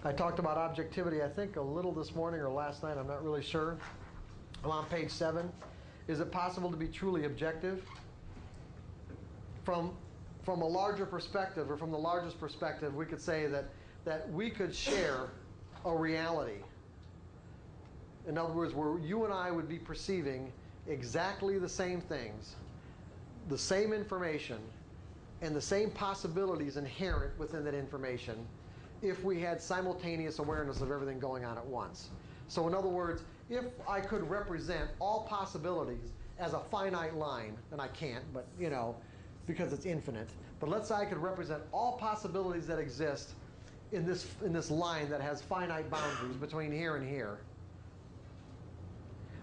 I talked about objectivity, I think, a little this morning or last night, I'm not really sure. I'm on page 7. Is it possible to be truly objective? From a larger perspective, or from the largest perspective, we could say that we could share a reality. In other words, where you and I would be perceiving exactly the same things, the same information, and the same possibilities inherent within that information if we had simultaneous awareness of everything going on at once. So in other words, if I could represent all possibilities as a finite line, and I can't, but you know, because it's infinite, but let's say I could represent all possibilities that exist in this line that has finite boundaries between here and here.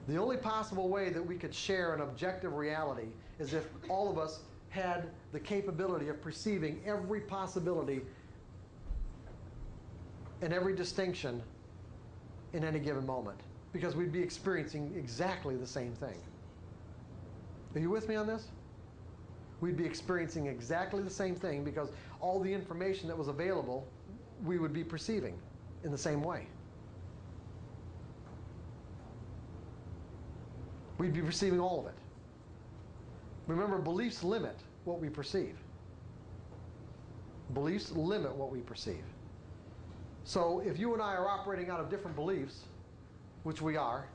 The only possible way that we could share an objective reality is if all of us had the capability of perceiving every possibility and every distinction in any given moment, because we'd be experiencing exactly the same thing. Are you with me on this? We'd be experiencing exactly the same thing because all the information that was available we would be perceiving in the same way. We'd be perceiving all of it. Remember, beliefs limit what we perceive. Beliefs limit what we perceive. So if you and I are operating out of different beliefs, which we are,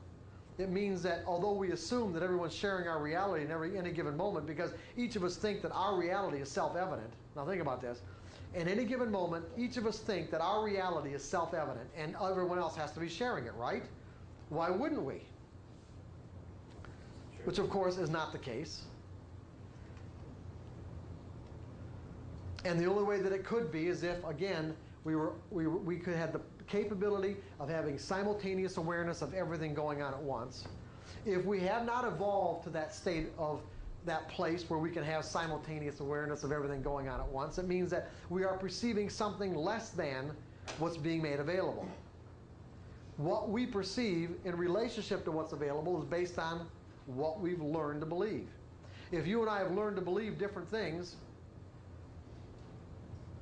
it means that although we assume that everyone's sharing our reality in any given moment, because each of us think that our reality is self-evident. Now think about this. In any given moment, each of us think that our reality is self-evident and everyone else has to be sharing it, right? Why wouldn't we? Sure. Which of course is not the case. And the only way that it could be is if, again, we could have the capability of having simultaneous awareness of everything going on at once. If we have not evolved to that state of that place where we can have simultaneous awareness of everything going on at once, it means that we are perceiving something less than what's being made available. What we perceive in relationship to what's available is based on what we've learned to believe. If you and I have learned to believe different things,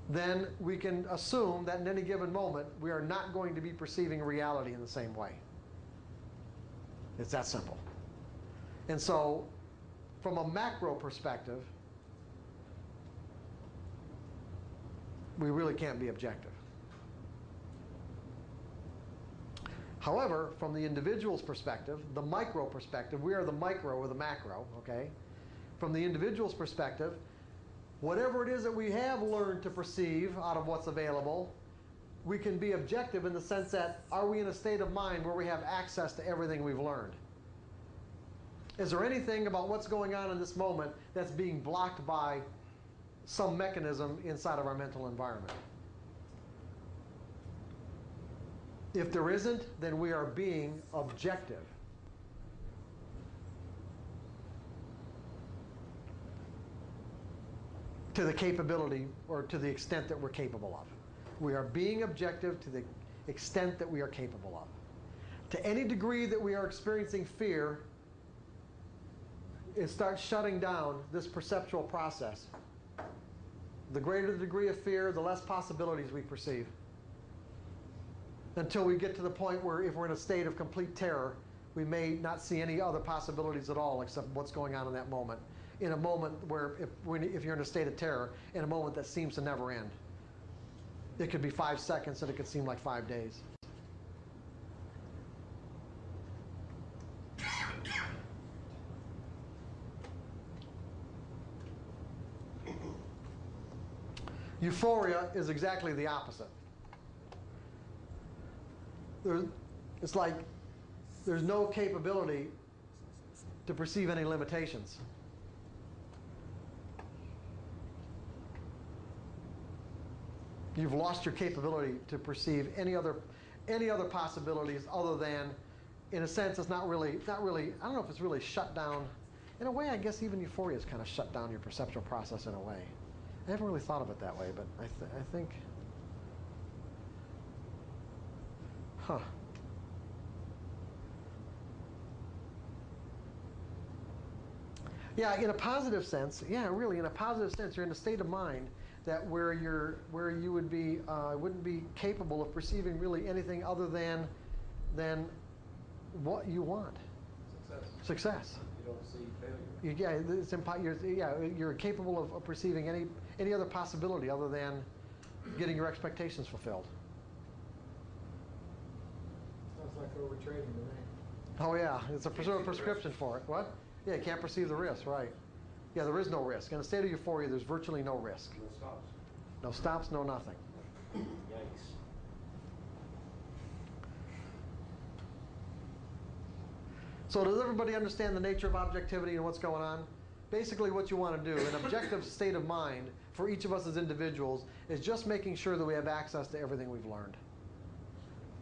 then we can assume that in any given moment we are not going to be perceiving reality in the same way. It's that simple. And so from a macro perspective, we really can't be objective. However, from the individual's perspective, the micro perspective, we are the micro or the macro, okay? From the individual's perspective, whatever it is that we have learned to perceive out of what's available, we can be objective in the sense that, are we in a state of mind where we have access to everything we've learned? Is there anything about what's going on in this moment that's being blocked by some mechanism inside of our mental environment? If there isn't, then we are being objective. To the capability, or to the extent that we're capable of. We are being objective to the extent that we are capable of. To any degree that we are experiencing fear, it starts shutting down this perceptual process. The greater the degree of fear, the less possibilities we perceive. Until we get to the point where if we're in a state of complete terror, we may not see any other possibilities at all except what's going on in that moment. In a moment where, if you're in a state of terror, in a moment that seems to never end. It could be 5 seconds and it could seem like 5 days. Euphoria is exactly the opposite. It's like there's no capability to perceive any limitations. You've lost your capability to perceive any other possibilities other than, in a sense, it's not really, I don't know if it's really shut down. In a way, I guess even euphoria has kind of shut down your perceptual process in a way. I haven't really thought of it that way, but I think, Yeah, in a positive sense, yeah, really, in a positive sense, you're in a state of mind that where you would be wouldn't be capable of perceiving really anything other than what you want. Success. You don't see failure. Yeah, you're capable of perceiving any other possibility other than getting your expectations fulfilled. Sounds like overtrading to me. Oh yeah, it's a prescription for it. What? Yeah, you can't perceive the risk, right? Yeah, there is no risk. In a state of euphoria, there's virtually no risk. No stops. No stops, no nothing. Yikes. So does everybody understand the nature of objectivity and what's going on? Basically what you want to do, an objective state of mind for each of us as individuals is just making sure that we have access to everything we've learned.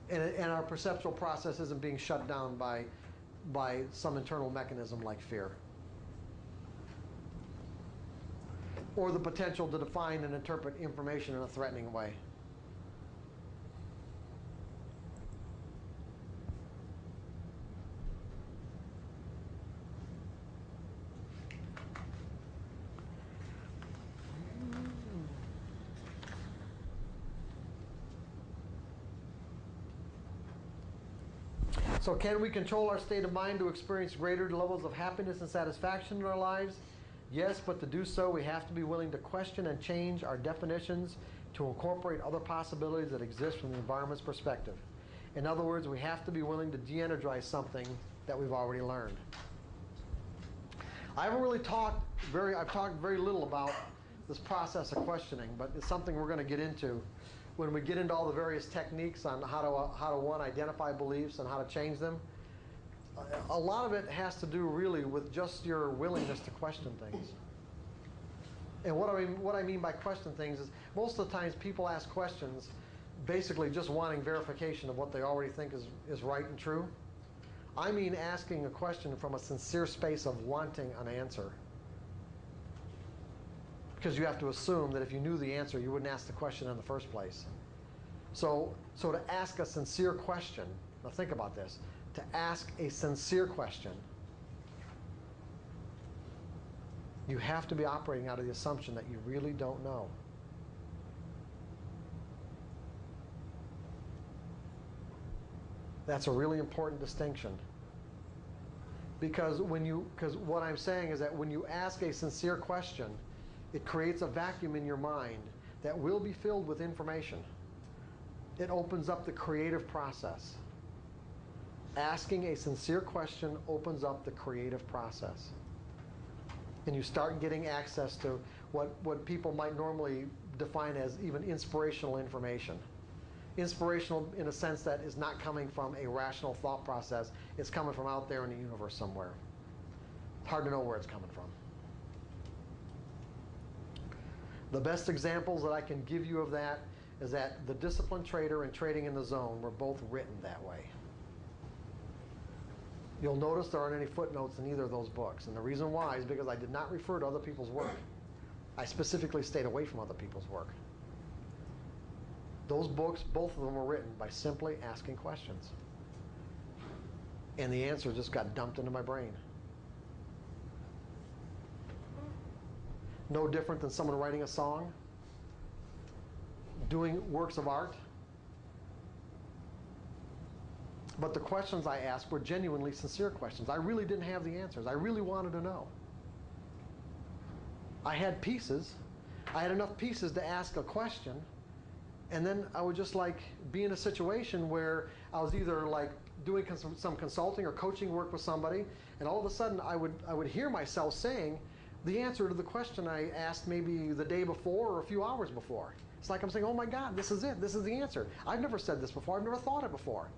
And our perceptual process isn't being shut down by some internal mechanism like fear. Or the potential to define and interpret information in a threatening way. So can we control our state of mind to experience greater levels of happiness and satisfaction in our lives? Yes, but to do so, we have to be willing to question and change our definitions to incorporate other possibilities that exist from the environment's perspective. In other words, we have to be willing to de-energize something that we've already learned. I've talked very little about this process of questioning, but it's something we're going to get into when we get into all the various techniques on how to one, identify beliefs and how to change them. A lot of it has to do really with just your willingness to question things. And what I mean by question things is most of the times people ask questions basically just wanting verification of what they already think is right and true. I mean asking a question from a sincere space of wanting an answer. Because you have to assume that if you knew the answer, you wouldn't ask the question in the first place. So to ask a sincere question, now think about this, to ask a sincere question, you have to be operating out of the assumption that you really don't know. That's a really important distinction. Because what I'm saying is that when you ask a sincere question, it creates a vacuum in your mind that will be filled with information. It opens up the creative process. Asking a sincere question opens up the creative process. And you start getting access to what people might normally define as even inspirational information. Inspirational in a sense that is not coming from a rational thought process. It's coming from out there in the universe somewhere. It's hard to know where it's coming from. The best examples that I can give you of that is that The Disciplined Trader and Trading in the Zone were both written that way. You'll notice there aren't any footnotes in either of those books. And the reason why is because I did not refer to other people's work. I specifically stayed away from other people's work. Those books, both of them were written by simply asking questions. And the answer just got dumped into my brain. No different than someone writing a song, doing works of art. But the questions I asked were genuinely sincere questions. I really didn't have the answers. I really wanted to know. I had pieces. I had enough pieces to ask a question. And then I would just be in a situation where I was either doing some consulting or coaching work with somebody, and all of a sudden I would hear myself saying the answer to the question I asked maybe the day before or a few hours before. It's like I'm saying, oh my God, this is it. This is the answer. I've never said this before. I've never thought it before.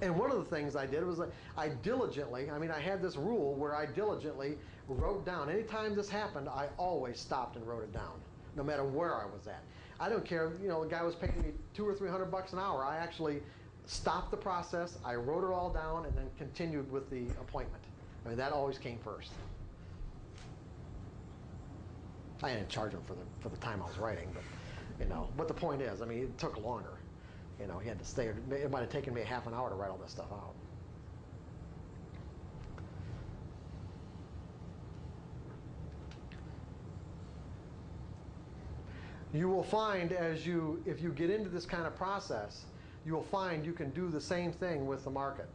And one of the things I did was I had this rule where I diligently wrote down. Anytime this happened, I always stopped and wrote it down, no matter where I was at. I don't care, the guy was paying me $200 or $300 an hour. I actually stopped the process, I wrote it all down, and then continued with the appointment. That always came first. I didn't charge him for the time I was writing, but the point is, it took longer. He had to stay. It might have taken me half an hour to write all this stuff out. You will find if you get into this kind of process, you will find you can do the same thing with the market.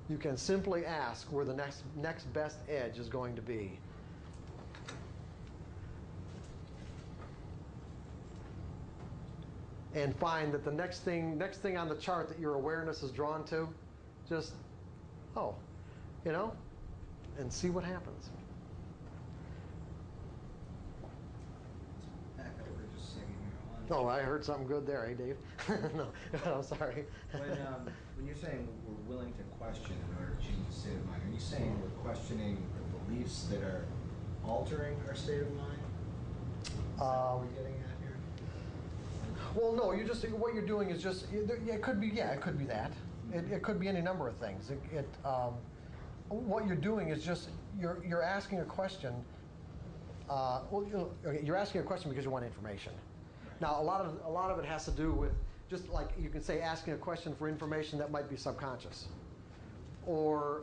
You can simply ask where the next best edge is going to be. And find that the next thing on the chart that your awareness is drawn to, just, and see what happens. Back over just a second here. Oh, I heard something good there, eh, Dave? No, I'm sorry. When you're saying we're willing to question in order to change the state of mind, are you saying we're questioning the beliefs that are altering our state of mind? Is that what we're getting at here? Well, no, what you're doing is just, it could be that. It could be any number of things. What you're doing is just, you're asking a question. You're asking a question because you want information. Now, a lot of it has to do with, just like you can say, asking a question for information that might be subconscious, or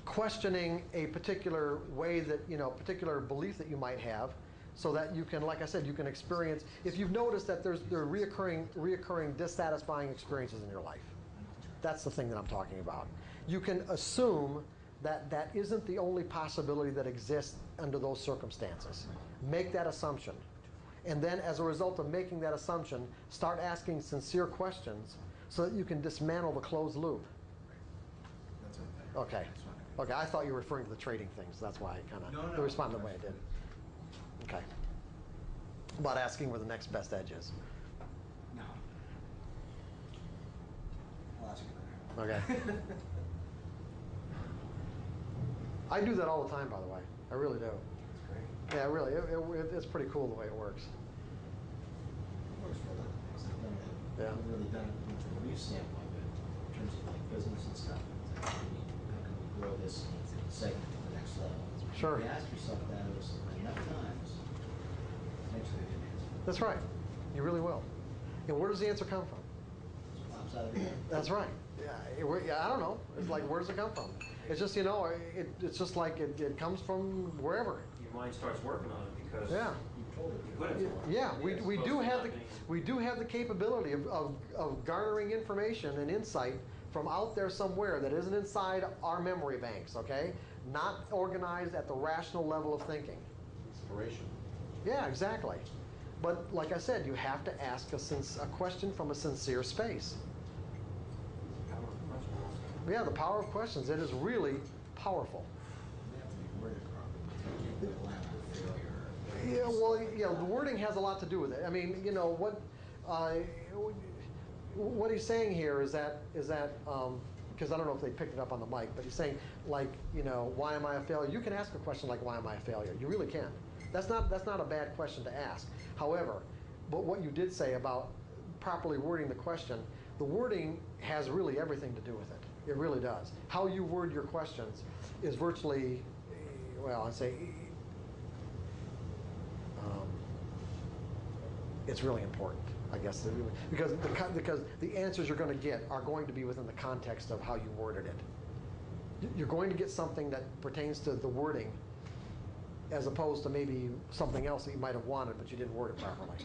questioning a particular way that, particular belief that you might have, so that you can, like I said, you can experience. If you've noticed that there are reoccurring dissatisfying experiences in your life, that's the thing that I'm talking about. You can assume that that isn't the only possibility that exists under those circumstances. Make that assumption. And then as a result of making that assumption, start asking sincere questions so that you can dismantle the closed loop. That's okay. Okay. Okay, I thought you were referring to the trading things. That's why I kind of responded the way I did. Okay. About asking where the next best edge is. No. I'll ask you later. Okay. I do that all the time, by the way. I really do. That's great. Yeah, really. It's pretty cool the way it works. It works for a lot of things. I've done it. Yeah. I've really done it from a belief standpoint, but in terms of like business and stuff, it's like, how can we grow this segment to the next level? Sure. If you ask yourself that enough times, eventually you get an answer. That's right. You really will. And where does the answer come from? It pops out of your head. That's right. Yeah, I don't know. It's like, where does it come from? It's just, it's just like it comes from wherever. Your mind starts working on it because Yeah. You told it. you put it for it. Yeah, It's we supposed do to have not the be- we do have the capability of garnering information and insight from out there somewhere that isn't inside our memory banks, okay? Not organized at the rational level of thinking. Inspiration. Yeah, exactly. But like I said, you have to ask a question from a sincere space. Power of questions. Yeah, the power of questions. It is really powerful. You have to be worded properly. You can't rely on failure. Yeah, well, the wording has a lot to do with it. I mean, what he's saying here is that because I don't know if they picked it up on the mic, but he's saying, like, why am I a failure? You can ask a question like, why am I a failure? You really can. That's not a bad question to ask. However, but what you did say about properly wording the question, the wording has really everything to do with it. It really does. How you word your questions is virtually, well, I'd say, it's really important, I guess, because the answers you're going to get are going to be within the context of how you worded it. You're going to get something that pertains to the wording as opposed to maybe something else that you might have wanted, but you didn't word it properly,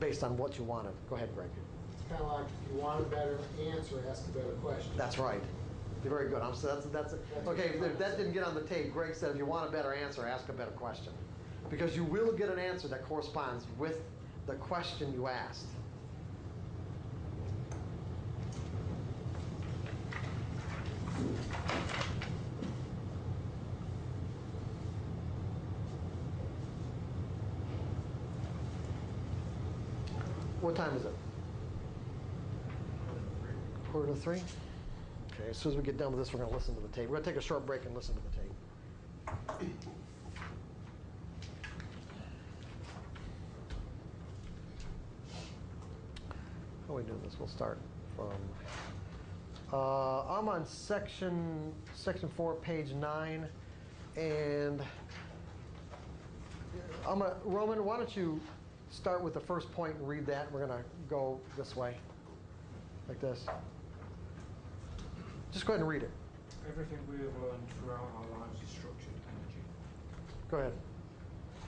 based on what you wanted. Go ahead, Greg. It's kind of like if you want a better answer, ask a better question. That's right. You're very good. That's okay. If that didn't get on the tape, Greg said, if you want a better answer, ask a better question, because you will get an answer that corresponds with the question you asked. What time is it? 2:45. Okay, as soon as we get done with this, we're going to listen to the tape. We're going to take a short break and listen to the tape. How are we doing this? We'll start from. I'm on section 4, page 9, and Roman, why don't you start with the first point and read that? We're going to go this way, like this. Just go ahead and read it. Everything we have learned throughout our lives is structured energy. Go ahead.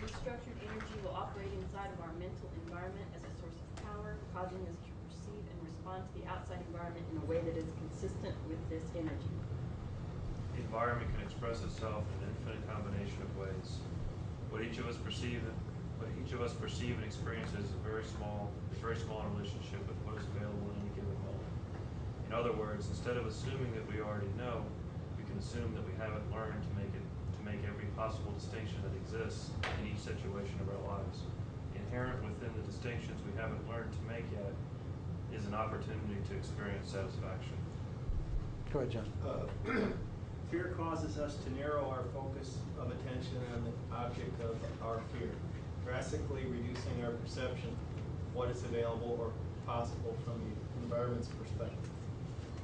This structured energy will operate inside of our mental environment as a source of power, causing us to perceive and respond to the outside environment in a way that is consistent with this energy. The environment can express itself in an infinite combination of ways. What each of us perceive and experience is very small in relationship with what is available at any given moment. In other words, instead of assuming that we already know, we can assume that we haven't learned to make every possible distinction that exists in each situation of our lives. Inherent within the distinctions we haven't learned to make yet is an opportunity to experience satisfaction. Go ahead, John. Fear causes us to narrow our focus of attention on the object of our fear, drastically reducing our perception of what is available or possible from the environment's perspective.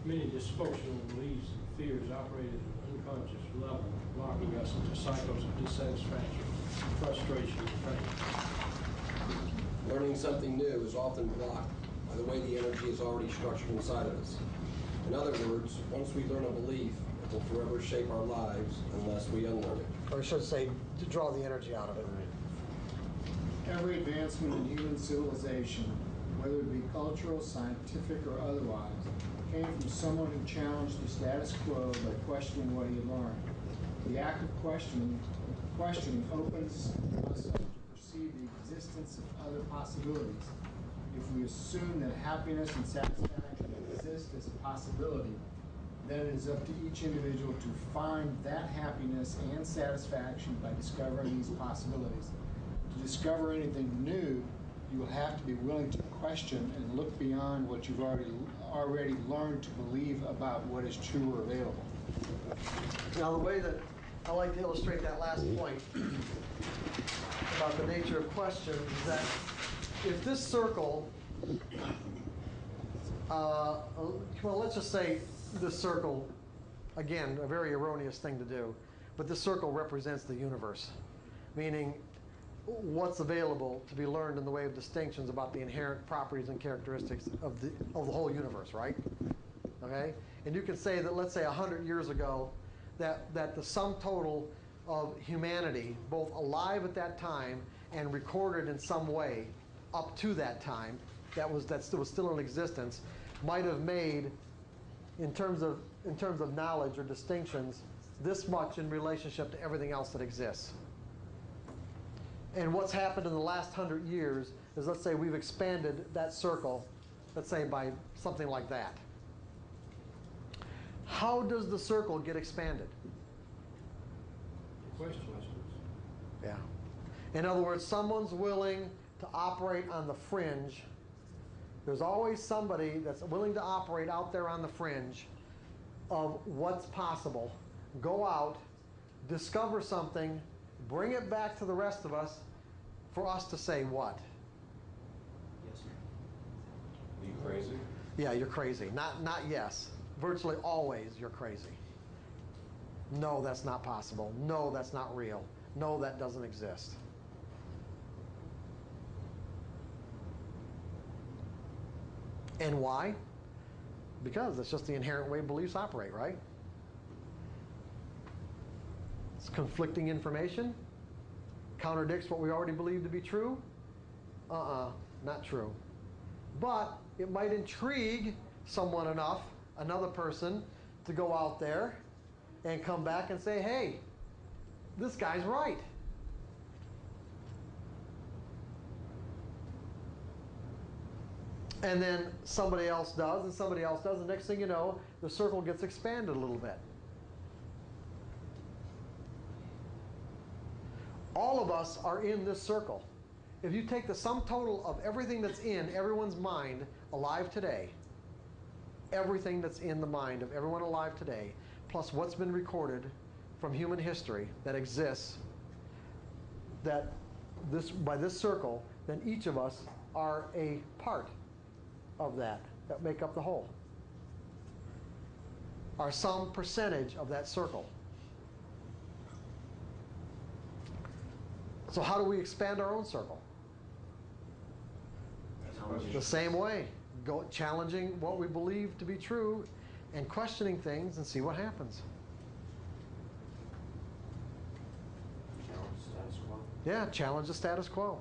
Many dysfunctional beliefs and fears operate at an unconscious level, locking us into cycles of dissatisfaction, frustration, and pain. Learning something new is often blocked by the way the energy is already structured inside of us. In other words, once we learn a belief, it will forever shape our lives unless we unlearn it. Or I should say, to draw the energy out of it. Every advancement in human civilization, whether it be cultural, scientific, or otherwise, came from someone who challenged the status quo by questioning what he had learned. The act of questioning opens us up to perceive the existence of other possibilities. If we assume that happiness and satisfaction exist as a possibility, then it is up to each individual to find that happiness and satisfaction by discovering these possibilities. To discover anything new, you will have to be willing to question and look beyond what you've already learned to believe about what is true or available. Now, the way that I like to illustrate that last point about the nature of questions is that if this circle, well, let's just say this circle, again, a very erroneous thing to do, but this circle represents the universe, meaning what's available to be learned in the way of distinctions about the inherent properties and characteristics of the whole universe, right? Okay? And you can say that, let's say 100 years ago, that the sum total of humanity, both alive at that time and recorded in some way up to that time, that was still in existence, might have made, in terms of knowledge or distinctions, this much in relationship to everything else that exists. And what's happened in the last 100 years is, let's say we've expanded that circle, let's say by something like that. How does the circle get expanded? Questions. Yeah. In other words, someone's willing to operate on the fringe. There's always somebody that's willing to operate out there on the fringe of what's possible. Go out, discover something, bring it back to the rest of us for us to say what? Yes, sir. Are you crazy? Yeah, you're crazy. Not yes. Virtually always you're crazy. No, that's not possible. No, that's not real. No, that doesn't exist. And why? Because it's just the inherent way beliefs operate, right? It's conflicting information, contradicts what we already believe to be true. Not true. But it might intrigue someone enough, another person, to go out there and come back and say, hey, this guy's right. And then somebody else does, and somebody else does, and next thing you know, the circle gets expanded a little bit. All of us are in this circle. If you take the sum total of everything that's in everyone's mind alive today, everything that's in the mind of everyone alive today, plus what's been recorded from human history that exists, that by this circle, then each of us are a part of that make up the whole. Are some percentage of that circle. So how do we expand our own circle? The same way. Go challenging what we believe to be true and questioning things and see what happens. Challenge status quo. Yeah, challenge the status quo.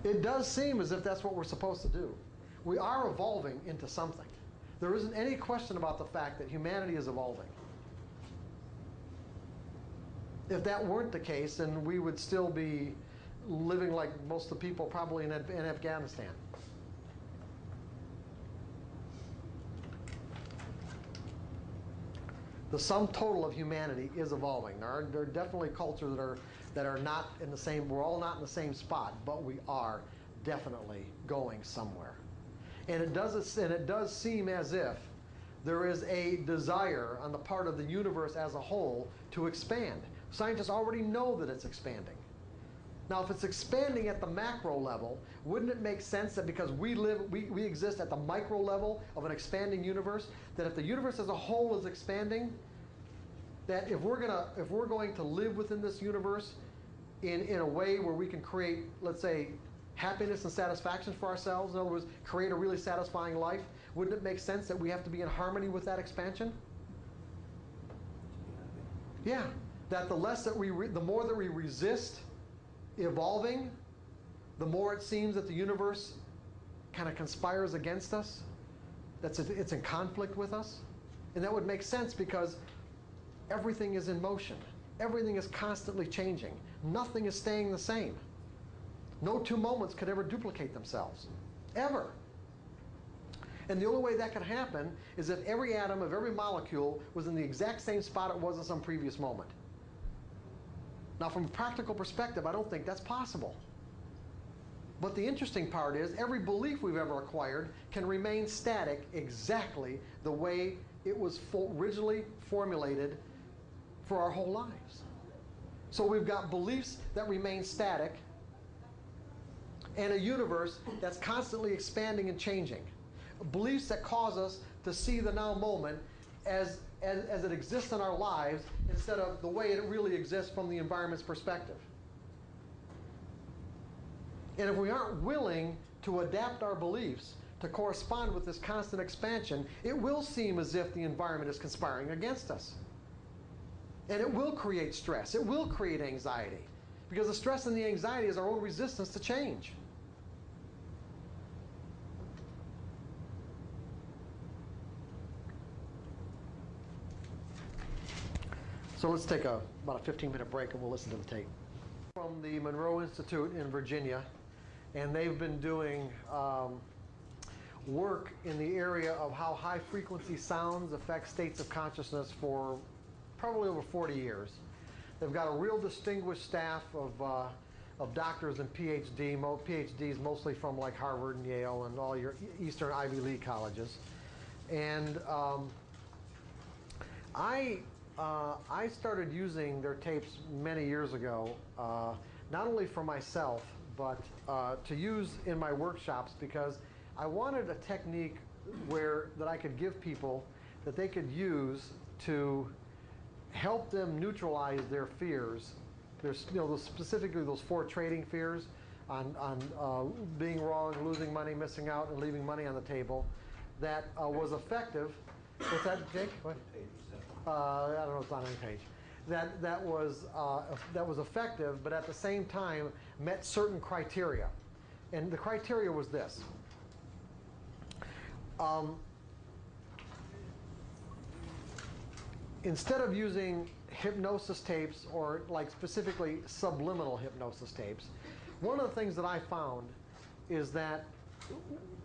It does seem as if that's what we're supposed to do. We are evolving into something. There isn't any question about the fact that humanity is evolving. If that weren't the case, then we would still be living like most of the people probably in Afghanistan. The sum total of humanity is evolving. There are definitely cultures that are not in the same, we're all not in the same spot, but we are definitely going somewhere. And it does seem as if there is a desire on the part of the universe as a whole to expand. Scientists already know that it's expanding. Now, if it's expanding at the macro level, wouldn't it make sense that because we exist at the micro level of an expanding universe, that if the universe as a whole is expanding, that if we're going to live within this universe in a way where we can create, let's say, happiness and satisfaction for ourselves, in other words, create a really satisfying life, wouldn't it make sense that we have to be in harmony with that expansion? Yeah, that the more that we resist evolving, the more it seems that the universe kind of conspires against us. It's in conflict with us. And that would make sense because everything is in motion. Everything is constantly changing. Nothing is staying the same. No two moments could ever duplicate themselves, ever. And the only way that could happen is if every atom of every molecule was in the exact same spot it was at some previous moment. Now, from a practical perspective, I don't think that's possible. But the interesting part is every belief we've ever acquired can remain static exactly the way it was originally formulated for our whole lives. So we've got beliefs that remain static and a universe that's constantly expanding and changing. Beliefs that cause us to see the now moment as it exists in our lives instead of the way it really exists from the environment's perspective. And if we aren't willing to adapt our beliefs to correspond with this constant expansion, it will seem as if the environment is conspiring against us. And it will create stress. It will create anxiety. Because the stress and the anxiety is our own resistance to change. So let's take about a 15-minute break and we'll listen to the tape. From the Monroe Institute in Virginia, and they've been doing work in the area of how high-frequency sounds affect states of consciousness for probably over 40 years. They've got a real distinguished staff of doctors and PhDs, mostly from like Harvard and Yale and all your Eastern Ivy League colleges. And I started using their tapes many years ago, not only for myself, but to use in my workshops because I wanted a technique that I could give people that they could use to help them neutralize their fears. There's, specifically those 4 trading fears on being wrong, losing money, missing out, and leaving money on the table. That was effective. What's that, Jake? What? I don't know. It's on any page. That was effective, but at the same time met certain criteria, and the criteria was this. Instead of using hypnosis tapes or like specifically subliminal hypnosis tapes, one of the things that I found is that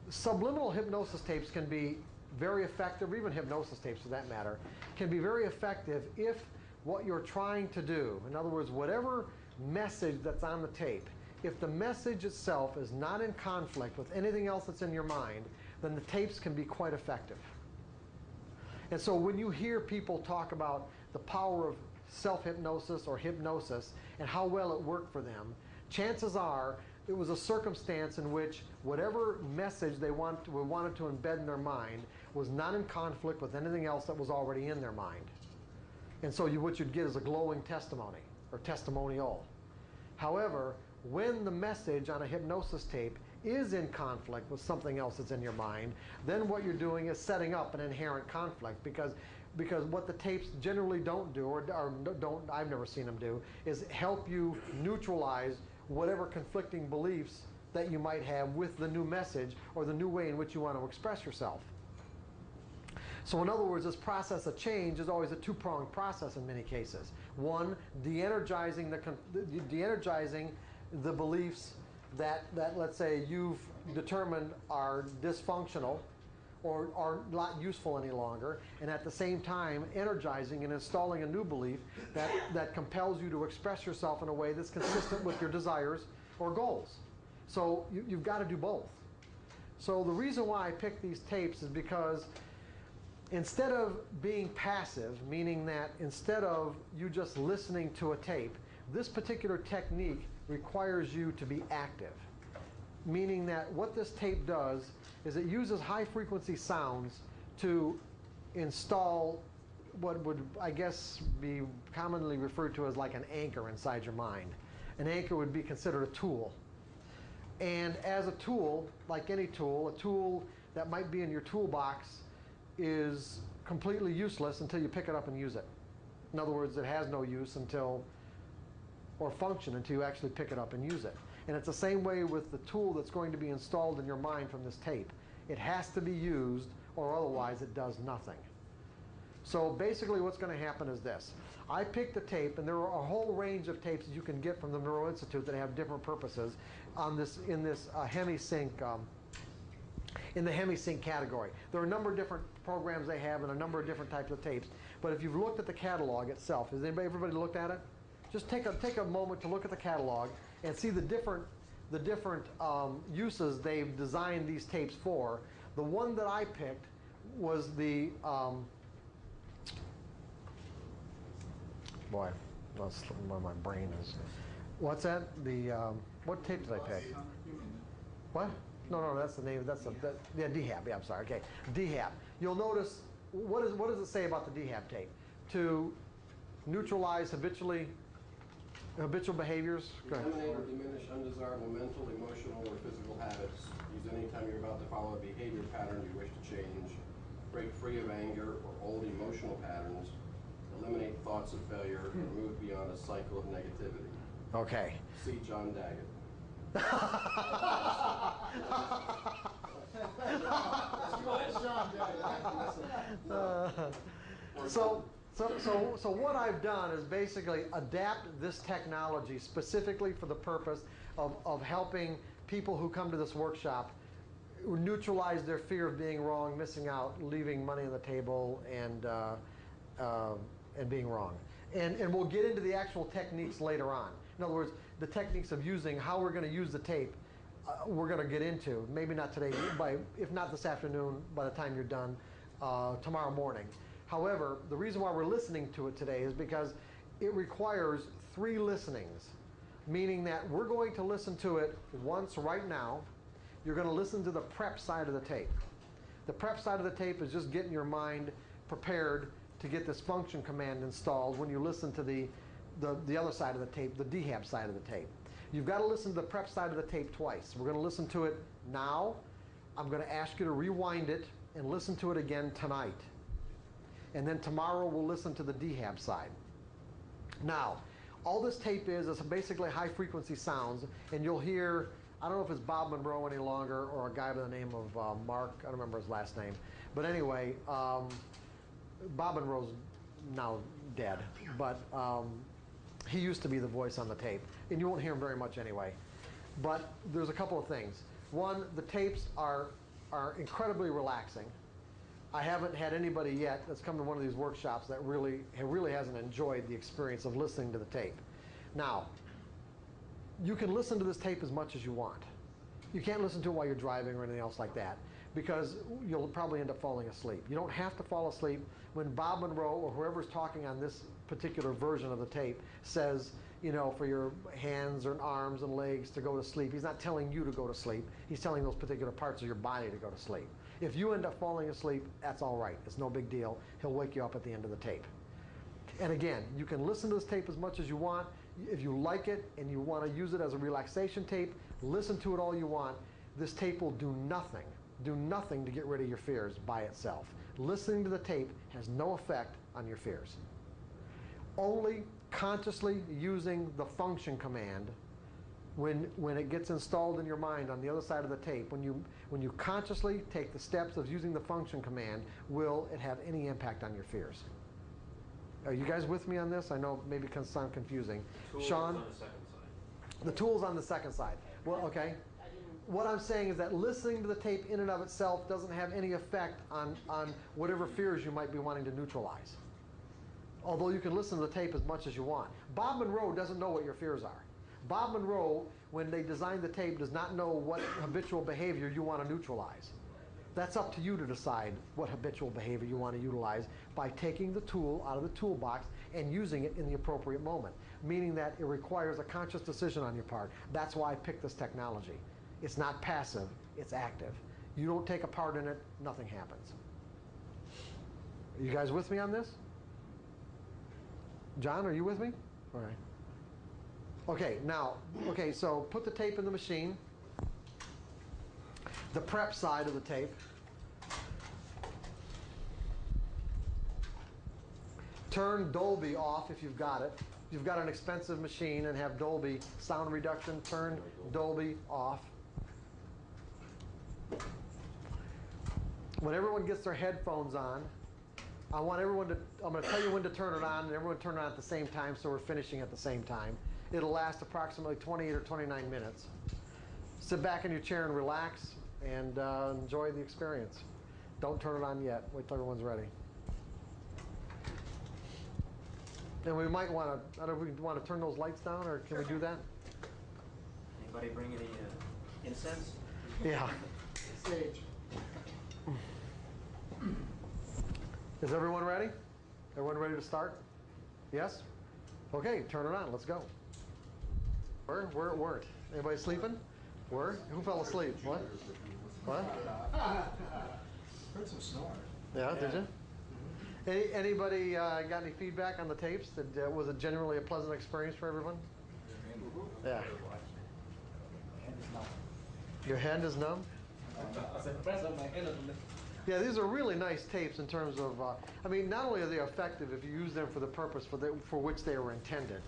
subliminal hypnosis tapes can be very effective, or even hypnosis tapes for that matter, can be very effective if what you're trying to do, in other words, whatever message that's on the tape, if the message itself is not in conflict with anything else that's in your mind, then the tapes can be quite effective. And so when you hear people talk about the power of self-hypnosis or hypnosis and how well it worked for them, chances are it was a circumstance in which whatever message they wanted to embed in their mind was not in conflict with anything else that was already in their mind. And so what you'd get is a glowing testimony or testimonial. However, when the message on a hypnosis tape is in conflict with something else that's in your mind, then what you're doing is setting up an inherent conflict, because what the tapes generally don't do, or don't, I've never seen them do, is help you neutralize whatever conflicting beliefs that you might have with the new message or the new way in which you want to express yourself. So in other words, this process of change is always a two-pronged process in many cases. One, de-energizing the beliefs that let's say you've determined are dysfunctional or are not useful any longer, and at the same time energizing and installing a new belief that compels you to express yourself in a way that's consistent with your desires or goals. So you've got to do both. So the reason why I picked these tapes is because instead of being passive, meaning that instead of you just listening to a tape, this particular technique requires you to be active. Meaning that what this tape does is it uses high frequency sounds to install what would, I guess, be commonly referred to as like an anchor inside your mind. An anchor would be considered a tool. And as a tool, like any tool, a tool that might be in your toolbox is completely useless until you pick it up and use it. In other words, it has no use or function until you actually pick it up and use it. And it's the same way with the tool that's going to be installed in your mind from this tape. It has to be used, or otherwise it does nothing. So basically what's going to happen is this. I picked the tape, and there are a whole range of tapes that you can get from the Neuro Institute that have different purposes in this HemiSync, in the HemiSync category. There are a number of different programs they have and a number of different types of tapes. But if you've looked at the catalog itself, has everybody looked at it? Just take a moment to look at the catalog and see the different uses they've designed these tapes for. The one that I picked was the boy, that's where my brain is. What's that? What tape did I pick? What? No, that's the name. Yeah, DHAB. Yeah, I'm sorry. Okay, DHAB. You'll notice what does it say about the DHAB tape? To neutralize habitual behaviors. Eliminate or diminish undesirable mental, emotional, or physical habits. Use anytime you're about to follow a behavior pattern you wish to change. Break free of anger or old emotional patterns. Eliminate thoughts of failure or move beyond a cycle of negativity. Okay. See John Daggett. So what I've done is basically adapt this technology specifically for the purpose of helping people who come to this workshop neutralize their fear of being wrong, missing out, leaving money on the table, and being wrong. And we'll get into the actual techniques later on. In other words, the techniques of using, how we're going to use the tape, we're going to get into. Maybe not today, if not this afternoon, by the time you're done, tomorrow morning. However, the reason why we're listening to it today is because it requires 3 listenings, meaning that we're going to listen to it once right now. You're going to listen to the prep side of the tape. The prep side of the tape is just getting your mind prepared to get this function command installed when you listen to the other side of the tape, the DHAB side of the tape. You've got to listen to the prep side of the tape twice. We're going to listen to it now. I'm going to ask you to rewind it and listen to it again tonight. And then tomorrow we'll listen to the DHAB side. Now, all this tape is basically high frequency sounds, and you'll hear, I don't know if it's Bob Monroe any longer or a guy by the name of Mark, I don't remember his last name. But anyway, Bob Monroe's now dead, but he used to be the voice on the tape, and you won't hear him very much anyway. But there's a couple of things. One, the tapes are incredibly relaxing. I haven't had anybody yet that's come to one of these workshops that really hasn't enjoyed the experience of listening to the tape. Now, you can listen to this tape as much as you want. You can't listen to it while you're driving or anything else like that, because you'll probably end up falling asleep. You don't have to fall asleep. When Bob Monroe or whoever's talking on this particular version of the tape says, for your hands and arms and legs to go to sleep, he's not telling you to go to sleep. He's telling those particular parts of your body to go to sleep. If you end up falling asleep, that's all right. It's no big deal. He'll wake you up at the end of the tape. And again, you can listen to this tape as much as you want. If you like it and you want to use it as a relaxation tape, listen to it all you want. this tape will do nothing to get rid of your fears by itself. Listening to the tape has no effect on your fears. Only consciously using the function command when it gets installed in your mind on the other side of the tape, when you consciously take the steps of using the function command, will it have any impact on your fears. Are you guys with me on this? I know maybe it can sound confusing. Tools Sean? on the second side. The tool's on the second side. Well, okay. What I'm saying is that listening to the tape in and of itself doesn't have any effect on whatever fears you might be wanting to neutralize. Although you can listen to the tape as much as you want. Bob Monroe doesn't know what your fears are. Bob Monroe, when they designed the tape, does not know what habitual behavior you want to neutralize. That's up to you to decide what habitual behavior you want to utilize by taking the tool out of the toolbox and using it in the appropriate moment, meaning that it requires a conscious decision on your part. That's why I picked this technology. It's not passive, it's active. You don't take a part in it, nothing happens. Are you guys with me on this? John, are you with me? All right. Okay, now, so put the tape in the machine. The prep side of the tape. Turn Dolby off if you've got it. If you've got an expensive machine and have Dolby sound reduction, turn Dolby off. When everyone gets their headphones on, I'm going to tell you when to turn it on, and everyone turn it on at the same time so we're finishing at the same time. It'll last approximately 28 or 29 minutes. Sit back in your chair and relax and enjoy the experience. Don't turn it on yet. Wait till everyone's ready. And we might want to, I don't know if we want to turn those lights down, or can we do that? Anybody bring any incense? Yeah. Sage. Is everyone ready? Everyone ready to start? Yes? Okay, turn it on. Let's go. Where it weren't. Anybody sleeping? Where? Who fell asleep? What? What? Heard some snoring. Yeah, did you? Anybody got any feedback on the tapes? Was it generally a pleasant experience for everyone? Yeah. Your hand is numb? Yeah, these are really nice tapes in terms of, I mean, not only are they effective if you use them for the purpose for which they were intended,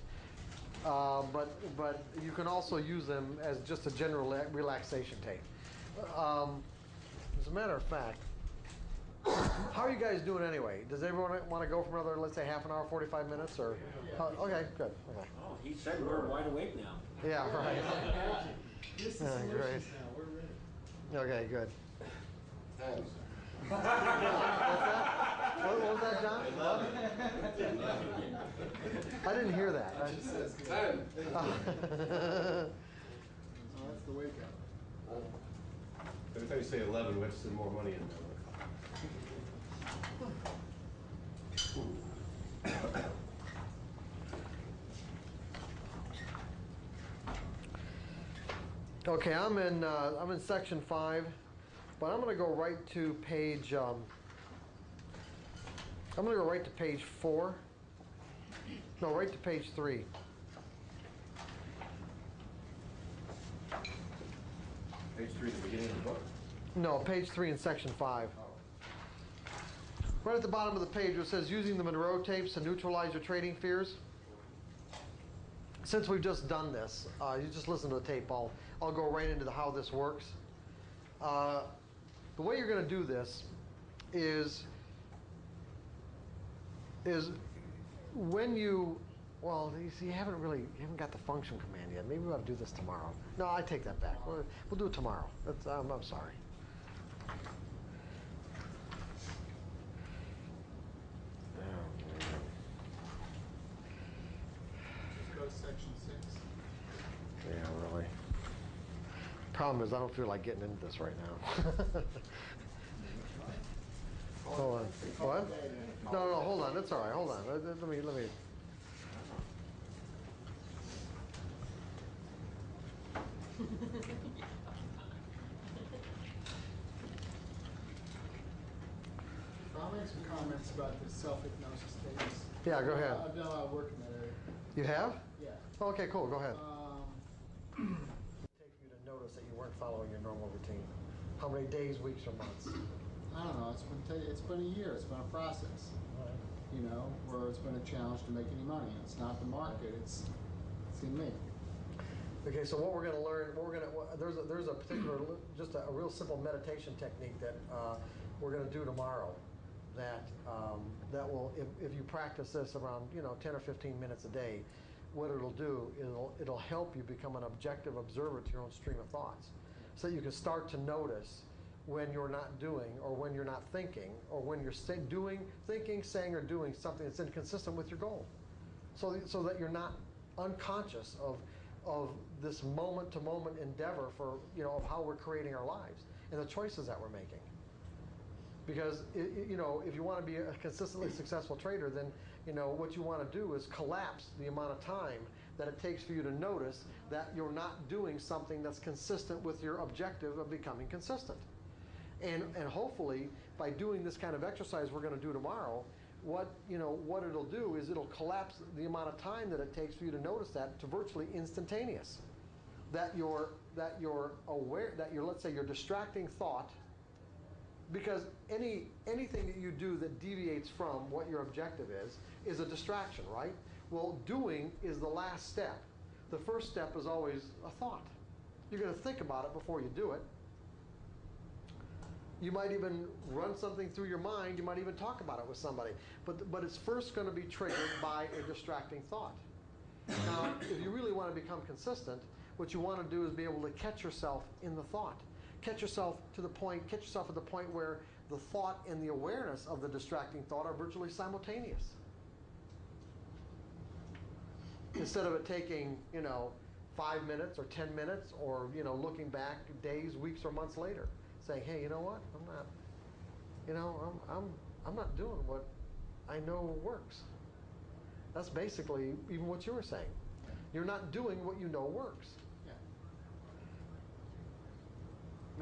but you can also use them as just a general relaxation tape. As a matter of fact, how are you guys doing anyway? Does everyone want to go for another, let's say, half an hour, 45 minutes, or? Okay, good. Okay. Oh, he said we're wide awake now. Yeah, right. This is Yeah, solutions great. now, we're ready. Okay, good. What's that? What was that, John? I didn't hear that. It just says 10. Oh, that's the wake up. Every time you say 11, we have to send more money in there. Okay, I'm in section 5, but I'm going to go right to page. I'm going to go right to page 4. No, right to page 3. Page 3 at the beginning of the book? No, page 3 in section 5. Right at the bottom of the page where it says using the Monroe tapes to neutralize your trading fears. Since we've just done this, you just listen to the tape. I'll go right into how this works. The way you're going to do this is when you, well, you see, you haven't got the function command yet. Maybe we ought to do this tomorrow. No, I take that back. We'll do it tomorrow. I'm sorry. Just go to section 6. Yeah, really. Problem is, I don't feel like getting into this right now. Hold on. What? No, hold on. That's all right. Hold on. Let me. I'll make some comments about the self-hypnosis tapes. Yeah, go ahead. I've done a lot of work in that area. You have? Yeah. Okay, cool. Go ahead. Um, Take you to notice that you weren't following your normal routine? How many days, weeks, or months? I don't know, it's been a year, it's been a process, you know, where it's been a challenge to make any money. It's not the market, it's in me. Okay, so what we're going to learn, there's a particular, just a real simple meditation technique that we're going to do tomorrow. That will, if you practice this around 10 or 15 minutes a day, what it'll do, it'll help you become an objective observer to your own stream of thoughts, so that you can start to notice when you're not doing, or when you're not thinking, or when you're thinking, saying, or doing something that's inconsistent with your goal, so that you're not unconscious of this moment-to-moment endeavor for of how we're creating our lives and the choices that we're making. Because if you want to be a consistently successful trader, then what you want to do is collapse the amount of time that it takes for you to notice that you're not doing something that's consistent with your objective of becoming consistent. And hopefully, by doing this kind of exercise we're going to do tomorrow, what it'll do is it'll collapse the amount of time that it takes for you to notice that to virtually instantaneous. That you're aware, that let's say your distracting thought, because anything that you do that deviates from what your objective is a distraction, right? Well, doing is the last step. The first step is always a thought. You're going to think about it before you do it. You might even run something through your mind. You might even talk about it with somebody. But it's first going to be triggered by a distracting thought. Now, if you really want to become consistent, what you want to do is be able to catch yourself in the thought. Catch yourself at the point where the thought and the awareness of the distracting thought are virtually simultaneous. Instead of it taking, 5 minutes or 10 minutes, or looking back days, weeks, or months later, saying, hey, you know what? I'm not doing what I know works. That's basically even what you were saying. You're not doing what you know works. Yeah.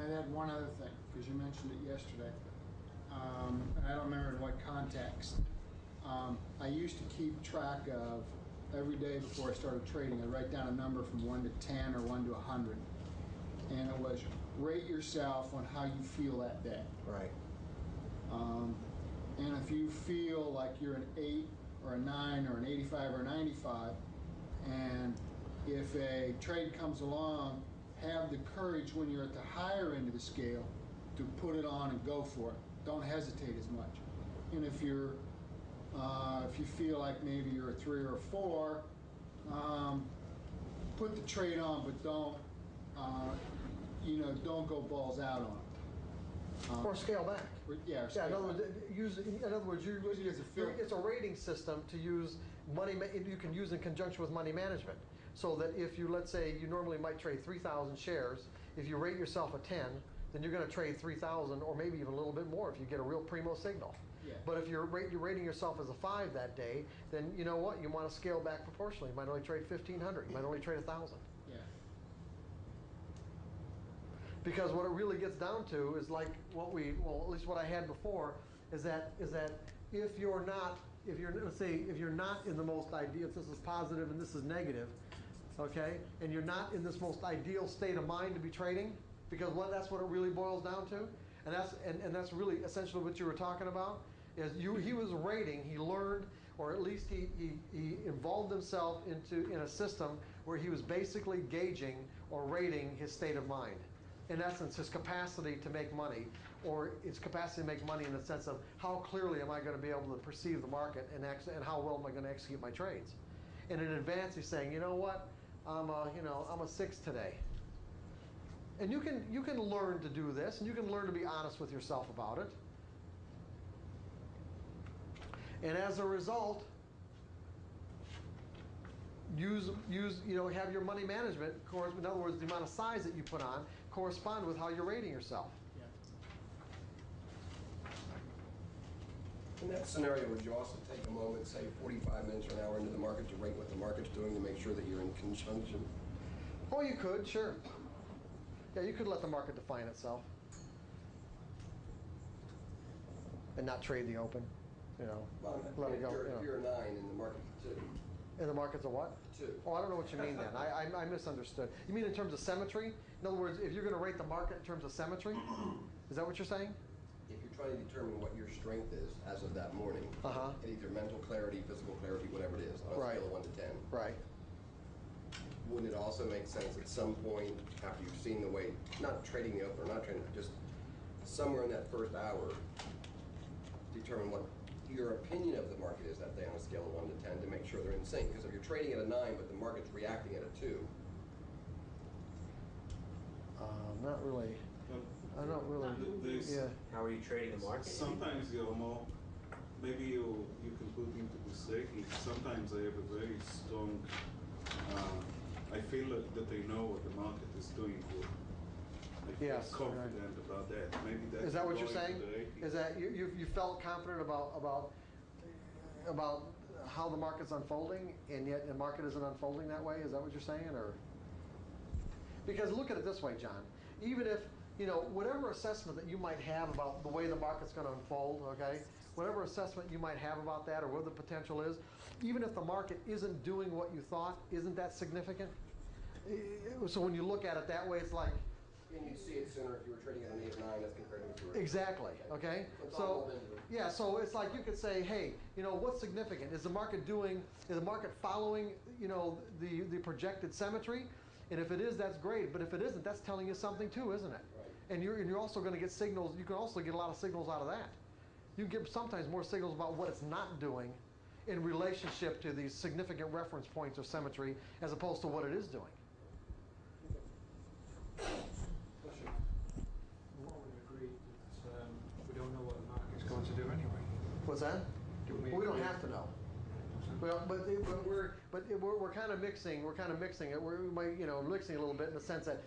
And I'd add one other thing, because you mentioned it yesterday, and I don't remember in what context. I used to keep track of every day before I started trading. I'd write down a number from 1 to 10 or 1 to 100, and it was rate yourself on how you feel that day. Right. And if you feel like you're an 8 or a 9 or an 85 or a 95, and if a trade comes along, have the courage when you're at the higher end of the scale to put it on and go for it. Don't hesitate as much. And if you're, if you feel like maybe you're a 3 or a 4, put the trade on, but don't, don't go balls out on it. Or scale back. Yeah, or scale in other back. words, it's a rating system to use you can use in conjunction with money management. So that if you, let's say, you normally might trade 3,000 shares, if you rate yourself a 10, then you're going to trade 3,000 or maybe even a little bit more if you get a real primo signal. Yeah. But if you're rating yourself as a 5 that day, then you know what? You want to scale back proportionally. You might only trade 1,500. You might only trade 1,000. Yeah. Because what it really gets down to is like at least what I had before, is that if you're not in the most ideal, if this is positive and this is negative, okay, and you're not in this most ideal state of mind to be trading, because that's what it really boils down to, and that's really essentially what you were talking about, is he was rating, he learned, or at least he involved himself in a system where he was basically gauging or rating his state of mind. In essence, his capacity to make money, or his capacity to make money in the sense of how clearly am I going to be able to perceive the market and how well am I going to execute my trades. And in advance, he's saying, you know what, I'm a 6 today. And you can learn to do this, and you can learn to be honest with yourself about it. And as a result, have your money management, in other words, the amount of size that you put on, correspond with how you're rating yourself. Yeah. In that scenario, would you also take a moment, say 45 minutes or an hour into the market, to rate what the market's doing to make sure that you're in conjunction? Oh, you could, sure. Yeah, you could let the market define itself. And not trade the open, Well, let it if go. you're a 9 and the market's a 2, And the market's a what? 2. Oh, I don't know what you mean then. I misunderstood. You mean in terms of symmetry? In other words, if you're going to rate the market in terms of symmetry? Is that what you're saying? If you're trying to determine what your strength is as of that morning, in either mental clarity, physical clarity, whatever it is, on a Right. scale of 1 to 10, Right. wouldn't it also make sense at some point after you've seen the way, not trading the open or not trading, just somewhere in that first hour, determine what your opinion of the market is that day on a scale of 1 to 10 to make sure they're in sync? Because if you're trading at a 9 but the market's reacting at a 2, Not really. I don't really. Yeah. How are you trading the market? Sometimes you're more, maybe you can put into mistaken. Sometimes I have a very strong, I feel that I know what the market is doing good. I feel Yes, confident about that. Maybe that's Is that what you're going to saying? the rating. Is that you felt confident about how the market's unfolding, and yet the market isn't unfolding that way? Is that what you're saying, or? Because look at it this way, John. Even if whatever assessment that you might have about the way the market's going to unfold, okay, whatever assessment you might have about that or what the potential is, even if the market isn't doing what you thought, isn't that significant? So when you look at it that way, it's like. and you'd see it sooner if you were trading at an 8 or 9 as compared to if you were. Exactly, okay? It's all So, rolled into it. yeah, so it's like you could say, hey, what's significant? Is the market following, the projected symmetry? And if it is, that's great. But if it isn't, that's telling you something too, isn't it? Right. And you're also going to get signals. You can also get a lot of signals out of that. You can get sometimes more signals about what it's not doing in relationship to these significant reference points or symmetry as opposed to what it is doing. Agreed that we don't know what the market's going to do anyway. What's that? Don't we We don't agree? have to know. Well, but we're kind of mixing. We're kind of mixing it. We might mixing a little bit in the sense that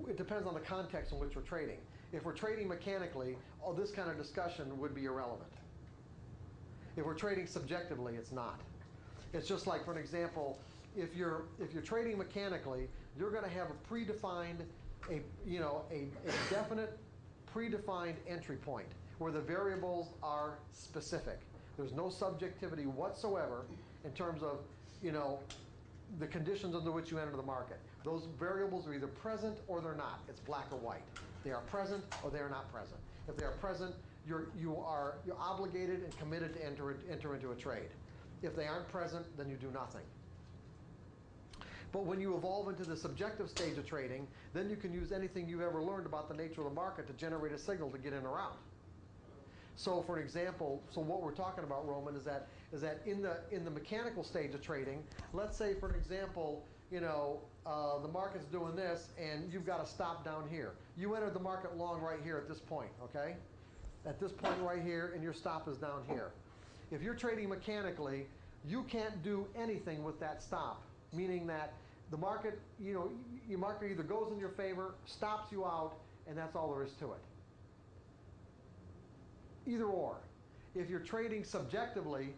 it depends on the context in which we're trading. If we're trading mechanically, all this kind of discussion would be irrelevant. If we're trading subjectively, it's not. It's just like, for an example, if you're trading mechanically, you're going to have a predefined, a definite predefined entry point where the variables are specific. There's no subjectivity whatsoever in terms of, the conditions under which you enter the market. Those variables are either present or they're not. It's black or white. They are present or they are not present. If they are present, you're obligated and committed to enter into a trade. If they aren't present, then you do nothing. But when you evolve into the subjective stage of trading, then you can use anything you've ever learned about the nature of the market to generate a signal to get in or out. So for an example, what we're talking about, Roman, is that in the mechanical stage of trading, let's say for an example, the market's doing this and you've got a stop down here. You entered the market long right here at this point, okay? At this point right here, and your stop is down here. If you're trading mechanically, you can't do anything with that stop, meaning that the market, your market either goes in your favor, stops you out, and that's all there is to it. Either or. If you're trading subjectively,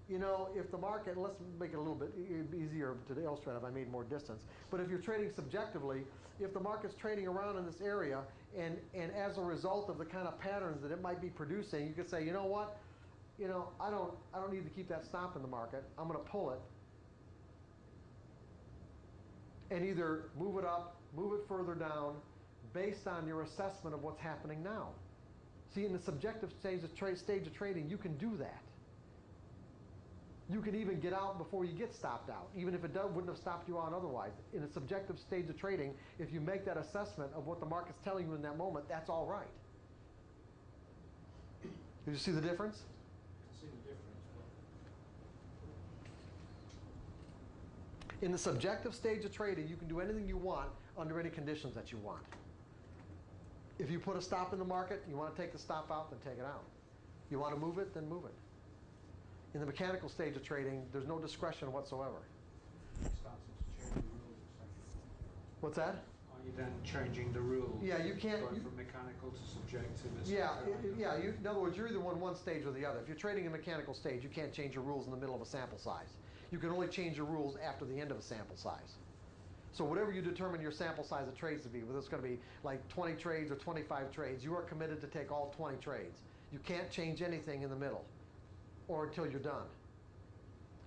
if the market, let's make it a little bit easier to illustrate if I made more distance, but if you're trading subjectively, if the market's trading around in this area, and as a result of the kind of patterns that it might be producing, you could say, you know what, I don't need to keep that stop in the market. I'm going to pull it and either move it up, move it further down, based on your assessment of what's happening now. See, in the subjective stage of trading, you can do that. You can even get out before you get stopped out, even if it wouldn't have stopped you out otherwise. In a subjective stage of trading, if you make that assessment of what the market's telling you in that moment, that's all right. Did you see the difference? I can see the difference. In the subjective stage of trading, you can do anything you want under any conditions that you want. If you put a stop in the market, you want to take the stop out, then take it out. You want to move it, then move it. In the mechanical stage of trading, there's no discretion whatsoever. Starting to change the rules. What's that? Are you then changing the rules? Yeah, you can't. Going from mechanical to subjective. In other words, you're either one stage or the other. If you're trading a mechanical stage, you can't change your rules in the middle of a sample size. You can only change your rules after the end of a sample size. So whatever you determine your sample size of trades to be, whether it's going to be like 20 trades or 25 trades, you are committed to take all 20 trades. You can't change anything in the middle or until you're done.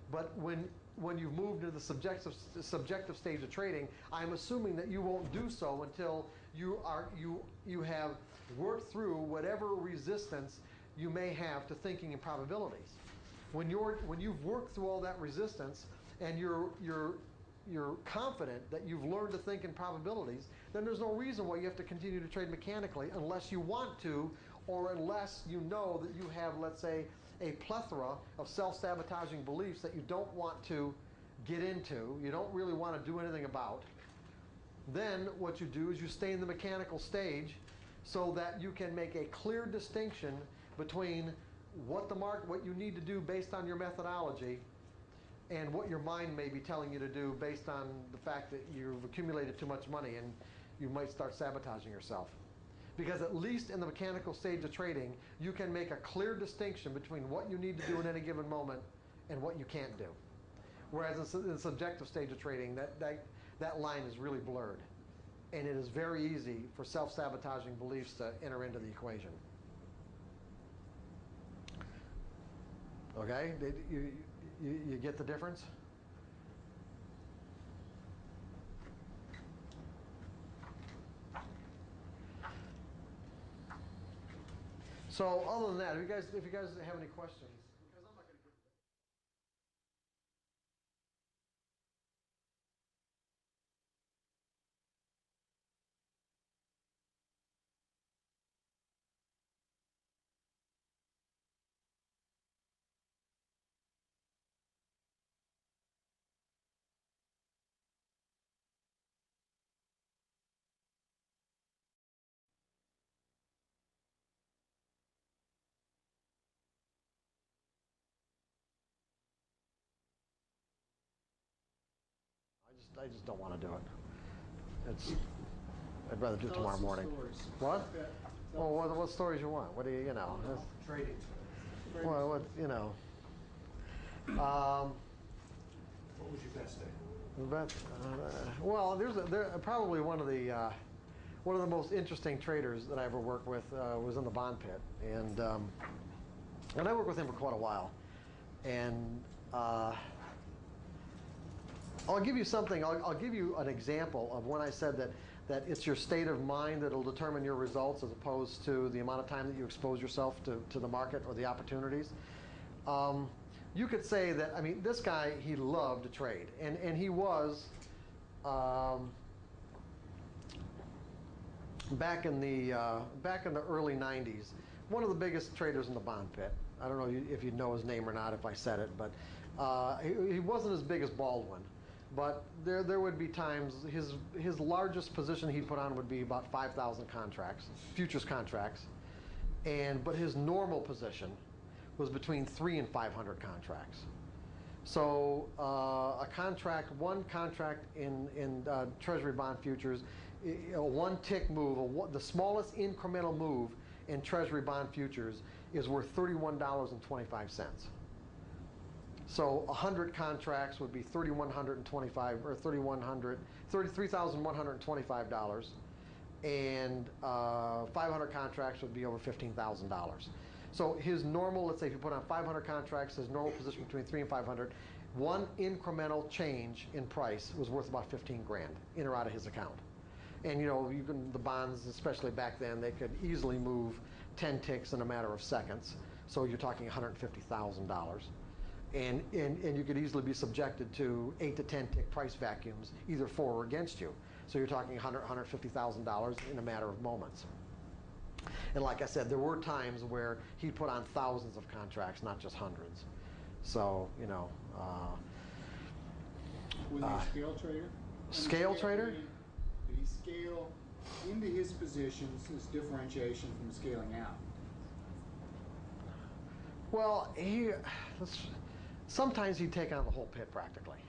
But when when you've moved into the subjective stage of trading, I'm assuming that you won't do so until you have worked through whatever resistance you may have to thinking in probabilities. When you've worked through all that resistance and you're confident that you've learned to think in probabilities, then there's no reason why you have to continue to trade mechanically unless you want to, or unless you know that you have, let's say, a plethora of self-sabotaging beliefs that you don't want to get into, you don't really want to do anything about. Then what you do is you stay in the mechanical stage so that you can make a clear distinction between what you need to do based on your methodology and what your mind may be telling you to do based on the fact that you've accumulated too much money and you might start sabotaging yourself. Because at least in the mechanical stage of trading, you can make a clear distinction between what you need to do in any given moment and what you can't do. Whereas in the subjective stage of trading, that line is really blurred. And it is very easy for self-sabotaging beliefs to enter into the equation. Okay? You get the difference? So other than that, if you guys have any questions, because I'm not going to give I just don't want to do it. I'd rather do it tomorrow morning. What? Well, what stories you want? What do you know? Trading. Well, what, you know. What was your best day? Well, there's probably one of the most interesting traders that I ever worked with was in the bond pit, and I worked with him for quite a while, and I'll give you something. I'll give you an example of when I said that it's your state of mind that'll determine your results as opposed to the amount of time that you expose yourself to the market or the opportunities. You could say that, I mean, this guy, he loved to trade, and he was back in the early 90s, one of the biggest traders in the bond pit. I don't know if you know his name or not if I said it, but he wasn't as big as Baldwin. But there would be times, his largest position he'd put on would be about 5,000 contracts, futures contracts. But his normal position was between 300 and 500 contracts. So one contract in Treasury bond futures, a one tick move, the smallest incremental move in Treasury bond futures is worth $31.25. So 100 contracts would be $3,125 or $33,125, and 500 contracts would be over $15,000. So his normal, let's say if you put on 500 contracts, his normal position between 3 and 500, one incremental change in price was worth about 15 grand in or out of his account. And you know, the bonds, especially back then, they could easily move 10 ticks in a matter of seconds. So you're talking $150,000. And you could easily be subjected to 8 to 10 tick price vacuums, either for or against you. So you're talking $150,000 in a matter of moments. And like I said, there were times where he'd put on thousands of contracts, not just hundreds. So, you know. Was he a scale trader? Scale trader? Did he scale into his positions as differentiation from scaling out? Well, sometimes he'd take on the whole pit practically.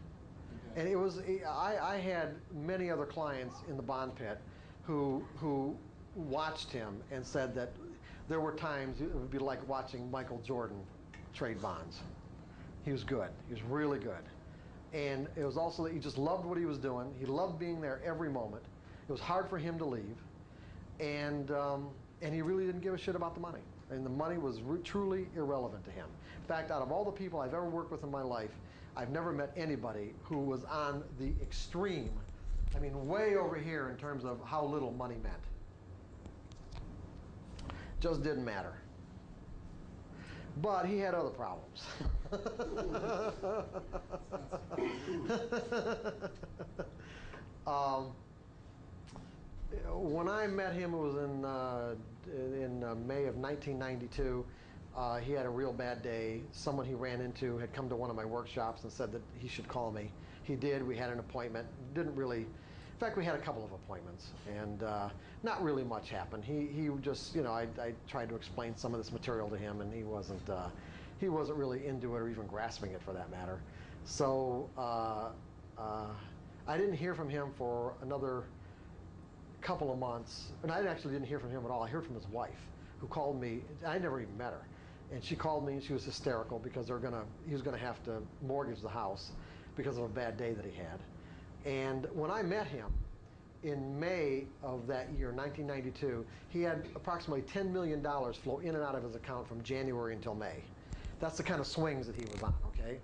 Okay. And it was, I had many other clients in the bond pit who watched him and said that there were times it would be like watching Michael Jordan trade bonds. He was good. He was really good. And it was also that he just loved what he was doing. He loved being there every moment. It was hard for him to leave. And he really didn't give a shit about the money. And the money was truly irrelevant to him. In fact, out of all the people I've ever worked with in my life, I've never met anybody who was on the extreme, I mean, way over here in terms of how little money meant. Just didn't matter. But he had other problems. When I met him, it was in May of 1992. He had a real bad day. Someone he ran into had come to one of my workshops and said that he should call me. He did. We had an appointment. Didn't really. In fact, we had a couple of appointments, and not really much happened. He just, you know, I tried to explain some of this material to him, and he wasn't really into it or even grasping it for that matter. So I didn't hear from him for another couple of months, and I actually didn't hear from him at all. I heard from his wife, who called me. I never even met her, and she called me, and she was hysterical because he was gonna have to mortgage the house because of a bad day that he had. And when I met him in May of that year, 1992, he had approximately $10 million flow in and out of his account from January until May. That's the kind of swings that he was on, okay?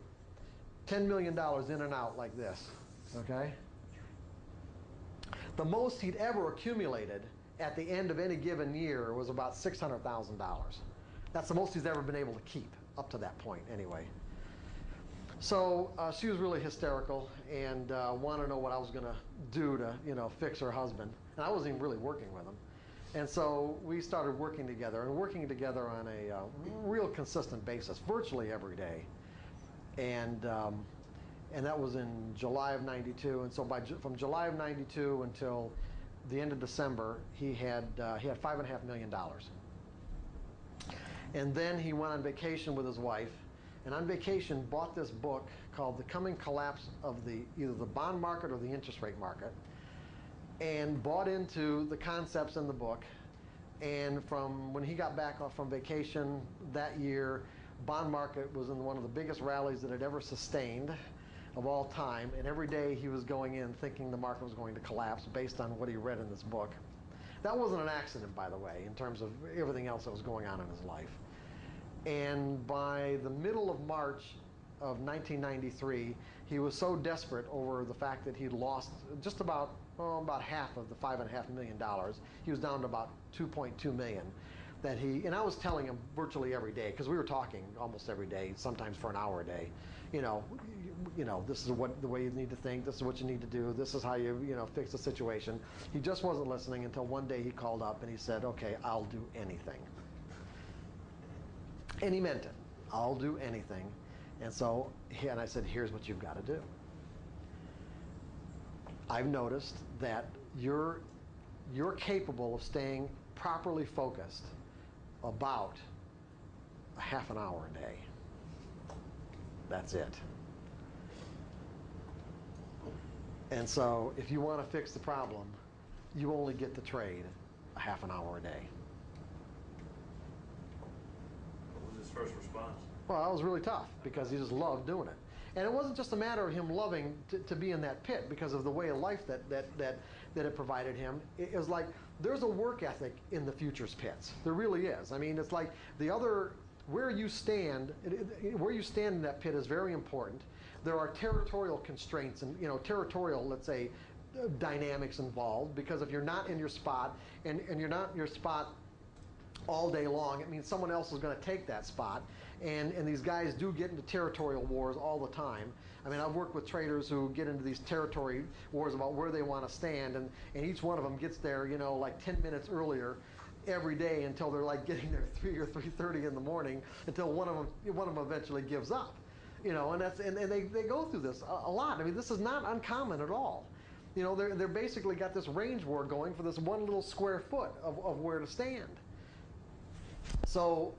$10 million in and out like this, okay? The most he'd ever accumulated at the end of any given year was about $600,000. That's the most he's ever been able to keep up to that point anyway. So she was really hysterical and wanted to know what I was going to do to, you know, fix her husband. And I wasn't even really working with him. And so we started working together on a real consistent basis, virtually every day. And that was in July of '92. And so from July of '92 until the end of December, he had $5.5 million. And then he went on vacation with his wife. And on vacation, bought this book called The Coming Collapse of either the Bond Market or the Interest Rate Market, and bought into the concepts in the book. And from when he got back off from vacation that year, bond market was in one of the biggest rallies that it ever sustained of all time. And every day he was going in thinking the market was going to collapse based on what he read in this book. That wasn't an accident, by the way, in terms of everything else that was going on in his life. And by the middle of March of 1993, he was so desperate over the fact that he'd lost just about half of the $5.5 million. He was down to about 2.2 million. And I was telling him virtually every day, because we were talking almost every day, sometimes for an hour a day. You know, this is the way you need to think. This is what you need to do. This is how you fix the situation. He just wasn't listening until one day he called up and he said, "Okay, I'll do anything." And he meant it. I'll do anything. And so, and I said, "Here's what you've got to do. I've noticed that you're capable of staying properly focused about a half an hour a day. That's it. And so if you want to fix the problem, you only get to trade a half an hour a day." What was his first response? Well, that was really tough because he just loved doing it. And it wasn't just a matter of him loving to be in that pit because of the way of life that it provided him. It was like there's a work ethic in the futures pits. There really is. I mean, it's like where you stand in that pit is very important. There are territorial constraints and territorial, let's say, dynamics involved, because if you're not in your spot and you're not in your spot all day long, it means someone else is going to take that spot. And these guys do get into territorial wars all the time. I mean, I've worked with traders who get into these territory wars about where they want to stand, and each one of them gets there, like 10 minutes earlier every day until they're like getting there 3 or 3:30 in the morning, until one of them eventually gives up. And they go through this a lot. I mean, this is not uncommon at all. They're basically got this range war going for this one little square foot of where to stand. So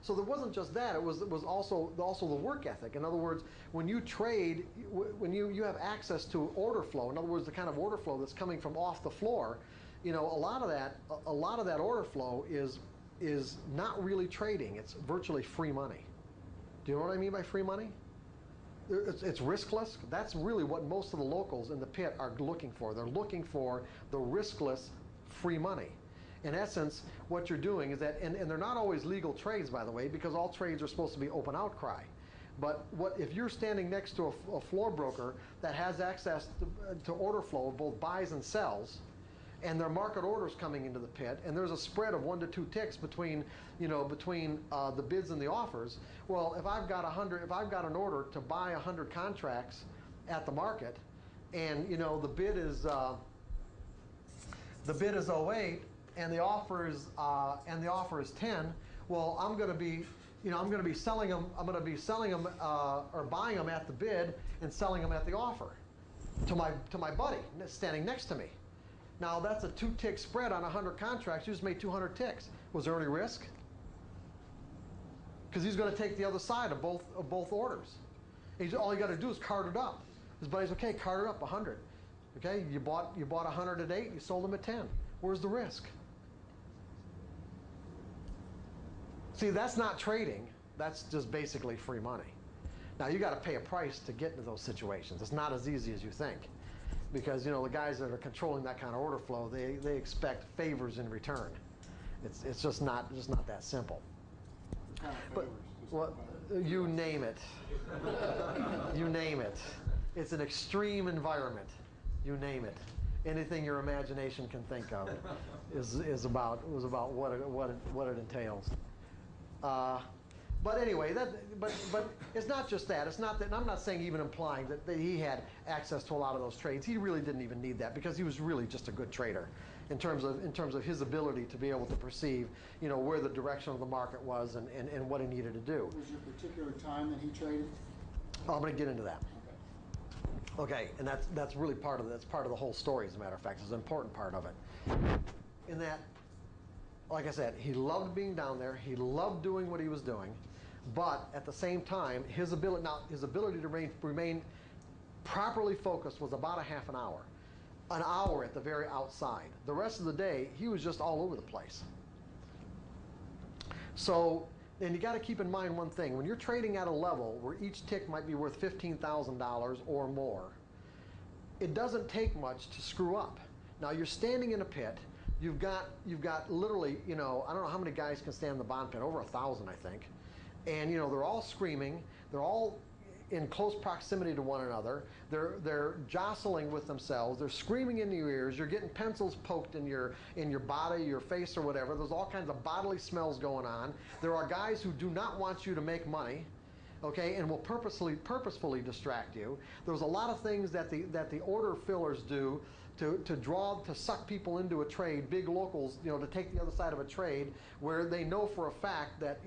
there wasn't just that. It was also the work ethic. In other words, when you trade, when you have access to order flow. In other words, the kind of order flow that's coming from off the floor. A lot of that order flow is not really trading. It's virtually free money. Do you know what I mean by free money? It's riskless. That's really what most of the locals in the pit are looking for. They're looking for the riskless free money. In essence, what you're doing is that, and they're not always legal trades, by the way, because all trades are supposed to be open outcry. But if you're standing next to a floor broker that has access to order flow of both buys and sells, and there are market orders coming into the pit, and there's a spread of 1 to 2 ticks between the bids and the offers. Well, if I've got an order to buy 100 contracts at the market, and the bid is 08, and the offer is 10. Well, I'm going to be selling them. I'm going to be selling them or buying them at the bid and selling them at the offer to my buddy standing next to me. Now that's a 2-tick spread on 100 contracts. You just made 200 ticks. Was there any risk? Because he's going to take the other side of both orders. All you got to do is cart it up. His buddy's okay. Cart it up 100. Okay, you bought 100 at 8. You sold them at 10. Where's the risk? See, that's not trading. That's just basically free money. Now you got to pay a price to get into those situations. It's not as easy as you think. Because the guys that are controlling that kind of order flow, they expect favors in return. It's just not that simple. But you name it, you name it. It's an extreme environment. You name it. Anything your imagination can think of was about what it entails. But anyway, but it's not just that. It's not that. And I'm not saying even implying that he had access to a lot of those trades. He really didn't even need that because he was really just a good trader, in terms of his ability to be able to perceive, where the direction of the market was and what he needed to do. Was there a particular time that he traded? Oh, I'm going to get into that. Okay, and that's really part of the whole story. As a matter of fact, it's an important part of it. In that, like I said, he loved being down there. He loved doing what he was doing, but at the same time, his ability to remain properly focused was about a half an hour at the very outside. The rest of the day, he was just all over the place. So, and you got to keep in mind one thing: when you're trading at a level where each tick might be worth $15,000 or more, it doesn't take much to screw up. Now you're standing in a pit. You've got literally, I don't know how many guys can stand in the bond pit, over 1,000, I think. And they're all screaming. They're all in close proximity to one another. They're jostling with themselves. They're screaming in your ears. You're getting pencils poked in your body, your face, or whatever. There's all kinds of bodily smells going on. There are guys who do not want you to make money, okay, and will purposefully distract you. There's a lot of things that the order fillers do to suck people into a trade, big locals, to take the other side of a trade, where they know for a fact that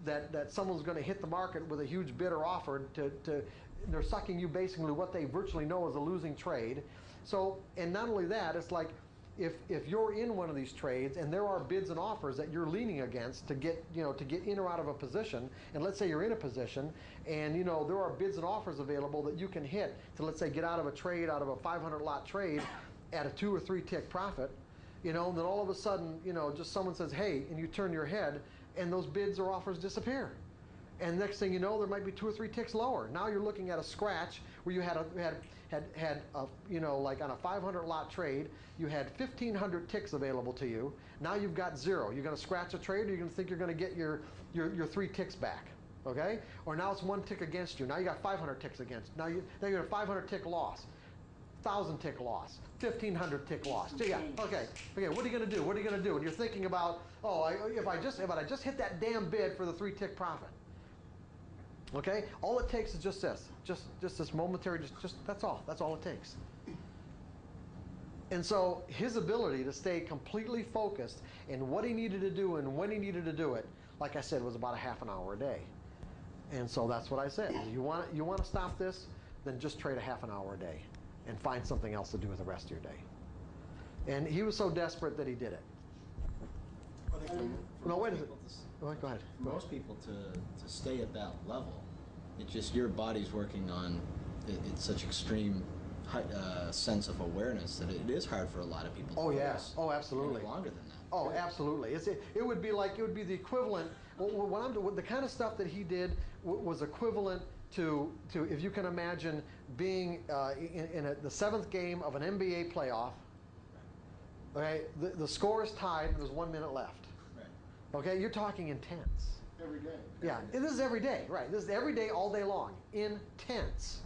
that someone's going to hit the market with a huge bid or offer they're sucking you basically what they virtually know is a losing trade. So, and not only that, it's like if you're in one of these trades and there are bids and offers that you're leaning against to get in or out of a position, and let's say you're in a position and there are bids and offers available that you can hit to, let's say, get out of a trade, out of a 500 lot trade at a 2 or 3 tick profit, and then all of a sudden, just someone says, hey, and you turn your head and those bids or offers disappear. And next thing you know, there might be 2 or 3 ticks lower. Now you're looking at a scratch where you had like on a 500 lot trade, you had 1,500 ticks available to you. Now you've got 0. You're going to scratch a trade, or you're going to think you're going to get your 3 ticks back, okay? Or now it's 1 tick against you. Now you got 500 ticks against. Now you got a 500 tick loss, 1,000 tick loss, 1,500 tick loss. Yeah, okay. What are you going to do? What are you going to do? And you're thinking about, if I just hit that damn bid for the 3 tick profit. Okay, all it takes is just this, just this momentary, that's all it takes. And so his ability to stay completely focused in what he needed to do and when he needed to do it, like I said, was about a half an hour a day. And so that's what I said. You want to stop this, then just trade a half an hour a day and find something else to do with the rest of your day. And he was so desperate that he did it. No, wait a minute. Go ahead. For most people to stay at that level, it's just your body's working on it's such extreme sense of awareness that it is hard for a lot of people to yes. Oh, absolutely. Longer than that. Oh, absolutely. It would be the equivalent. The kind of stuff that he did was equivalent to if you can imagine being in the 7th game of an NBA playoff. Okay, the score is tied and there's 1 minute left. Right. Okay, you're talking intense. Every day. Yeah, this is every day, right? This is every day, all day long. Intense.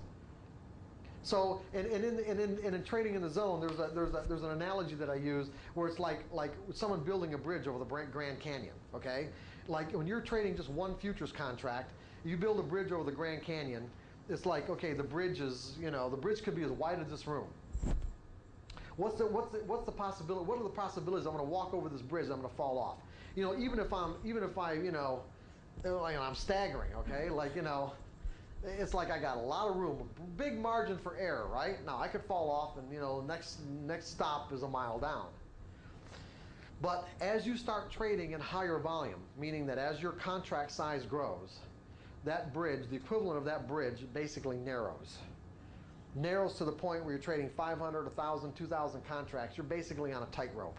So, and in trading in the zone, there's an analogy that I use where it's like someone building a bridge over the Grand Canyon. Okay, like when you're trading just one futures contract, you build a bridge over the Grand Canyon. It's like, okay, the bridge is, the bridge could be as wide as this room. What's the possibility? What are the possibilities? I'm going to walk over this bridge and I'm going to fall off. Even if I'm staggering. Okay, it's like I got a lot of room, a big margin for error, right? Now I could fall off, and next stop is a mile down. But as you start trading in higher volume, meaning that as your contract size grows, that bridge, the equivalent of that bridge, basically narrows. Narrows to the point where you're trading 500, 1,000, 2,000 contracts. You're basically on a tightrope.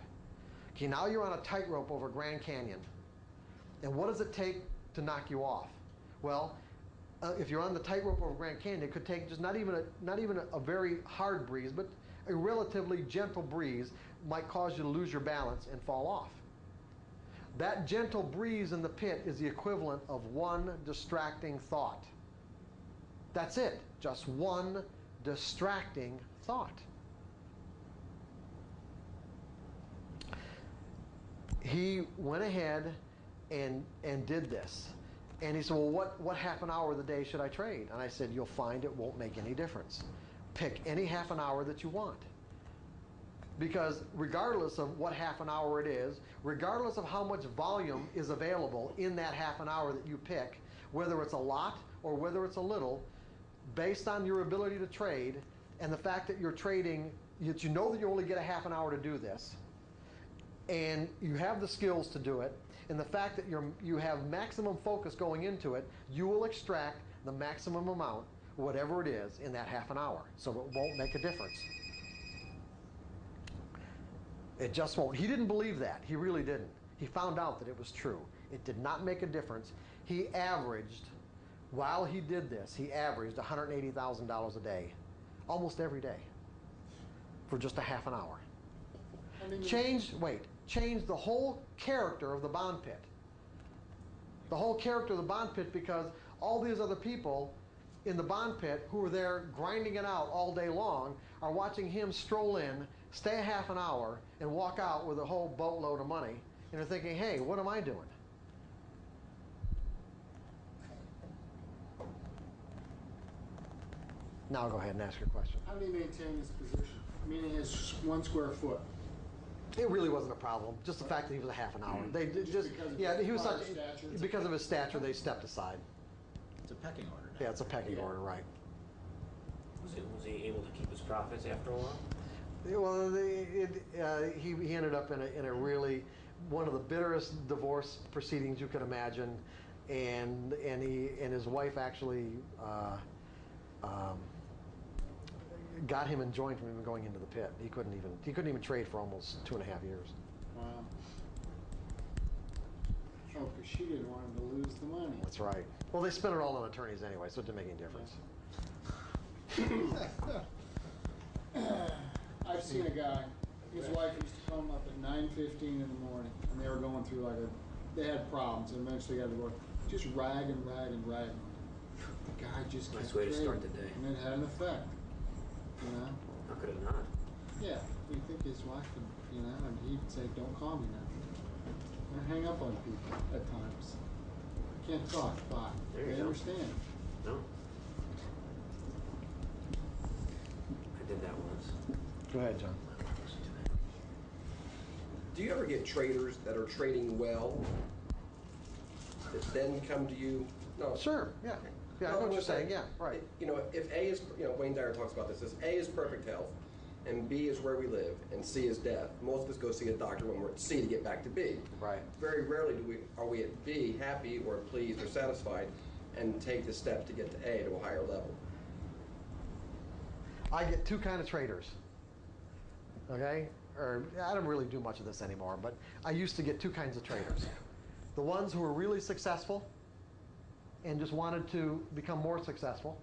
Okay, now you're on a tightrope over Grand Canyon. And what does it take to knock you off? Well, if you're on the tightrope over Grand Canyon, it could take just not even a very hard breeze, but a relatively gentle breeze might cause you to lose your balance and fall off. That gentle breeze in the pit is the equivalent of one distracting thought. That's it, just one distracting thought. He went ahead and did this. And he said, well, what half an hour of the day should I trade? And I said, you'll find it won't make any difference. Pick any half an hour that you want. Because regardless of what half an hour it is, regardless of how much volume is available in that half an hour that you pick, whether it's a lot or whether it's a little, based on your ability to trade and the fact that you're trading, that you know that you only get a half an hour to do this, and you have the skills to do it, and the fact that you have maximum focus going into it, you will extract the maximum amount, whatever it is, in that half an hour. So it won't make a difference. It just won't. He didn't believe that. He really didn't. He found out that it was true. It did not make a difference. He averaged, while he did this, he averaged $180,000 a day, almost every day, for just a half an hour. Changed the whole character of the bond pit. The whole character of the bond pit, because all these other people in the bond pit who are there grinding it out all day long are watching him stroll in, stay a half an hour, and walk out with a whole boatload of money. And they're thinking, hey, what am I doing? Now go ahead and ask your question. How did he maintain his position? Meaning his 1 square foot. It really wasn't a problem. Just the fact that he was a half an hour. They he was such because of his stature. They stepped aside. It's a pecking order now. Yeah, it's a pecking order, right? Was he able to keep his profits after a while? Well, he ended up in a really one of the bitterest divorce proceedings you could imagine, and his wife actually got him enjoined from even going into the pit. He couldn't even trade for almost 2.5 years. Wow. Oh, because she didn't want him to lose the money. That's right. Well, they spent it all on attorneys anyway, so it didn't make any difference. I've seen a guy, his wife used to come up at 9:15 in the morning, and they were going through they had problems, and eventually got divorced. Just rag and rag and rag. The guy just kept Nice way to trading, start the day. and it had an effect. How could it not? Yeah, you'd think his wife would, and he'd say, don't call me now. I hang up on people at times. I can't talk, bye. There you They go. understand. No. I did that once. Go ahead, John. Do you ever get traders that are trading well that then come to you? No. Sure. Yeah. Yeah, I know what you're saying. Yeah, right. If A is, Wayne Dyer talks about this, A is perfect health, and B is where we live, and C is death. Most of us go see a doctor when we're at C to get back to B. Right. Very rarely are we at B happy or pleased or satisfied and take the step to get to A to a higher level. I get two kind of traders. Okay? Or I don't really do much of this anymore, but I used to get two kinds of traders. The ones who were really successful and just wanted to become more successful,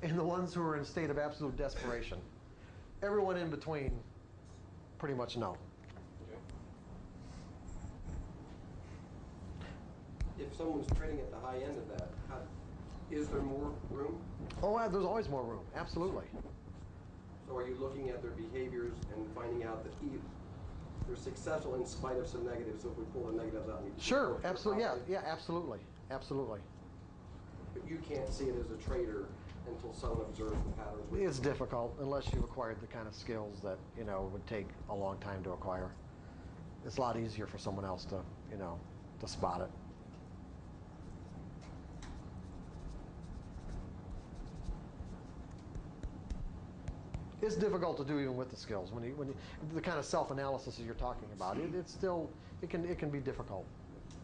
and the ones who were in a state of absolute desperation. Everyone in between, pretty much no. someone's trading at the high end of that, is there more room? Oh, there's always more room, absolutely. So are you looking at their behaviors and finding out that they're successful in spite of some negatives, so if we pull the negatives out? Sure, absolutely, yeah, absolutely, absolutely. But you can't see it as a trader until someone observes the patterns. It's difficult unless you've acquired the kind of skills that, would take a long time to acquire. It's a lot easier for someone else to, to spot it. It's difficult to do even with the skills. When you the kind of self-analysis that you're talking about, it's still, it can be difficult,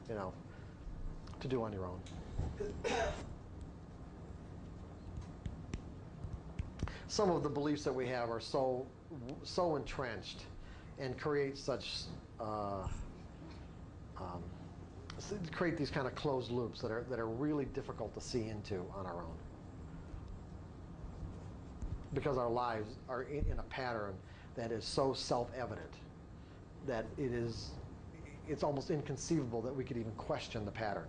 to do on your own. Some of the beliefs that we have are so entrenched and create such create these kind of closed loops that are really difficult to see into on our own, because our lives are in a pattern that is so self-evident that it's almost inconceivable that we could even question the pattern,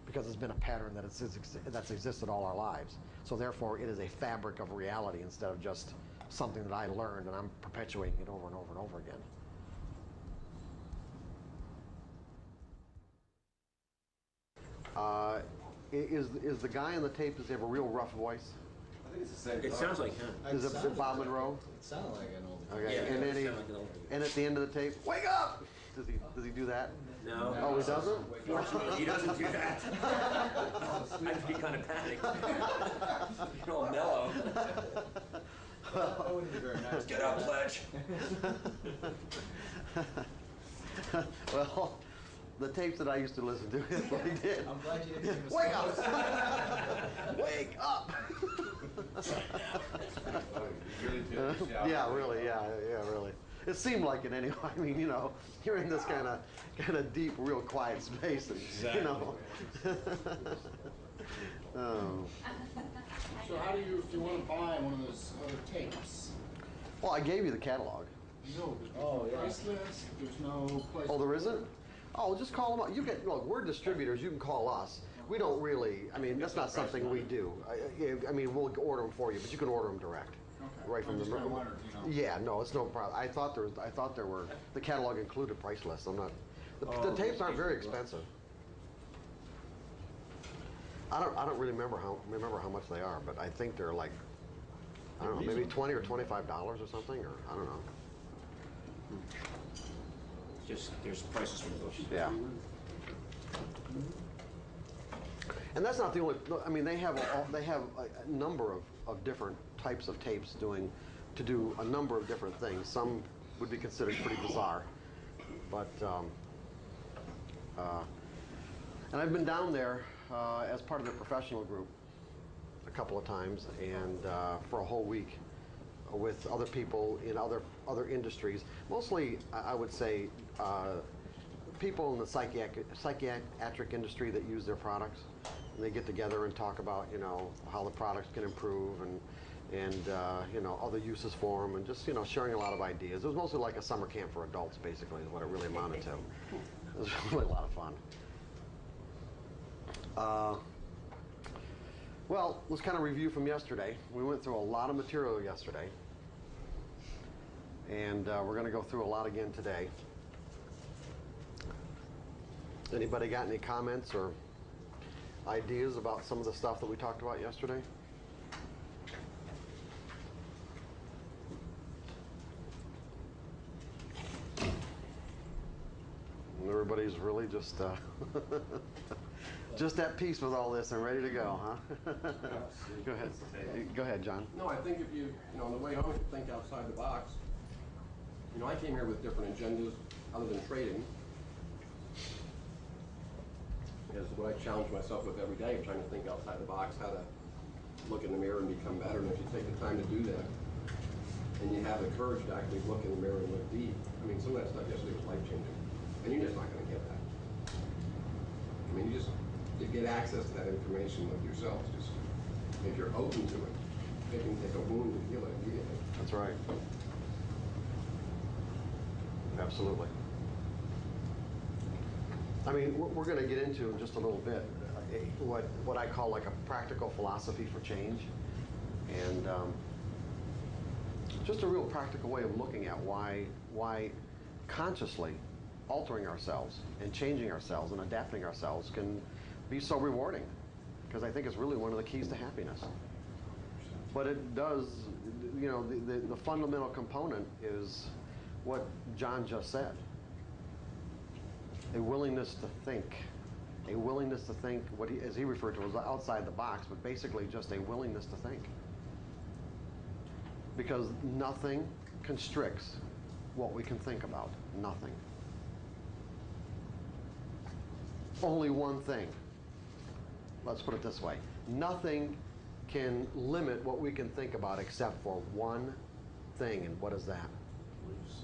because it's been a pattern that's existed all our lives. So therefore, it is a fabric of reality instead of just something that I learned and I'm perpetuating it over and over and over again. Is the guy on the tape, does he have a real rough voice? I think it's the same. It sounds like him. Is it Bob Monroe? It sounded like an old. Okay, Yeah, and then it sounded like an old guy. and at the end of the tape, wake up! Does he do that? No. Oh, he doesn't? Fortunately, he doesn't do that. I'd be kind of panicked. You're all mellow. That wouldn't be very nice. Get up, Pledge. Well, the tapes that I used to listen to, that's what he did. I'm glad you didn't give us Wake up! Wake up! Really did. Yeah, really, yeah, really. It seemed like it anyway. I mean, you're in this kind of deep, real quiet space, and, Oh. So how do you, if you want to buy one of those other tapes? Well, I gave you the catalog. No, there's Oh, no yeah. price list, there's no place. Oh, there isn't? Oh, just call them up. Look, we're distributors. You can call us. We don't really, that's not something we do. We'll order them for you, but you can order them direct. Okay. Right from I the just kinda wondered, Yeah, no, it's no problem. I thought there were the catalog included price lists. I'm not. The tapes aren't very expensive. I don't really remember how much they are, but I think they're like, I don't know, maybe $20 or $25 or something, or I don't know. Just, there's prices for the books. Yeah. And that's not the only. They have a number of different types of tapes to do a number of different things. Some would be considered pretty bizarre, but and I've been down there as part of their professional group a couple of times, and for a whole week with other people in other industries. Mostly, I would say, people in the psychiatric industry that use their products. And they get together and talk about, how the products can improve and other uses for them, and just, sharing a lot of ideas. It was mostly like a summer camp for adults, basically, is what it really amounted to. It was really a lot of fun. Well, let's kind of review from yesterday. We went through a lot of material yesterday, and we're going to go through a lot again today. Anybody got any comments or ideas about some of the stuff that we talked about yesterday? Everybody's really just just at peace with all this and ready to go, huh? Go ahead. Go ahead, John. No, I think if you, on the way home, you think outside the box. I came here with different agendas other than trading. Is what I challenge myself with every day, trying to think outside the box, how to look in the mirror and become better. And if you take the time to do that, and you have the courage to actually look in the mirror and look deep, some of that stuff yesterday was life-changing. And you're just not going to get that. You get access to that information with yourself. Just if you're open to it, it can take a wound and heal it immediately. That's right. Absolutely. I mean, we're going to get into in just a little bit what I call like a practical philosophy for change, and just a real practical way of looking at why consciously altering ourselves and changing ourselves and adapting ourselves can be so rewarding, because I think it's really one of the keys to happiness. But it does, you know, the fundamental component is what John just said. A willingness to think. A willingness to think, what he, as he referred to, as outside the box, but basically just a willingness to think. Because nothing constricts what we can think about. Nothing. Only one thing. Let's put it this way. Nothing can limit what we can think about except for one thing. And what is that? Beliefs.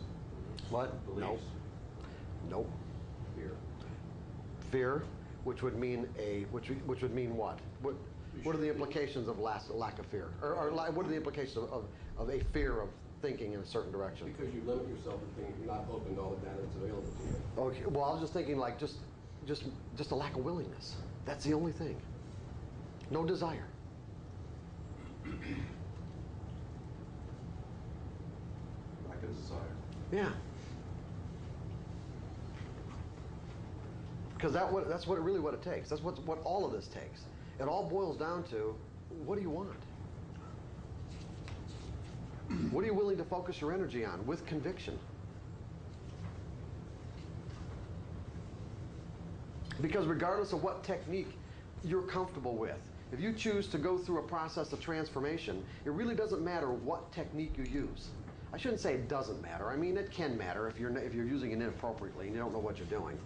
What? Beliefs. Nope. Nope. Fear. Fear, which would mean which would mean what? What are the implications of lack of fear? Or what are the implications of a fear of thinking in a certain direction? Because you limit yourself to thinking, you're not open to all the data that's available to you. Okay. Well, I was just thinking like just a lack of willingness. That's the only thing. No desire. Lack of desire. Yeah. Because that's really what it takes. That's what all of this takes. It all boils down to, what do you want? What are you willing to focus your energy on with conviction? Because regardless of what technique you're comfortable with, if you choose to go through a process of transformation, it really doesn't matter what technique you use. I shouldn't say it doesn't matter. I mean, it can matter if you're using it inappropriately and you don't know what you're doing.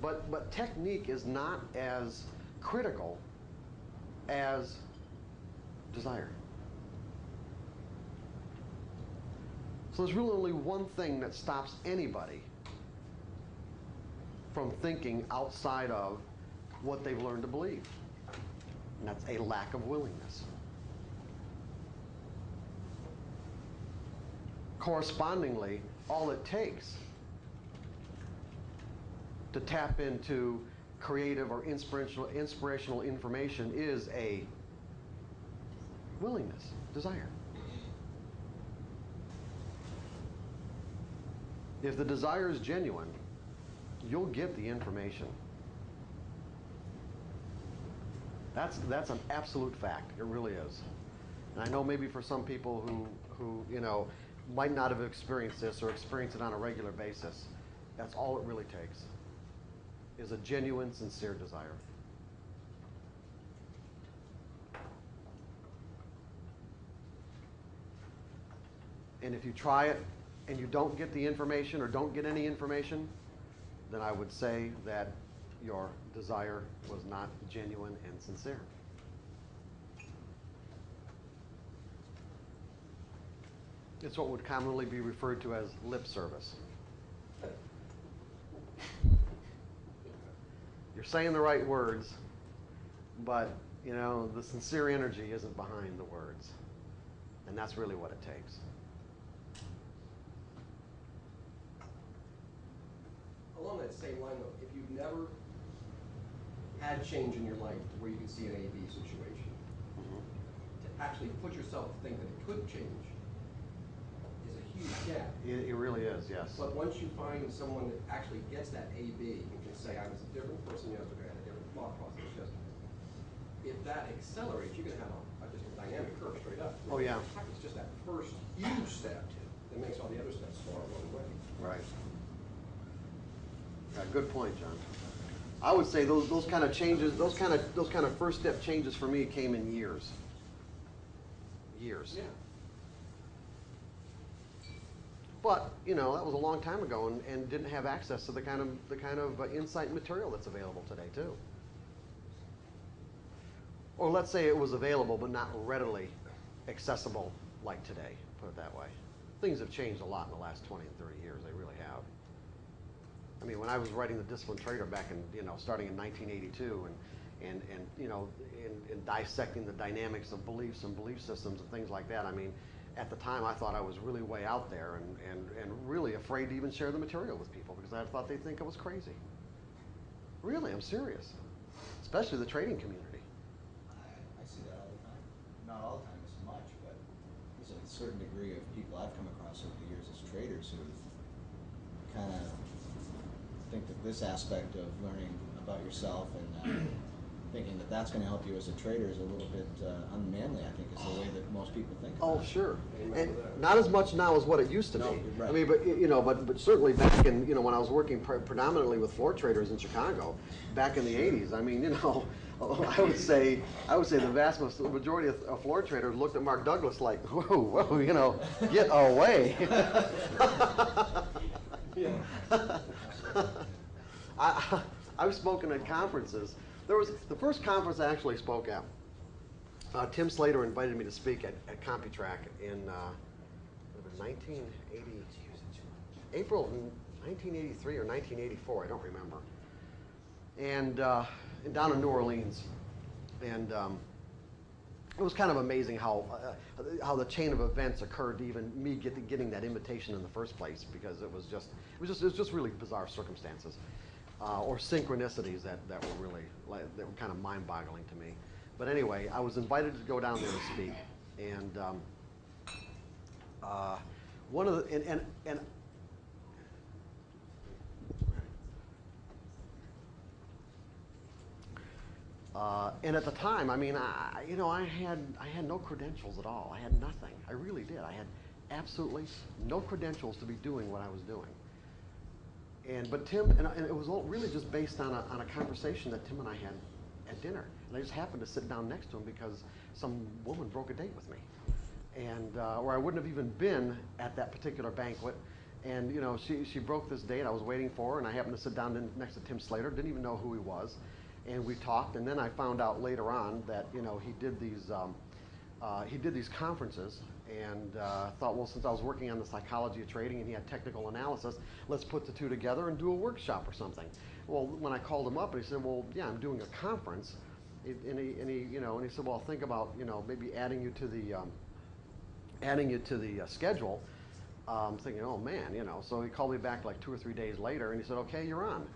But technique is not as critical as desire. So there's really only one thing that stops anybody from thinking outside of what they've learned to believe. And that's a lack of willingness. Correspondingly, all it takes to tap into creative or inspirational information is a willingness, desire. If the desire is genuine, you'll get the information. That's an absolute fact. It really is. And I know maybe for some people who you know might not have experienced this or experience it on a regular basis, that's all it really takes, is a genuine, sincere desire. And if you try it and you don't get the information or don't get any information, then I would say that your desire was not genuine and sincere. It's what would commonly be referred to as lip service. You're saying the right words, but you know, the sincere energy isn't behind the words. And that's really what it takes. Along that same line though, if you've never had change in your life to where you can see an A-B situation, to actually put yourself to think that it could change is a huge gap. It really is, yes. But once you find someone that actually gets that A-B and can say, I was a different person yesterday, I had a different thought process yesterday, if that accelerates, you're going to have just a dynamic curve straight up. Oh, yeah. It's just that first huge step that makes all the other steps smaller along the way. Right. Yeah, good point, John. I would say those kind of changes, those kind of first step changes for me came in years. Years. Yeah. But you know, that was a long time ago, and didn't have access to the kind of insight material that's available today too. Or let's say it was available, but not readily accessible like today. Put it that way. Things have changed a lot in the last 20 and 30 years. They really have. I mean, when I was writing The Disciplined Trader back in, you know, starting in 1982, and you know, in dissecting the dynamics of beliefs and belief systems and things like that, I mean, at the time I thought I was really way out there and really afraid to even share the material with people because I thought they'd think I was crazy. Really, I'm serious. Especially the trading community. I see that all the time. Not all the time as much, but there's a certain degree of people I've come across over the years as traders who kind of think that this aspect of learning about yourself and thinking that that's going to help you as a trader is a little bit unmanly, I think, is the way that most people think about Oh, it. sure. And not as much now as what it used to No, be. right. I mean, but you know, but certainly back in, you know, when I was working predominantly with floor traders in Chicago, back in the '80s. I mean, you know, I would say the vast majority of floor traders looked at Mark Douglas like, whoa, whoa, you know, get away. I've spoken at conferences. There was the first conference I actually spoke at. Tim Slater invited me to speak at CompuTrack in 1980, April of 1983 or 1984. I don't remember. And down in New Orleans, and it was kind of amazing how the chain of events occurred to even me getting that invitation in the first place, because it was just really bizarre circumstances. Or synchronicities that were really that were kind of mind-boggling to me. But anyway, I was invited to go down there to speak, and one of the and at the time, I mean, I had no credentials at all. I had nothing. I really did. I had absolutely no credentials to be doing what I was doing. But Tim, and it was all really just based on a conversation that Tim and I had at dinner. And I just happened to sit down next to him because some woman broke a date with me, and or I wouldn't have even been at that particular banquet. And you know, she broke this date. I was waiting for her, and I happened to sit down next to Tim Slater. Didn't even know who he was, and we talked. And then I found out later on that he did these conferences. And thought, well, since I was working on the psychology of trading and he had technical analysis, let's put the two together and do a workshop or something. Well, when I called him up, and he said, well, yeah, I'm doing a conference, and he said, well, think about maybe adding you to the schedule. I'm thinking, oh man, So he called me back like 2 or 3 days later, and he said, okay, you're on.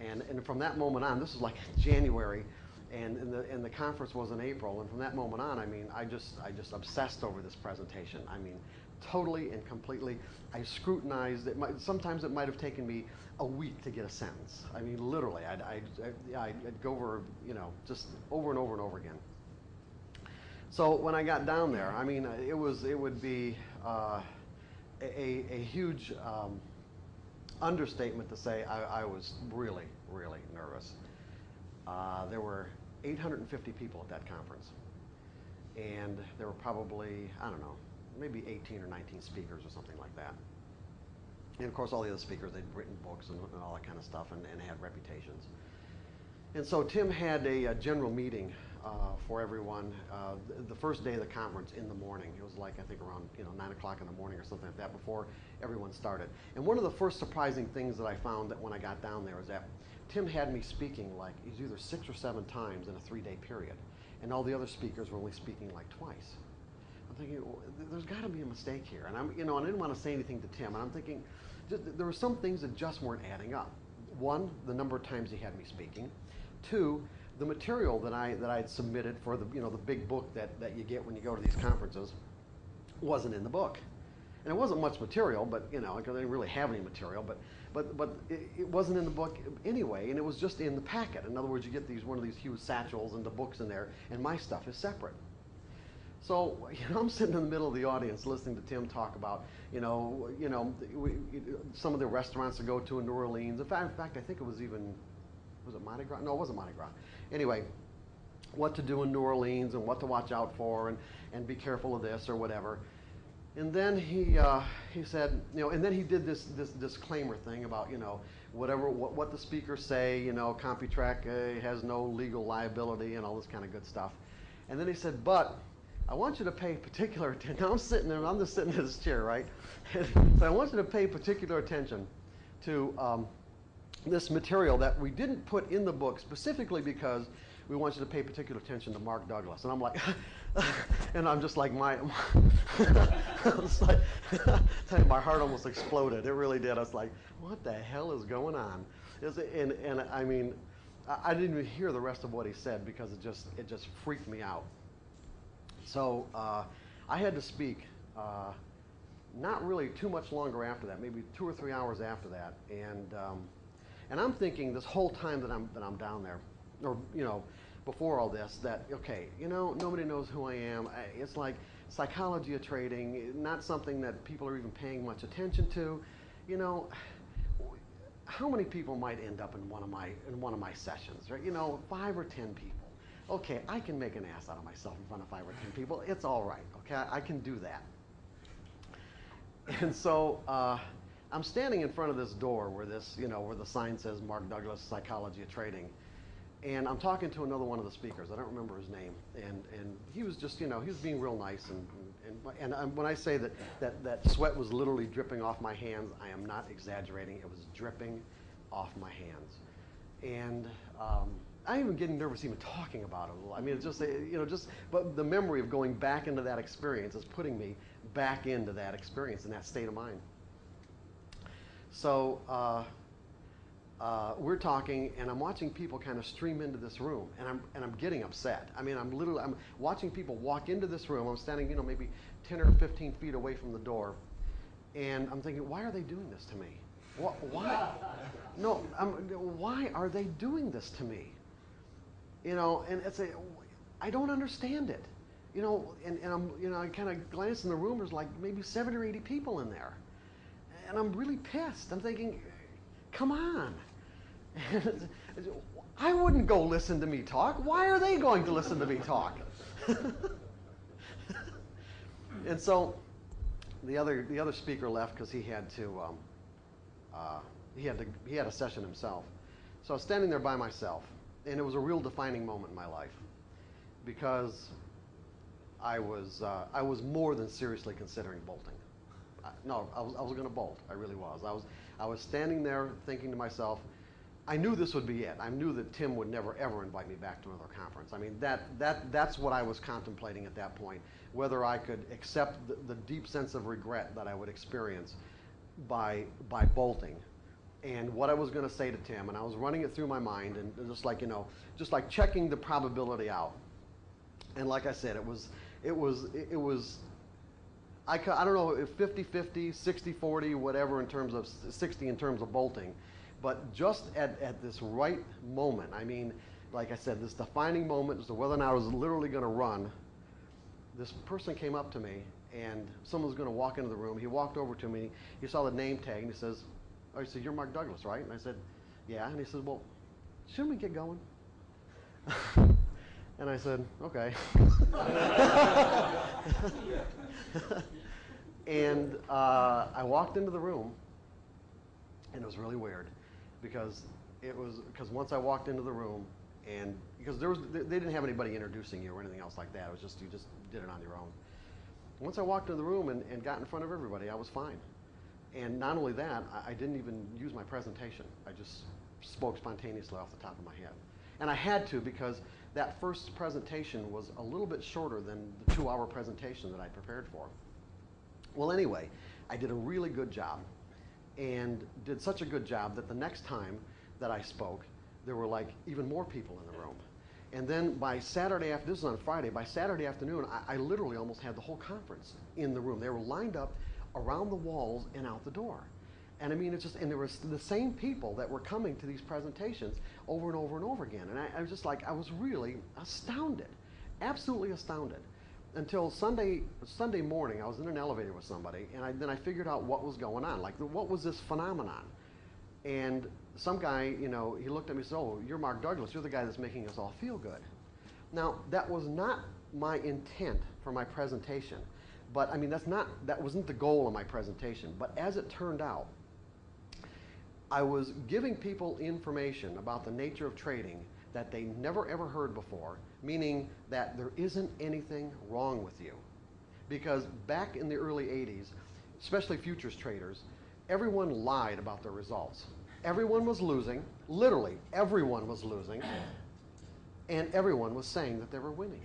And from that moment on, this was like January. And the conference was in April, and from that moment on, I mean, I just obsessed over this presentation. I mean, totally and completely. I scrutinized it. Sometimes it might have taken me a week to get a sentence. I mean, literally, I'd go over, just over and over and over again. So when I got down there, I mean, it would be a huge understatement to say I was really, really nervous. There were 850 people at that conference, and there were probably, I don't know, maybe 18 or 19 speakers or something like that. And of course all the other speakers, they'd written books and all that kind of stuff, and had reputations. And so Tim had a general meeting for everyone the first day of the conference in the morning. It was like, I think around 9 o'clock in the morning or something like that, before everyone started. And one of the first surprising things that I found that when I got down there was that Tim had me speaking like either 6 or 7 times in a 3-day period, and all the other speakers were only speaking like twice. I'm thinking, well, there's got to be a mistake here, and I didn't want to say anything to Tim, and I'm thinking, there were some things that just weren't adding up. 1, the number of times he had me speaking. 2, the material that I had submitted for the the big book that you get when you go to these conferences wasn't in the book, and it wasn't much material, but because I didn't really have any material, but it wasn't in the book anyway, and it was just in the packet. In other words, you get one of these huge satchels and the books in there, and my stuff is separate. So I'm sitting in the middle of the audience listening to Tim talk about some of the restaurants to go to in New Orleans. In fact, I think it was it Mardi Gras? No, it wasn't Mardi Gras. Anyway, what to do in New Orleans and what to watch out for, and be careful of this or whatever. And then he said, and then he did this disclaimer thing about, what the speakers say, CompuTrack has no legal liability and all this kind of good stuff. And then he said, but I want you to pay particular attention. Now I'm sitting there, I'm just sitting in this chair, right? So I want you to pay particular attention to this material that we didn't put in the book specifically because we want you to pay particular attention to Mark Douglas. And I'm like, and I'm just like, my heart almost exploded. It really did. I was like, what the hell is going on? And I mean, I didn't even hear the rest of what he said because it just freaked me out. So I had to speak not really too much longer after that, maybe 2 or 3 hours after that, and I'm thinking this whole time that I'm down there, or before all this, that okay, nobody knows who I am. It's like psychology of trading, not something that people are even paying much attention to. How many people might end up in one of my sessions, right? 5 or 10 people. Okay, I can make an ass out of myself in front of 5 or 10 people. It's all right. Okay, I can do that. And so I'm standing in front of this door where where the sign says Mark Douglas, Psychology of Trading, and I'm talking to another one of the speakers. I don't remember his name, and he was just he was being real nice, and when I say that sweat was literally dripping off my hands, I am not exaggerating. It was dripping off my hands, and I'm even getting nervous even talking about it. I mean, it's just but the memory of going back into that experience is putting me back into that experience and that state of mind. So we're talking, and I'm watching people kind of stream into this room, and I'm getting upset. I mean, I'm watching people walk into this room. I'm standing, maybe 10 or 15 feet away from the door, and I'm thinking, why are they doing this to me? Why? No, why are they doing this to me? And I don't understand it. And I'm, I kind of glance in the room. There's like maybe 70 or 80 people in there, and I'm really pissed. I'm thinking, come on. I wouldn't go listen to me talk. Why are they going to listen to me talk? And so the other speaker left because he had a session himself. So I was standing there by myself, and it was a real defining moment in my life because I was more than seriously considering bolting. I was going to bolt. I really was. I was standing there thinking to myself, I knew this would be it. I knew that Tim would never ever invite me back to another conference. I mean, that's what I was contemplating at that point, whether I could accept the deep sense of regret that I would experience by bolting, and what I was going to say to Tim. And I was running it through my mind, and just like checking the probability out. And like I said, it was I don't know if 50-50, 60-40, whatever in terms of 60 in terms of bolting. But just at this right moment, I mean, like I said, this defining moment as to whether or not I was literally going to run, this person came up to me, and someone was going to walk into the room. He walked over to me. He saw the name tag, and he says, "Oh," he said, "You're Mark Douglas, right?" And I said, "Yeah." And he said, "Well, shouldn't we get going?" And I said, "Okay." And I walked into the room, and it was really weird because once I walked into the room, and because they didn't have anybody introducing you or anything else like that. It was just, you just did it on your own. Once I walked into the room and got in front of everybody, I was fine. And not only that, I didn't even use my presentation. I just spoke spontaneously off the top of my head. And I had to, because that first presentation was a little bit shorter than the 2-hour presentation that I prepared for. Well, anyway, I did a really good job, and did such a good job that the next time that I spoke, there were like even more people in the room. And then by Saturday afternoon, this is on Friday, by Saturday afternoon, I literally almost had the whole conference in the room. They were lined up around the walls and out the door. And I mean, it's just, and there was the same people that were coming to these presentations over and over and over again. And I was just like, I was really astounded, absolutely astounded. Until Sunday morning, I was in an elevator with somebody, and then I figured out what was going on. Like, what was this phenomenon? And some guy, he looked at me and said, "Oh, you're Mark Douglas. You're the guy that's making us all feel good." Now, that was not my intent for my presentation. But I mean, that wasn't the goal of my presentation. But as it turned out, I was giving people information about the nature of trading that they never ever heard before, meaning that there isn't anything wrong with you. Because back in the early 80s, especially futures traders, everyone lied about their results. Everyone was losing, literally everyone was losing, and everyone was saying that they were winning.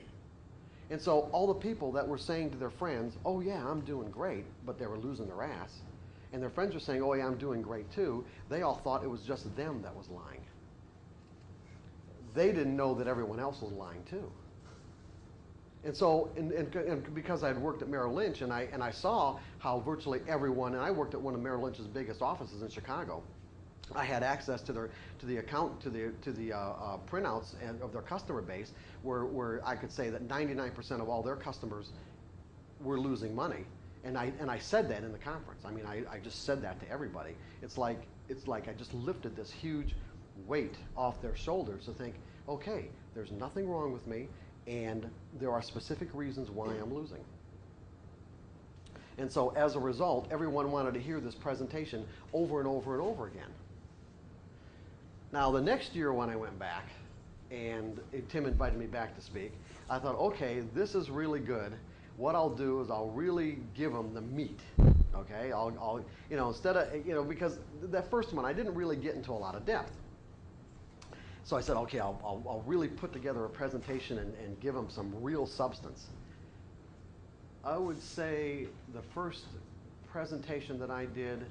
And so all the people that were saying to their friends, "Oh yeah, I'm doing great," but they were losing their ass, and their friends were saying, "Oh yeah, I'm doing great too," they all thought it was just them that was lying. they didn't know that everyone else was lying too. And so, and because I had worked at Merrill Lynch, and I saw how virtually everyone, and I worked at one of Merrill Lynch's biggest offices in Chicago. I had access to the printouts of their customer base, where I could say that 99% of all their customers were losing money, and I said that in the conference. I mean, I just said that to everybody. It's like I just lifted this huge weight off their shoulders to think, okay, there's nothing wrong with me, and there are specific reasons why I'm losing. And so as a result, everyone wanted to hear this presentation over and over and over again. Now, the next year when I went back, and Tim invited me back to speak, I thought, okay, this is really good. What I'll do is I'll really give them the meat, okay? I'll instead of, because that first one, I didn't really get into a lot of depth. So I said, okay, I'll really put together a presentation and give them some real substance. I would say the first presentation that I did,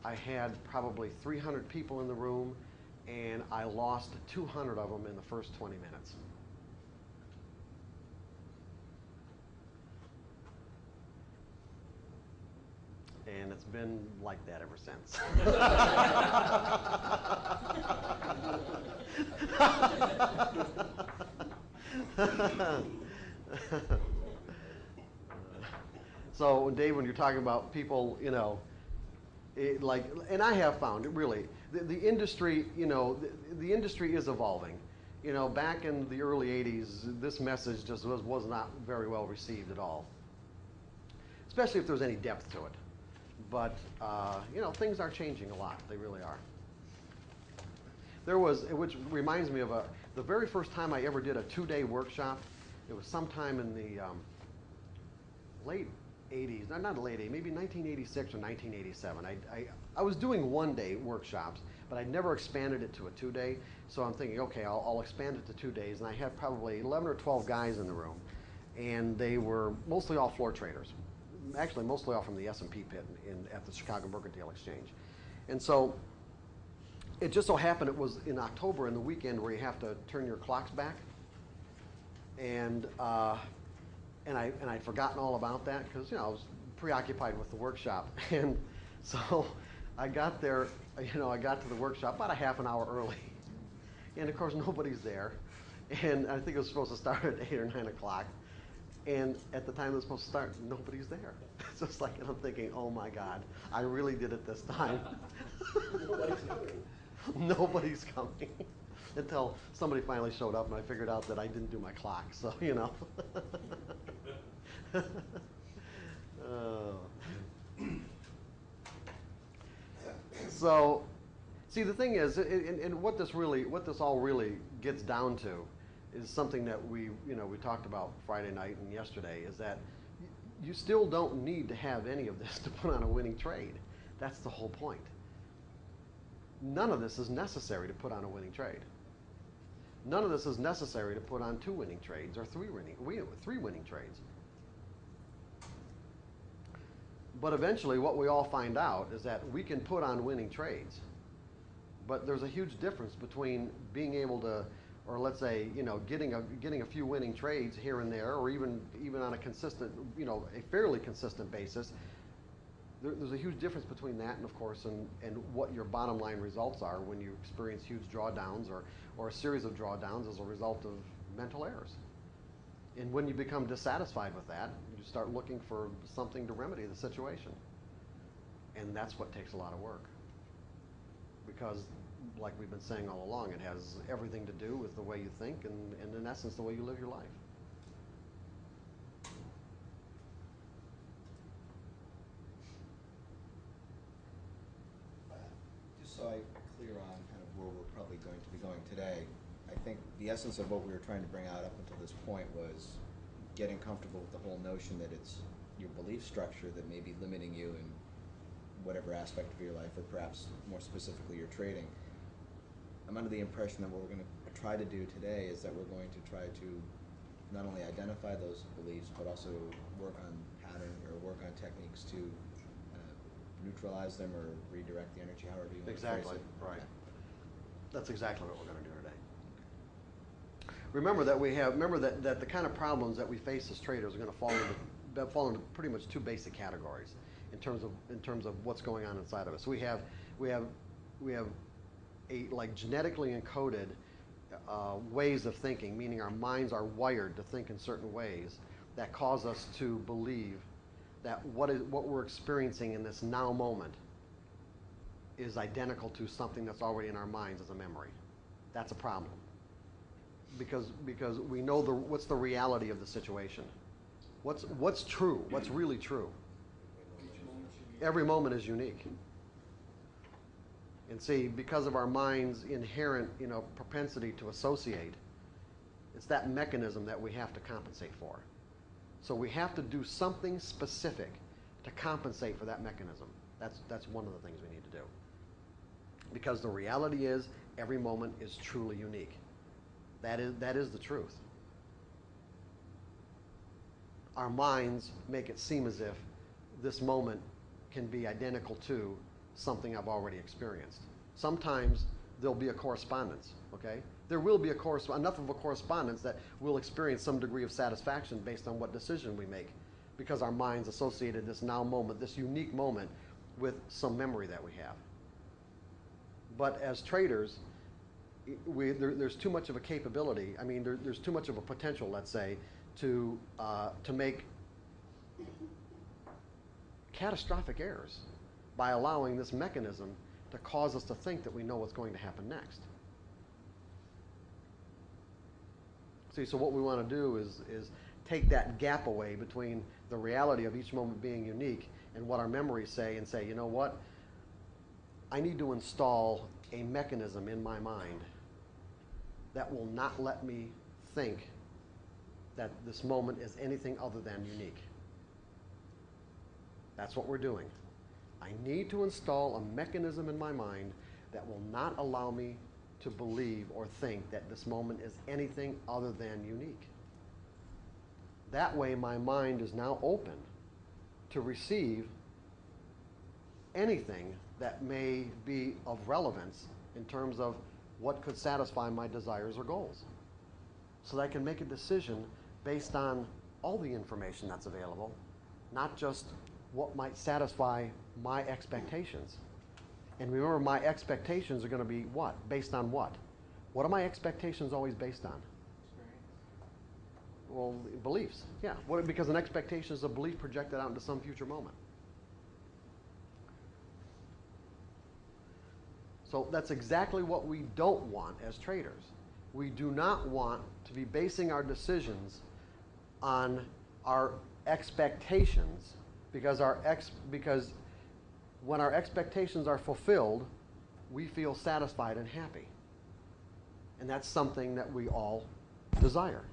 I had probably 300 people in the room, and I lost 200 of them in the first 20 minutes. And it's been like that ever since. So, Dave, when you're talking about people, and I have found it really, the industry, the industry is evolving. Back in the early 80s, this message just was not very well received at all, especially if there's any depth to it. But, things are changing a lot. They really are. There was, which reminds me of the very first time I ever did a 2-day workshop. It was sometime in the late 80s, not the late 80s, maybe 1986 or 1987. I was doing 1-day workshops, but I never expanded it to a 2-day. So I'm thinking, okay, I'll expand it to 2 days. And I had probably 11 or 12 guys in the room, and they were mostly all floor traders. Actually, mostly all from the S&P pit at the Chicago Mercantile Exchange. And so it just so happened it was in October, in the weekend where you have to turn your clocks back. And I'd forgotten all about that because I was preoccupied with the workshop. And so I got there, I got to the workshop about a half an hour early. And of course nobody's there. And I think it was supposed to start at 8 or 9 o'clock. And at the time it was supposed to start, nobody's there. So it's like, and I'm thinking, oh my God, I really did it this time. Nobody's coming. Nobody's coming. Until somebody finally showed up and I figured out that I didn't do my clock, so So, see, the thing is, and what this all really gets down to is something that we talked about Friday night and yesterday, is that you still don't need to have any of this to put on a winning trade. That's the whole point. None of this is necessary to put on a winning trade. None of this is necessary to put on 2 winning trades or 3 winning trades. But eventually what we all find out is that we can put on winning trades. But there's a huge difference between being able to, or let's say, getting a few winning trades here and there, or even on a consistent, a fairly consistent basis. There's a huge difference between that and, of course, and what your bottom line results are when you experience huge drawdowns or a series of drawdowns as a result of mental errors. And when you become dissatisfied with that, you start looking for something to remedy the situation. And that's what takes a lot of work. Because, like we've been saying all along, it has everything to do with the way you think and in essence, the way you live your life. So I'm clear on kind of where we're probably going to be going today, I think the essence of what we were trying to bring out up until this point was getting comfortable with the whole notion that it's your belief structure that may be limiting you in whatever aspect of your life, or perhaps more specifically your trading. I'm under the impression that what we're going to try to do today is that we're going to try to not only identify those beliefs, but also work on pattern or work on techniques to neutralize them or redirect the energy, however you want to phrase it. Exactly, right. That's exactly what we're going to do today. remember that that the kind of problems that we face as traders are going to fall into pretty much two basic categories in terms of what's going on inside of us. We have a like genetically encoded ways of thinking, meaning our minds are wired to think in certain ways that cause us to believe that what we're experiencing in this now moment is identical to something that's already in our minds as a memory. That's a problem. Because we know what's the reality of the situation. What's true? What's really true? Every moment is unique. And see, because of our mind's inherent, propensity to associate, it's that mechanism that we have to compensate for. So we have to do something specific to compensate for that mechanism. That's one of the things we need to do. Because the reality is, every moment is truly unique. That is the truth. Our minds make it seem as if this moment can be identical to something I've already experienced. Sometimes there'll be a correspondence, okay? There will be enough of a correspondence that we'll experience some degree of satisfaction based on what decision we make, because our minds associated this now moment, this unique moment, with some memory that we have. But as traders, there's too much of a capability. I mean, there's too much of a potential, let's say, to make catastrophic errors by allowing this mechanism to cause us to think that we know what's going to happen next. See, so what we want to do is take that gap away between the reality of each moment being unique and what our memories say, and say, you know what? I need to install a mechanism in my mind that will not let me think that this moment is anything other than unique. That's what we're doing. I need to install a mechanism in my mind that will not allow me to believe or think that this moment is anything other than unique. That way my mind is now open to receive anything that may be of relevance in terms of what could satisfy my desires or goals. So that I can make a decision based on all the information that's available, not just what might satisfy my expectations. And remember, my expectations are going to be what? Based on what? What are my expectations always based on? Well, beliefs. Yeah. Because an expectation is a belief projected out into some future moment. So that's exactly what we don't want as traders. We do not want to be basing our decisions on our expectations, because when our expectations are fulfilled, we feel satisfied and happy. And that's something that we all desire.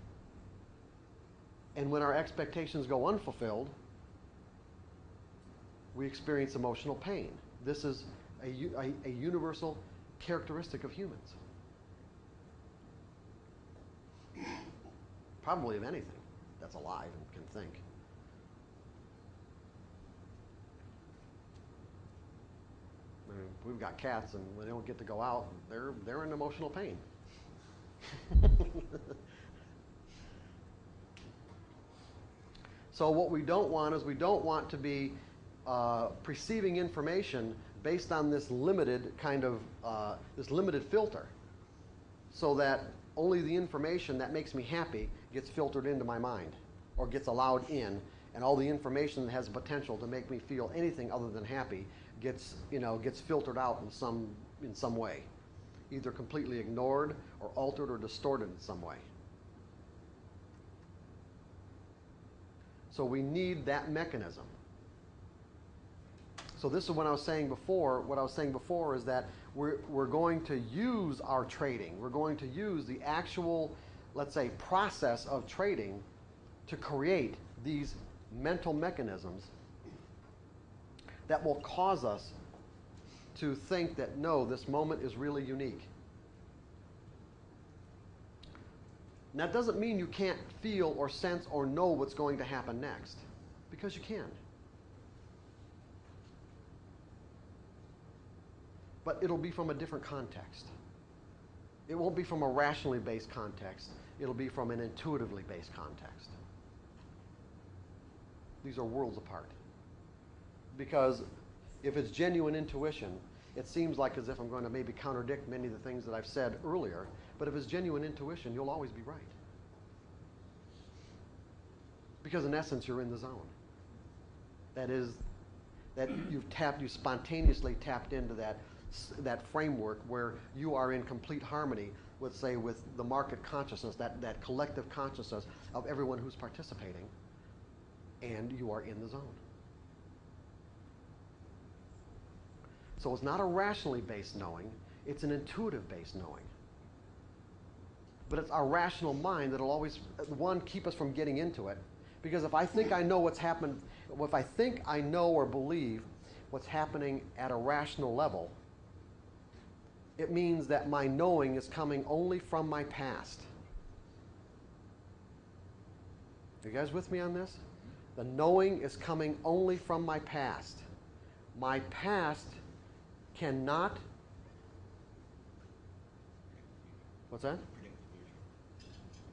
And when our expectations go unfulfilled, we experience emotional pain. This is a universal characteristic of humans. Probably of anything that's alive and can think. I mean, we've got cats, and when they don't get to go out, they're in emotional pain. So what we don't want is, we don't want to be perceiving information based on this limited kind of this limited filter, so that only the information that makes me happy gets filtered into my mind, or gets allowed in, and all the information that has potential to make me feel anything other than happy gets filtered out in some way, either completely ignored or altered or distorted in some way. So we need that mechanism. So this is what I was saying before. What I was saying before is that we're going to use our trading. We're going to use the actual, let's say, process of trading to create these mental mechanisms that will cause us to think that, no, this moment is really unique. And that doesn't mean you can't feel or sense or know what's going to happen next, because you can. But it'll be from a different context. It won't be from a rationally based context. It'll be from an intuitively based context. These are worlds apart. Because if it's genuine intuition, it seems like as if I'm going to maybe contradict many of the things that I've said earlier, but if it's genuine intuition, you'll always be right. Because in essence, you're in the zone. That is, that you spontaneously tapped into that framework where you are in complete harmony with, say, with the market consciousness, that collective consciousness of everyone who's participating, and you are in the zone. So it's not a rationally based knowing, it's an intuitive based knowing. But it's our rational mind that'll always, one, keep us from getting into it. Because if I think I know what's happened, if I think I know or believe what's happening at a rational level, it means that my knowing is coming only from my past. Are you guys with me on this? The knowing is coming only from my past. My past cannot. What's that?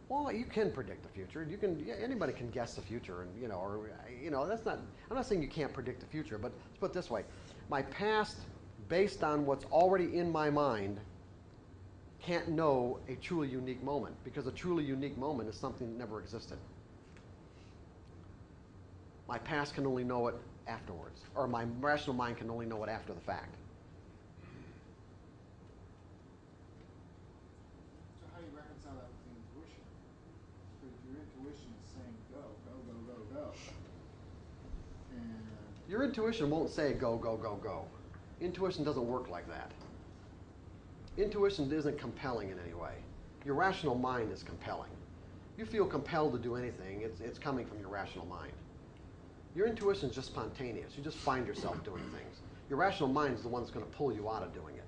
Well, you can predict the future. You can. Anybody can guess the future, and that's not. I'm not saying you can't predict the future, but let's put it this way: my past, based on what's already in my mind, can't know a truly unique moment, because a truly unique moment is something that never existed. My past can only know it afterwards, or my rational mind can only know it after the fact. So how do you reconcile that with intuition? Because if your intuition is saying go, go, go, go, go, and Your intuition won't say go, go, go, go. Intuition doesn't work like that. Intuition isn't compelling in any way. Your rational mind is compelling. You feel compelled to do anything, it's coming from your rational mind. Your intuition is just spontaneous. You just find yourself doing things. Your rational mind is the one that's going to pull you out of doing it.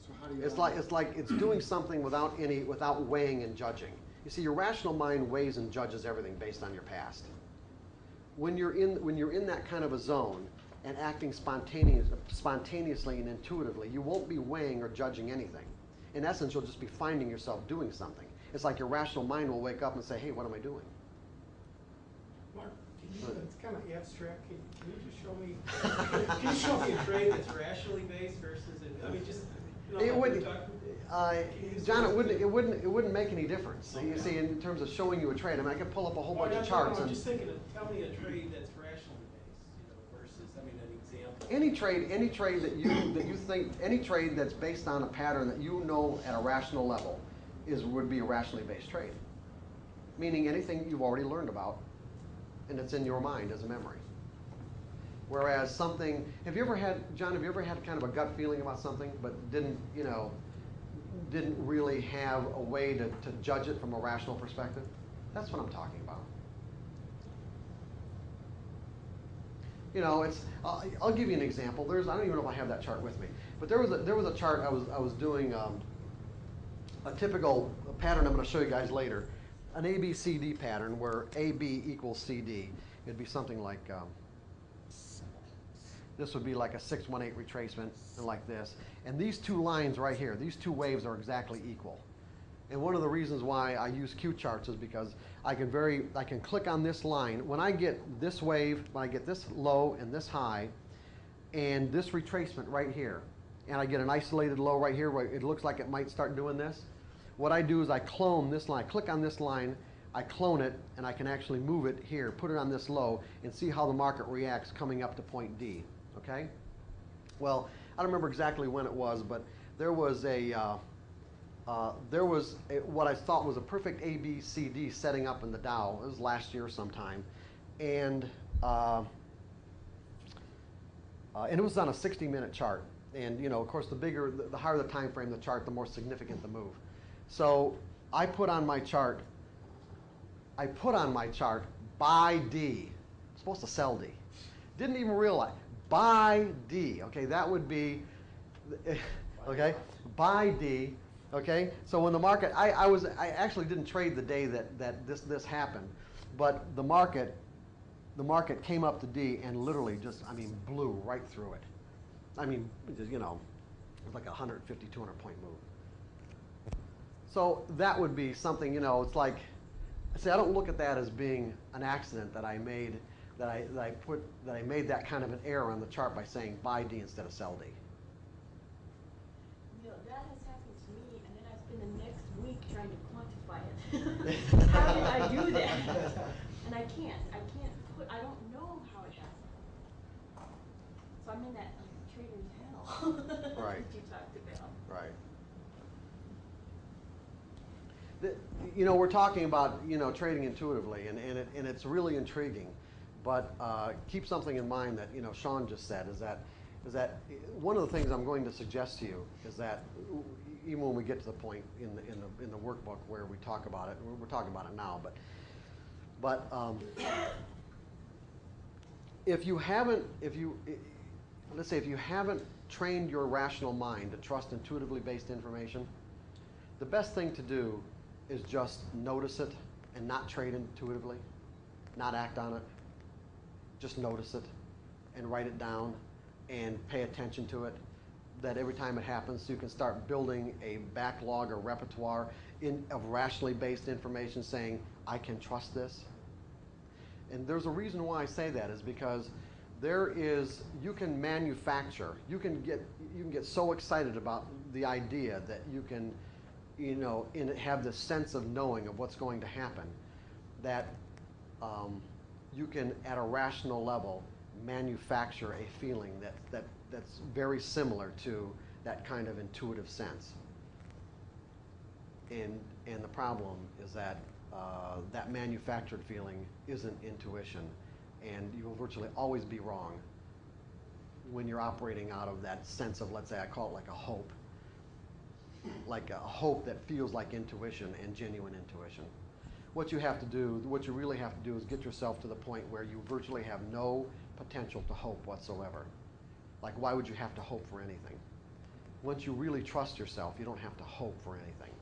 so how do you? It's like it's doing something without weighing and judging. You see, your rational mind weighs and judges everything based on your past. When you're in that kind of a zone and acting spontaneously and intuitively, you won't be weighing or judging anything. In essence, you'll just be finding yourself doing something. It's like your rational mind will wake up and say, "Hey, what am I doing?" Mark, it's kind of abstract. Can you just show me? Can you show me a trade that's rationally based versus? It would, John. It wouldn't make any difference. Okay. You see, in terms of showing you a trade, I mean, I could pull up a whole bunch of charts. I'm just thinking. Tell me a trade that's rationally based, versus. I mean, an example. Any trade that you think, any trade that's based on a pattern that you know at a rational level, would be a rationally based trade. Meaning anything you've already learned about, and it's in your mind as a memory. Whereas something, have you ever had kind of a gut feeling about something, but didn't really have a way to judge it from a rational perspective? That's what I'm talking about. I'll give you an example. I don't even know if I have that chart with me, but there was a chart I was doing a typical pattern I'm going to show you guys later, an ABCD pattern where AB equals CD. It'd be something like. This would be like a 618 retracement, and like this. And these two lines right here, these two waves are exactly equal. And one of the reasons why I use Q charts is because I can click on this line. When I get this wave, when I get this low and this high, and this retracement right here, and I get an isolated low right here where it looks like it might start doing this, what I do is I clone this line, click on this line, I clone it, and I can actually move it here, put it on this low, and see how the market reacts coming up to point D. Okay? Well, I don't remember exactly when it was, but there was what I thought was a perfect ABCD setting up in the Dow. It was last year sometime, and it was on a 60-minute chart. And of course, the higher the time frame the chart, the more significant the move. So I put on my chart buy D. I'm supposed to sell D. Didn't even realize. Buy D, okay, that would be, okay, buy D, okay. So when the market, I actually didn't trade the day that this happened, but the market came up to D and literally just, blew right through it. It was like a 150, 200 point move. So that would be something, it's like, see, I don't look at that as being an accident that I made, that I made that kind of an error on the chart by saying buy D instead of sell D. That has happened to me, and then I spend the next week trying to quantify it. How did I do that? And I can't I don't know how it happened. So I'm in that trader's hell. Right. That you talked about. Right. We're talking about, trading intuitively, and it's really intriguing. But keep something in mind that, Sean just said, is that one of the things I'm going to suggest to you is that even when we get to the point in the workbook where we talk about it, we're talking about it now, but if you haven't trained your rational mind to trust intuitively based information, the best thing to do is just notice it and not trade intuitively, not act on it. Just notice it and write it down and pay attention to it, that every time it happens, so you can start building a backlog or repertoire of rationally based information saying, I can trust this. And there's a reason why I say that is because you can manufacture, you can get so excited about the idea that you can, have this sense of knowing of what's going to happen, that you can, at a rational level, manufacture a feeling that's very similar to that kind of intuitive sense. And the problem is that that manufactured feeling isn't intuition, and you will virtually always be wrong when you're operating out of that sense of, let's say, I call it like a hope that feels like intuition and genuine intuition. What you really have to do is get yourself to the point where you virtually have no potential to hope whatsoever. Like, why would you have to hope for anything? Once you really trust yourself, you don't have to hope for anything.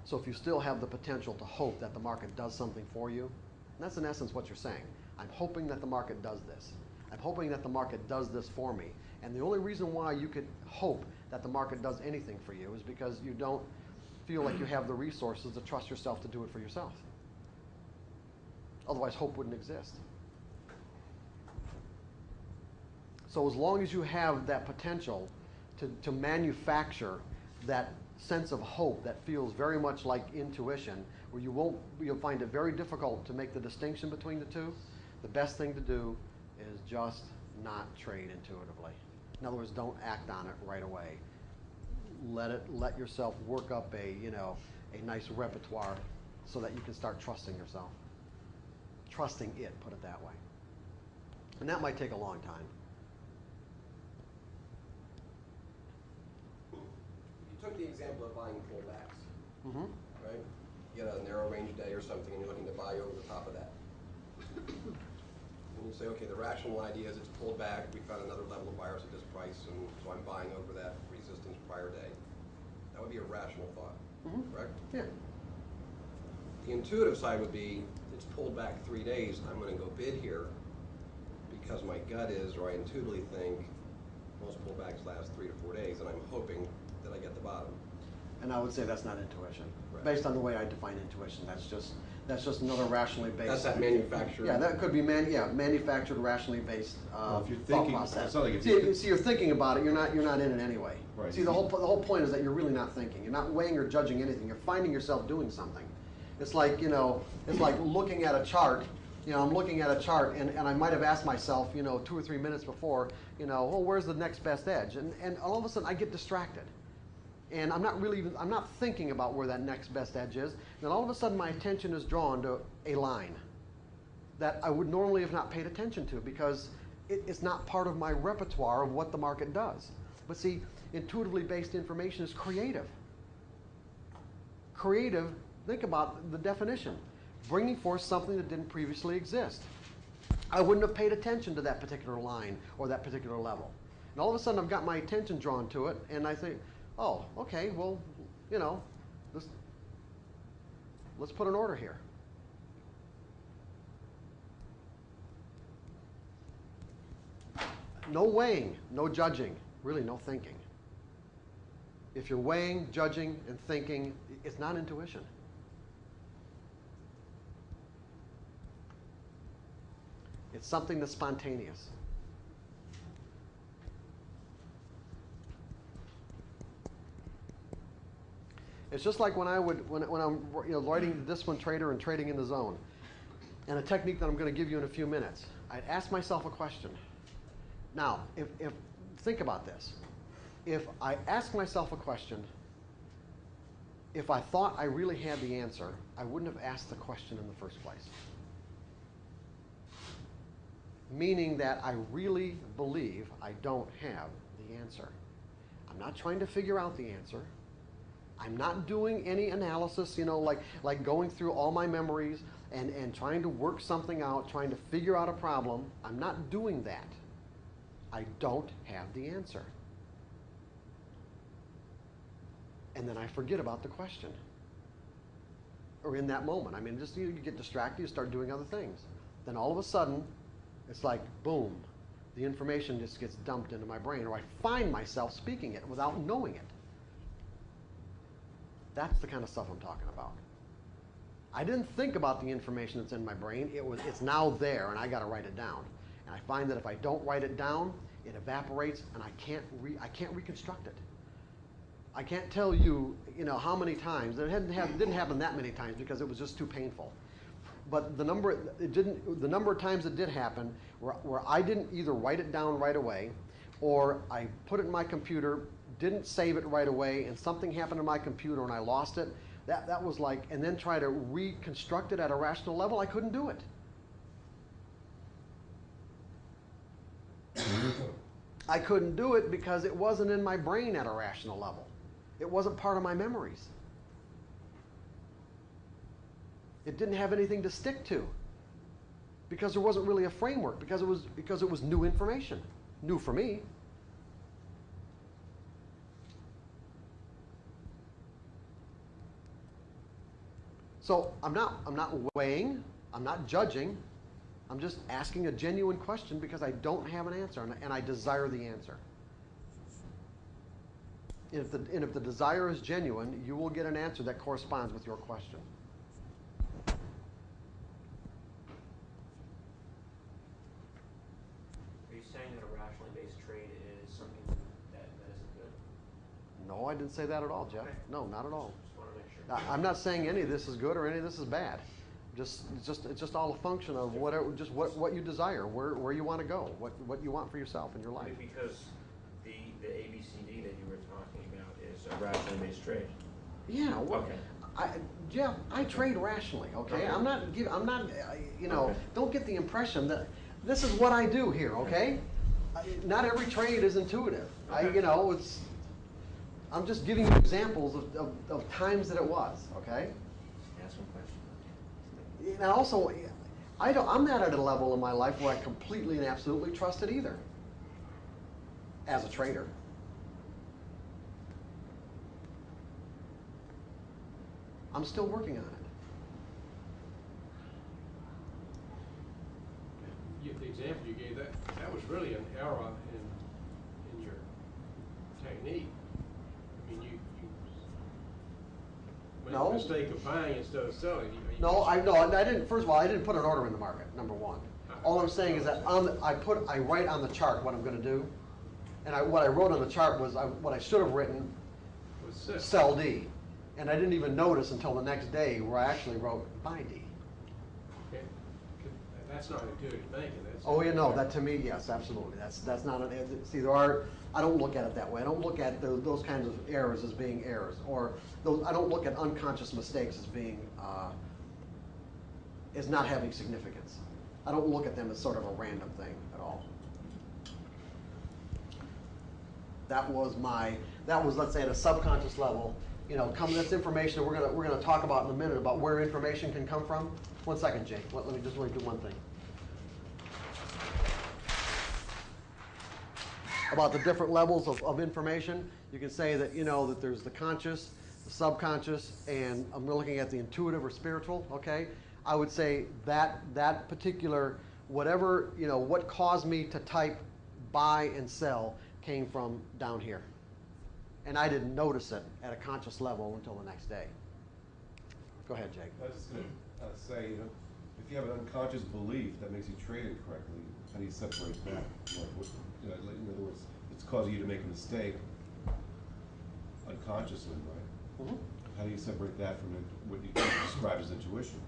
So if you still have the potential to hope that the market does something for you, and that's in essence what you're saying. I'm hoping that the market does this. I'm hoping that the market does this for me. And the only reason why you could hope that the market does anything for you is because you don't feel like you have the resources to trust yourself to do it for yourself. Otherwise, hope wouldn't exist. So as long as you have that potential to manufacture that sense of hope that feels very much like intuition, where you'll find it very difficult to make the distinction between the two, the best thing to do is just not trade intuitively. In other words, don't act on it right away. Let yourself work up a nice repertoire so that you can start trusting yourself. Trusting it, put it that way. And that might take a long time. You took the example of buying pullbacks, Mm-hmm. right? You get a narrow range day or something and you're looking to buy over the top of that. And you say, okay, the rational idea is it's pulled back, we found another level of buyers at this price, and so I'm buying over that resistance prior day. That would be a rational thought, correct? Yeah. The intuitive side would be, it's pulled back 3 days, I'm gonna go bid here because my gut is, or I intuitively think, most pullbacks last 3 to 4 days, and I'm hoping that I get the bottom. And I would say that's not intuition. Right. Based on the way I define intuition, that's just another rationally based. That's that manufactured. Yeah, that could be manufactured, rationally based Well, if you're thought thinking- process. it's not like if See, you're thinking about it. You're not in it anyway. Right. See, the whole point is that you're really not thinking. You're not weighing or judging anything. You're finding yourself doing something. It's like it's like looking at a chart. I'm looking at a chart, and I might have asked myself, 2 or 3 minutes before, where's the next best edge? And all of a sudden I get distracted. And I'm not thinking about where that next best edge is. Then all of a sudden my attention is drawn to a line that I would normally have not paid attention to because it's not part of my repertoire of what the market does. But see, intuitively based information is creative. Creative, think about the definition. Bringing forth something that didn't previously exist. I wouldn't have paid attention to that particular line or that particular level. And all of a sudden I've got my attention drawn to it, and I think, oh, okay, well, let's put an order here. No weighing, no judging, really no thinking. If you're weighing, judging, and thinking, it's not intuition. It's something that's spontaneous. It's just like when I'm writing the Discipline Trader and Trading in the Zone, and a technique that I'm going to give you in a few minutes. I'd ask myself a question. Now, if think about this. If I ask myself a question, if I thought I really had the answer, I wouldn't have asked the question in the first place. Meaning that I really believe I don't have the answer. I'm not trying to figure out the answer. I'm not doing any analysis, like going through all my memories and trying to work something out, trying to figure out a problem. I'm not doing that. I don't have the answer. And then I forget about the question. Or in that moment. I mean, just you get distracted, you start doing other things. Then all of a sudden, it's like, boom, the information just gets dumped into my brain, or I find myself speaking it without knowing it. That's the kind of stuff I'm talking about. I didn't think about the information that's in my brain. It's now there, and I got to write it down. And I find that if I don't write it down, it evaporates, and I can't reconstruct it. I can't tell you, how many times. It didn't happen that many times because it was just too painful. But the number of times it did happen where I didn't either write it down right away, or I put it in my computer, didn't save it right away, and something happened to my computer and I lost it. That was like, and then try to reconstruct it at a rational level, I couldn't do it. I couldn't do it because it wasn't in my brain at a rational level. It wasn't part of my memories. It didn't have anything to stick to because there wasn't really a framework, because it was new information, new for me. So I'm not weighing, I'm not judging, I'm just asking a genuine question because I don't have an answer and I desire the answer. And if the desire is genuine, you will get an answer that corresponds with your question. Are you saying that a rationally based trade is something that isn't good? No, I didn't say that at all, Jeff. Okay. No, not at all. Just want to make sure. I'm not saying any of this is good or any of this is bad. It's just all a function of what you desire, where you want to go, what you want for yourself in your life. Because the ABCD that you were talking about is a rationally based trade. Yeah. Well, Okay. Jeff, I trade rationally. Okay. Okay. I'm not. Okay. Don't get the impression that this is what I do here. Okay. Not every trade is intuitive. Okay. I'm just giving you examples of times that it was. Okay. Ask one question. And also, I'm not at a level in my life where I completely and absolutely trust it either. As a trader. I'm still working on it. The example you gave, that was really an error in your technique. I mean, you made No. the mistake of buying instead of selling. No, I didn't. First of all, I didn't put an order in the market. Number one. All I'm saying is that I write on the chart what I'm going to do, and what I wrote on the chart was what I should have written. Was Sell D, and I didn't even notice until the next day where I actually wrote buy D. Okay. That's not intuitive thinking. That's Oh, that to me, yes, absolutely. That's not an. See, I don't look at it that way. I don't look at those kinds of errors as being errors, or I don't look at unconscious mistakes as being as not having significance. I don't look at them as sort of a random thing at all. That was let's say at a subconscious level. This information we're gonna talk about in a minute about where information can come from. 1 second, Jake. Let me do one thing. About the different levels of information, you can say that that there's the conscious, the subconscious, and I'm looking at the intuitive or spiritual. Okay, I would say that particular whatever what caused me to type buy and sell came from down here. and I didn't notice it at a conscious level until the next day. Go ahead, Jake. I was just going to say, if you have an unconscious belief that makes you trade incorrectly, how do you separate that? In other words, it's causing you to make a mistake unconsciously, right? Mm-hmm. How do you separate that from what you describe as intuition?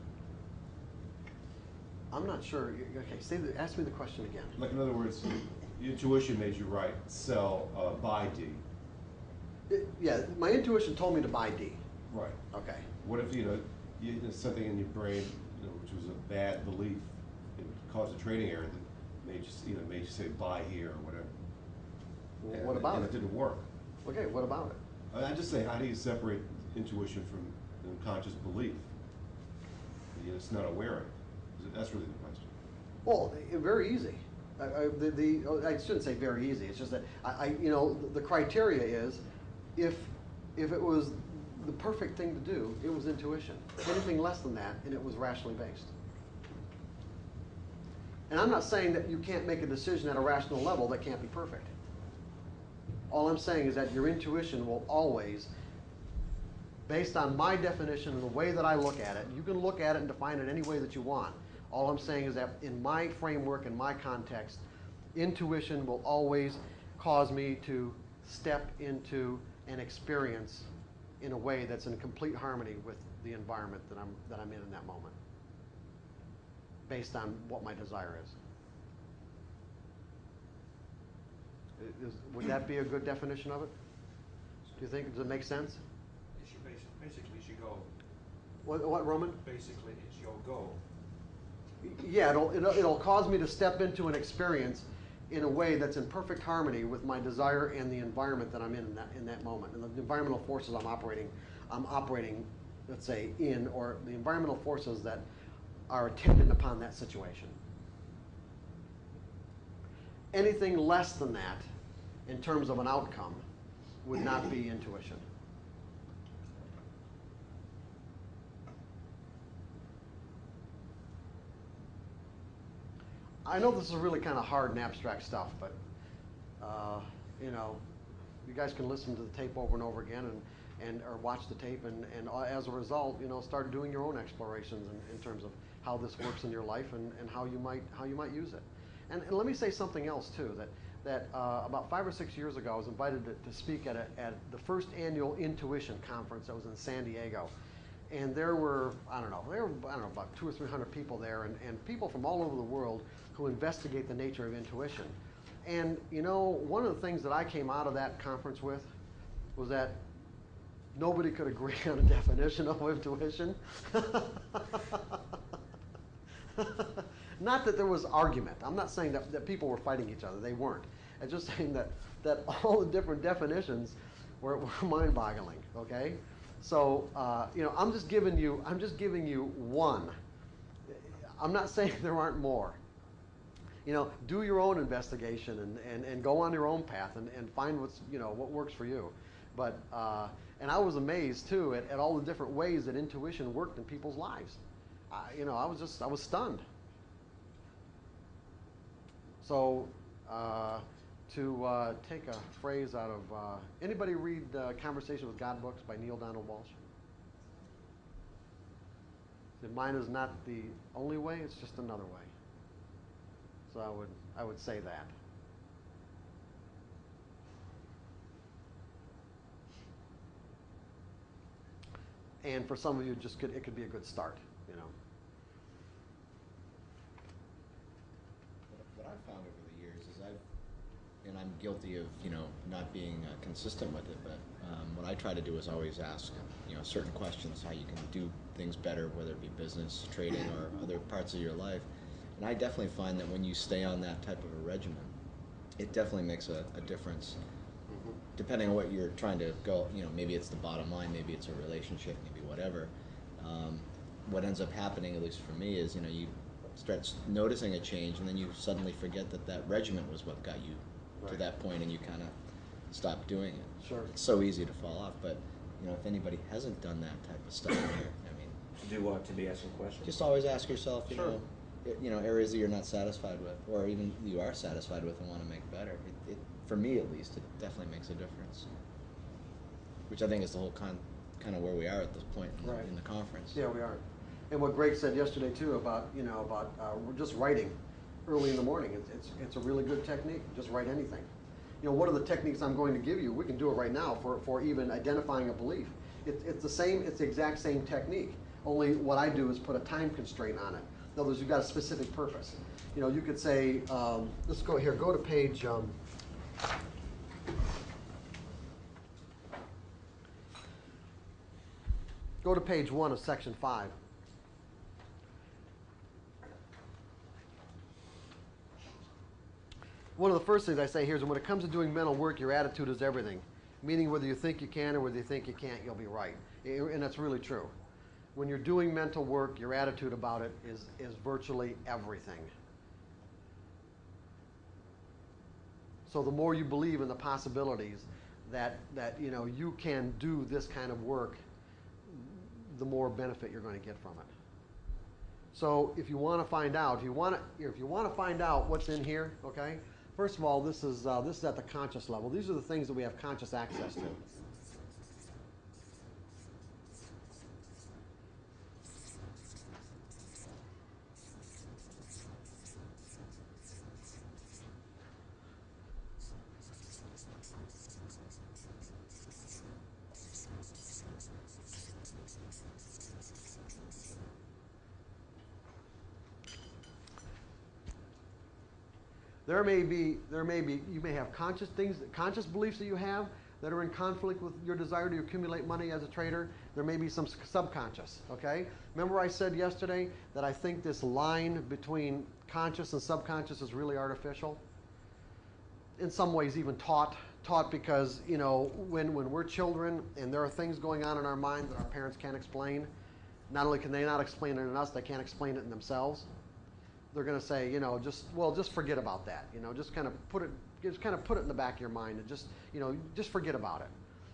I'm not sure. Okay, ask me the question again. Like, in other words, intuition made you right, sell, buy D. Yeah, my intuition told me to buy D. Right. Okay. What if, there's something in your brain, which was a bad belief, it caused a trading error that made you say buy here or whatever. Well, And what about and it? it didn't work. Okay, what about it? I just say, how do you separate intuition from unconscious belief? It's not aware of. That's really the question. Well, very easy. I shouldn't say very easy. It's just that the criteria is if it was the perfect thing to do, it was intuition. Anything less than that, and it was rationally based. And I'm not saying that you can't make a decision at a rational level that can't be perfect. All I'm saying is that your intuition will always, based on my definition and the way that I look at it, you can look at it and define it any way that you want. All I'm saying is that in my framework, in my context, intuition will always cause me to step into an experience in a way that's in complete harmony with the environment that I'm in that moment, based on what my desire is. Would that be a good definition of it? Do you think? Does it make sense? Basically, it's your goal. What, Roman? Basically, it's your goal. Yeah, it'll cause me to step into an experience in a way that's in perfect harmony with my desire and the environment that I'm in that moment, and the environmental forces I'm operating, let's say, in, or the environmental forces that are attendant upon that situation. Anything less than that, in terms of an outcome, would not be intuition. I know this is really kind of hard and abstract stuff, but you guys can listen to the tape over and over again, or watch the tape, and as a result, start doing your own explorations in terms of how this works in your life and how you might use it. And let me say something else too. That about 5 or 6 years ago, I was invited to speak at the first annual Intuition conference that was in San Diego. And there were, about 200 or 300 people there, and people from all over the world who investigate the nature of intuition. And one of the things that I came out of that conference with was that nobody could agree on a definition of intuition. Not that there was argument. I'm not saying that people were fighting each other. They weren't. I'm just saying that all the different definitions were mind-boggling. Okay. So I'm just giving you one. I'm not saying there aren't more. Do your own investigation and go on your own path and find what works for you. But and I was amazed too at all the different ways that intuition worked in people's lives. I was stunned. So to take a phrase out of anybody read Conversation with God books by Neil Donald Walsh? Mine is not the only way, it's just another way. So I would say that. And for some of you, it could be a good start, What I've found over the years is and I'm guilty of, not being consistent with it, but what I try to do is always ask, certain questions, how you can do things better, whether it be business, trading, or other parts of your life. And I definitely find that when you stay on that type of a regimen, it definitely makes a difference. Depending on what you're trying to go, maybe it's the bottom line, maybe it's a relationship, maybe whatever. What ends up happening, at least for me, is, you start noticing a change, and then you suddenly forget that regimen was what got you to that point, and you kind of stop doing it. Sure. It's so easy to fall off, but if anybody hasn't done that type of stuff, To do what? To be asking questions? just always ask yourself, Sure. Areas that you're not satisfied with, or even you are satisfied with and want to make better. It for me at least, it definitely makes a difference. which I think is the whole kind of where we are at this point in, Right. in the conference. Yeah, we are. And what Greg said yesterday too about, just writing early in the morning, it's a really good technique. Just write anything. One of the techniques I'm going to give you, we can do it right now for even identifying a belief. It's the exact same technique. Only what I do is put a time constraint on it. In other words, you've got a specific purpose. You could say, let's go here, go to page, go to page 1 of section 5. One of the first things I say here is when it comes to doing mental work, your attitude is everything. Meaning whether you think you can or whether you think you can't, you'll be right. And that's really true. When you're doing mental work, your attitude about it is virtually everything. So the more you believe in the possibilities that you can do this kind of work, the more benefit you're going to get from it. So if you want to find out, if you want to find out what's in here, okay? First of all, this is at the conscious level. These are the things that we have conscious access to. You may have conscious beliefs that you have that are in conflict with your desire to accumulate money as a trader. There may be some subconscious, okay? Remember I said yesterday that I think this line between conscious and subconscious is really artificial? In some ways even taught because, when we're children and there are things going on in our mind that our parents can't explain, not only can they not explain it in us, they can't explain it in themselves. They're going to say, just forget about that. Just kind of put it in the back of your mind and just forget about it.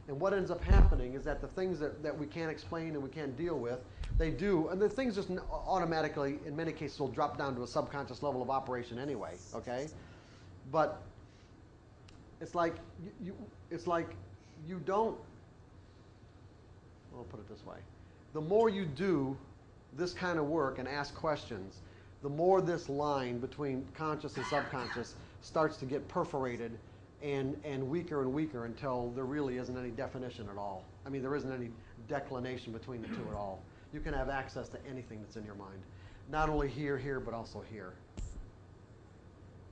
And what ends up happening is that the things that we can't explain and we can't deal with, they do, and the things just automatically, in many cases, will drop down to a subconscious level of operation anyway. Okay, but it's like you don't. I'll put it this way: the more you do this kind of work and ask questions, the more this line between conscious and subconscious starts to get perforated and weaker until there really isn't any definition at all. I mean, there isn't any declination between the two at all. You can have access to anything that's in your mind. Not only here, but also here.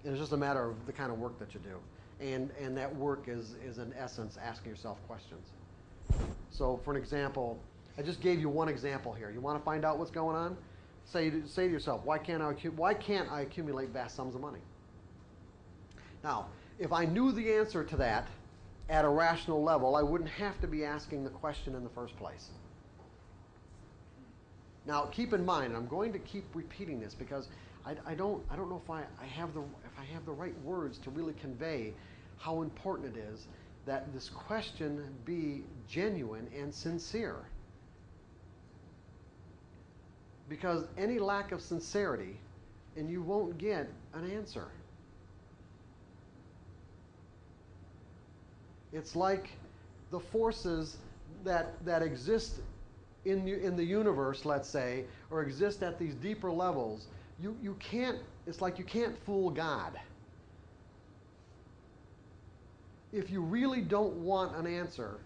And it's just a matter of the kind of work that you do. And that work is in essence asking yourself questions. So for an example, I just gave you one example here. You want to find out what's going on? Say to yourself, why can't I accumulate vast sums of money? Now, if I knew the answer to that at a rational level, I wouldn't have to be asking the question in the first place. Now, keep in mind, and I'm going to keep repeating this because I don't know if I have the right words to really convey how important it is that this question be genuine and sincere. Because any lack of sincerity, and you won't get an answer. It's like the forces that exist in the universe, let's say, or exist at these deeper levels. You can't. It's like you can't fool God. If you really don't want an answer,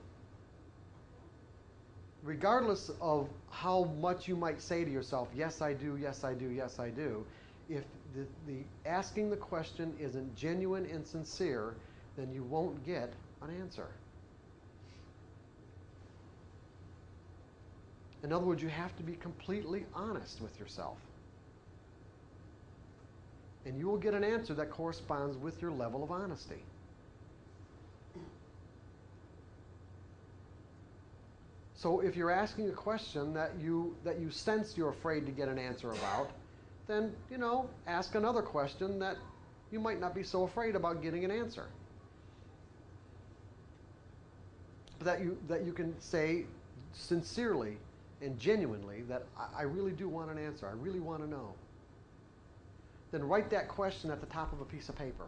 regardless of how much you might say to yourself, yes, I do, yes, I do, yes, I do, if the asking the question isn't genuine and sincere, then you won't get an answer. In other words, you have to be completely honest with yourself. And you will get an answer that corresponds with your level of honesty. So if you're asking a question that you sense you're afraid to get an answer about, then, ask another question that you might not be so afraid about getting an answer. That you can say sincerely and genuinely that I really do want an answer. I really want to know. Then write that question at the top of a piece of paper.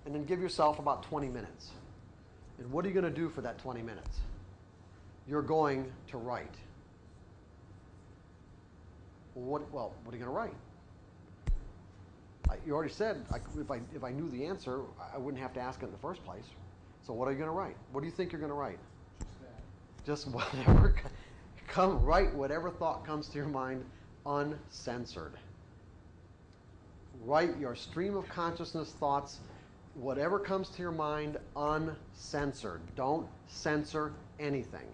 and then give yourself about 20 minutes. And what are you going to do for that 20 minutes? You're going to write. Well, what are you going to write? You already said if I knew the answer, I wouldn't have to ask it in the first place. So what are you going to write? What do you think you're going to write? Just whatever. Write whatever thought comes to your mind, uncensored. Write your stream of consciousness thoughts, whatever comes to your mind, uncensored. Don't censor anything.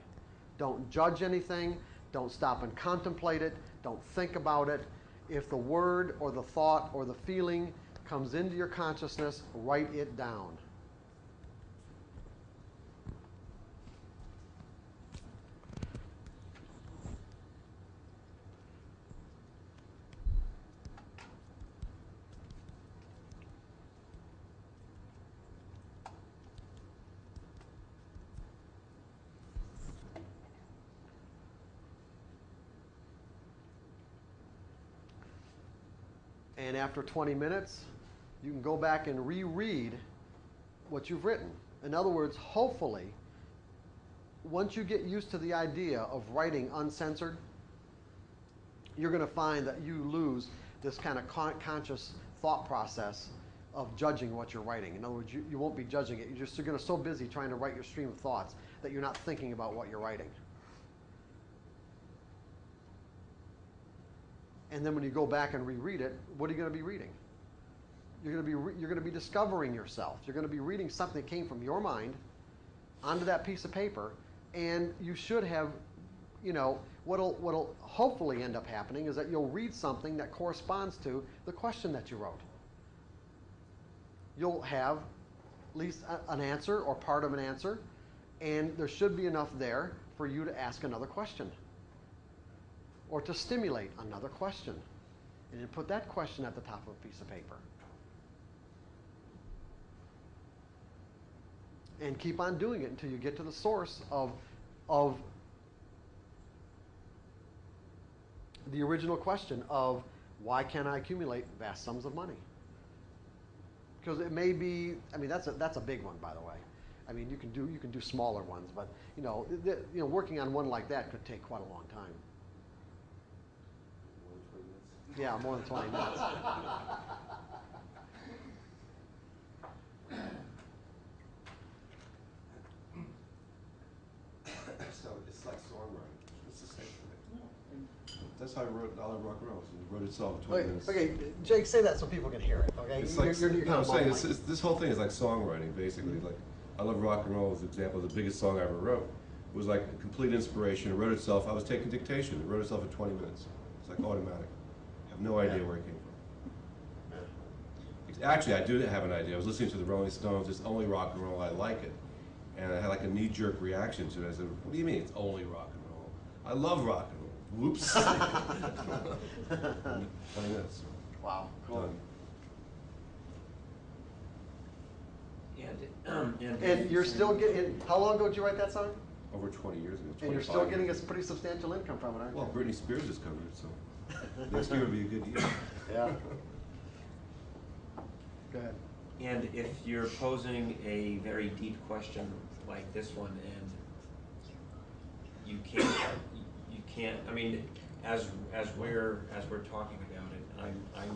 Don't judge anything. Don't stop and contemplate it. Don't think about it. If the word or the thought or the feeling comes into your consciousness, write it down. And after 20 minutes, you can go back and reread what you've written. In other words, hopefully, once you get used to the idea of writing uncensored, you're going to find that you lose this kind of conscious thought process of judging what you're writing. In other words, you won't be judging it. You're just going to so busy trying to write your stream of thoughts that you're not thinking about what you're writing. And then when you go back and reread it, what are you going to be reading? You're going to be discovering yourself. You're going to be reading something that came from your mind onto that piece of paper, and you should have, what'll hopefully end up happening is that you'll read something that corresponds to the question that you wrote. You'll have at least an answer or part of an answer, and there should be enough there for you to ask another question, or to stimulate another question, and then put that question at the top of a piece of paper. And keep on doing it until you get to the source of the original question of why can't I accumulate vast sums of money? Because it may be, that's a big one, by the way. You can do smaller ones, but working on one like that could take quite a long time. Yeah, more than 20 minutes. So it's like songwriting. It's the same thing. That's how I wrote I Love Rock and Roll. It wrote itself in 20 minutes. Okay, Jake, say that so people can hear it. Okay, It's you're like, kind no, I'm of saying bumbling. this whole thing is like songwriting, basically. Like, I Love Rock and Roll as an example, the biggest song I ever wrote. It was like a complete inspiration. It wrote itself. I was taking dictation. It wrote itself in 20 minutes. It's like automatic. I have no idea where it came from. Actually, I do have an idea. I was listening to the Rolling Stones. It's only rock and roll. I like it. And I had like a knee-jerk reaction to it. I said, what do you mean it's only rock and roll? I love rock and roll. Whoops. 20 minutes. Wow, cool. Done. And you're still getting, how long ago did you write that song? Over 20 years ago. And you're still getting a pretty substantial income from it, aren't you? Well, Britney Spears has covered it, so next year will be a good year. Yeah. Go ahead. And if you're posing a very deep question like this one, and you can't. As we're talking about it,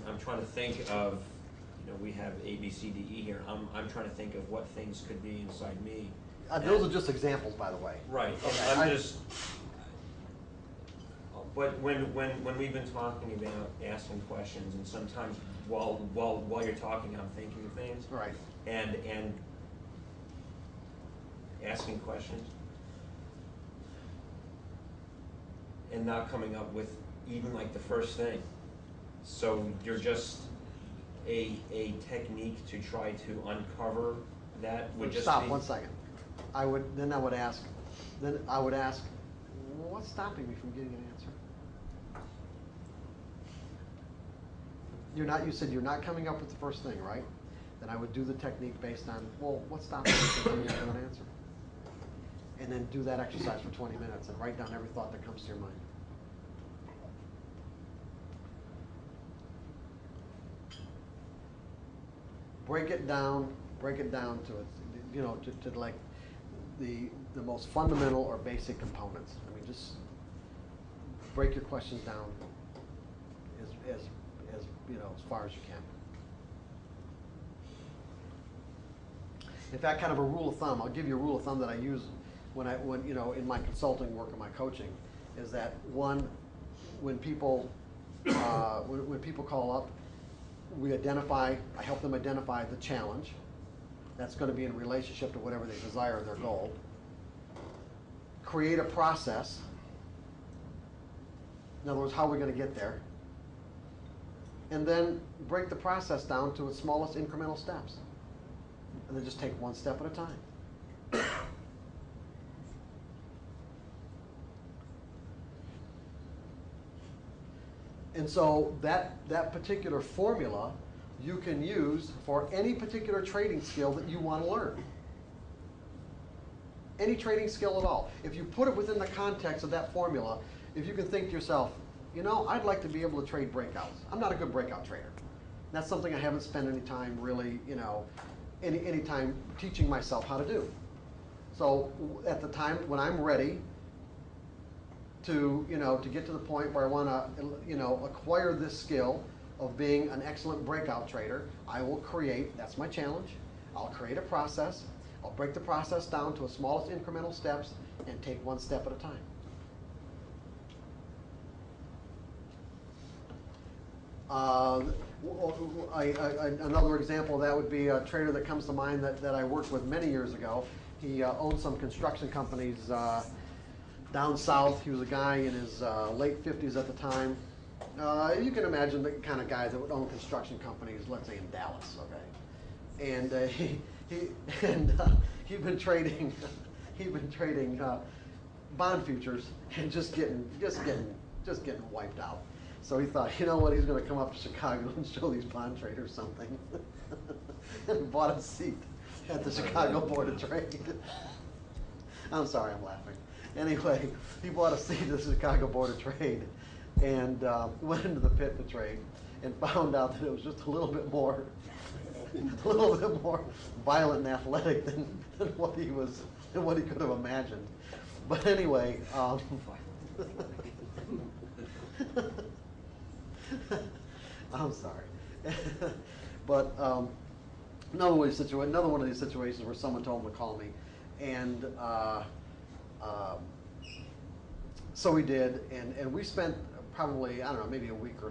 I'm trying to think of, we have A, B, C, D, E here. I'm trying to think of what things could be inside me. Those are just examples, by the way. Right. Okay. But when we've been talking about asking questions, and sometimes while you're talking, I'm thinking of things. Right. And asking questions, and not coming up with even like the first thing. So you're just a technique to try to uncover that would just Stop be, 1 second. I would ask, what's stopping me from getting an answer? You said you're not coming up with the first thing, right? Then I would do the technique based on, what's stopping me from coming up with an answer? And then do that exercise for 20 minutes and write down every thought that comes to your mind. Break it down break it down to its, you know, to like the most fundamental or basic components. I mean, just break your questions down as you know, as far as you can. In fact, kind of a rule of thumb, I'll give you a rule of thumb that I use when you know, in my consulting work and my coaching, is that one, when people when people call up, I help them identify the challenge. That's going to be in relationship to whatever they desire, their goal. Create a process. In other words, how are we going to get there? And then break the process down to its smallest incremental steps. And then just take one step at a time. And so that particular formula you can use for any particular trading skill that you want to learn. Any trading skill at all. If you put it within the context of that formula, if you can think to yourself, you know, I'd like to be able to trade breakouts. I'm not a good breakout trader. That's something I haven't spent any time really, you know, any time teaching myself how to do. So at the time when I'm ready to, you know, to get to the point where I want to, you know, acquire this skill of being an excellent breakout trader, I will create, that's my challenge, I'll create a process, I'll break the process down to its smallest incremental steps and take one step at a time. Another example of that would be a trader that comes to mind that I worked with many years ago. He owned some construction companies down south. He was a guy in his late 50s at the time. You can imagine the kind of guy that would own construction companies, let's say in Dallas, okay? And he'd been trading bond futures and just getting wiped out. So he thought, you know what, he's going to come up to Chicago and show these bond traders something. And he bought a seat at the Chicago Board of Trade. I'm sorry, I'm laughing. Anyway, he bought a seat at the Chicago Board of Trade and went into the pit to trade and found out that it was just a little bit more violent and athletic than what he could have imagined. But anyway, I'm sorry. But another one of these situations where someone told him to call me, and so we did, and we spent probably, I don't know, maybe a week or a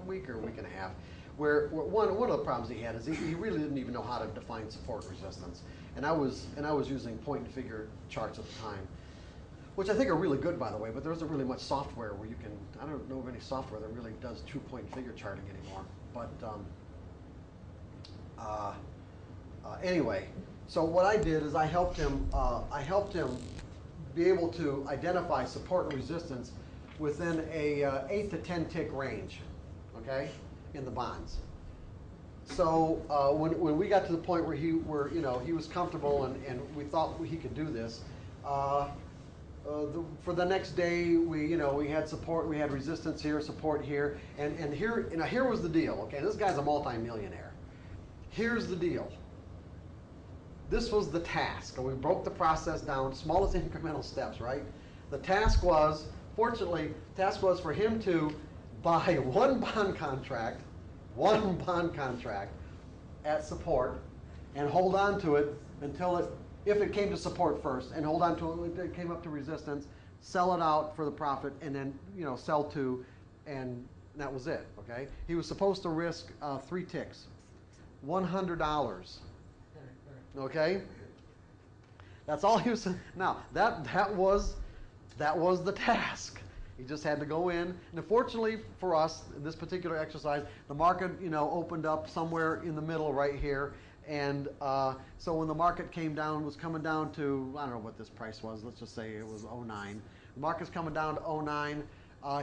week and a half, where one of the problems he had is he really didn't even know how to define support and resistance, and I was using point and figure charts at the time, which I think are really good, by the way, but there isn't really much software where you can, I don't know of any software that really does true point and figure charting anymore. But anyway, so what I did is I helped him be able to identify support and resistance within a 8 to 10 tick range, okay, in the bonds. So when we got to the point where he was comfortable and we thought he could do this, for the next day, we had support, we had resistance here, support here, and here was the deal. Okay, this guy's a multi-millionaire. Here's the deal. This was the task, and we broke the process down, smallest incremental steps, right? The task was, fortunately, for him to buy one bond contract at support, and hold on to it until if it came to support first, and hold on to it when it came up to resistance, sell it out for the profit, and then sell to, and that was it. Okay, he was supposed to risk 3 ticks, $100. Okay, that's all he was. Now that was the task. He just had to go in, and fortunately for us, in this particular exercise, the market opened up somewhere in the middle right here. And so when the market came down, was coming down to, I don't know what this price was, let's just say it was 09. The market's coming down to 09.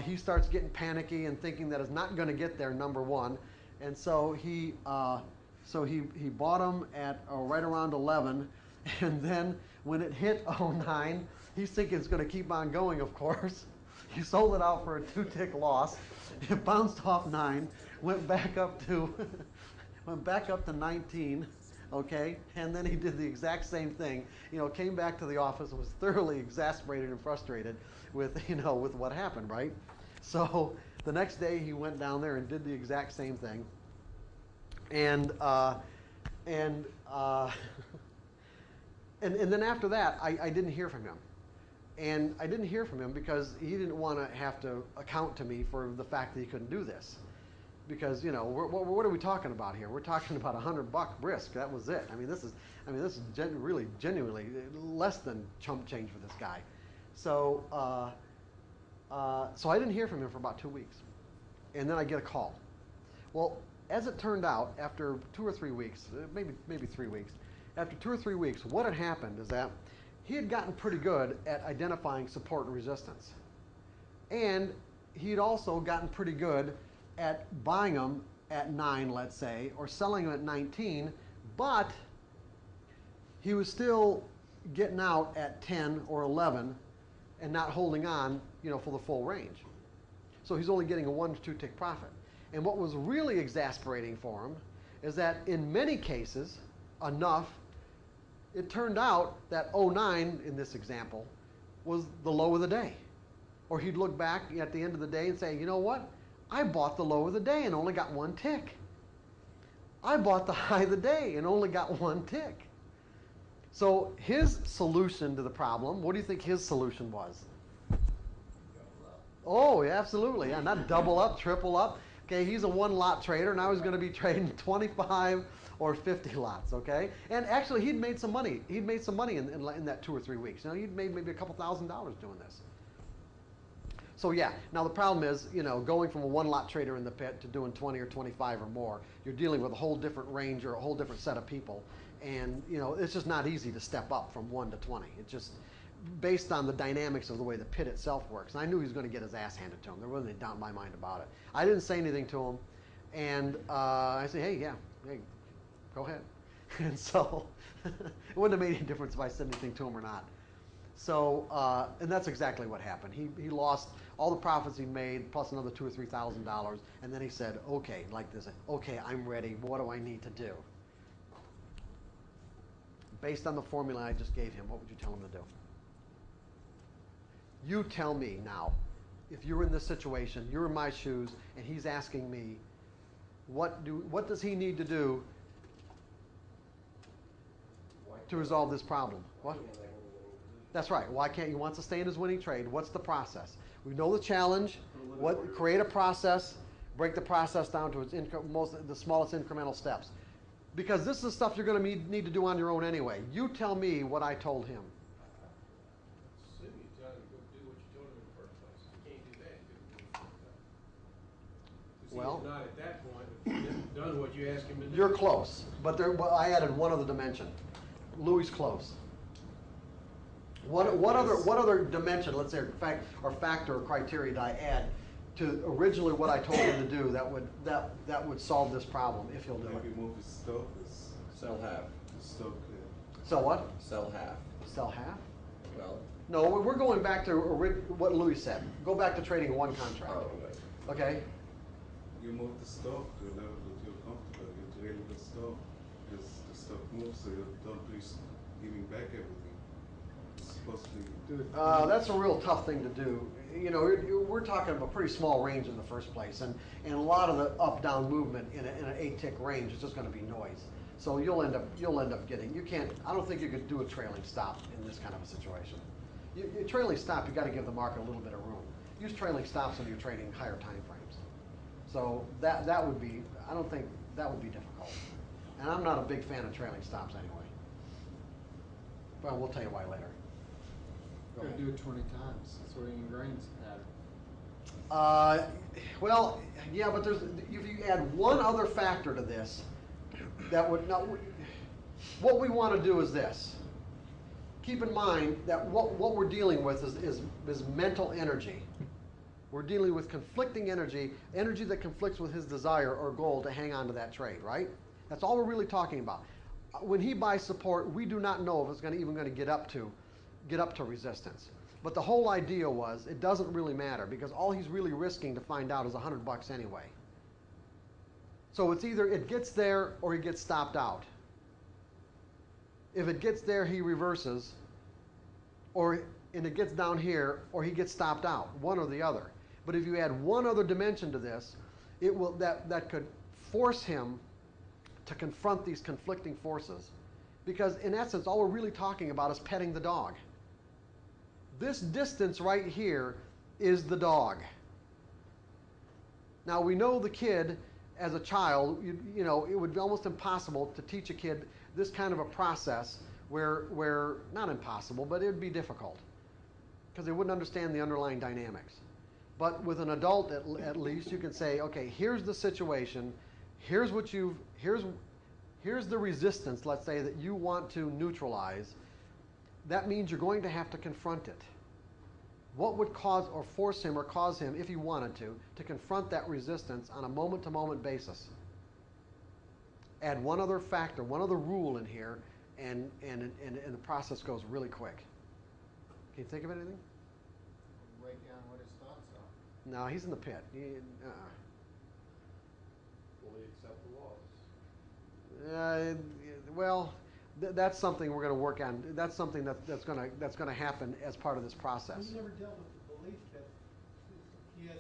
He starts getting panicky and thinking that it's not going to get there, number one. And so he bought them at right around 11. And then when it hit 09, he's thinking it's going to keep on going, of course. He sold it out for a 2-tick loss. It bounced off 9, went back up to 19, okay? And then he did the exact same thing, came back to the office and was thoroughly exasperated and frustrated with, with what happened, right? So the next day he went down there and did the exact same thing. And and then after that, I didn't hear from him. And I didn't hear from him because he didn't want to have to account to me for the fact that he couldn't do this. Because, what are we talking about here? We're talking about $100 brisk. That was it. This is really genuinely less than chump change for this guy. So, so I didn't hear from him for about 2 weeks. And then I get a call. Well, as it turned out, after 2 or 3 weeks, maybe 3 weeks, after 2 or 3 weeks, what had happened is that he had gotten pretty good at identifying support and resistance. And he'd also gotten pretty good at buying them at 9, let's say, or selling them at 19, but he was still getting out at 10 or 11 and not holding on, for the full range. So he's only getting a 1 to 2 tick profit. And what was really exasperating for him is that in many cases, it turned out that 09 in this example was the low of the day. Or he'd look back at the end of the day and say, you know what? I bought the low of the day and only got 1 tick. I bought the high of the day and only got 1 tick. So his solution to the problem, what do you think his solution was? Oh, yeah, absolutely. Yeah, not double up, triple up. Okay, he's a 1 lot trader, and I was going to be trading 25 or 50 lots, okay? And actually, he'd made some money. He'd made some money in that 2 or 3 weeks. He'd made maybe a couple $1,000 doing this. So yeah, now the problem is, going from a 1 lot trader in the pit to doing 20 or 25 or more, you're dealing with a whole different range or a whole different set of people. And, it's just not easy to step up from 1 to 20. It's just based on the dynamics of the way the pit itself works. And I knew he was going to get his ass handed to him. There wasn't any doubt in my mind about it. I didn't say anything to him. And I said, hey, go ahead. And so it wouldn't have made any difference if I said anything to him or not. So, and that's exactly what happened. He lost all the profits he made, plus another $2,000 or $3,000, and then he said, okay, like this, okay, I'm ready, what do I need to do? Based on the formula I just gave him, what would you tell him to do? You tell me now, if you're in this situation, you're in my shoes, and he's asking me, what does he need to do to resolve this problem? What? That's right. Why can't he wants to stay in his winning trade? What's the process? We know the challenge. Create a process. Break the process down to its the smallest incremental steps. Because this is stuff you're going to need to do on your own anyway. You tell me what I told him. You tell him to do what you told him in the first place. You can't do that. Well, he's not at that point. If he hasn't done what you asked him to do. You're close, but I added one other dimension. Louis close. What other dimension, let's say, or factor or criteria did I add to originally what I told him to do that would solve this problem if he'll do it? Maybe move his stock. Sell half. The stock. Sell what? Sell half. Sell half? Well. No, we're going back to what Louis said. Go back to trading 1 contract. Oh, okay. You move the stock to a level that you're comfortable. You trade the stock as the stock moves, so you don't risk giving back everything. It's supposed to do it. That's a real tough thing to do. We're talking about a pretty small range in the first place, and a lot of the up-down movement in an 8-tick range is just going to be noise. So you'll end up getting. I don't think you could do a trailing stop in this kind of a situation. You trailing stop, you got to give the market a little bit of room. Use trailing stops when you're trading higher time frames. So that would be. I don't think that would be difficult. And I'm not a big fan of trailing stops anyway. Well, we'll tell you why later. You're going to do it 20 times. That's what ingrains well, yeah, but if you add one other factor to this, that would not. What we want to do is this. Keep in mind that what we're dealing with is mental energy. We're dealing with conflicting energy that conflicts with his desire or goal to hang on to that trade, right? That's all we're really talking about. When he buys support, we do not know if it's even going to get up to resistance. But the whole idea was it doesn't really matter because all he's really risking to find out is $100 anyway. So it's either it gets there or he gets stopped out. If it gets there, he reverses, and it gets down here, or he gets stopped out, one or the other. But if you add one other dimension to this, that could force him to confront these conflicting forces. Because in essence, all we're really talking about is petting the dog. This distance right here is the dog. Now we know the kid, as a child, you know, it would be almost impossible to teach a kid this kind of a process where not impossible, but it would be difficult because they wouldn't understand the underlying dynamics. But with an adult, at least, you can say, okay, here's the situation, here's the resistance, let's say, that you want to neutralize. That means you're going to have to confront it. What would cause or force him or cause him, if he wanted to confront that resistance on a moment-to-moment basis? Add one other factor, one other rule in here, and the process goes really quick. Can you think of anything? Write down what his thoughts are. No, he's in the pit. Fully accept the laws. Well, that's something we're going to work on. That's something that's going to happen as part of this process. We never dealt with the belief that he has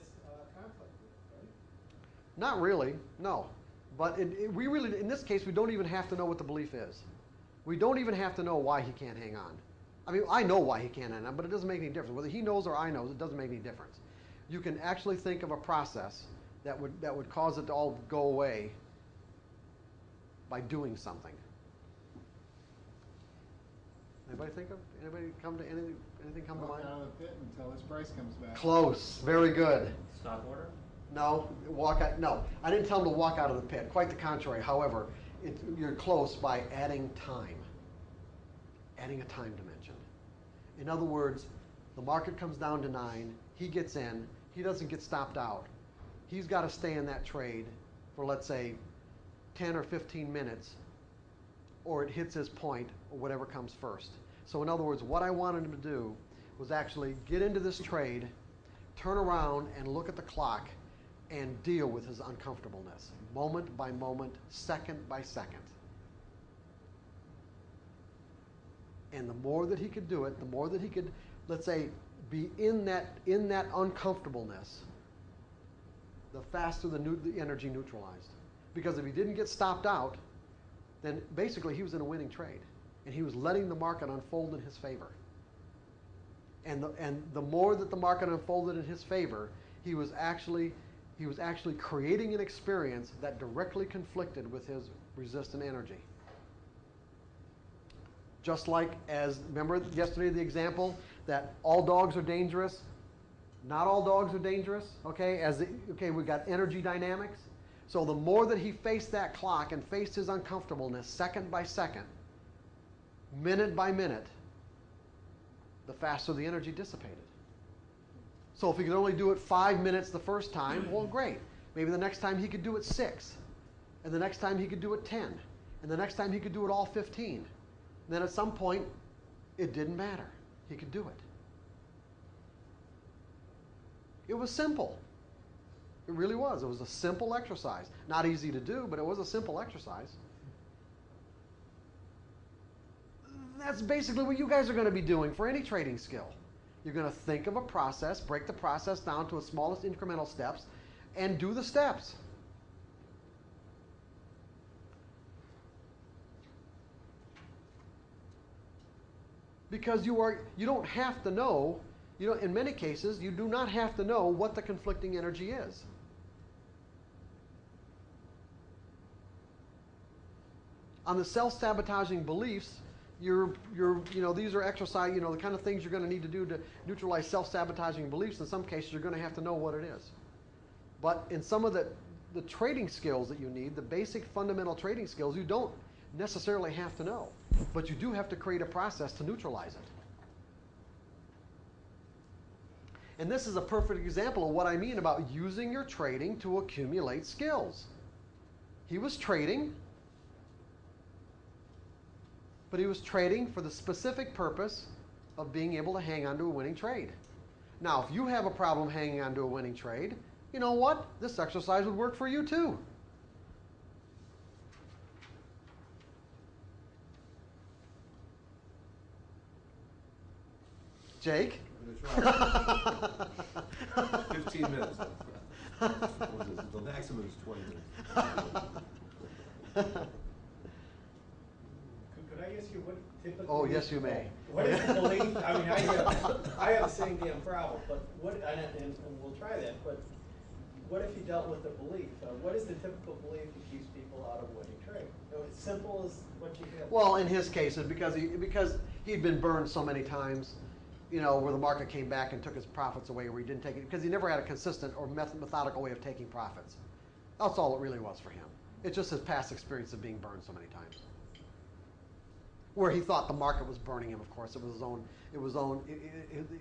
conflict with it, right? Not really, no. But we really, in this case, we don't even have to know what the belief is. We don't even have to know why he can't hang on. I mean, I know why he can't hang on, but it doesn't make any difference. Whether he knows or I know, it doesn't make any difference. You can actually think of a process that would cause it to all go away by doing something. Anybody come to anything come to Walk mind? out of the pit until his price comes back. Close, very good. Stop order? No, no, I didn't tell him to walk out of the pit. Quite the contrary. However, you're close by adding time. Adding a time dimension. In other words, the market comes down to 9. He gets in. He doesn't get stopped out. He's got to stay in that trade for, let's say, 10 or 15 minutes, or it hits his point, or whatever comes first. So in other words, what I wanted him to do was actually get into this trade, turn around and look at the clock, and deal with his uncomfortableness, moment by moment, second by second. And the more that he could do it, the more that he could, let's say, be in that uncomfortableness, the faster the energy neutralized. Because if he didn't get stopped out, then basically he was in a winning trade, and he was letting the market unfold in his favor. And the more that the market unfolded in his favor, he was actually creating an experience that directly conflicted with his resistant energy. Just like remember yesterday the example that all dogs are dangerous, not all dogs are dangerous, okay? We've got energy dynamics. So the more that he faced that clock and faced his uncomfortableness second by second, minute by minute, the faster the energy dissipated. So if he could only do it 5 minutes the first time, well, great. Maybe the next time he could do it 6, and the next time he could do it 10, and the next time he could do it all 15. And then at some point, it didn't matter. He could do it. It was simple. It really was. It was a simple exercise. Not easy to do, but it was a simple exercise. That's basically what you guys are going to be doing for any trading skill. You're going to think of a process, break the process down to its smallest incremental steps, and do the steps. Because you don't have to know, in many cases, you do not have to know what the conflicting energy is. On the self-sabotaging beliefs, these are exercise, the kind of things you're going to need to do to neutralize self-sabotaging beliefs. In some cases, you're going to have to know what it is. But in some of the trading skills that you need, the basic fundamental trading skills, you don't necessarily have to know. But you do have to create a process to neutralize it. And this is a perfect example of what I mean about using your trading to accumulate skills. He was trading, but he was trading for the specific purpose of being able to hang on to a winning trade. Now, if you have a problem hanging on to a winning trade, you know what? This exercise would work for you too. Jake? I'm gonna try. 15 minutes. The maximum is 20 minutes. Could I ask you what typically? Oh, yes, you may. What is the belief, I mean, I have the same damn problem, but what, and we'll try that, but what if you dealt with the belief? What is the typical belief that keeps people out of winning trade? You know, it's simple as what you have. Well, in his case, it's because he'd been burned so many times, you know, where the market came back and took his profits away, where he didn't take it, because he never had a consistent or methodical way of taking profits. That's all it really was for him. It's just his past experience of being burned so many times. Where he thought the market was burning him, of course, it was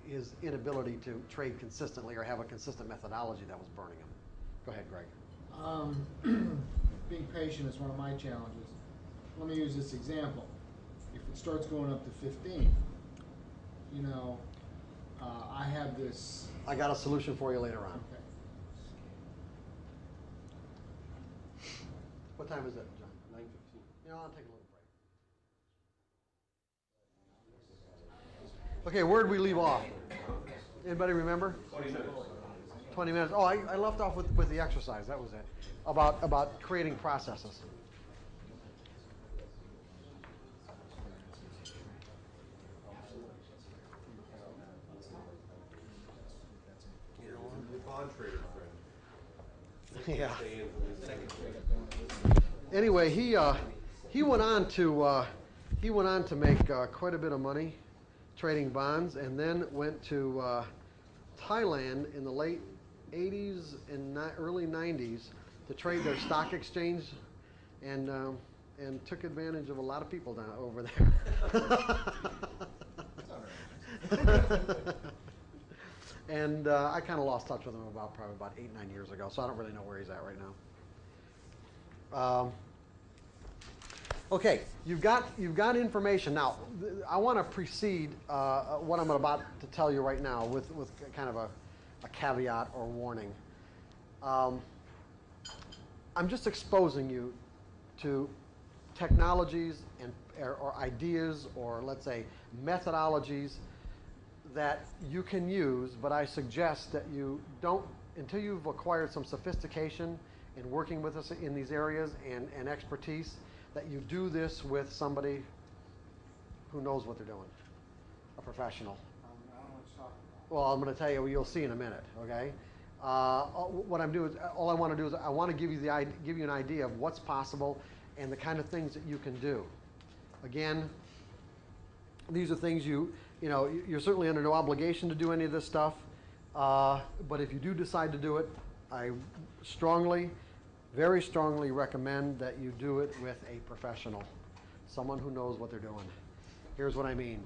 his inability to trade consistently or have a consistent methodology that was burning him. Go ahead, Greg. Being patient is one of my challenges. Let me use this example. If it starts going up to 15, you know, I have this. I got a solution for you later on. Okay. What time is it, John? 9:15. You know, I'll take a little break. Okay, where did we leave off? Anybody remember? 20 minutes. 20 minutes. Oh, I left off with the exercise. That was it. About creating processes. Bond trader friend. Yeah. Stay in for the second Anyway, he went on to make quite a bit of money trading bonds, and then went to Thailand in the late 80s and early 90s to trade their stock exchange, and took advantage of a lot of people down over there. And I kind of lost touch with him probably about 8-9 years ago, so I don't really know where he's at right now. Okay, you've got information. Now, I want to precede what I'm about to tell you right now with kind of a caveat or warning. I'm just exposing you to technologies or ideas, or let's say methodologies that you can use, but I suggest that you don't, until you've acquired some sophistication in working with us in these areas and expertise, that you do this with somebody who knows what they're doing, a professional. I don't know what you're talking about. Well, I'm going to tell you, you'll see in a minute, okay? What I'm doing is, all I want to do is I want to give you an idea of what's possible and the kind of things that you can do. Again, these are things you're certainly under no obligation to do any of this stuff, but if you do decide to do it, I very strongly recommend that you do it with a professional, someone who knows what they're doing. Here's what I mean.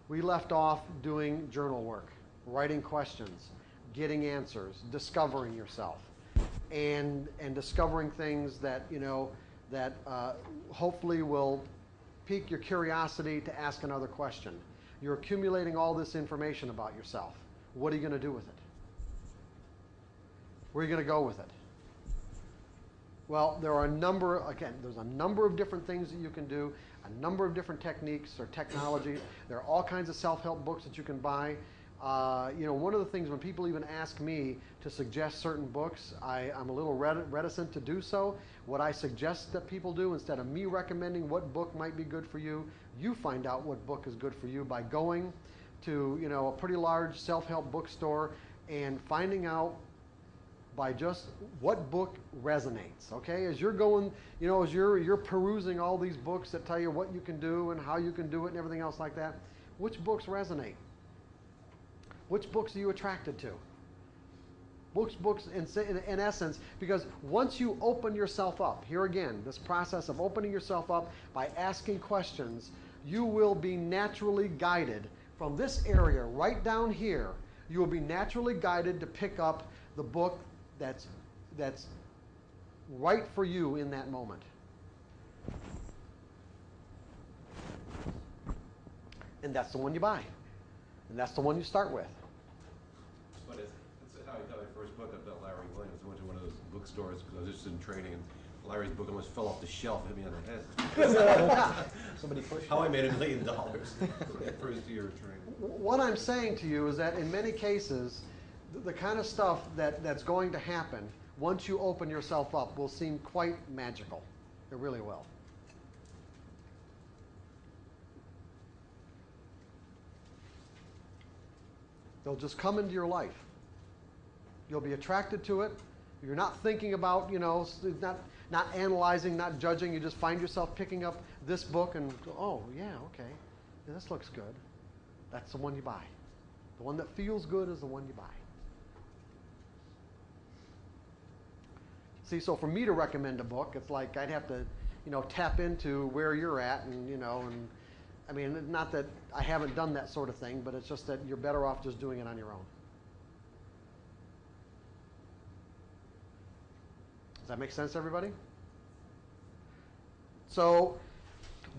We left off doing journal work, writing questions, getting answers, discovering yourself, and discovering things that hopefully will pique your curiosity to ask another question. You're accumulating all this information about yourself. What are you going to do with it? Where are you going to go with it? Well, there's a number of different things that you can do, a number of different techniques or technologies. There are all kinds of self-help books that you can buy. One of the things when people even ask me to suggest certain books, I'm a little reticent to do so. What I suggest that people do, instead of me recommending what book might be good for you, you find out what book is good for you by going to a pretty large self-help bookstore and finding out by just what book resonates. Okay, as you're going, as you're perusing all these books that tell you what you can do and how you can do it and everything else like that, which books resonate? Which books are you attracted to? Books in essence, because once you open yourself up, here again, this process of opening yourself up by asking questions, you will be naturally guided from this area right down here. You will be naturally guided to pick up the book that's right for you in that moment. And that's the one you buy. And that's the one you start with. But it's how I got my first book. I met Larry Williams. I went to one of those bookstores because I was interested in trading. And Larry's book almost fell off the shelf, hit me on the head. Somebody pushed How I it. made $1 million first year of training. What I'm saying to you is that in many cases, the kind of stuff that's going to happen once you open yourself up will seem quite magical. It really will. They'll just come into your life. You'll be attracted to it. You're not thinking about, not analyzing, not judging. You just find yourself picking up this book and, oh, yeah, okay. Yeah, this looks good. That's the one you buy. The one that feels good is the one you buy. See, so for me to recommend a book, it's like I'd have to, tap into where you're at and I mean, not that I haven't done that sort of thing, but it's just that you're better off just doing it on your own. Does that make sense, everybody? So,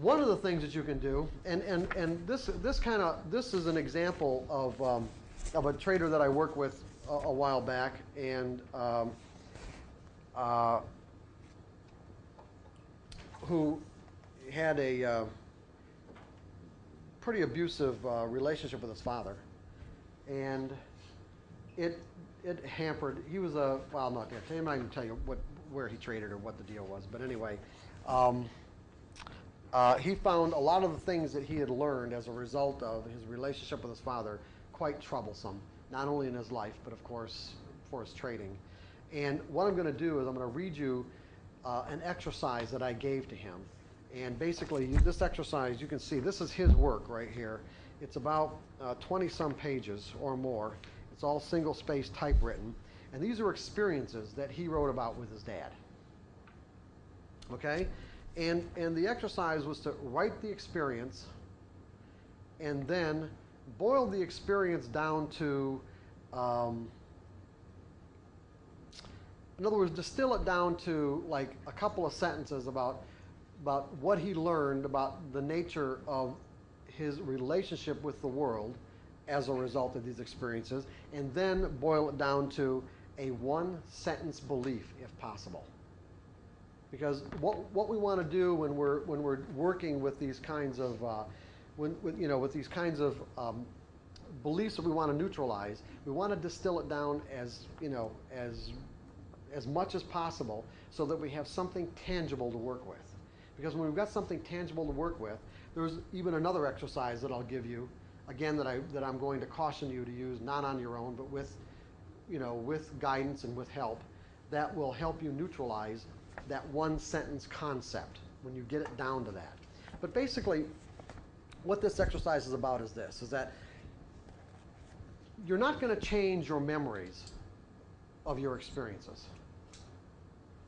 one of the things that you can do, and this is an example of a trader that I worked with a while back, and who had a pretty abusive relationship with his father, and it hampered. He was I'm not even tell you where he traded or what the deal was, but anyway, he found a lot of the things that he had learned as a result of his relationship with his father quite troublesome, not only in his life, but of course for his trading. And what I'm going to do is I'm going to read you an exercise that I gave to him. And basically, this exercise, you can see, this is his work right here. It's about 20-some pages or more. It's all single-space typewritten. And these are experiences that he wrote about with his dad. Okay? And the exercise was to write the experience and then boil the experience down to, in other words, distill it down to like a couple of sentences about what he learned about the nature of his relationship with the world as a result of these experiences, and then boil it down to a one-sentence belief, if possible. Because what we want to do when we're working with these kinds of with these kinds of beliefs that we want to neutralize, we want to distill it down as much as possible so that we have something tangible to work with. Because when we've got something tangible to work with, there's even another exercise that I'll give you, again, that I'm going to caution you to use, not on your own, but with guidance and with help, that will help you neutralize that one sentence concept when you get it down to that. But basically, what this exercise is about is this, is that you're not going to change your memories of your experiences.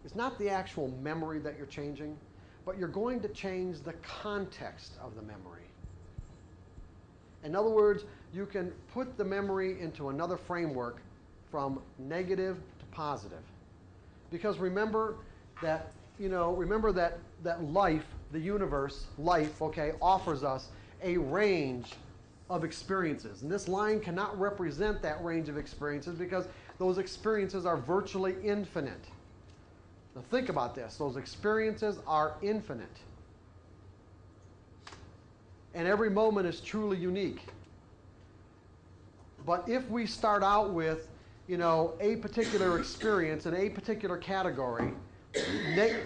It's not the actual memory that you're changing, but you're going to change the context of the memory. In other words, you can put the memory into another framework from negative to positive. Because remember that life, the universe, life, okay, offers us a range of experiences. And this line cannot represent that range of experiences because those experiences are virtually infinite. Now think about this. Those experiences are infinite. And every moment is truly unique. But if we start out with, a particular experience in a particular category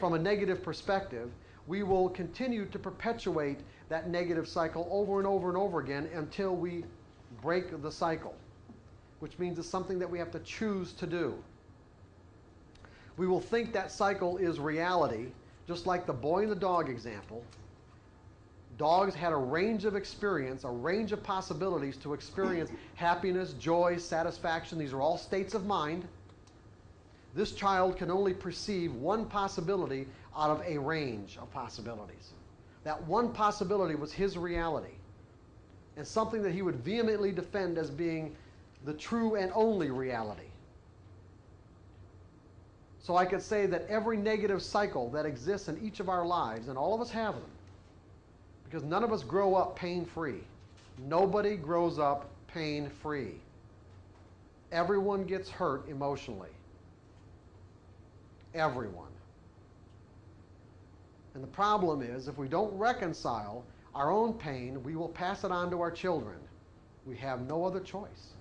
from a negative perspective, we will continue to perpetuate that negative cycle over and over and over again until we break the cycle, which means it's something that we have to choose to do. We will think that cycle is reality, just like the boy and the dog example. Dogs had a range of experience, a range of possibilities to experience happiness, joy, satisfaction. These are all states of mind. This child can only perceive one possibility out of a range of possibilities. That one possibility was his reality, and something that he would vehemently defend as being the true and only reality. So I could say that every negative cycle that exists in each of our lives, and all of us have them, because none of us grow up pain-free. Nobody grows up pain-free. Everyone gets hurt emotionally. Everyone. And the problem is, if we don't reconcile our own pain, we will pass it on to our children. We have no other choice.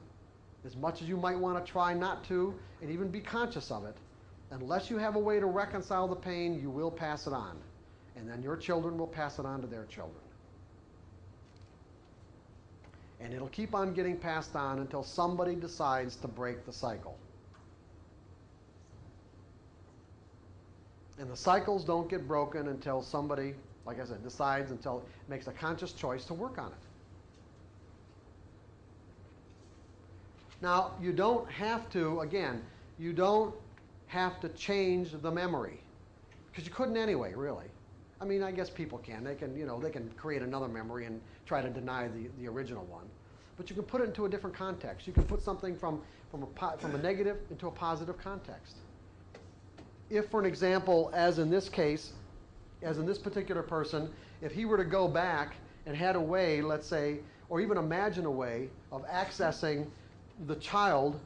As much as you might want to try not to, and even be conscious of it, unless you have a way to reconcile the pain, you will pass it on. And then your children will pass it on to their children. And it'll keep on getting passed on until somebody decides to break the cycle. And the cycles don't get broken until somebody, like I said, decides, until makes a conscious choice to work on it. Now, you don't have to, again, you don't have to change the memory, because you couldn't anyway, really. I mean, I guess people can. They can, they can create another memory and try to deny the original one. But you can put it into a different context. You can put something from a negative into a positive context. If, for an example, as in this case, as in this particular person, if he were to go back and had a way, let's say, or even imagine a way of accessing the child,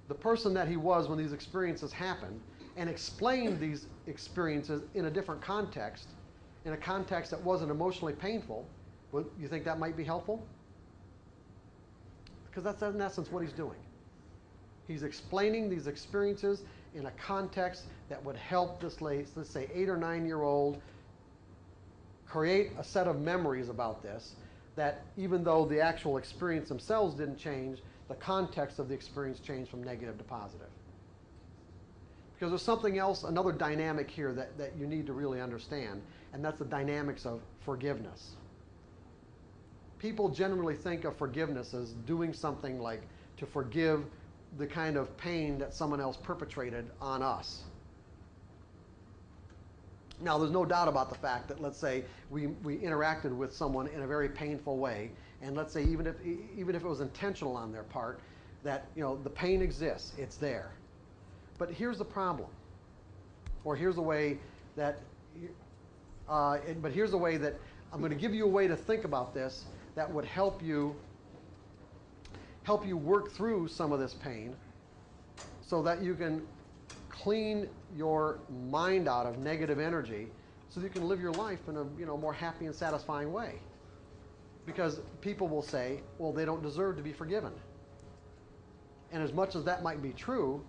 the person that he was when these experiences happened, and explain these experiences in a different context, in a context that wasn't emotionally painful, well, you think that might be helpful? Because that's in essence what he's doing. He's explaining these experiences in a context that would help this, let's say, 8 or 9-year-old create a set of memories about this, that even though the actual experience themselves didn't change, the context of the experience changed from negative to positive. Because there's something else, another dynamic here that you need to really understand, and that's the dynamics of forgiveness. People generally think of forgiveness as doing something like to forgive the kind of pain that someone else perpetrated on us. Now, there's no doubt about the fact that, let's say, we interacted with someone in a very painful way, and let's say even if it was intentional on their part, that the pain exists, it's there. But here's the problem, or here's the way that. But here's the way that I'm going to give you a way to think about this that would help you work through some of this pain, so that you can clean your mind out of negative energy, so that you can live your life in a more happy and satisfying way. Because people will say, well, they don't deserve to be forgiven. And as much as that might be true,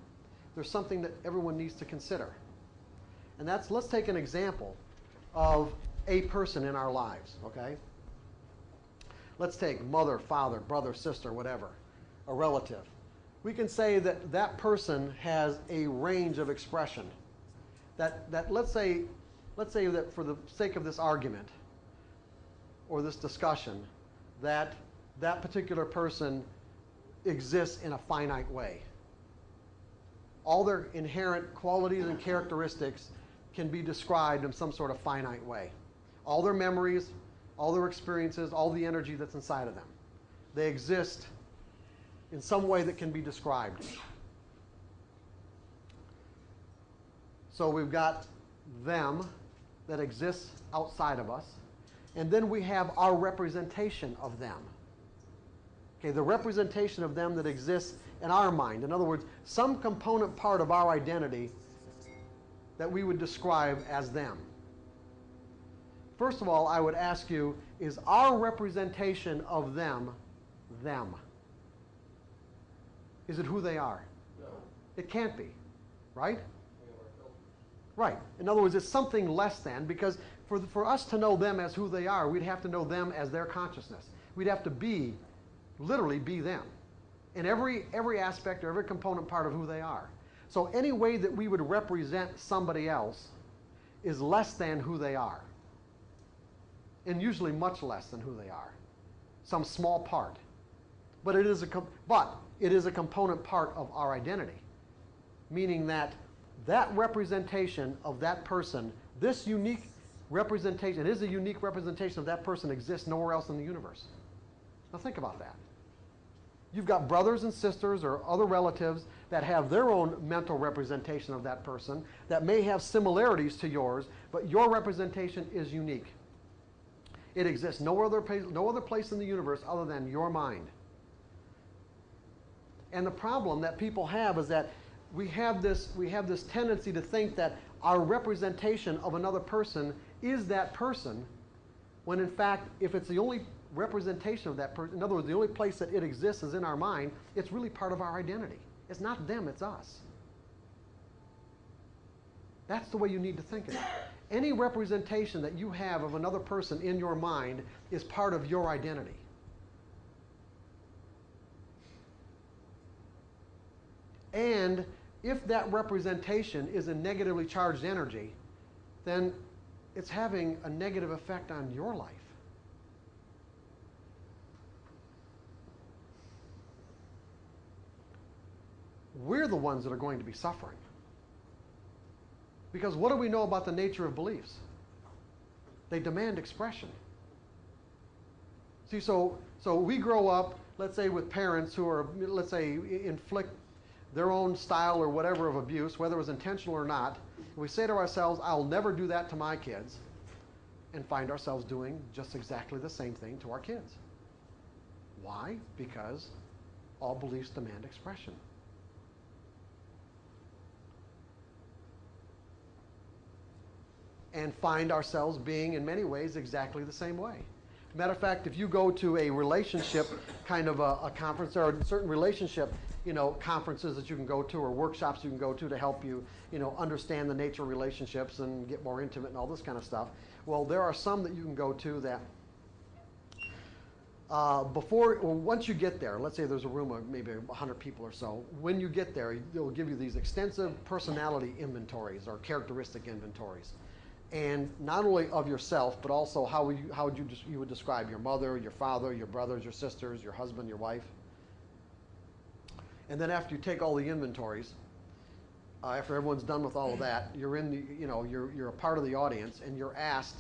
there's something that everyone needs to consider. And that's, let's take an example of a person in our lives, okay? Let's take mother, father, brother, sister, whatever, a relative. We can say that that person has a range of expression. That let's say that for the sake of this argument or this discussion, that particular person exists in a finite way. All their inherent qualities and characteristics can be described in some sort of finite way. All their memories, all their experiences, all the energy that's inside of them. They exist in some way that can be described. So we've got them that exists outside of us, and then we have our representation of them. Okay, the representation of them that exists in our mind. In other words, some component part of our identity that we would describe as them. First of all, I would ask you, is our representation of them, them? Is it who they are? No. It can't be, right? Right. In other words, it's something less than, because for us to know them as who they are, we'd have to know them as their consciousness. We'd have to literally be them in every aspect or every component part of who they are. So any way that we would represent somebody else is less than who they are, and usually much less than who they are, some small part. But it is a component part of our identity, meaning that representation of that person, this unique representation, it is a unique representation of that person, exists nowhere else in the universe. Now think about that. You've got brothers and sisters or other relatives that have their own mental representation of that person that may have similarities to yours, but your representation is unique. It exists no other place in the universe other than your mind. And the problem that people have is that we have this tendency to think that our representation of another person is that person, when in fact, if it's the only representation of that person, in other words, the only place that it exists is in our mind, it's really part of our identity. It's not them, it's us. That's the way you need to think of it. Any representation that you have of another person in your mind is part of your identity. And if that representation is a negatively charged energy, then it's having a negative effect on your life. We're the ones that are going to be suffering. Because what do we know about the nature of beliefs? They demand expression. See, so we grow up, let's say, with parents who are, let's say, inflict their own style or whatever of abuse, whether it was intentional or not. We say to ourselves, I'll never do that to my kids, and find ourselves doing just exactly the same thing to our kids. Why? Because all beliefs demand expression. And find ourselves being, in many ways, exactly the same way. Matter of fact, if you go to a relationship kind of a conference, there are certain relationship, conferences that you can go to, or workshops you can go to help you, understand the nature of relationships and get more intimate and all this kind of stuff. Well, there are some that you can go to that once you get there, let's say there's a room of maybe 100 people or so, when you get there, they'll give you these extensive personality inventories or characteristic inventories. And not only of yourself, but also how you would describe your mother, your father, your brothers, your sisters, your husband, your wife. And then after you take all the inventories, after everyone's done with all of that, you're in the, you're a part of the audience, and you're asked.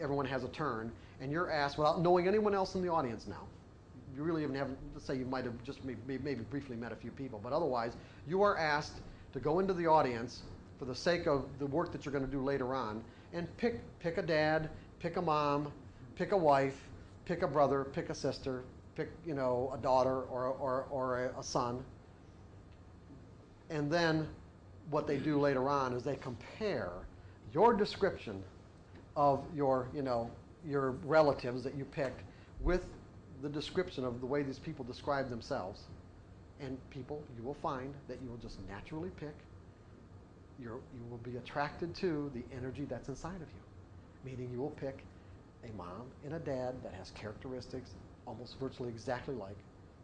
Everyone has a turn, and you're asked without knowing anyone else in the audience now. You really haven't. Let's say you might have just maybe briefly met a few people, but otherwise, you are asked to go into the audience for the sake of the work that you're going to do later on, and pick a dad, pick a mom, pick a wife, pick a brother, pick a sister, pick a daughter or a son. And then what they do later on is they compare your description of your relatives that you picked with the description of the way these people describe themselves. And people, you will find that you will just naturally pick. You will be attracted to the energy that's inside of you. Meaning you will pick a mom and a dad that has characteristics almost virtually exactly like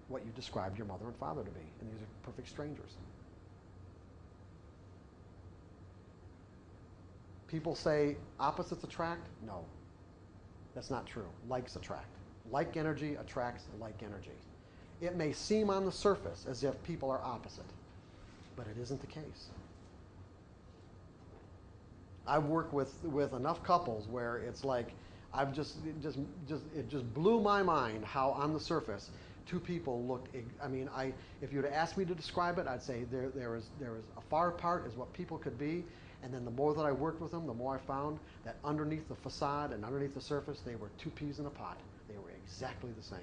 what you described your mother and father to be. And these are perfect strangers. People say opposites attract. No, that's not true. Likes attract. Like energy attracts like energy. It may seem on the surface as if people are opposite, but it isn't the case. I've worked with enough couples where it's like it just blew my mind how on the surface two people looked. If you were to ask me to describe it, I'd say there is a far apart is what people could be, and then the more that I worked with them, the more I found that underneath the facade and underneath the surface, they were two peas in a pod. They were exactly the same.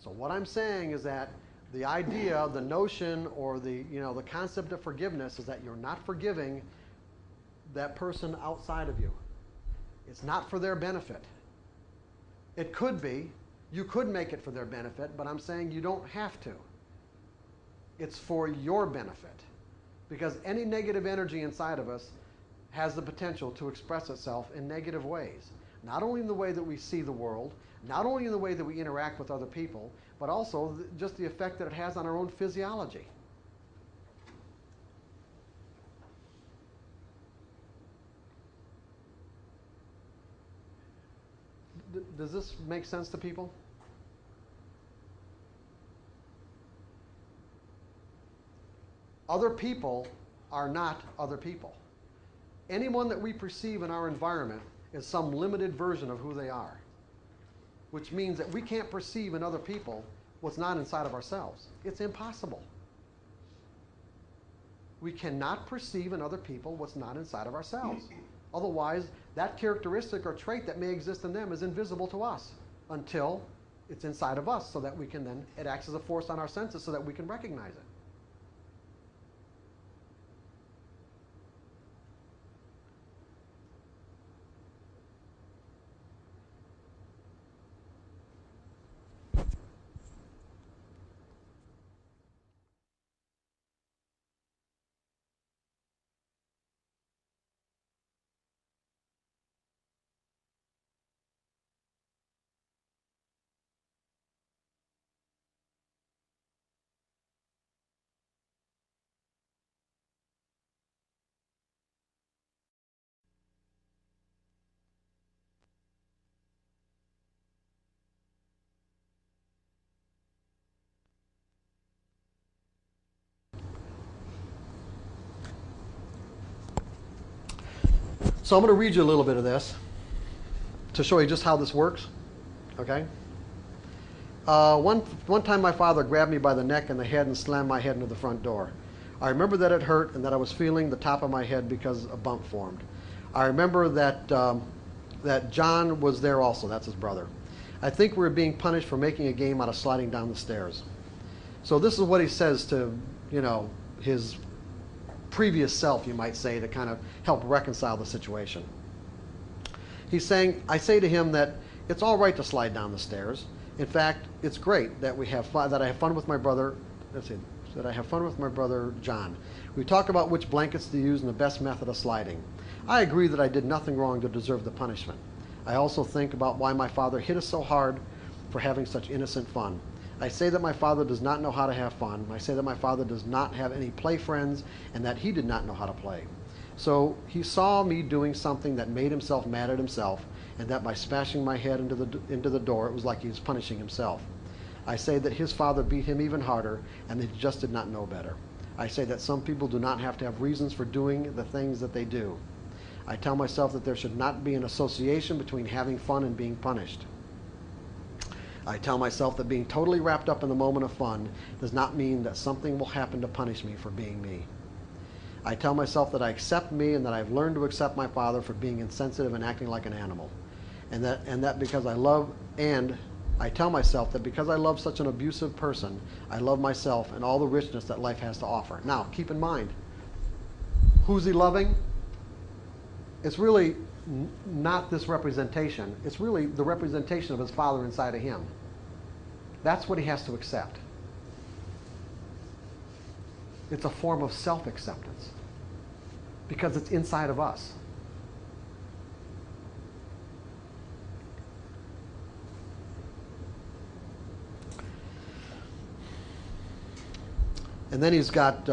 So what I'm saying is that the idea, the notion, or the concept of forgiveness is that you're not forgiving that person outside of you. It's not for their benefit. It could be. You could make it for their benefit, but I'm saying you don't have to. It's for your benefit. Because any negative energy inside of us has the potential to express itself in negative ways. Not only in the way that we see the world, not only in the way that we interact with other people, but also just the effect that it has on our own physiology. Does this make sense to people? Other people are not other people. Anyone that we perceive in our environment is some limited version of who they are, which means that we can't perceive in other people what's not inside of ourselves. It's impossible. We cannot perceive in other people what's not inside of ourselves. Otherwise, that characteristic or trait that may exist in them is invisible to us until It's inside of us so that we can then, it acts as a force on our senses so that we can recognize it. So I'm going to read you a little bit of this to show you just how this works, okay? One time my father grabbed me by the neck and the head and slammed my head into the front door. I remember that it hurt and that I was feeling the top of my head because a bump formed. I remember that, that John was there also, that's his brother. I think we were being punished for making a game out of sliding down the stairs. So this is what he says to, you know, his previous self, you might say, to kind of help reconcile the situation. He's saying, I say to him that it's all right to slide down the stairs. In fact, it's great that we have fun, that I have fun with my brother, that I have fun with my brother John. We talk about which blankets to use and the best method of sliding. I agree that I did nothing wrong to deserve the punishment. I also think about why my father hit us so hard for having such innocent fun. I say that my father does not know how to have fun. I say that my father does not have any play friends and that he did not know how to play. So he saw me doing something that made himself mad at himself, and that by smashing my head into the door, it was like he was punishing himself. I say that his father beat him even harder and that he just did not know better. I say that some people do not have to have reasons for doing the things that they do. I tell myself that there should not be an association between having fun and being punished. I tell myself that being totally wrapped up in the moment of fun does not mean that something will happen to punish me for being me. I tell myself that I accept me and that I've learned to accept my father for being insensitive and acting like an animal. And that because I love, and I tell myself that because I love such an abusive person, I love myself and all the richness that life has to offer. Now, keep in mind, who's he loving? It's really not this representation. It's really the representation of his father inside of him. That's what he has to accept. It's a form of self-acceptance because it's inside of us. And then he's got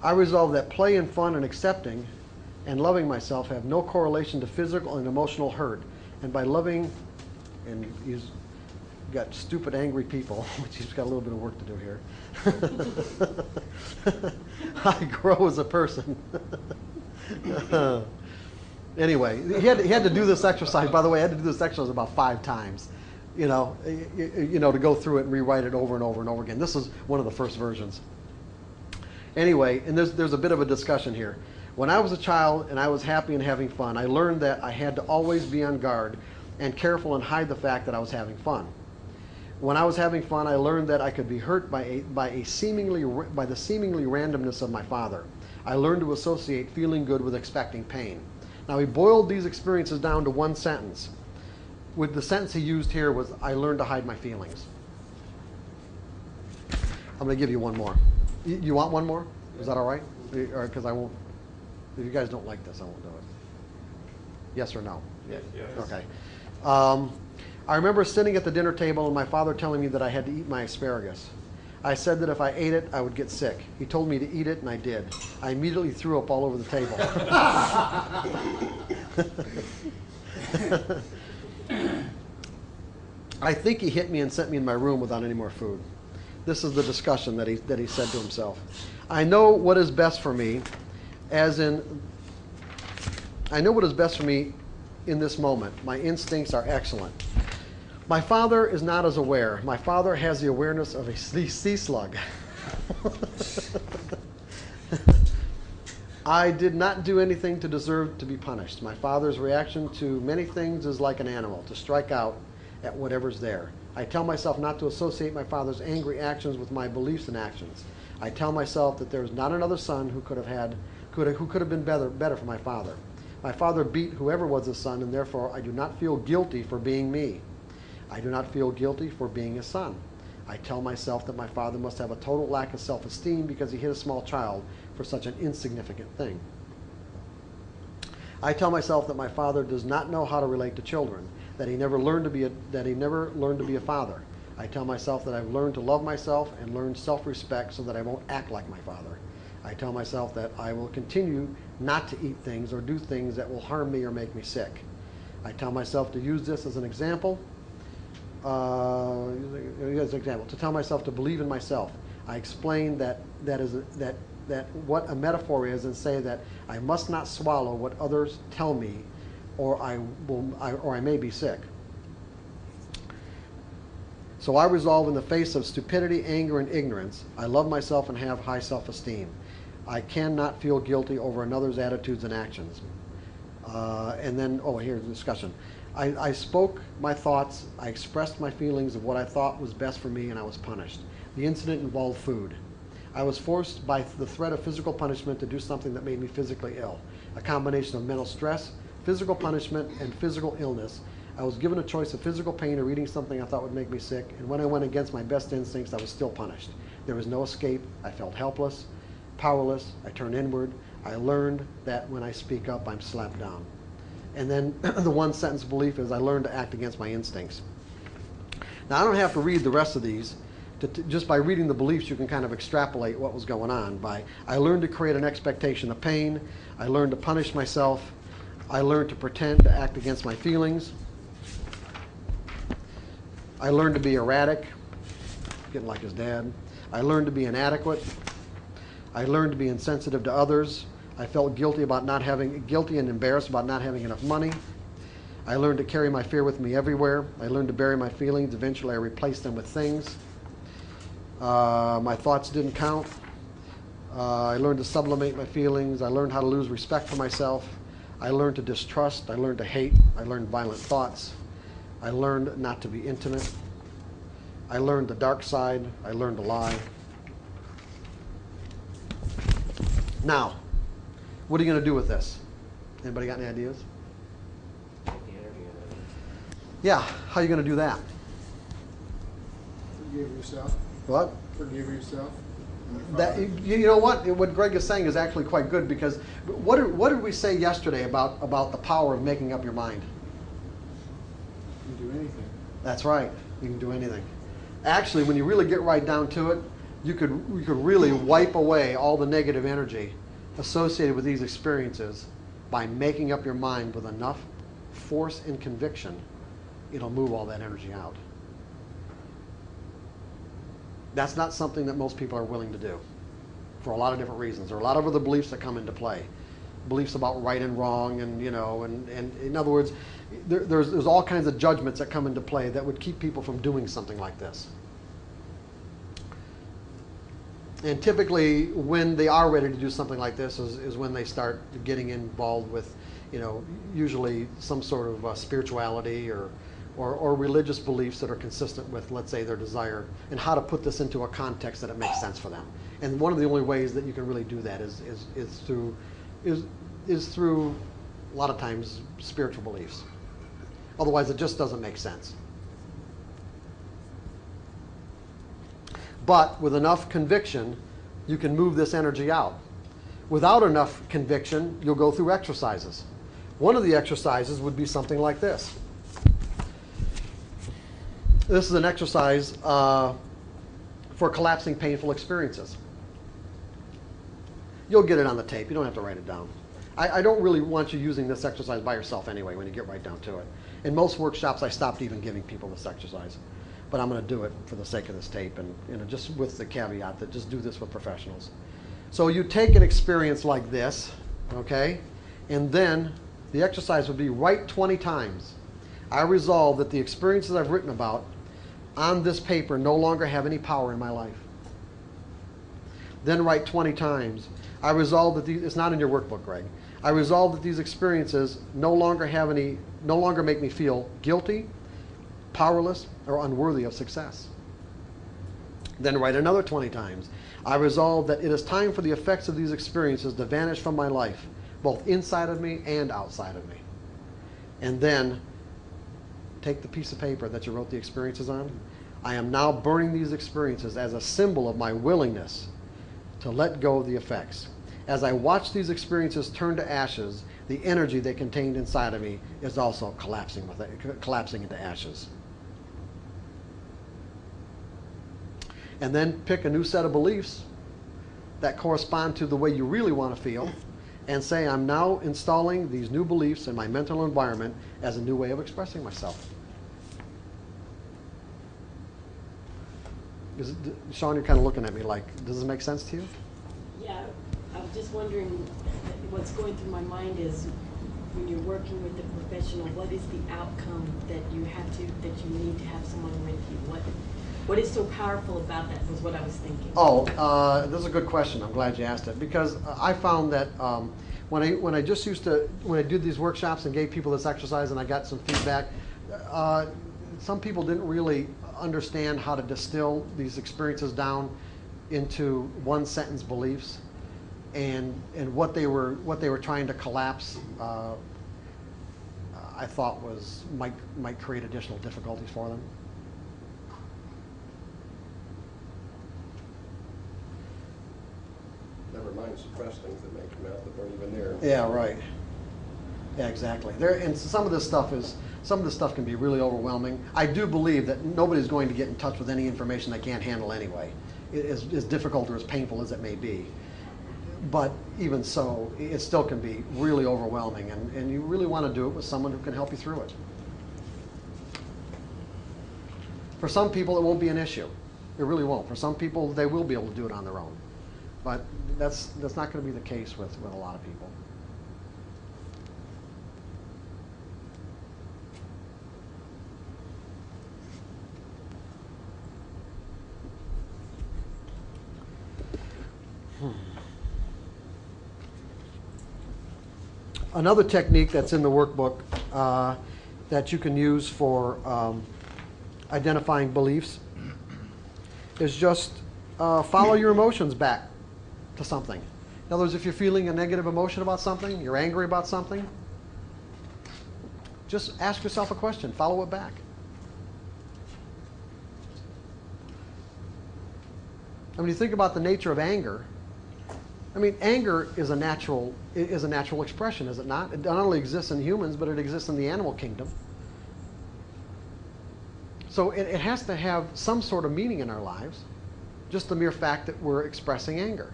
I resolve that play and fun and accepting and loving myself have no correlation to physical and emotional hurt. And by loving, and he's got stupid, angry people, which he's got a little bit of work to do here. I grow as a person. Anyway, he had to do this exercise. By the way, I had to do this exercise about 5 times, you know, to go through it and rewrite it over and over and over again. This is one of the first versions. Anyway, and there's a bit of a discussion here. When I was a child and I was happy and having fun, I learned that I had to always be on guard and careful and hide the fact that I was having fun. When I was having fun, I learned that I could be hurt by the seemingly randomness of my father. I learned to associate feeling good with expecting pain. Now, he boiled these experiences down to one sentence. With the sentence he used here was, I learned to hide my feelings. I'm going to give you one more. You want one more? Is that all right? Or because I won't, if you guys don't like this, I won't do it. Yes or no? Yes. Okay. I remember sitting at the dinner table and my father telling me that I had to eat my asparagus. I said that if I ate it, I would get sick. He told me to eat it, and I did. I immediately threw up all over the table. I think he hit me and sent me in my room without any more food. This is the discussion that he said to himself. I know what is best for me, I know what is best for me in this moment. My instincts are excellent. My father is not as aware. My father has the awareness of a sea slug. I did not do anything to deserve to be punished. My father's reaction to many things is like an animal, to strike out at whatever's there. I tell myself not to associate my father's angry actions with my beliefs and actions. I tell myself that there is not another son who could have been better for my father. My father beat whoever was his son, and therefore I do not feel guilty for being me. I do not feel guilty for being a son. I tell myself that my father must have a total lack of self-esteem because he hit a small child for such an insignificant thing. I tell myself that my father does not know how to relate to children, that he never learned to be a father. I tell myself that I've learned to love myself and learned self-respect so that I won't act like my father. I tell myself that I will continue not to eat things or do things that will harm me or make me sick. I tell myself to use this as an example. To tell myself to believe in myself. I explain that what a metaphor is and say that I must not swallow what others tell me, or I may be sick. So I resolve in the face of stupidity, anger, and ignorance, I love myself and have high self-esteem. I cannot feel guilty over another's attitudes and actions. Here's the discussion. I spoke my thoughts, I expressed my feelings of what I thought was best for me, and I was punished. The incident involved food. I was forced by the threat of physical punishment to do something that made me physically ill. A combination of mental stress, physical punishment, and physical illness. I was given a choice of physical pain or eating something I thought would make me sick, and when I went against my best instincts, I was still punished. There was no escape. I felt helpless, powerless. I turned inward. I learned that when I speak up, I'm slapped down. And then the one sentence belief is I learned to act against my instincts. Now, I don't have to read the rest of these. Just by reading the beliefs, you can kind of extrapolate what was going on. I learned to create an expectation of pain. I learned to punish myself. I learned to pretend to act against my feelings. I learned to be erratic, getting like his dad. I learned to be inadequate. I learned to be insensitive to others. I felt guilty and embarrassed about not having enough money. I learned to carry my fear with me everywhere. I learned to bury my feelings. Eventually, I replaced them with things. My thoughts didn't count. I learned to sublimate my feelings. I learned how to lose respect for myself. I learned to distrust. I learned to hate. I learned violent thoughts. I learned not to be intimate. I learned the dark side. I learned to lie. Now, what are you going to do with this? Anybody got any ideas? Yeah, how are you going to do that? Forgive yourself. What? Forgive yourself. That, you know what Greg is saying is actually quite good, because what did we say yesterday about the power of making up your mind? You can do anything. That's right. You can do anything. Actually, when you really get right down to it, you could really wipe away all the negative energy associated with these experiences by making up your mind with enough force and conviction. It'll move all that energy out. That's not something that most people are willing to do for a lot of different reasons. There are a lot of other beliefs that come into play. Beliefs about right and wrong, and in other words, there's all kinds of judgments that come into play that would keep people from doing something like this. And typically, when they are ready to do something like this is when they start getting involved with, usually some sort of spirituality or religious beliefs that are consistent with, let's say, their desire, and how to put this into a context that it makes sense for them. And one of the only ways that you can really do that is through a lot of times spiritual beliefs. Otherwise, it just doesn't make sense. But with enough conviction, you can move this energy out. Without enough conviction, you'll go through exercises. One of the exercises would be something like this. This is an exercise for collapsing painful experiences. You'll get it on the tape. You don't have to write it down. I don't really want you using this exercise by yourself anyway when you get right down to it. In most workshops, I stopped even giving people this exercise. But I'm going to do it for the sake of this tape, and just with the caveat that just do this with professionals. So you take an experience like this, okay, and then the exercise would be write 20 times. I resolve that the experiences I've written about on this paper no longer have any power in my life. then write 20 times, I resolve that these, it's not in your workbook, Greg. I resolve that these experiences no longer make me feel guilty, powerless, or unworthy of success. Then write another 20 times. I resolve that it is time for the effects of these experiences to vanish from my life, both inside of me and outside of me. And then take the piece of paper that you wrote the experiences on. I am now burning these experiences as a symbol of my willingness to let go of the effects. As I watch these experiences turn to ashes, the energy they contained inside of me is also collapsing into ashes. And then pick a new set of beliefs that correspond to the way you really want to feel, and say, I'm now installing these new beliefs in my mental environment as a new way of expressing myself. Sean, you're kind of looking at me like, does this make sense to you? Yeah, I was just wondering, what's going through my mind is, when you're working with a professional, what is the outcome that you need to have someone with you? What is so powerful about that was what I was thinking. Oh, this is a good question. I'm glad you asked it, because I found that when I did these workshops and gave people this exercise and I got some feedback, some people didn't really understand how to distill these experiences down into one sentence beliefs, and what they were trying to collapse. I thought might create additional difficulties for them. Never mind suppress things that may come out that weren't even there. Yeah, right. Yeah, exactly. And some of this stuff can be really overwhelming. I do believe that nobody's going to get in touch with any information they can't handle anyway, as difficult or as painful as it may be. But even so, it still can be really overwhelming, and you really want to do it with someone who can help you through it. For some people, it won't be an issue. It really won't. For some people, they will be able to do it on their own. But that's not going to be the case with a lot of people. Another technique that's in the workbook that you can use for identifying beliefs is just follow your emotions back to something. In other words, if you're feeling a negative emotion about something, you're angry about something, just ask yourself a question, follow it back. When you think about the nature of anger, I mean, anger is a natural expression, is it not? It not only exists in humans, but it exists in the animal kingdom. So it has to have some sort of meaning in our lives, just the mere fact that we're expressing anger.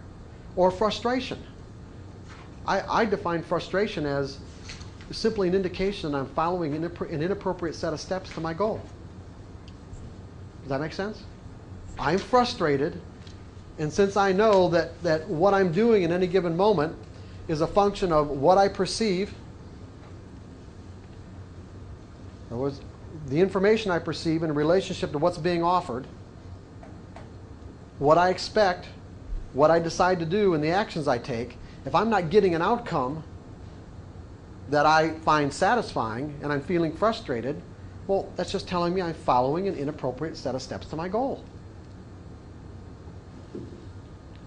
Or frustration. I define frustration as simply an indication I'm following an inappropriate set of steps to my goal. Does that make sense? I'm frustrated, and since I know that what I'm doing in any given moment is a function of what I perceive, in other words, the information I perceive in relationship to what's being offered, what I expect, what I decide to do, and the actions I take, if I'm not getting an outcome that I find satisfying and I'm feeling frustrated, well, that's just telling me I'm following an inappropriate set of steps to my goal.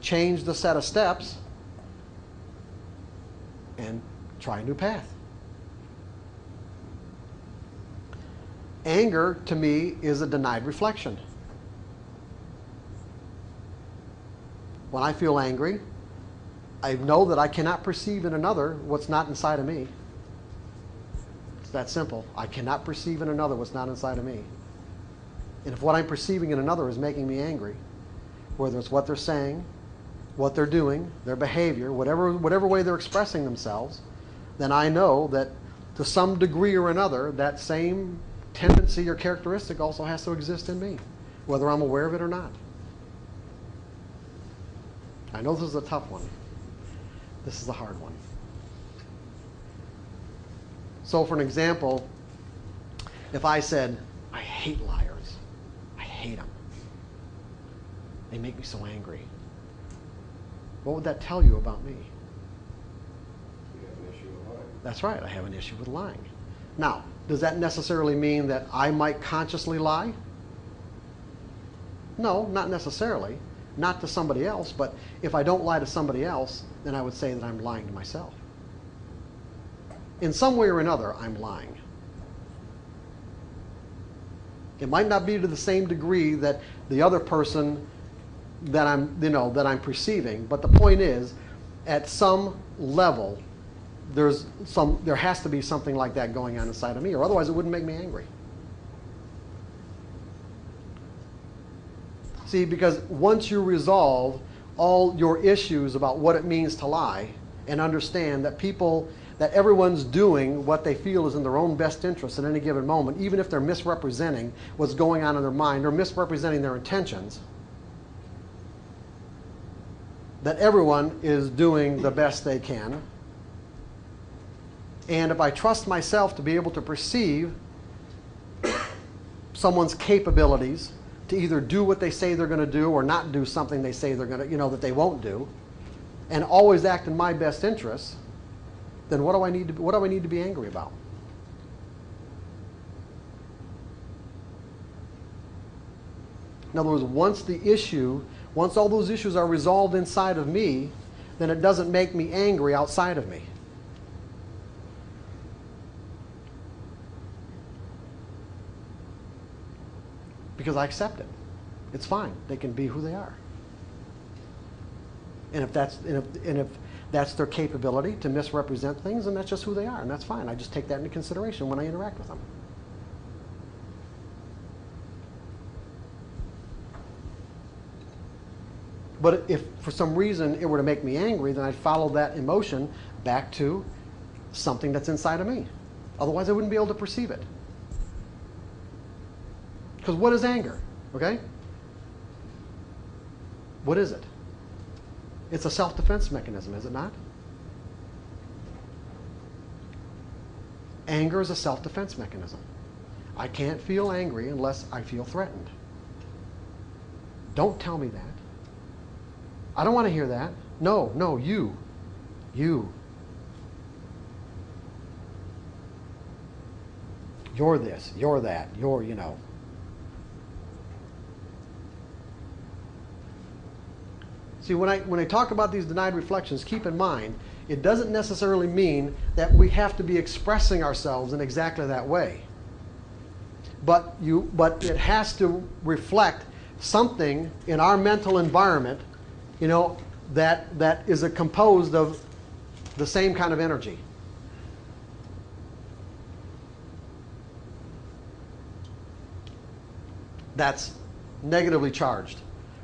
Change the set of steps and try a new path. Anger, to me, is a denied reflection. When I feel angry, I know that I cannot perceive in another what's not inside of me. It's that simple. I cannot perceive in another what's not inside of me. And if what I'm perceiving in another is making me angry, whether it's what they're saying, what they're doing, their behavior, whatever way they're expressing themselves, then I know that to some degree or another, that same tendency or characteristic also has to exist in me, whether I'm aware of it or not. I know this is a tough one. This is a hard one. So for an example, if I said, I hate liars. I hate them. They make me so angry. what would that tell you about me? You have an issue with lying. That's right, I have an issue with lying. Now, does that necessarily mean that I might consciously lie? No, not necessarily. Not to somebody else, but if I don't lie to somebody else, then I would say that I'm lying to myself. In some way or another, I'm lying. It might not be to the same degree that the other person that I'm perceiving, but the point is, at some level, there has to be something like that going on inside of me, or otherwise it wouldn't make me angry. See, because once you resolve all your issues about what it means to lie and understand that everyone's doing what they feel is in their own best interest at any given moment, even if they're misrepresenting what's going on in their mind or misrepresenting their intentions, that everyone is doing the best they can. And if I trust myself to be able to perceive someone's capabilities to either do what they say they're going to do or not do something they say they're going to, that they won't do, and always act in my best interests, then what do I need to be angry about? In other words, once all those issues are resolved inside of me, then it doesn't make me angry outside of me. Because I accept it. It's fine. They can be who they are. And if that's their capability to misrepresent things, then that's just who they are, and that's fine. I just take that into consideration when I interact with them. But if for some reason it were to make me angry, then I'd follow that emotion back to something that's inside of me. Otherwise, I wouldn't be able to perceive it. Because what is anger? Okay? What is it? It's a self-defense mechanism, is it not? Anger is a self-defense mechanism. I can't feel angry unless I feel threatened. Don't tell me that. I don't want to hear that. No, you. You. You're this, you're that, you're. See, when I talk about these denied reflections, keep in mind, it doesn't necessarily mean that we have to be expressing ourselves in exactly that way. But it has to reflect something in our mental environment, that is composed of the same kind of energy. That's negatively charged.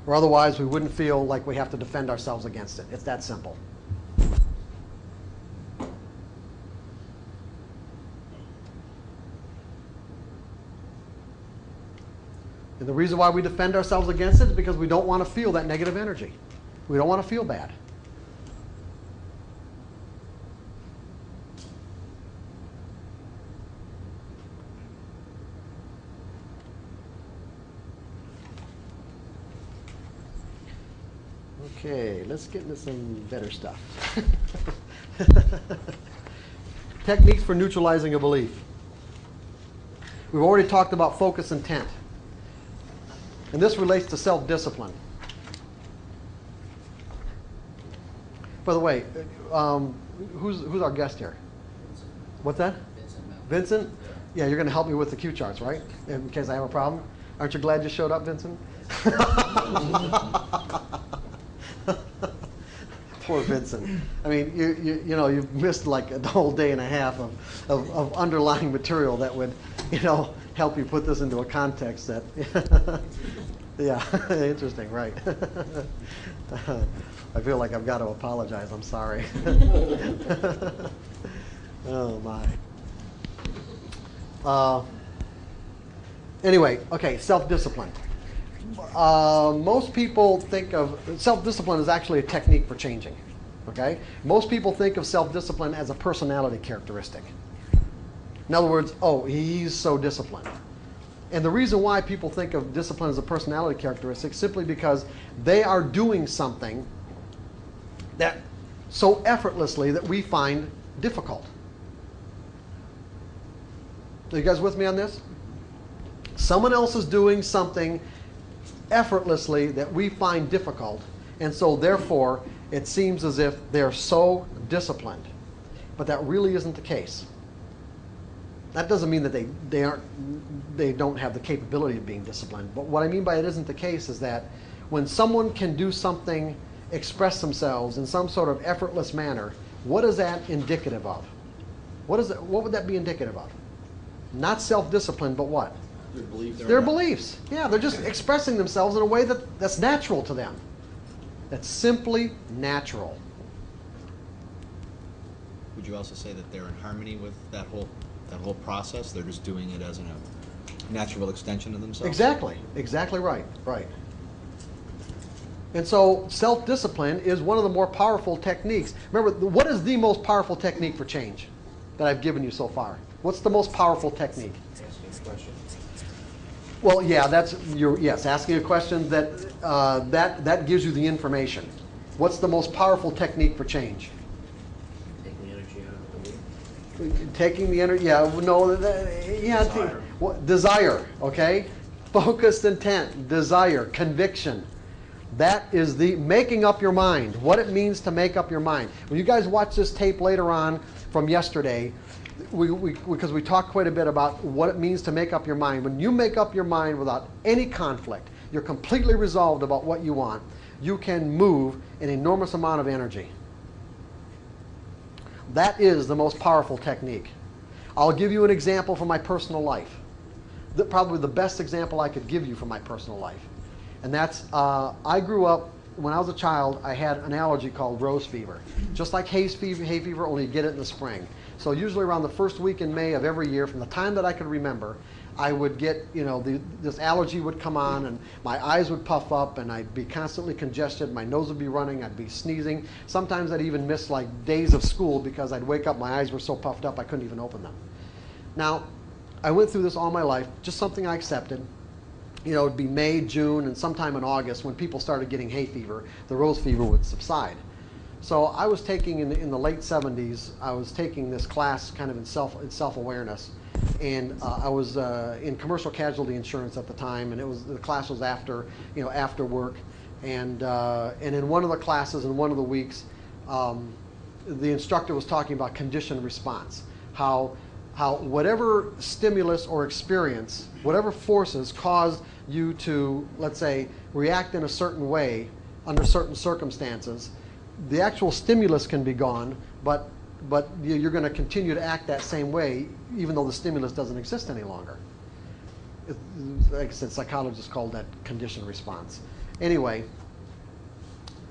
Or otherwise we wouldn't feel like we have to defend ourselves against it. It's that simple. And the reason why we defend ourselves against it is because we don't want to feel that negative energy. We don't want to feel bad. Okay, let's get into some better stuff. Techniques for neutralizing a belief. We've already talked about focus intent. And this relates to self-discipline. By the way, who's our guest here? What's that? Vincent? Yeah, you're going to help me with the cue charts, right? In case I have a problem. Aren't you glad you showed up, Vincent? Poor Vincent. I mean, you've missed like the whole day and a half of underlying material that would, help you put this into a context that, yeah, interesting, right? I feel like I've got to apologize. I'm sorry. Oh my. Anyway, okay, self-discipline. Most people think of self-discipline as actually a technique for changing. Okay? Most people think of self-discipline as a personality characteristic. In other words, oh, he's so disciplined. And the reason why people think of discipline as a personality characteristic is simply because they are doing something that so effortlessly that we find difficult. Are you guys with me on this? Someone else is doing something effortlessly that we find difficult, and so therefore it seems as if they're so disciplined. But that really isn't the case. That doesn't mean that they don't have the capability of being disciplined. But what I mean by it isn't the case is that when someone can do something, express themselves in some sort of effortless manner, what is that indicative of? What would that be indicative of? Not self-discipline, but what? Their beliefs. Their beliefs. Yeah, they're just expressing themselves in a way that's natural to them. That's simply natural. Would you also say that they're in harmony with that whole process? They're just doing it as a natural extension of themselves? Exactly right. And so self-discipline is one of the more powerful techniques. Remember, what is the most powerful technique for change that I've given you so far? What's the most powerful technique? Asking a question. Well, yeah, asking a question that gives you the information. What's the most powerful technique for change? Taking the energy out of the belief. Taking the energy, desire, okay? Focused intent, desire, conviction. That is the making up your mind, what it means to make up your mind. When you guys watch this tape later on from yesterday, because we talked quite a bit about what it means to make up your mind. When you make up your mind without any conflict, you're completely resolved about what you want, you can move an enormous amount of energy. That is the most powerful technique. I'll give you an example from my personal life. Probably the best example I could give you from my personal life. And that's, I grew up, when I was a child, I had an allergy called rose fever. Just like hay fever, only you get it in the spring. So usually around the first week in May of every year, from the time that I could remember, I would get, this allergy would come on, and my eyes would puff up, and I'd be constantly congested, my nose would be running, I'd be sneezing. Sometimes I'd even miss like days of school because I'd wake up, my eyes were so puffed up I couldn't even open them. Now, I went through this all my life, just something I accepted. It'd be May, June, and sometime in August when people started getting hay fever, the rose fever would subside. So I was taking, in the late 70s, I was taking this class kind of in self-awareness. And I was in commercial casualty insurance at the time, and the class was after work. And in one of the classes, in one of the weeks, the instructor was talking about conditioned response, how whatever stimulus or experience, whatever forces cause you to, let's say, react in a certain way under certain circumstances, the actual stimulus can be gone, but you're going to continue to act that same way even though the stimulus doesn't exist any longer. Like I said, psychologists call that conditioned response. Anyway,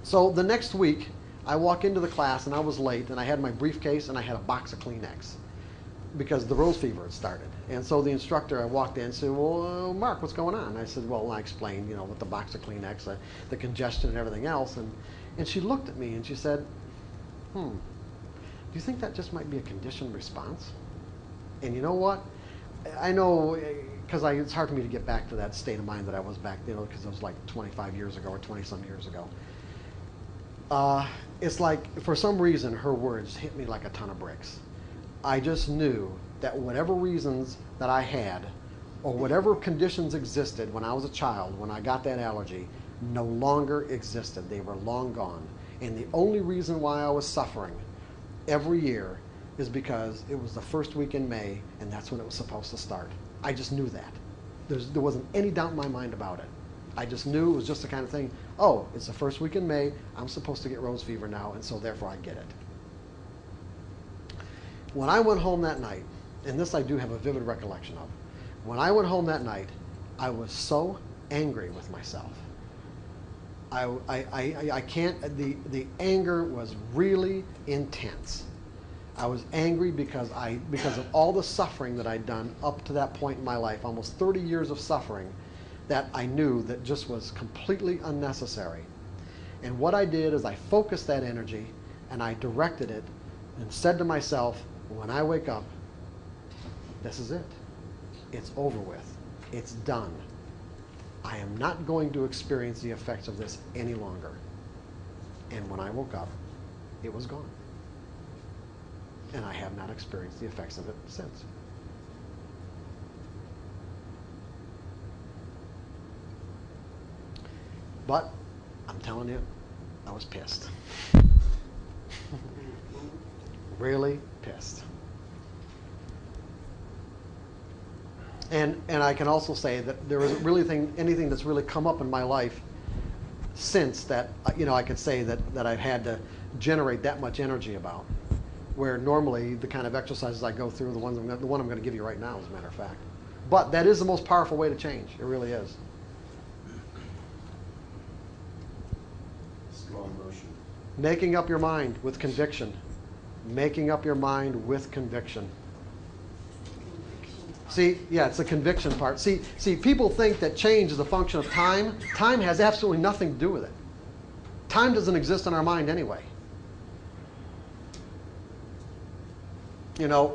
so the next week, I walk into the class, and I was late, and I had my briefcase, and I had a box of Kleenex because the rose fever had started. And so the instructor, I walked in and said, well, Mark, what's going on? And I said, well, I explained, with the box of Kleenex, the congestion and everything else. And she looked at me, and she said, do you think that just might be a conditioned response? And you know what? I know, because it's hard for me to get back to that state of mind that I was back, because it was like 25 years ago or 20-some years ago. It's like, for some reason, her words hit me like a ton of bricks. I just knew that whatever reasons that I had, or whatever conditions existed when I was a child, when I got that allergy, no longer existed. They were long gone. And the only reason why I was suffering every year is because it was the first week in May, and that's when it was supposed to start. I just knew that. There wasn't any doubt in my mind about it. I just knew it was just the kind of thing, it's the first week in May, I'm supposed to get rose fever now, and so therefore I get it. When I went home that night, and this I do have a vivid recollection of, when I went home that night, I was so angry with myself. I can't, the anger was really intense. I was angry because of all the suffering that I'd done up to that point in my life, almost 30 years of suffering that I knew that just was completely unnecessary. And what I did is I focused that energy and I directed it and said to myself, when I wake up, this is it. It's over with. It's done. I am not going to experience the effects of this any longer. And when I woke up, it was gone. And I have not experienced the effects of it since. But I'm telling you, I was pissed. Really pissed. And I can also say that there isn't really anything that's really come up in my life since that, I could say that I've had to generate that much energy about. Where normally the kind of exercises I go through, the one I'm going to give you right now, as a matter of fact. But that is the most powerful way to change. It really is. Strong motion. Making up your mind with conviction. Making up your mind with conviction. See, yeah, it's the conviction part. See, people think that change is a function of time. Time has absolutely nothing to do with it. Time doesn't exist in our mind anyway.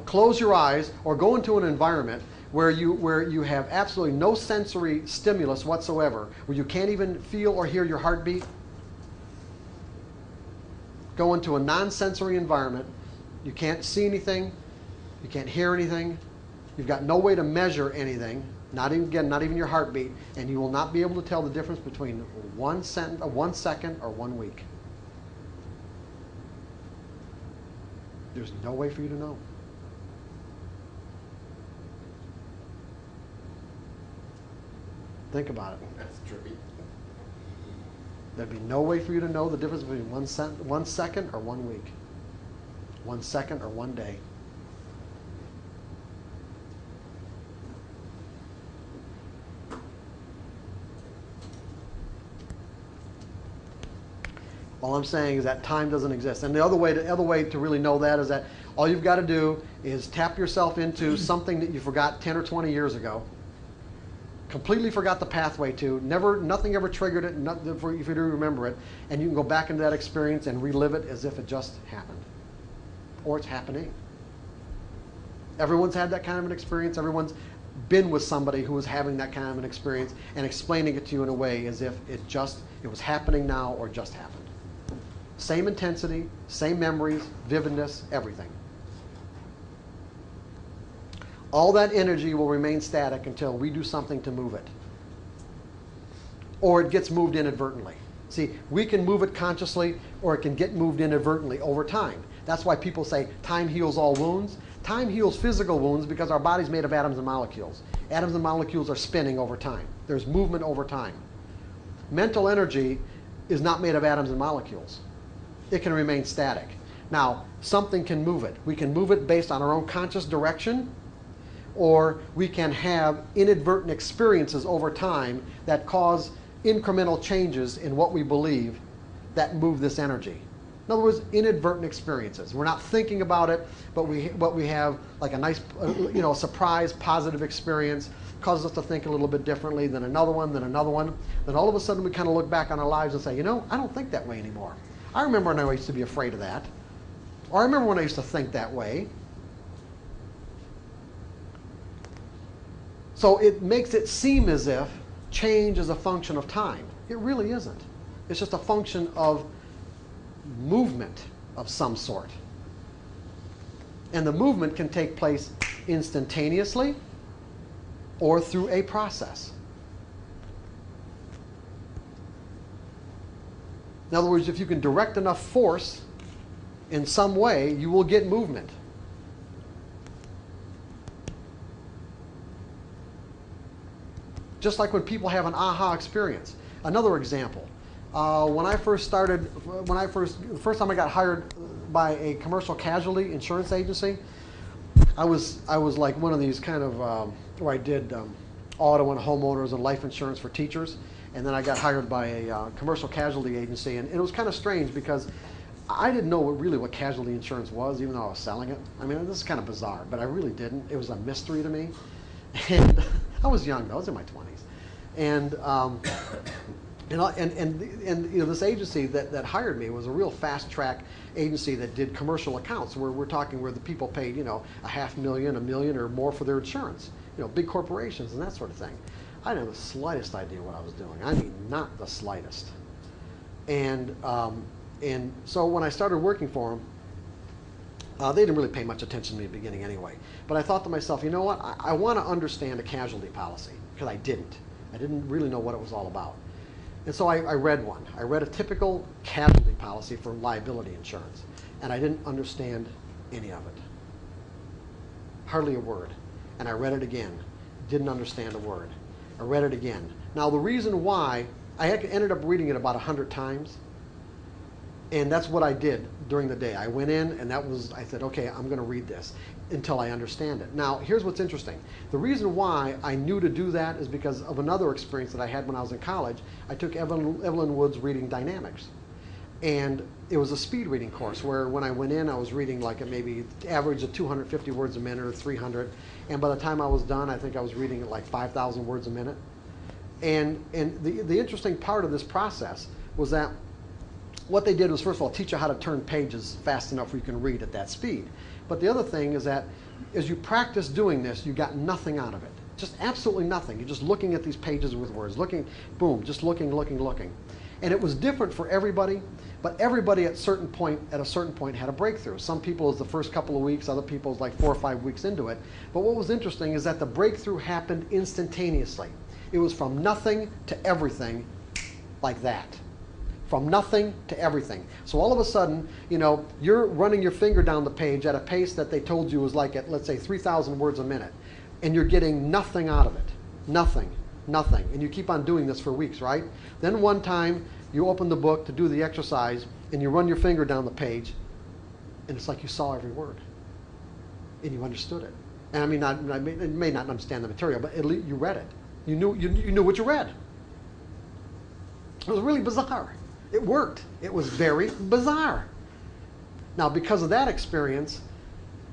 Close your eyes or go into an environment where you have absolutely no sensory stimulus whatsoever, where you can't even feel or hear your heartbeat. Go into a non-sensory environment. You can't see anything. You can't hear anything. You've got no way to measure anything, not even your heartbeat, and you will not be able to tell the difference between 1 second or 1 week. There's no way for you to know. Think about it. That's trippy. There'd be no way for you to know the difference between 1 second or 1 week. 1 second or 1 day. All I'm saying is that time doesn't exist. And the other way to really know that is that all you've got to do is tap yourself into something that you forgot 10 or 20 years ago. Completely forgot the pathway to. Nothing ever triggered it, if you do remember it. And you can go back into that experience and relive it as if it just happened. Or it's happening. Everyone's had that kind of an experience. Everyone's been with somebody who was having that kind of an experience and explaining it to you in a way as if it was happening now or just happened. Same intensity, same memories, vividness, everything. All that energy will remain static until we do something to move it. Or it gets moved inadvertently. See, we can move it consciously or it can get moved inadvertently over time. That's why people say time heals all wounds. Time heals physical wounds because our body's made of atoms and molecules. Atoms and molecules are spinning over time. There's movement over time. Mental energy is not made of atoms and molecules. It can remain static. Now, something can move it. We can move it based on our own conscious direction, or we can have inadvertent experiences over time that cause incremental changes in what we believe that move this energy. In other words, inadvertent experiences. We're not thinking about it, but we have like a nice, surprise, positive experience, causes us to think a little bit differently, then another one, then another one. Then all of a sudden we kind of look back on our lives and say, I don't think that way anymore. I remember when I used to be afraid of that. Or I remember when I used to think that way. So it makes it seem as if change is a function of time. It really isn't. It's just a function of movement of some sort. And the movement can take place instantaneously or through a process. In other words, if you can direct enough force in some way, you will get movement. Just like when people have an aha experience. Another example, the first time I got hired by a commercial casualty insurance agency, I was like one of these kind of, where I did auto and homeowners and life insurance for teachers. And then I got hired by a commercial casualty agency, and it was kind of strange because I didn't know what casualty insurance was, even though I was selling it. I mean, this is kind of bizarre, but I really didn't. It was a mystery to me. And I was young, though. I was in my 20s. And this agency that hired me was a real fast-track agency that did commercial accounts, where we're talking where the people paid, $500,000, $1 million or more for their insurance. Big corporations and that sort of thing. I didn't have the slightest idea what I was doing. I mean, not the slightest. And And so when I started working for them, they didn't really pay much attention to me in the beginning anyway. But I thought to myself, you know what? I want to understand a casualty policy, because I didn't. I didn't really know what it was all about. And so I read one. I read a typical casualty policy for liability insurance, and I didn't understand any of it. Hardly a word. And I read it again. Didn't understand a word. I read it again. Now the reason why, I ended up reading it about 100 times, and that's what I did during the day. I went in, and I said, okay, I'm going to read this until I understand it. Now, here's what's interesting. The reason why I knew to do that is because of another experience that I had when I was in college. I took Evelyn Wood's Reading Dynamics. And it was a speed reading course where when I went in, I was reading like maybe average of 250 words a minute or 300. And by the time I was done, I think I was reading at like 5,000 words a minute. And the interesting part of this process was that what they did was, first of all, teach you how to turn pages fast enough where you can read at that speed. But the other thing is that as you practice doing this, you got nothing out of it. Just absolutely nothing. You're just looking at these pages with words, looking, boom, just looking. And it was different for everybody, but everybody at a certain point had a breakthrough. Some people it was the first couple of weeks, other people it was like 4 or 5 weeks into it. But what was interesting is that the breakthrough happened instantaneously. It was from nothing to everything like that. From nothing to everything. So all of a sudden, you know, you're running your finger down the page at a pace that they told you was like at, let's say, 3,000 words a minute. And you're getting nothing out of it. Nothing. And you keep on doing this for weeks, right? Then one time, you open the book to do the exercise, and you run your finger down the page, and it's like you saw every word. And you understood it. And I mean, you may not understand the material, but at least you read it. You knew what you read. It was really bizarre. It worked. It was very bizarre. Now, because of that experience,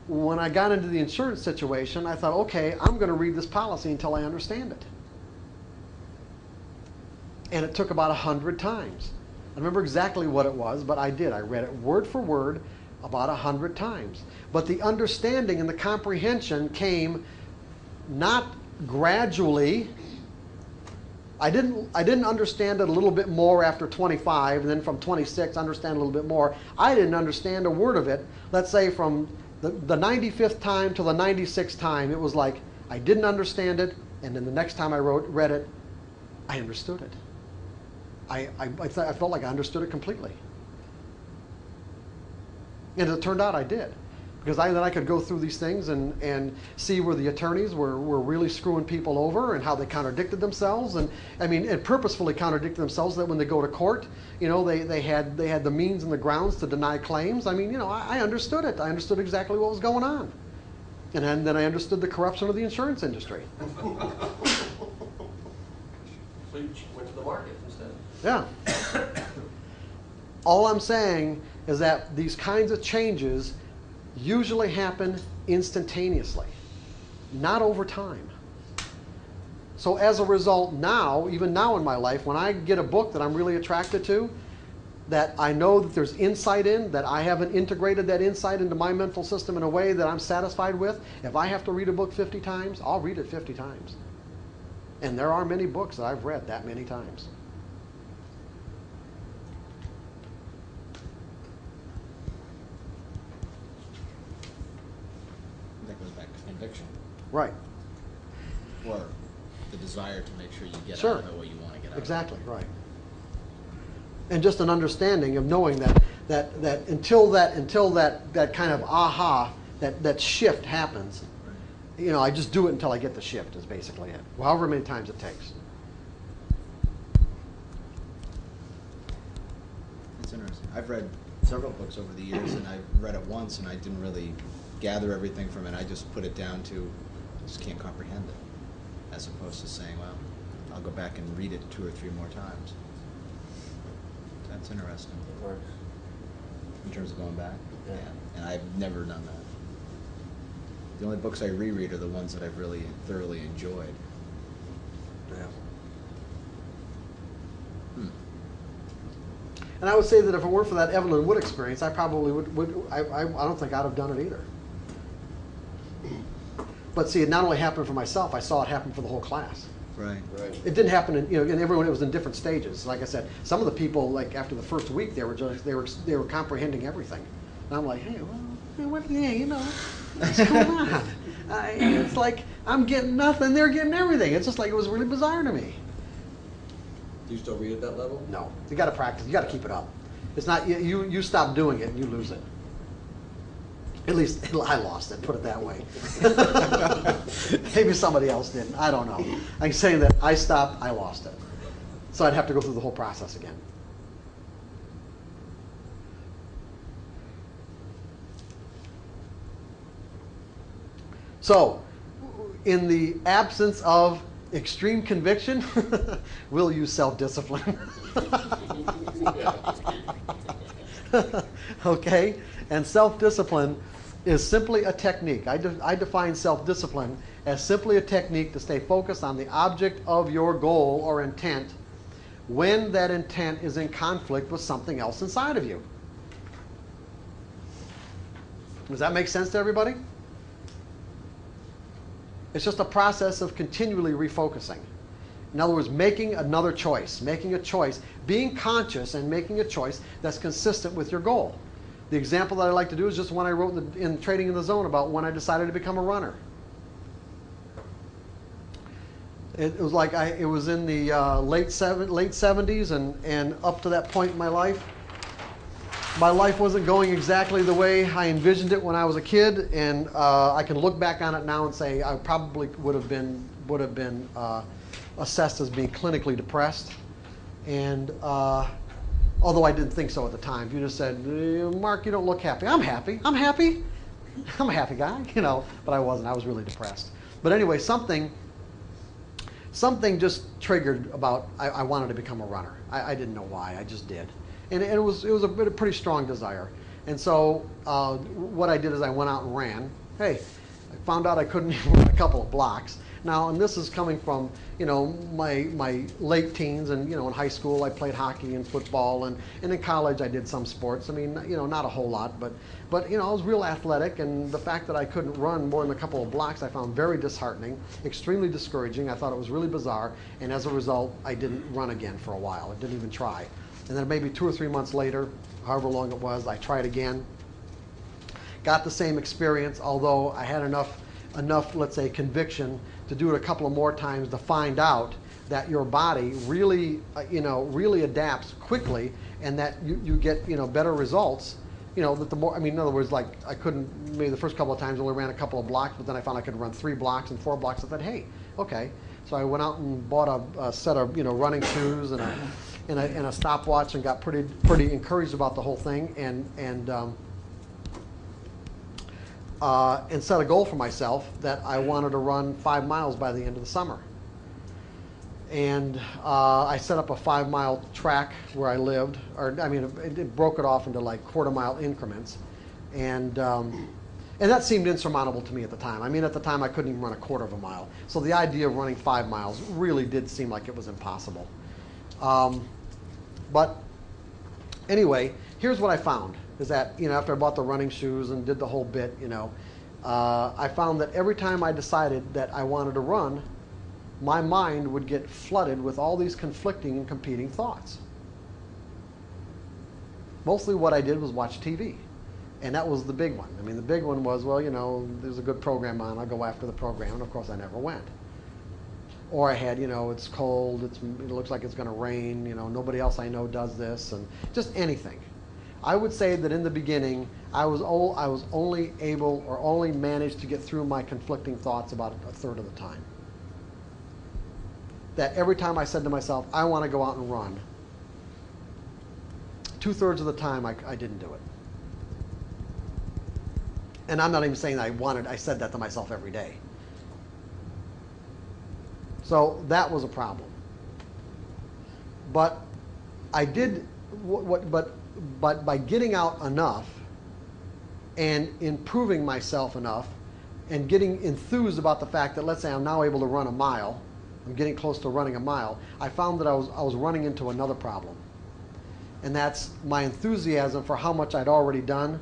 when I got into the insurance situation, I thought, okay, I'm going to read this policy until I understand it. And it took about 100 times. I remember exactly what it was, but I did. I read it word for word about 100 times. But the understanding and the comprehension came not gradually. I didn't understand it a little bit more after 25, and then from 26, understand a little bit more. I didn't understand a word of it. Let's say from the 95th time to the 96th time, it was like I didn't understand it, and then the next time I read it, I understood it. I felt like I understood it completely. And it turned out I did. Because then I could go through these things and see where the attorneys were really screwing people over and how they contradicted themselves. And I mean, it purposefully contradicted themselves so that when they go to court, you know, they had the means and the grounds to deny claims. I mean, you know, I understood it. I understood exactly what was going on. And then I understood the corruption of the insurance industry. So you went to the market instead. Yeah. All I'm saying is that these kinds of changes usually happen instantaneously, not over time. So as a result now, even now in my life, when I get a book that I'm really attracted to, that I know that there's insight in, that I haven't integrated that insight into my mental system in a way that I'm satisfied with, if I have to read a book 50 times, I'll read it 50 times. And there are many books that I've read that many times. That goes back to conviction. Right. Or the desire to make sure you get Sure. out of it what you want to get out Exactly, right. And just an understanding of knowing that until that kind of aha, that shift happens, you know, I just do it until I get the shift is basically it. However many times it takes. It's interesting. I've read several books over the years, and I read it once, and I didn't really gather everything from it. I just put it down to, I just can't comprehend it, as opposed to saying, well, I'll go back and read it 2 or 3 more times. That's interesting. It works. In terms of going back? Yeah. And I've never done that. The only books I reread are the ones that I've really thoroughly enjoyed. Yeah. And I would say that if it weren't for that Evelyn Wood experience, I probably I don't think I'd have done it either. But see, it not only happened for myself, I saw it happen for the whole class. Right. Right. It didn't happen in, and everyone, it was in different stages. Like I said, some of the people, like after the first week, they were comprehending everything. And I'm like, hey, well, what, what's going on? It's like, I'm getting nothing, they're getting everything. It's just like, it was really bizarre to me. Do you still read at that level? No, you gotta practice, you gotta keep it up. It's not, you stop doing it and you lose it. At least I lost it, put it that way. Maybe somebody else didn't, I don't know. I'm saying that I stopped, I lost it. So I'd have to go through the whole process again. So, in the absence of extreme conviction, we'll use self-discipline. Okay? And self-discipline is simply a technique. I define self-discipline as simply a technique to stay focused on the object of your goal or intent when that intent is in conflict with something else inside of you. Does that make sense to everybody? It's just a process of continually refocusing. In other words, making another choice, making a choice, being conscious and making a choice that's consistent with your goal. The example that I like to do is just one I wrote in Trading in the Zone about when I decided to become a runner. It was like it was in the late 70s and up to that point in my life wasn't going exactly the way I envisioned it when I was a kid, and I can look back on it now and say I probably would have been assessed as being clinically depressed. And although I didn't think so at the time, if you just said, "Mark, you don't look happy," I'm happy. I'm happy. I'm a happy guy, But I wasn't. I was really depressed. But anyway, something just triggered about I wanted to become a runner. I didn't know why. I just did. And it was a pretty strong desire. And so what I did is I went out and ran. Hey, I found out I couldn't even run a couple of blocks. Now, and this is coming from, my late teens, and, in high school I played hockey and football, and in college I did some sports. I mean, not a whole lot, but I was real athletic, and the fact that I couldn't run more than a couple of blocks I found very disheartening, extremely discouraging. I thought it was really bizarre, and as a result, I didn't run again for a while. I didn't even try. And then maybe 2 or 3 months later, however long it was, I tried again. Got the same experience, although I had enough, let's say, conviction to do it a couple of more times to find out that your body really, really adapts quickly, and that you get, better results. That the more, in other words, like I couldn't, maybe the first couple of times I only ran a couple of blocks, but then I found I could run 3 blocks and 4 blocks. I thought, hey, okay. So I went out and bought a set of, running shoes and a stopwatch, and got pretty encouraged about the whole thing, and set a goal for myself that I wanted to run 5 miles by the end of the summer. And I set up a 5-mile track where I lived, it broke it off into like quarter-mile increments, and that seemed insurmountable to me at the time. At the time I couldn't even run a quarter of a mile, so the idea of running 5 miles really did seem like it was impossible. But anyway, here's what I found, is that, after I bought the running shoes and did the whole bit, I found that every time I decided that I wanted to run, my mind would get flooded with all these conflicting and competing thoughts. Mostly what I did was watch TV, and that was the big one. The big one was, well, there's a good program on, I'll go after the program, and of course I never went. Or I had, it's cold, it looks like it's going to rain, nobody else I know does this, and just anything. I would say that in the beginning, I was only able or only managed to get through my conflicting thoughts about a third of the time. That every time I said to myself, I want to go out and run, 2/3 of the time I didn't do it. And I'm not even saying I said that to myself every day. So that was a problem. But I did but by getting out enough and improving myself enough and getting enthused about the fact that, let's say I'm now able to run a mile, I'm getting close to running a mile, I found that I was running into another problem. And that's my enthusiasm for how much I'd already done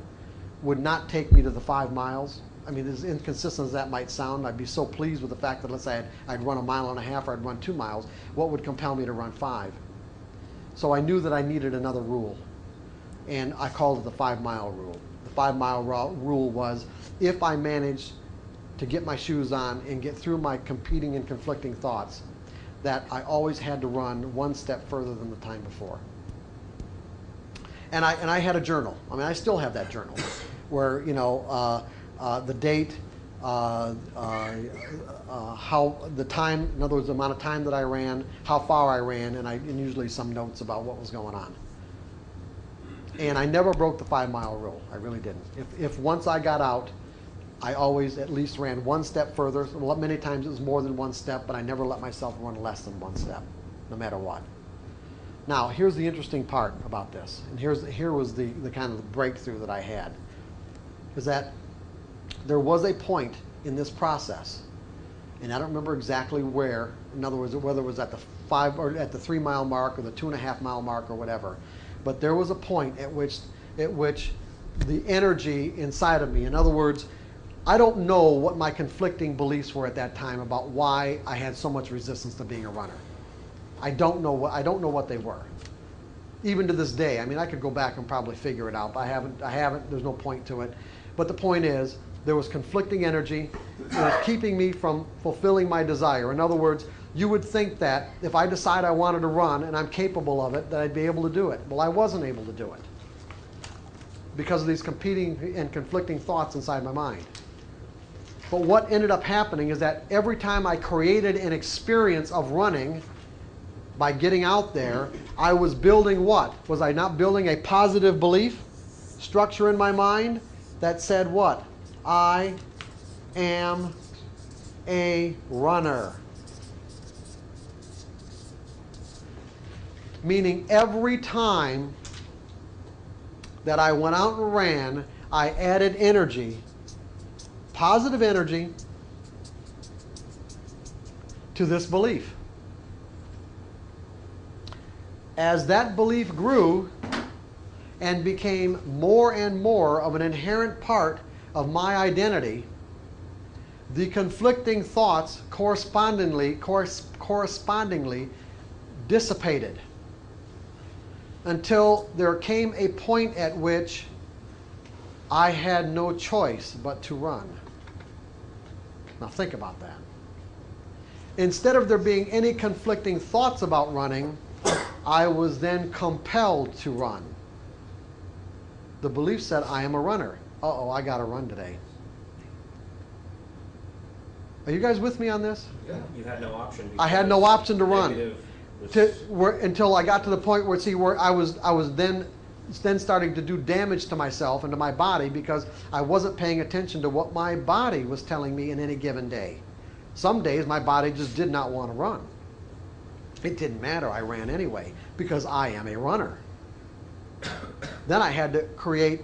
would not take me to the 5 miles. I mean, as inconsistent as that might sound, I'd be so pleased with the fact that let's say I'd run 1.5 miles or I'd run 2 miles. What would compel me to run 5? So I knew that I needed another rule, and I called it the 5-mile rule. The 5-mile rule was, if I managed to get my shoes on and get through my competing and conflicting thoughts, that I always had to run 1 step further than the time before. And I had a journal. I mean, I still have that journal, where the date, how the time, in other words, the amount of time that I ran, how far I ran, and usually some notes about what was going on. And I never broke the 5-mile rule. I really didn't. If once I got out, I always at least ran 1 step further. Many times it was more than 1 step, but I never let myself run less than 1 step, no matter what. Now, here's the interesting part about this, and here was the kind of breakthrough that I had, is that there was a point in this process, and I don't remember exactly where, in other words, whether it was at the 5 or at the 3-mile mark or the 2.5-mile mark or whatever, but there was a point at which the energy inside of me, in other words, I don't know what my conflicting beliefs were at that time about why I had so much resistance to being a runner. I don't know what they were. Even to this day, I mean, I could go back and probably figure it out, but I haven't, there's no point to it. But the point is, there was conflicting energy that was keeping me from fulfilling my desire. In other words, you would think that if I decide I wanted to run and I'm capable of it, that I'd be able to do it. Well, I wasn't able to do it because of these competing and conflicting thoughts inside my mind. But what ended up happening is that every time I created an experience of running, by getting out there, I was building what? Was I not building a positive belief structure in my mind that said what? I am a runner. Meaning every time that I went out and ran, I added energy, positive energy, to this belief. As that belief grew and became more and more of an inherent part of my identity, the conflicting thoughts correspondingly dissipated until there came a point at which I had no choice but to run. Now think about that. Instead of there being any conflicting thoughts about running, I was then compelled to run. The belief said, I am a runner. Uh-oh, I got to run today. Are you guys with me on this? Yeah. You had no option. I had no option to run. Was... Until I got to the point where I was then starting to do damage to myself and to my body because I wasn't paying attention to what my body was telling me in any given day. Some days my body just did not want to run. It didn't matter, I ran anyway, because I am a runner. Then I had to create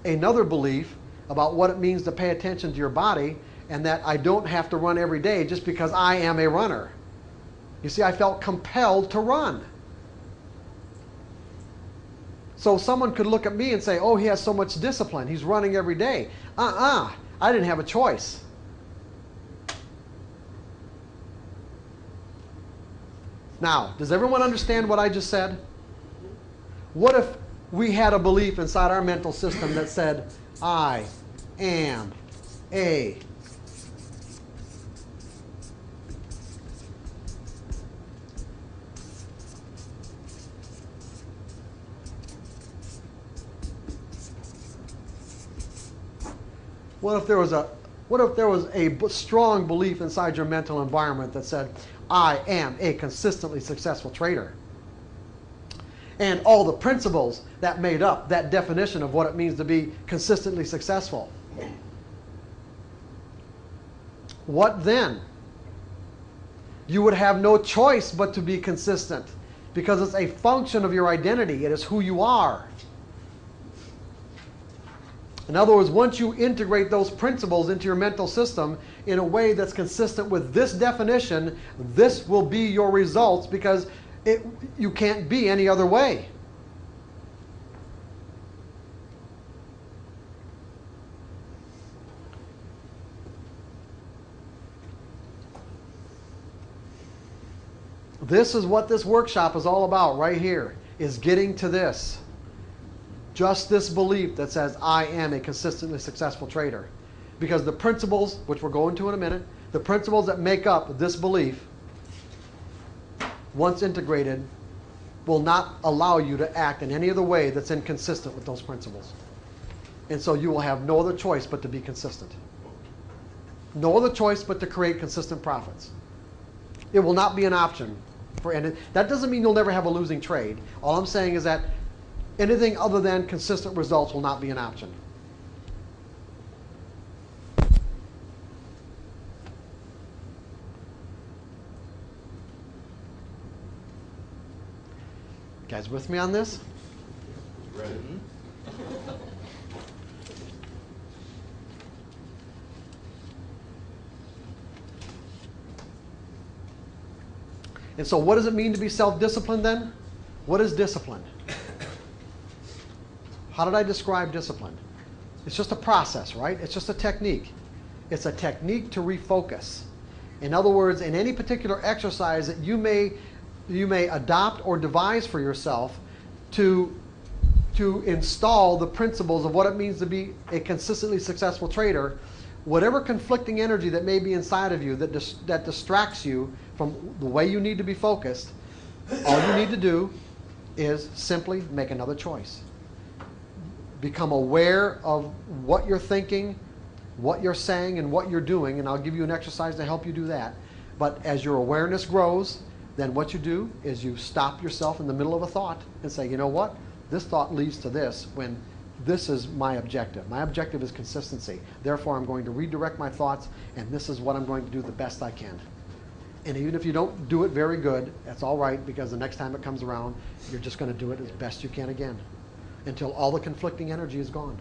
another belief about what it means to pay attention to your body and that I don't have to run every day just because I am a runner. You see, I felt compelled to run. So someone could look at me and say, oh, he has so much discipline, he's running every day. I didn't have a choice. Now, does everyone understand what I just said? What if we had a belief inside our mental system that said, I am a What if there was a strong belief inside your mental environment that said, I am a consistently successful trader? And all the principles that made up that definition of what it means to be consistently successful. What then? You would have no choice but to be consistent because it's a function of your identity. It is who you are. In other words, once you integrate those principles into your mental system in a way that's consistent with this definition, this will be your results because you can't be any other way. This is what this workshop is all about right here, is getting to this. Just this belief that says, I am a consistently successful trader. Because the principles, which we're going to in a minute, the principles that make up this belief, once integrated, will not allow you to act in any other way that's inconsistent with those principles. And so you will have no other choice but to be consistent. No other choice but to create consistent profits. It will not be an option. And that doesn't mean you'll never have a losing trade. All I'm saying is that anything other than consistent results will not be an option. You guys with me on this? Ready? And so what does it mean to be self-disciplined then? What is discipline? How did I describe discipline? It's just a process, right? It's just a technique. It's a technique to refocus. In other words, in any particular exercise that you may adopt or devise for yourself to install the principles of what it means to be a consistently successful trader, whatever conflicting energy that may be inside of you that distracts you from the way you need to be focused, all you need to do is simply make another choice. Become aware of what you're thinking, what you're saying, and what you're doing, and I'll give you an exercise to help you do that. But as your awareness grows, then what you do is you stop yourself in the middle of a thought and say, you know what? This thought leads to this when this is my objective. My objective is consistency. Therefore, I'm going to redirect my thoughts, and this is what I'm going to do the best I can. And even if you don't do it very good, that's all right, because the next time it comes around, you're just going to do it as best you can again until all the conflicting energy is gone.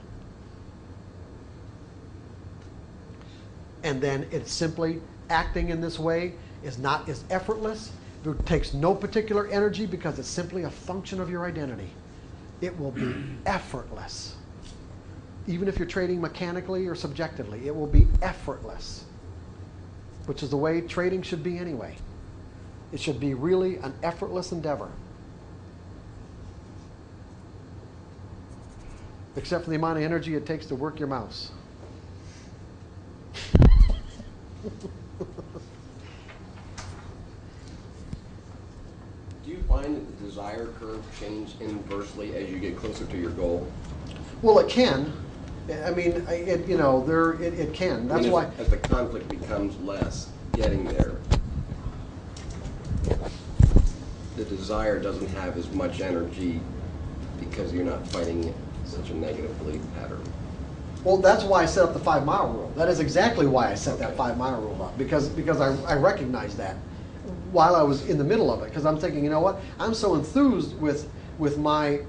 And then it's simply acting in this way is effortless. It takes no particular energy because it's simply a function of your identity. It will be effortless. Even if you're trading mechanically or subjectively, it will be effortless, which is the way trading should be anyway. It should be really an effortless endeavor. Except for the amount of energy it takes to work your mouse. Do you find that the desire curve change inversely as you get closer to your goal? Well, it can. I mean, it can. That's why. As the conflict becomes less, getting there, the desire doesn't have as much energy because you're not fighting such a negative belief pattern. Well, that's why I set up the 5 mile rule. That is exactly why I set that 5 mile rule up, because I recognized that while I was in the middle of it, because I'm thinking, you know what? I'm so enthused with my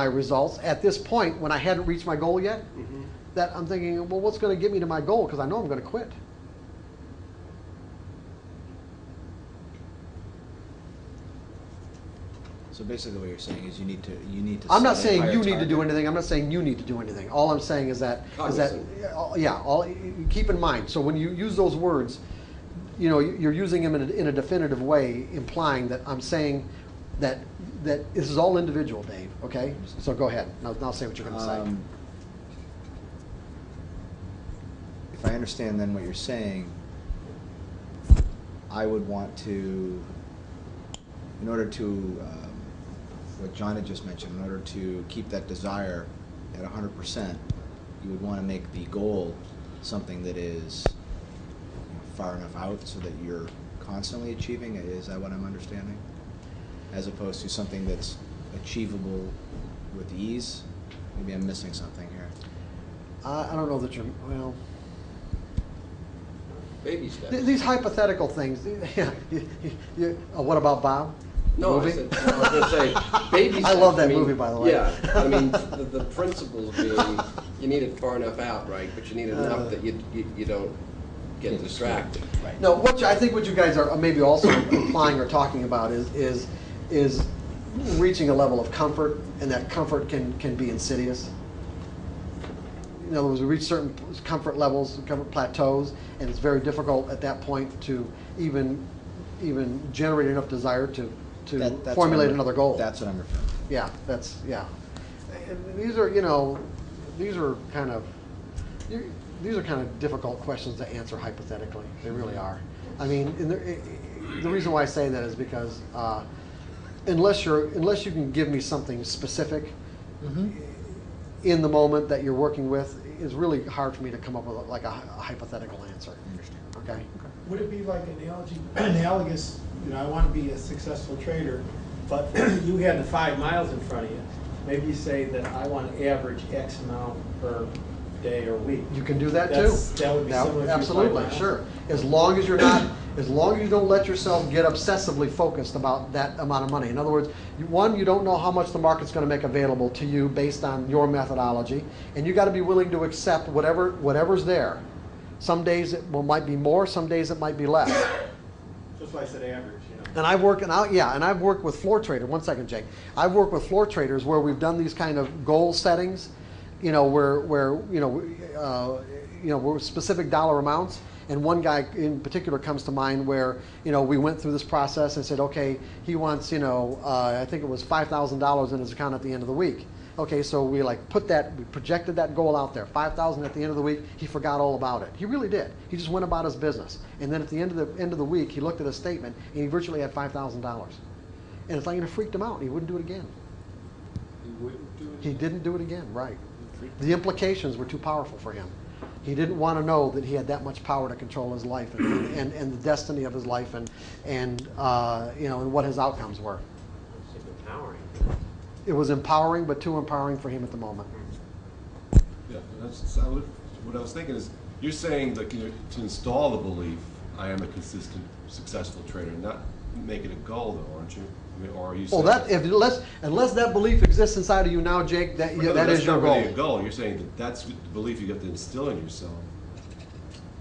results at this point when I hadn't reached my goal yet, that I'm thinking, well, what's going to get me to my goal? Because I know I'm going to quit. So basically, what you're saying is you need to. I'm not set a saying higher you need to target. do anything. I'm not saying you need to do anything. All I'm saying is that Cognizant. keep in mind. So when you use those words, you're using them in a definitive way, implying that I'm saying that this is all individual, Dave. Okay. So go ahead. Now say what you're going to say. If I understand then what you're saying, I would want to, in order to, what John had just mentioned, in order to keep that desire at 100%, you would want to make the goal something that is far enough out so that you're constantly achieving it. Is that what I'm understanding? As opposed to something that's achievable with ease? Maybe I'm missing something here. I don't know that you're, well... Baby steps. These hypothetical things. What about Bob? No, Movie? I was going to say, baby steps. I love that I mean, movie, by the way. Yeah, I mean, the principles being, you need it far enough out, right? But you need it enough that you don't get distracted. Right. No, I think what you guys are maybe also implying or talking about is reaching a level of comfort, and that comfort can be insidious. In other words, we reach certain comfort levels, comfort plateaus, and it's very difficult at that point to even even generate enough desire to That's what formulate I'm- another goal. That's what I'm referring to. Yeah, that's, yeah. And these are, you know, these are kind of, these are kind of difficult questions to answer hypothetically. They really are. I mean, the reason why I say that is because unless you can give me something specific in the moment that you're working with, it's really hard for me to come up with like a hypothetical answer. Okay? Would it be like analogous, you know, I want to be a successful trader, but you had the 5 miles in front of you. Maybe you say that I want to average X amount per day or week. You can do that too. That would be similar to your 5 absolutely, miles? sure. As long as you're not, as long as you don't let yourself get obsessively focused about that amount of money. In other words, one, you don't know how much the market's going to make available to you based on your methodology, and you got to be willing to accept whatever's there. Some days it might be more, some days it might be less. That's why I said average, you know. And I've worked with floor traders. One second, Jake. I've worked with floor traders where we've done these kind of goal settings, you know, where we're specific dollar amounts. And one guy in particular comes to mind where, you know, we went through this process and said, okay, he wants, you know, I think it was $5,000 in his account at the end of the week. Okay, so we projected that goal out there, 5,000 at the end of the week. He forgot all about it. He really did. He just went about his business. And then at the end of the week, he looked at his statement and he virtually had $5,000. And it's like, it freaked him out. He wouldn't do it again. He didn't do it again, right. The implications were too powerful for him. He didn't want to know that he had that much power to control his life and the destiny of his life and what his outcomes were. It's empowering. It was empowering, but too empowering for him at the moment. Yeah, what I was thinking is, you're saying that to install the belief, I am a consistent, successful trader, not make it a goal though, aren't you? I mean, or are you saying Unless that belief exists inside of you now, Jake, that is your goal. That's not really a goal. You're saying that's the belief you have to instill in yourself.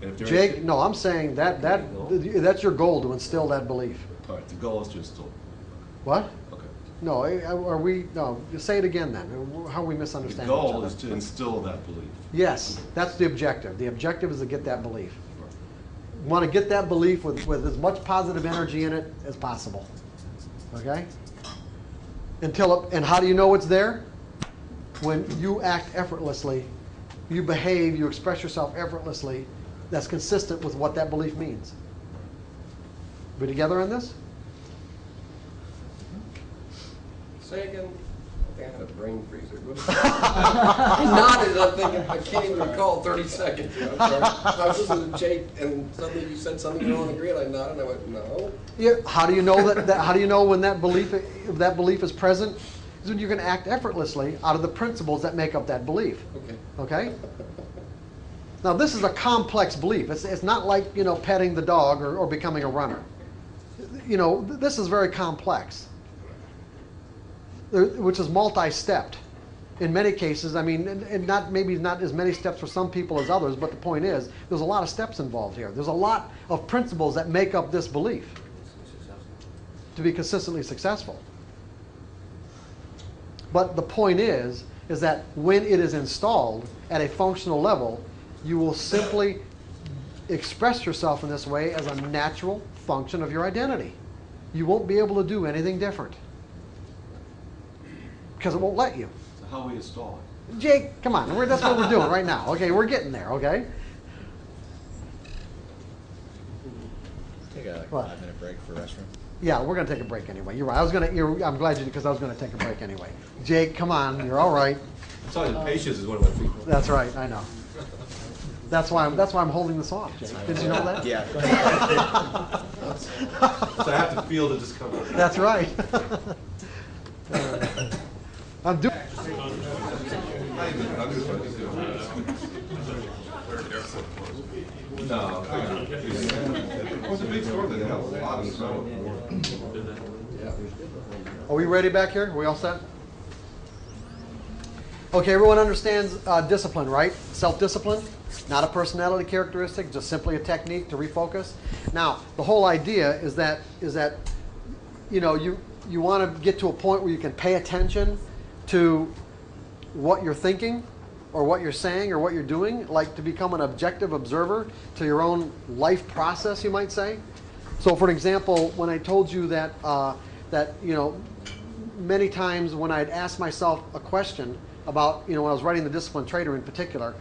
And if Jake, no, I'm saying that's your goal, to instill that belief. All right, the goal is to instill. What? Okay. No, say it again then. How are we The misunderstanding each goal other? is to instill that belief. Yes, that's the objective. The objective is to get that belief. You want to get that belief with as much positive energy in it as possible. Okay? And how do you know it's there? When you act effortlessly, you behave, you express yourself effortlessly, that's consistent with what that belief means. We together on this? Say again. I think I had a brain freezer. I nodded, I'm thinking, I can't even recall 30 seconds. You know, I'm sorry. I was listening to Jake, and suddenly you said something you don't agree, and I nodded, and I went, no. Yeah. How do you know how do you know when that belief is present? Is when you can act effortlessly out of the principles that make up that belief. Okay. Okay? Now this is a complex belief. It's not like, you know, petting the dog or becoming a runner. You know, this is very complex, which is multi-stepped. In many cases, I mean, and maybe not as many steps for some people as others, but the point is, there's a lot of steps involved here. There's a lot of principles that make up this belief to be consistently successful. But the point is that when it is installed at a functional level, you will simply express yourself in this way as a natural function of your identity. You won't be able to do anything different because it won't let you. So how we install it? Jake, come on, that's what we're doing right now. Okay, we're getting there, okay? Take a What? 5-minute break for restroom. Yeah, we're going to take a break anyway. You're right. I'm glad you did, because I was going to take a break anyway. Jake, come on, you're all right. I'm telling you, patience is one of my features. That's right, I know. That's why I'm holding this off, Jake. Did you know that? Yeah. So I have to feel the discomfort. That's right. I'm doing. No, it was a big store that had a lot of snow. Are we ready back here? Are we all set? Okay, everyone understands discipline, right? Self-discipline, not a personality characteristic, just simply a technique to refocus. Now, the whole idea is that you know, you want to get to a point where you can pay attention to what you're thinking or what you're saying or what you're doing, like to become an objective observer to your own life process, you might say. So for an example, when I told you that, that, you know, many times when I'd ask myself a question about, you know, when I was writing The Disciplined Trader in particular,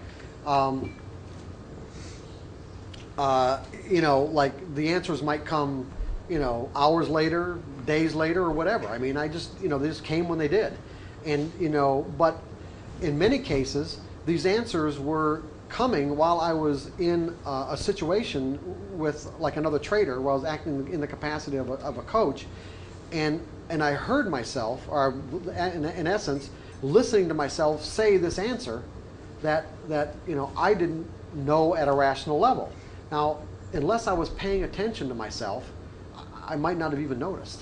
you know, like the answers might come, you know, hours later, days later, or whatever. I mean, I just, you know, they just came when they did. And, you know, but in many cases, these answers were coming while I was in a situation with like another trader, where I was acting in the capacity of a coach, and I heard myself, or in essence, listening to myself say this answer that you know, I didn't know at a rational level. Now, unless I was paying attention to myself, I might not have even noticed.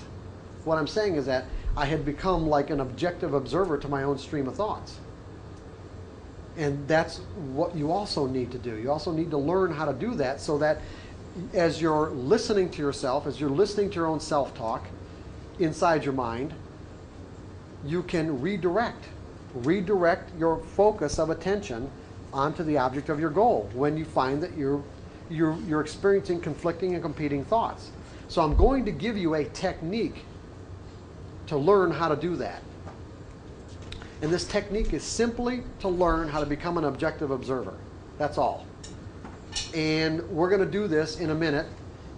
What I'm saying is that I had become like an objective observer to my own stream of thoughts. And that's what you also need to do. You also need to learn how to do that, so that as you're listening to yourself, as you're listening to your own self-talk inside your mind, you can redirect your focus of attention onto the object of your goal when you find that you're experiencing conflicting and competing thoughts. So I'm going to give you a technique to learn how to do that. And this technique is simply to learn how to become an objective observer. That's all. And we're going to do this in a minute.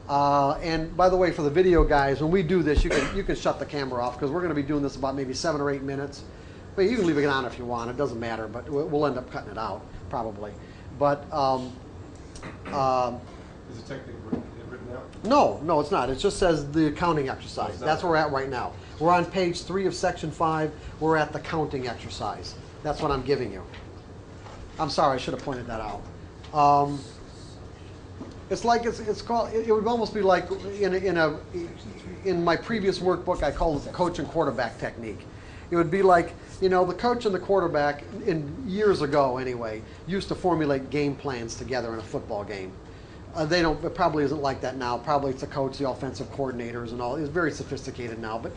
And by the way, for the video guys, when we do this, you can shut the camera off, because we're going to be doing this about maybe 7 or 8 minutes. But you can leave it on if you want. It doesn't matter, but we'll end up cutting it out probably. But Is the technique written out? no, it's not. It just says the accounting exercise. That's where we're at right now. We're on page 3 of section 5. We're at the counting exercise. That's what I'm giving you. I'm sorry, I should have pointed that out. It's like it's called. It would almost be like in my previous workbook, I called it the coach and quarterback technique. It would be like, you know, the coach and the quarterback, in years ago anyway, used to formulate game plans together in a football game. It probably isn't like that now. Probably it's the coach, the offensive coordinators and all. It's very sophisticated now. But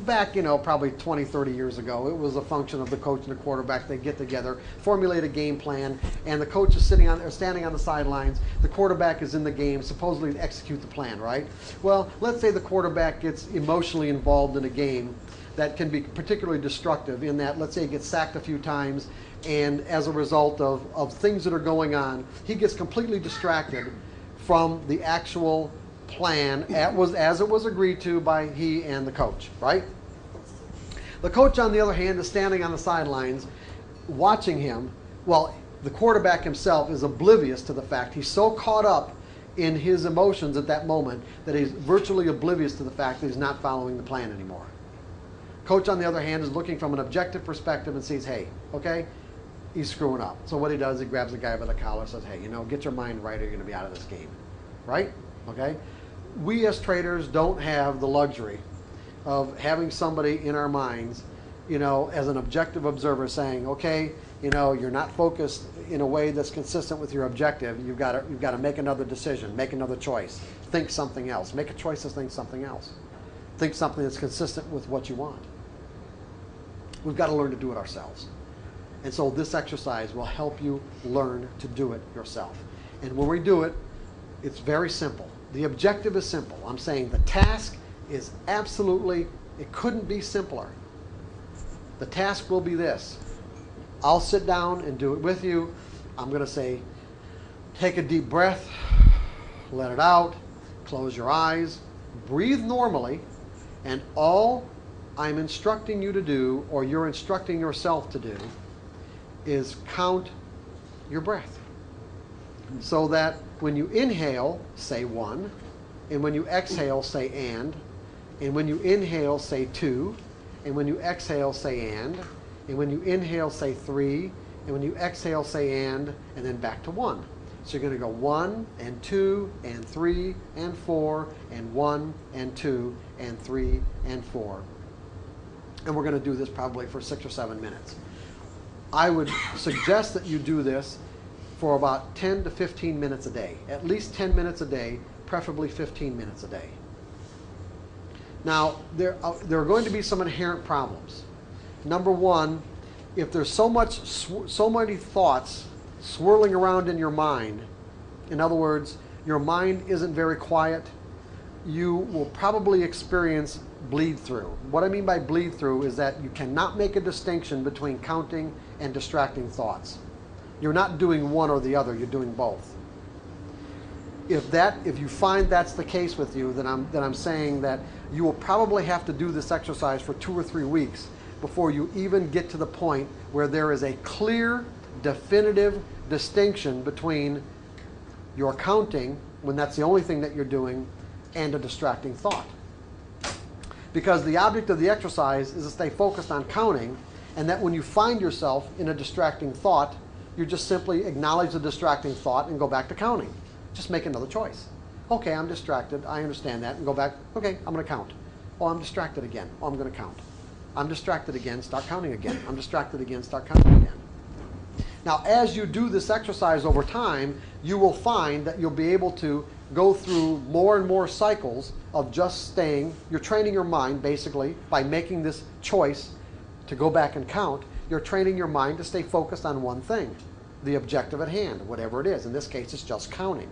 back, you know, probably 20, 30 years ago, it was a function of the coach and the quarterback. They get together, formulate a game plan, and the coach is standing on the sidelines. The quarterback is in the game, supposedly to execute the plan, right? Well, let's say the quarterback gets emotionally involved in a game that can be particularly destructive, in that, let's say he gets sacked a few times, and as a result of things that are going on, he gets completely distracted from the actual plan as it was agreed to by he and the coach, right? The coach, on the other hand, is standing on the sidelines watching him. Well, the quarterback himself is oblivious to the fact. He's so caught up in his emotions at that moment that he's virtually oblivious to the fact that he's not following the plan anymore. Coach, on the other hand, is looking from an objective perspective and sees, hey, okay, he's screwing up. So what he does, he grabs the guy by the collar and says, hey, you know, get your mind right or you're going to be out of this game, right? Okay? We as traders don't have the luxury of having somebody in our minds, you know, as an objective observer saying, okay, you know, you're not focused in a way that's consistent with your objective. You've got to make another decision, make another choice, think something else, make a choice to think something else, think something that's consistent with what you want. We've got to learn to do it ourselves. And so this exercise will help you learn to do it yourself. And when we do it, it's very simple. The objective is simple. I'm saying the task is absolutely, it couldn't be simpler. The task will be this. I'll sit down and do it with you. I'm going to say, take a deep breath, let it out, close your eyes, breathe normally, and all I'm instructing you to do, or you're instructing yourself to do, is count your breath. So that when you inhale, say 1, and when you exhale, say and when you inhale, say 2, and when you exhale, say and when you inhale, say 3, and when you exhale, say and then back to 1. So you're going to go 1 and 2 and 3 and 4 and 1 and 2 and 3 and 4. And we're going to do this probably for 6 or 7 minutes. I would suggest that you do this for about 10 to 15 minutes a day. At least 10 minutes a day, preferably 15 minutes a day. Now, there are going to be some inherent problems. Number one, if there's so many thoughts swirling around in your mind, in other words, your mind isn't very quiet, you will probably experience bleed through. What I mean by bleed through is that you cannot make a distinction between counting and distracting thoughts. You're not doing one or the other, you're doing both. If you find that's the case with you, then I'm saying that you will probably have to do this exercise for 2 or 3 weeks before you even get to the point where there is a clear, definitive distinction between your counting, when that's the only thing that you're doing, and a distracting thought. Because the object of the exercise is to stay focused on counting, and that when you find yourself in a distracting thought, you just simply acknowledge the distracting thought and go back to counting. Just make another choice. Okay, I'm distracted, I understand that, and go back, okay, I'm going to count. Oh, I'm distracted again. Oh, I'm going to count. I'm distracted again, start counting again. I'm distracted again, start counting again. Now, as you do this exercise over time, you will find that you'll be able to go through more and more cycles of just staying. You're training your mind, basically, by making this choice to go back and count. You're training your mind to stay focused on one thing, the objective at hand, whatever it is. In this case, it's just counting.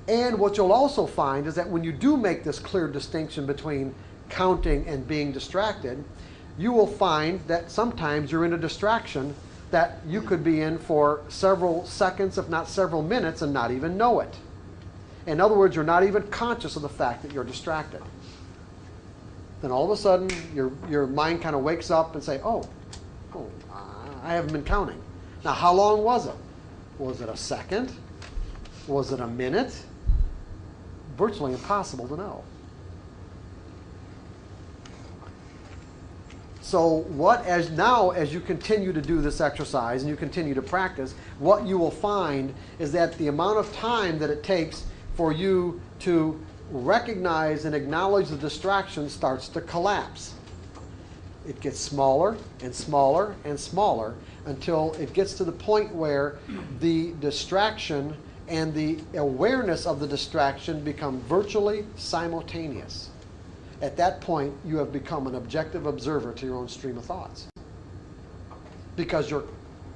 And what you'll also find is that when you do make this clear distinction between counting and being distracted, you will find that sometimes you're in a distraction that you could be in for several seconds, if not several minutes, and not even know it. In other words, you're not even conscious of the fact that you're distracted. Then all of a sudden, your mind kind of wakes up and say, oh, I haven't been counting. Now, how long was it? Was it a second? Was it a minute? Virtually impossible to know. So as you continue to do this exercise and you continue to practice, what you will find is that the amount of time that it takes for you to recognize and acknowledge the distraction starts to collapse. It gets smaller and smaller and smaller until it gets to the point where the distraction and the awareness of the distraction become virtually simultaneous. At that point, you have become an objective observer to your own stream of thoughts. Because you're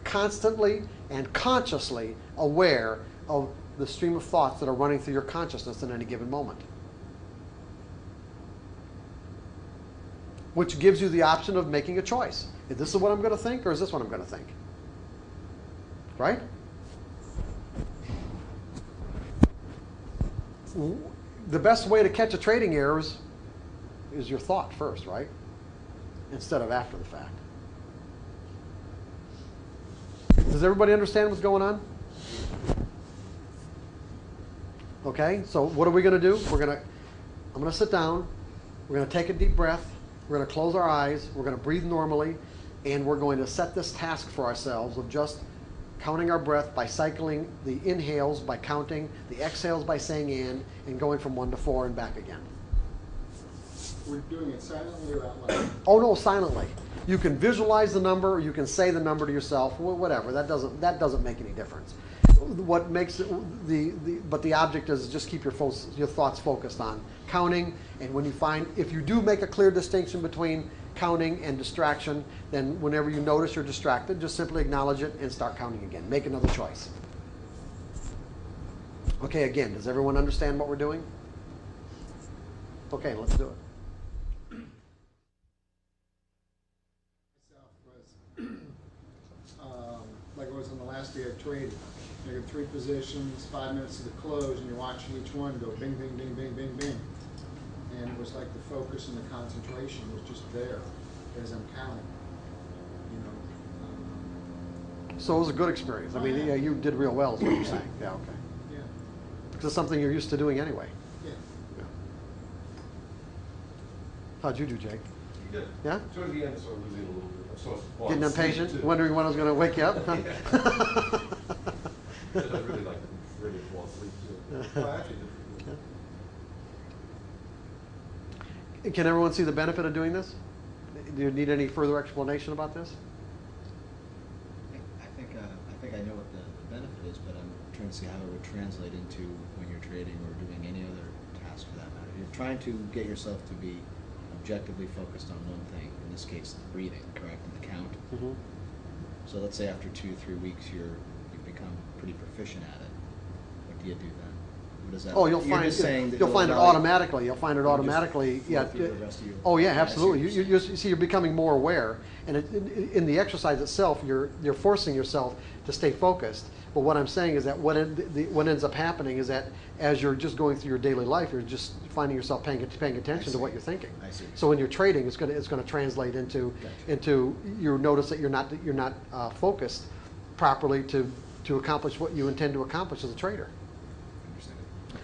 constantly and consciously aware of the stream of thoughts that are running through your consciousness at any given moment. Which gives you the option of making a choice. Is this what I'm going to think, or is this what I'm going to think? Right? The best way to catch a trading error is your thought first, right? Instead of after the fact. Does everybody understand what's going on? Okay, so what are we going to do? I'm going to sit down. We're going to take a deep breath. We're going to close our eyes. We're going to breathe normally. And we're going to set this task for ourselves of just counting our breath by cycling the inhales by counting, the exhales by saying and going from 1 to 4 and back again. We're doing it silently or out loud? Oh no, silently. You can visualize the number, or you can say the number to yourself, whatever. That doesn't make any difference. What makes it but the object is just keep your thoughts focused on counting. And when you find, if you do make a clear distinction between counting and distraction, then whenever you notice you're distracted, just simply acknowledge it and start counting again. Make another choice. Okay, again, does everyone understand what we're doing? Okay, let's do it. Like it was on the last day of trading. You got 3 positions, 5 minutes to the close, and you're watching each one go bing, bing, bing, bing, bing, bing. And it was like the focus and the concentration was just there as I'm counting. You know. So it was a good experience. I mean, yeah, you did real well, is what you're saying. Yeah, okay. Yeah. Because it's something you're used to doing anyway. Yeah. Yeah. How'd you do, Jake? Good. Yeah? Towards the end, I started losing a little bit. Getting impatient, wondering when I was going to wake you up? Huh? I really like really fall asleep too. Well, actually, Can everyone see the benefit of doing this? Do you need any further explanation about this? I think I know what the benefit is, but I'm trying to see how it would translate into when you're trading or doing any other task for that matter. You're trying to get yourself to be objectively focused on one thing, in this case the breathing, correct, and the count. Mm-hmm. So let's say after 2 or 3 weeks you've become pretty proficient at it. What do you do then? What is that? Oh, you'll You're find just saying that you'll find it allow you- automatically. You'll find it You'll just automatically. flow Yeah. through the rest of your Oh yeah, life. I see absolutely. what You you're see, you're becoming more aware, and in the exercise itself, you're forcing yourself to stay focused. But what I'm saying is that what ends up happening is that as you're just going through your daily life, you're just finding yourself paying attention to what you're thinking. I see. So when you're trading, it's going to translate into you notice that you're not focused properly to accomplish what you intend to accomplish as a trader.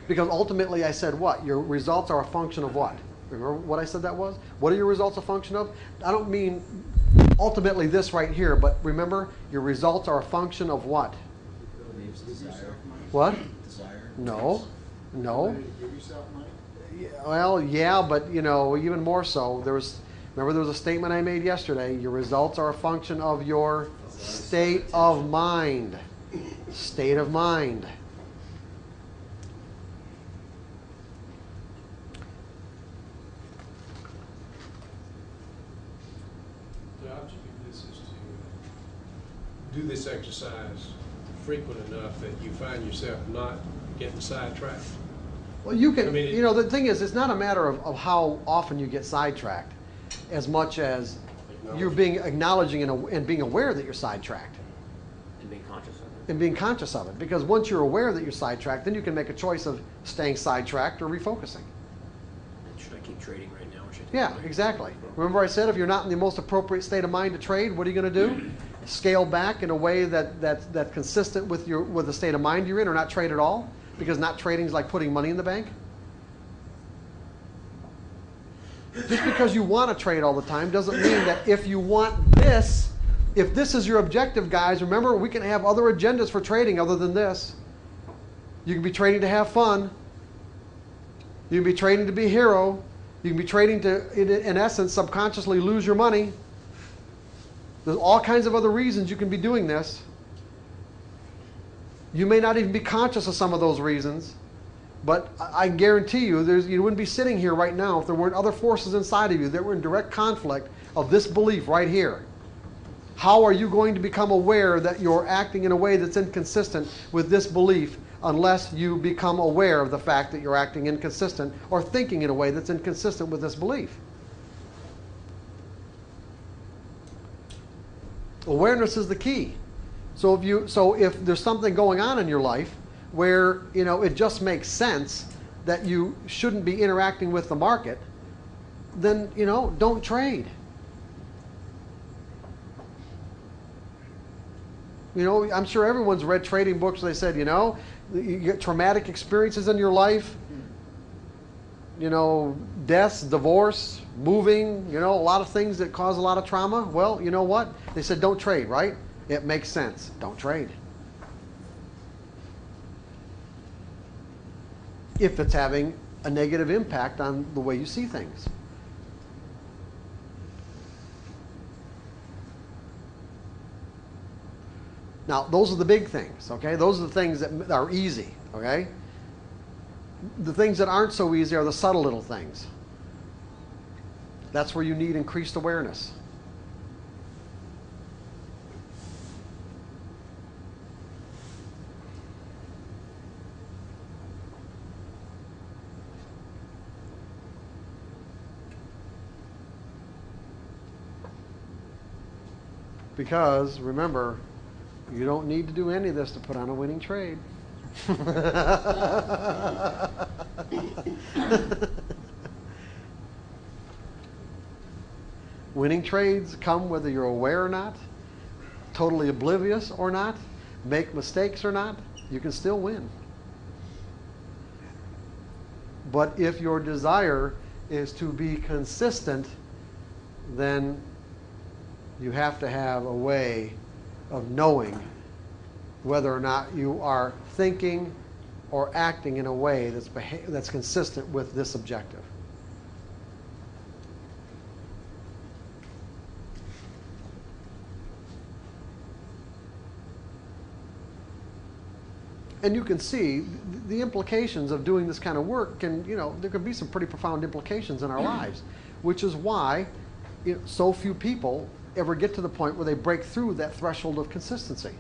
Because ultimately I said what? Your results are a function of what? Remember what I said that was? What are your results a function of? I don't mean ultimately this right here, but remember, your results are a function of what? Beliefs, desire. What? Desire. No. No. Give yourself money? Yeah, well, yeah, but even more so. Remember there was a statement I made yesterday. Your results are a function of your state of mind. State of mind. The object of this is to do this exercise frequent enough that you find yourself not getting sidetracked. Well, you can, I mean, the thing is, it's not a matter of how often you get sidetracked, as much as you're acknowledging and being aware that you're sidetracked. And being conscious of it. And being conscious of it. Because once you're aware that you're sidetracked, then you can make a choice of staying sidetracked or refocusing. And should I keep trading right now or should I Yeah, take a break? exactly. Remember I said if you're not in the most appropriate state of mind to trade, what are you going to do? Scale back in a way that's consistent with the state of mind you're in, or not trade at all? Because not trading is like putting money in the bank. Just because you want to trade all the time doesn't mean that if you want this, if this is your objective, guys, remember we can have other agendas for trading other than this. You can be trading to have fun. You can be trading to be a hero. You can be trading to, in essence, subconsciously lose your money. There's all kinds of other reasons you can be doing this. You may not even be conscious of some of those reasons, but I guarantee you you wouldn't be sitting here right now if there weren't other forces inside of you that were in direct conflict of this belief right here. How are you going to become aware that you're acting in a way that's inconsistent with this belief unless you become aware of the fact that you're acting inconsistent or thinking in a way that's inconsistent with this belief? Awareness is the key. So if there's something going on in your life where it just makes sense that you shouldn't be interacting with the market, then don't trade. I'm sure everyone's read trading books. They said you get traumatic experiences in your life, deaths, divorce, moving, a lot of things that cause a lot of trauma. Well, you know what? They said don't trade, right? It makes sense. Don't trade. If it's having a negative impact on the way you see things. Now, those are the big things, okay? Those are the things that are easy, okay? The things that aren't so easy are the subtle little things. That's where you need increased awareness. Because, remember, you don't need to do any of this to put on a winning trade. Winning trades come whether you're aware or not, totally oblivious or not, make mistakes or not, you can still win. But if your desire is to be consistent, then you have to have a way of knowing whether or not you are thinking or acting in a way that's consistent with this objective. And you can see the implications of doing this kind of work there can be some pretty profound implications in our lives, which is why so few people ever get to the point where they break through that threshold of consistency.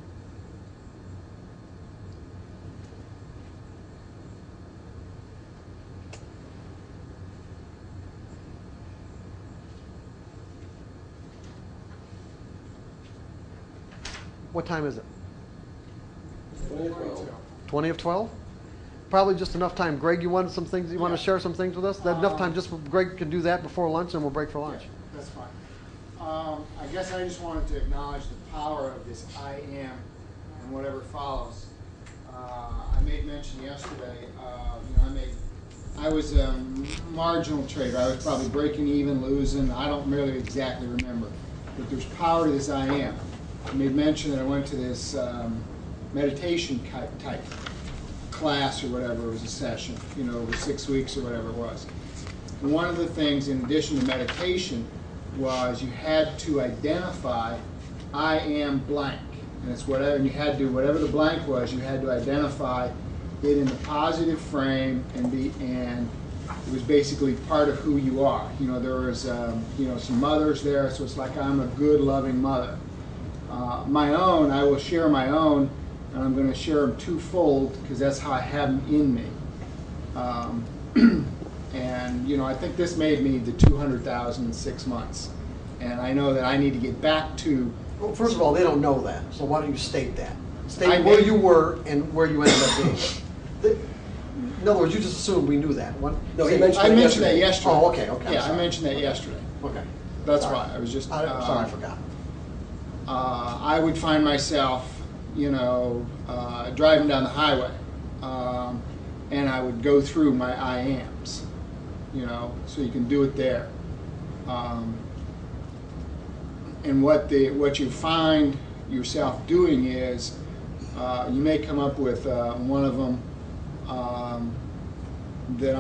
What time is it? 2012. 20 of 12? Probably just enough time. Greg, you wanted some things, you want to share some things with us? That enough time, just Greg can do that before lunch and we'll break for lunch. Yeah, that's fine. I guess I just wanted to acknowledge the power of this I am and whatever follows. I made mention yesterday, I was a marginal trader. I was probably breaking even, losing. I don't really exactly remember. But there's power to this I am. I made mention that I went to this meditation type class or whatever. It was a session, over 6 weeks or whatever it was. And one of the things, in addition to meditation, was you had to identify I am blank. And it's whatever, and you had to, whatever the blank was, you had to identify it in the positive frame and it was basically part of who you are. There was, some mothers there, so it's like I'm a good, loving mother. My own, I will share my own, and I'm going to share them twofold because that's how I have them in me. And, I think this made me the 200,000 in 6 months. And I know that I need to get back to... Well, first of all, they don't know that, so why don't you state that? State where you were and where you ended up being. In other words, you just assumed we knew that. No, he I mentioned mentioned that yesterday. Oh, okay. I'm Yeah, I sorry. mentioned that yesterday. Okay. That's Sorry. why. I was just... I'm sorry, I forgot. I would find myself, driving down the highway, and I would go through my I ams, so you can do it there. And what you find yourself doing is, you may come up with one of them that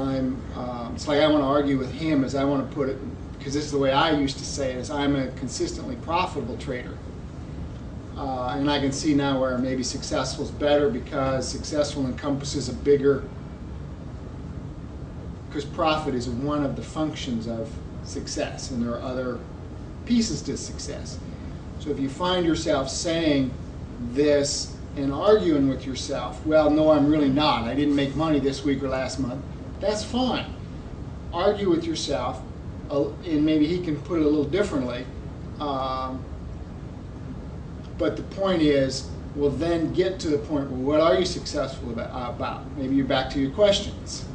it's like I want to argue with him, as I want to put it, because this is the way I used to say it, is I'm a consistently profitable trader. And I can see now where maybe successful is better because successful encompasses a bigger, because profit is one of the functions of success, and there are other pieces to success. So if you find yourself saying this and arguing with yourself, well, no, I'm really not. I didn't make money this week or last month. That's fine. Argue with yourself, and maybe he can put it a little differently. But the point is, we'll then get to the point where what are you successful about? Maybe you're back to your questions.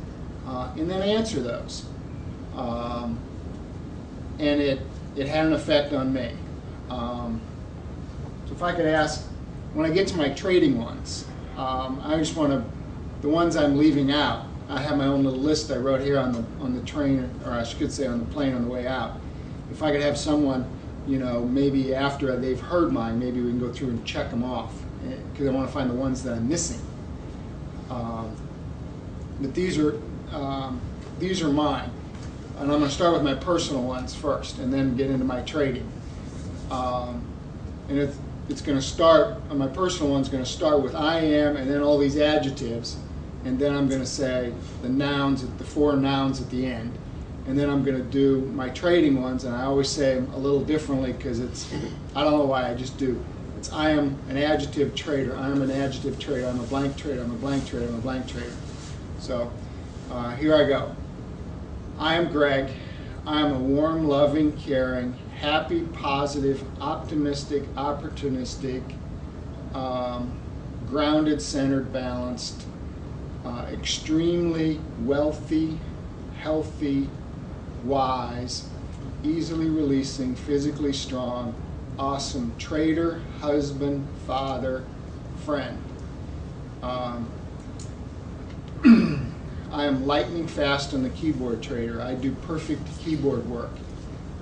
And then answer those. And it had an effect on me. So if I could ask, when I get to my trading ones, I just want to, the ones I'm leaving out, I have my own little list I wrote here on the train, or I should say on the plane on the way out. If I could have someone, maybe after they've heard mine, maybe we can go through and check them off, because I want to find the ones that I'm missing. But these are mine, and I'm going to start with my personal ones first, and then get into my trading. And it's going to start, my personal one's going to start with I am, and then all these adjectives, and then I'm going to say the nouns, the 4 nouns at the end. And then I'm going to do my trading ones, and I always say them a little differently because I don't know why, I just do. It's I am an adjective trader, I am an adjective trader, I'm a blank trader, I'm a blank trader, I'm a blank trader. So here I go. I am Greg. I am a warm, loving, caring, happy, positive, optimistic, opportunistic, grounded, centered, balanced, extremely wealthy, healthy, wise, easily releasing, physically strong, awesome trader, husband, father, friend. I am lightning fast on the keyboard trader. I do perfect keyboard work.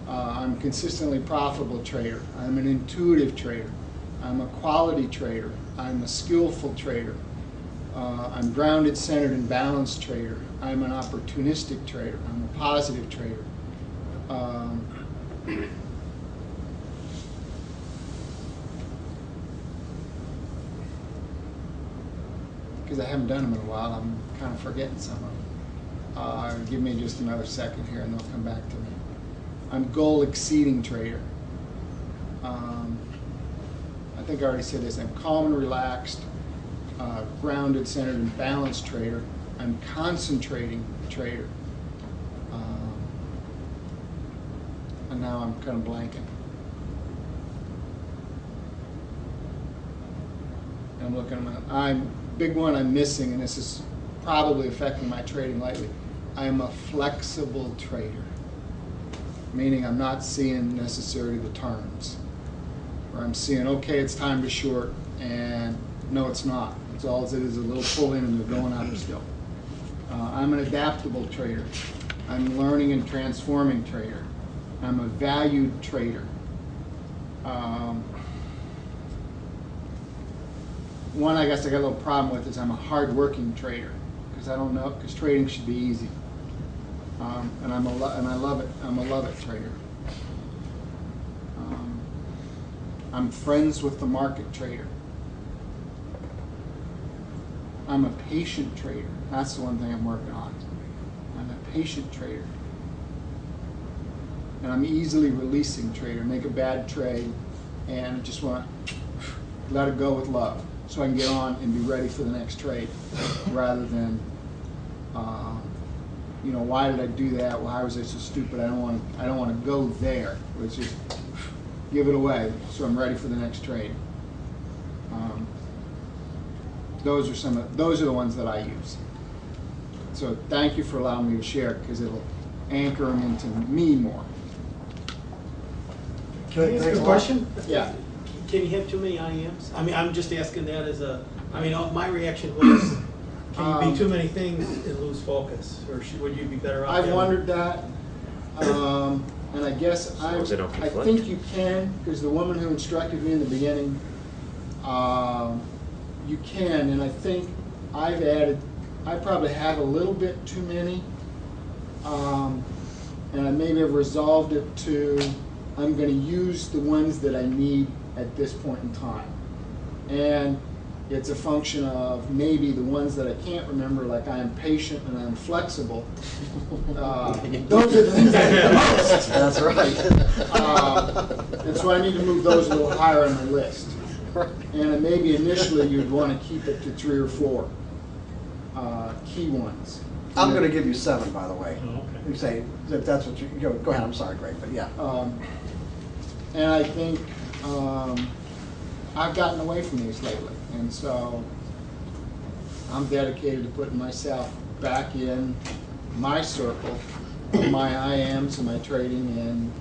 I'm a consistently profitable trader. I'm an intuitive trader. I'm a quality trader. I'm a skillful trader. I'm grounded, centered, and balanced trader. I'm an opportunistic trader. I'm a positive trader. Because I haven't done them in a while, I'm kind of forgetting some of them. Give me just another second here and they'll come back to me. I'm goal exceeding trader. I think I already said this. I'm calm and relaxed, grounded, centered, and balanced trader. I'm concentrating trader. And now I'm kind of blanking. I'm looking at big one I'm missing, and this is probably affecting my trading lately. I am a flexible trader, meaning I'm not seeing necessarily the turns. Or I'm seeing, okay, it's time to short, and no, it's not. It's all it is, a little pull in, and they're going out still. I'm an adaptable trader. I'm learning and transforming trader. I'm a valued trader. One I guess I got a little problem with is I'm a hard-working trader, because I don't know, because trading should be easy. And I love it. I'm a love it trader. I'm friends with the market trader. I'm a patient trader. That's the one thing I'm working on. I'm a patient trader. And I'm easily releasing trader. Make a bad trade and just want to let it go with love, so I can get on and be ready for the next trade, rather than, you know, why did I do that? Why was I so stupid? I don't want to go there. Let's just give it away, so I'm ready for the next trade. Those are the ones that I use. So thank you for allowing me to share, because it'll anchor them into me more. Can I ask a question? Yeah. Can you have too many IMs? I mean, I'm just asking that as a, I mean, my reaction was, can you be too many things and lose focus? Or would you be better off? I've wondered that. And I guess I think you can, because the woman who instructed me in the beginning, you can, and I think I've added, I probably have a little bit too many, and I maybe have resolved it to, I'm going to use the ones that I need at this point in time. And it's a function of maybe the ones that I can't remember, like I am patient and I'm flexible. Those are the things I need the most. That's right. And so I need to move those a little higher on my list. And maybe initially you'd want to keep it to 3 or 4 key ones. I'm going to give you 7, by the way. Oh, okay. You say that that's what you go ahead. I'm sorry, Greg, but yeah. And I think I've gotten away from these lately, and so I'm dedicated to putting myself back in my circle, my IMs and my trading, and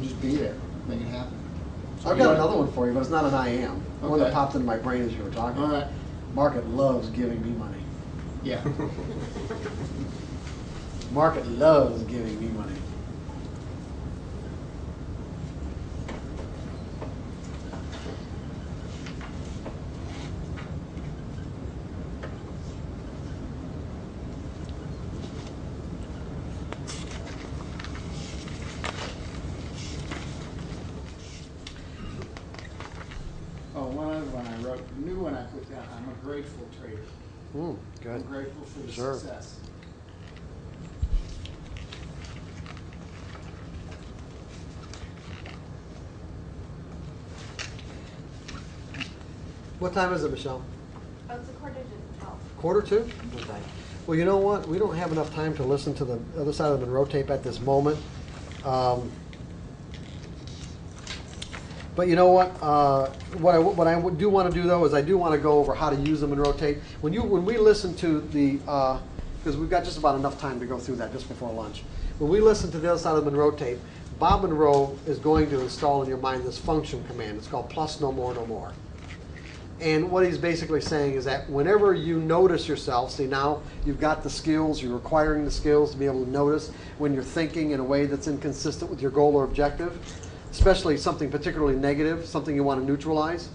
just be there, make it happen. So I've got another one for you, but it's not an IM. One that Okay. popped into my brain as you were talking. All right. Market loves giving me money. Yeah. Market loves giving me money. Oh, one other one I wrote, new one I put down. I'm a grateful trader. Good. I'm grateful for the Sure. success. What time is it, Michelle? Oh, it's a quarter to 12. Quarter to? Okay. Well, you know what? We don't have enough time to listen to the other side of the Monroe tape at this moment. But you know what? What I do want to do though is I do want to go over how to use the Monroe tape. When we listen to the because we've got just about enough time to go through that just before lunch. When we listen to the other side of the Monroe tape, Bob Monroe is going to install in your mind this function command. It's called plus no more, no more. And what he's basically saying is that whenever you notice yourself, see now you've got the skills, you're acquiring the skills to be able to notice when you're thinking in a way that's inconsistent with your goal or objective, especially something particularly negative, something you want to neutralize,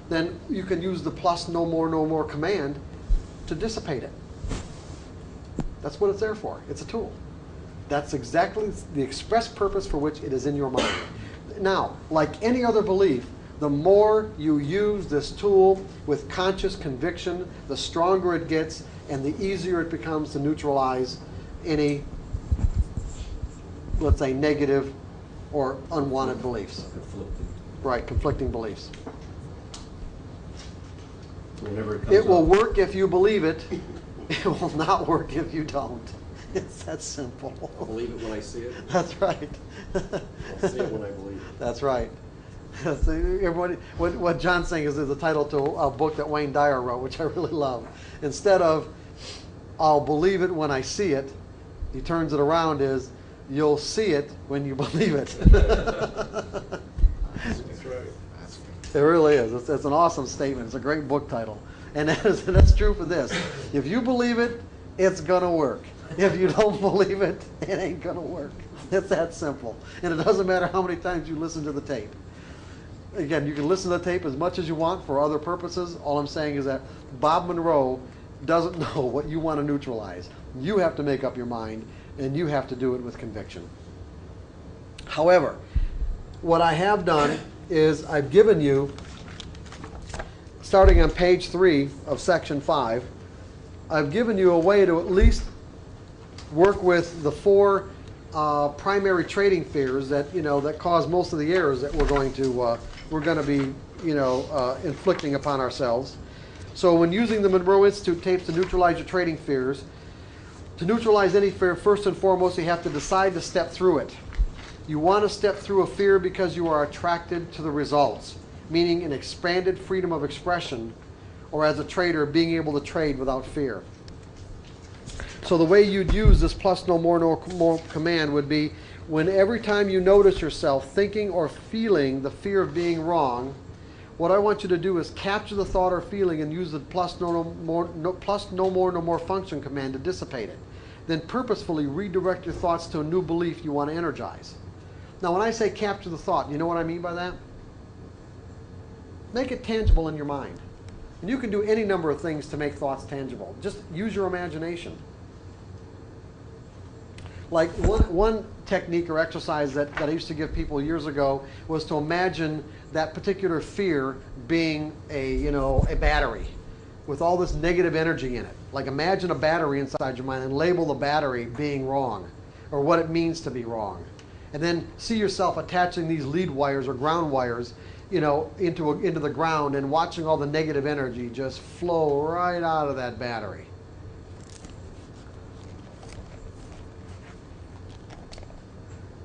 then you can use the plus no more command to dissipate it. That's what it's there for. It's a tool. That's exactly the express purpose for which it is in your mind. Now, like any other belief, the more you use this tool with conscious conviction, the stronger it gets and the easier it becomes to neutralize any, let's say, negative or unwanted beliefs. Right, conflicting beliefs. Whenever It will work if you believe it. It will not work if you don't. It's that simple. I'll believe it when I see it. That's right. I'll see it when I believe it. That's right. So everybody, what John's saying is the title to a book that Wayne Dyer wrote, which I really love. Instead of, I'll believe it when I see it, he turns it around is, you'll see it when you believe it. That's right. It really is. It's an awesome statement. It's a great book title. And that's true for this. If you believe it, it's going to work. If you don't believe it, it ain't going to work. It's that simple. And it doesn't matter how many times you listen to the tape. Again, you can listen to the tape as much as you want for other purposes. All I'm saying is that Bob Monroe doesn't know what you want to neutralize. You have to make up your mind, and you have to do it with conviction. However, what I have done is I've given you, starting on page 3 of section 5, I've given you a way to at least work with the 4 primary trading fears that that cause most of the errors that we're going to be inflicting upon ourselves. So when using the Monroe Institute tapes to neutralize your trading fears, to neutralize any fear, first and foremost, you have to decide to step through it. You want to step through a fear because you are attracted to the results, meaning an expanded freedom of expression, or as a trader, being able to trade without fear. So the way you'd use this plus no more command would be when every time you notice yourself thinking or feeling the fear of being wrong, what I want you to do is capture the thought or feeling and use the plus no more function command to dissipate it. Then purposefully redirect your thoughts to a new belief you want to energize. Now when I say capture the thought, you know what I mean by that? Make it tangible in your mind. And you can do any number of things to make thoughts tangible. Just use your imagination. Like one technique or exercise that I used to give people years ago was to imagine that particular fear being a battery with all this negative energy in it. Like imagine a battery inside your mind and label the battery being wrong or what it means to be wrong. And then see yourself attaching these lead wires or ground wires into the ground and watching all the negative energy just flow right out of that battery.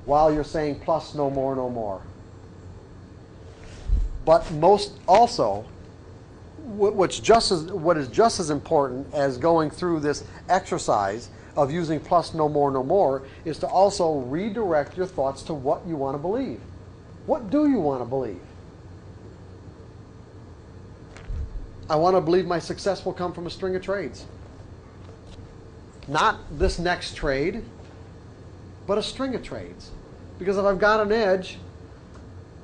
While you're saying plus no more. But most also, what is just as important as going through this exercise of using plus no more is to also redirect your thoughts to what you want to believe. What do you want to believe? I want to believe my success will come from a string of trades. Not this next trade, but a string of trades. Because if I've got an edge,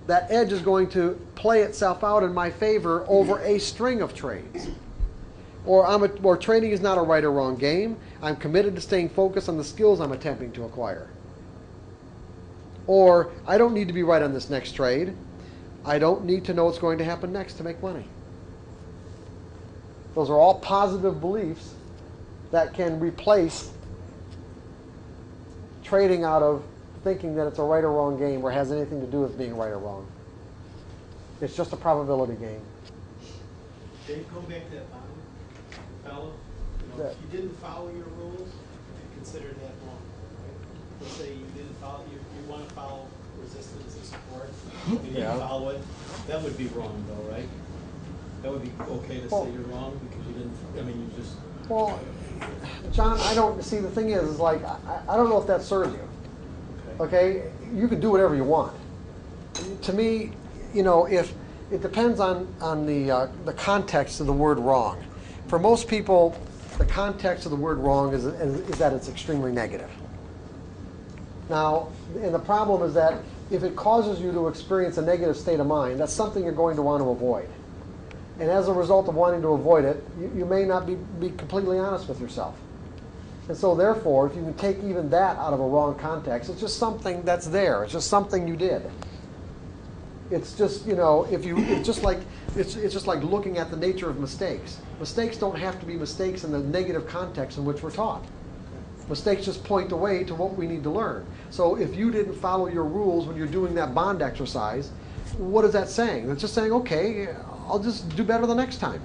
that edge is going to play itself out in my favor over a string of trades. Or trading is not a right or wrong game. I'm committed to staying focused on the skills I'm attempting to acquire. Or I don't need to be right on this next trade. I don't need to know what's going to happen next to make money. Those are all positive beliefs that can replace trading out of thinking that it's a right or wrong game or has anything to do with being right or wrong. It's just a probability game. Dave, go back to that bottom fellow. If you didn't follow your rules, you consider that wrong, right? Let's say you didn't follow, you want to follow resistance and support, you didn't follow it. That would be wrong, though, right? That would be okay to say you're wrong because you didn't. You just. Well, John, I don't see. The thing is like I don't know if that serves you. Okay, you can do whatever you want. To me, if it depends on the context of the word wrong. For most people, the context of the word wrong is that it's extremely negative. Now, and the problem is that if it causes you to experience a negative state of mind, that's something you're going to want to avoid. And as a result of wanting to avoid it, you may not be completely honest with yourself. And so therefore, if you can take even that out of a wrong context, it's just something that's there. It's just something you did. It's just, it's just like looking at the nature of mistakes. Mistakes don't have to be mistakes in the negative context in which we're taught. Mistakes just point the way to what we need to learn. So if you didn't follow your rules when you're doing that bond exercise, what is that saying? It's just saying, okay, I'll just do better the next time.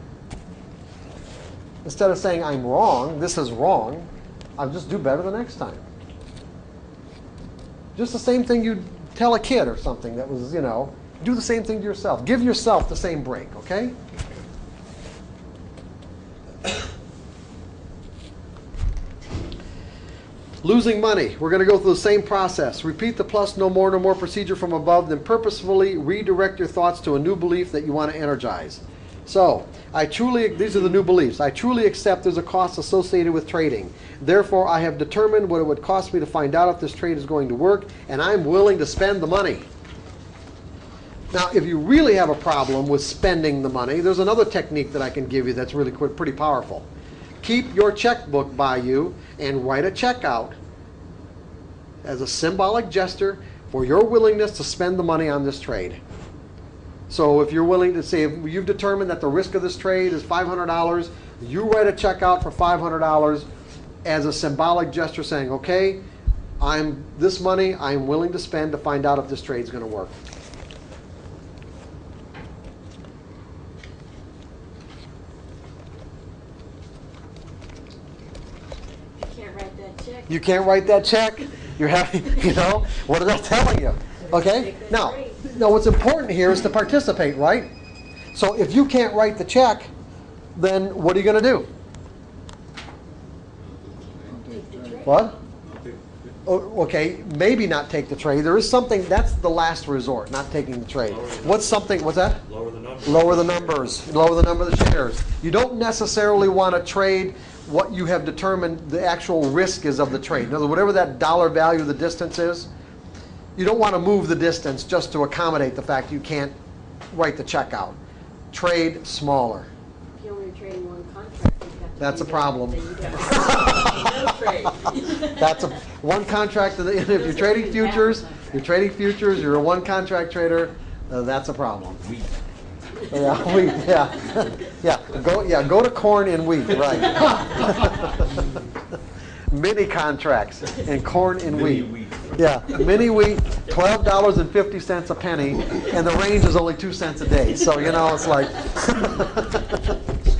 Instead of saying I'm wrong, this is wrong, I'll just do better the next time. Just the same thing you'd tell a kid or something that was, Do the same thing to yourself. Give yourself the same break, okay? Losing money. We're going to go through the same process. Repeat the plus no more procedure from above, then purposefully redirect your thoughts to a new belief that you want to energize. So, these are the new beliefs. I truly accept there's a cost associated with trading. Therefore, I have determined what it would cost me to find out if this trade is going to work, and I'm willing to spend the money. Now, if you really have a problem with spending the money, there's another technique that I can give you that's really pretty powerful. Keep your checkbook by you and write a check out as a symbolic gesture for your willingness to spend the money on this trade. So if you're willing to say, if you've determined that the risk of this trade is $500, you write a check out for $500 as a symbolic gesture saying, okay, this money I'm willing to spend to find out if this trade's going to work. You can't write that check. You're having, what is that telling you? Okay? Now, what's important here is to participate, right? So if you can't write the check, then what are you going to do? What? Oh, okay, maybe not take the trade. There is something, that's the last resort, not taking the trade. What's that? Lower the numbers. Lower the numbers. Lower the number of the shares. You don't necessarily want to trade what you have determined the actual risk is of the trade. In other words, whatever that dollar value of the distance is, you don't want to move the distance just to accommodate the fact you can't write the check out. Trade smaller. If you're only trading one contract, you've got to That's a problem. trade. That's one contract. If you're trading futures, you're a one contract trader. That's a problem. Yeah, wheat. Yeah. Go to corn and wheat. Right. Mini contracts in corn and wheat. Yeah, mini wheat, $12.50 a penny, and the range is only 2 cents a day. So it's like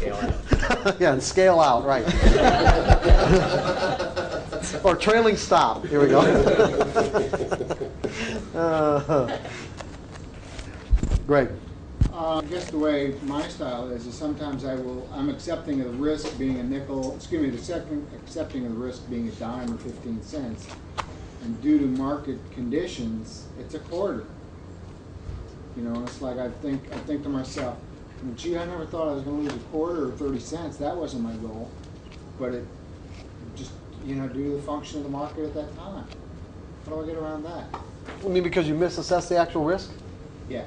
Scale out. yeah, and scale out, right? Or trailing stop. Here we go. Great. I guess the way my style is sometimes I'm accepting of the risk being a nickel, accepting of the risk being a dime or 15 cents. And due to market conditions, it's a quarter. It's like I think to myself, gee, I never thought I was going to lose a quarter or 30 cents. That wasn't my goal. But it just, due to the function of the market at that time. How do I get around that? I mean, because you misassess the actual risk? Yeah.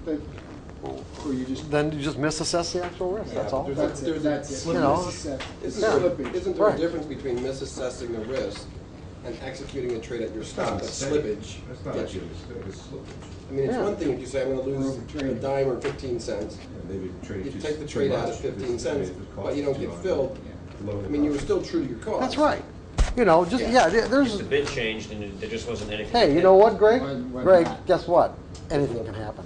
Or you just... Then you just misassess the actual risk, that's all. That's it. Isn't there a difference between misassessing the risk and executing a trade at your stop? That slippage gets you. I mean, it's one thing if you say, I'm going to lose a dime or 15 cents. You take the trade out at 15 cents, but you don't get filled. I mean, you were still true to your cause. That's right. There's... The bid changed and there just wasn't anything. Hey, you know what, Greg? Greg, guess what? Anything can happen.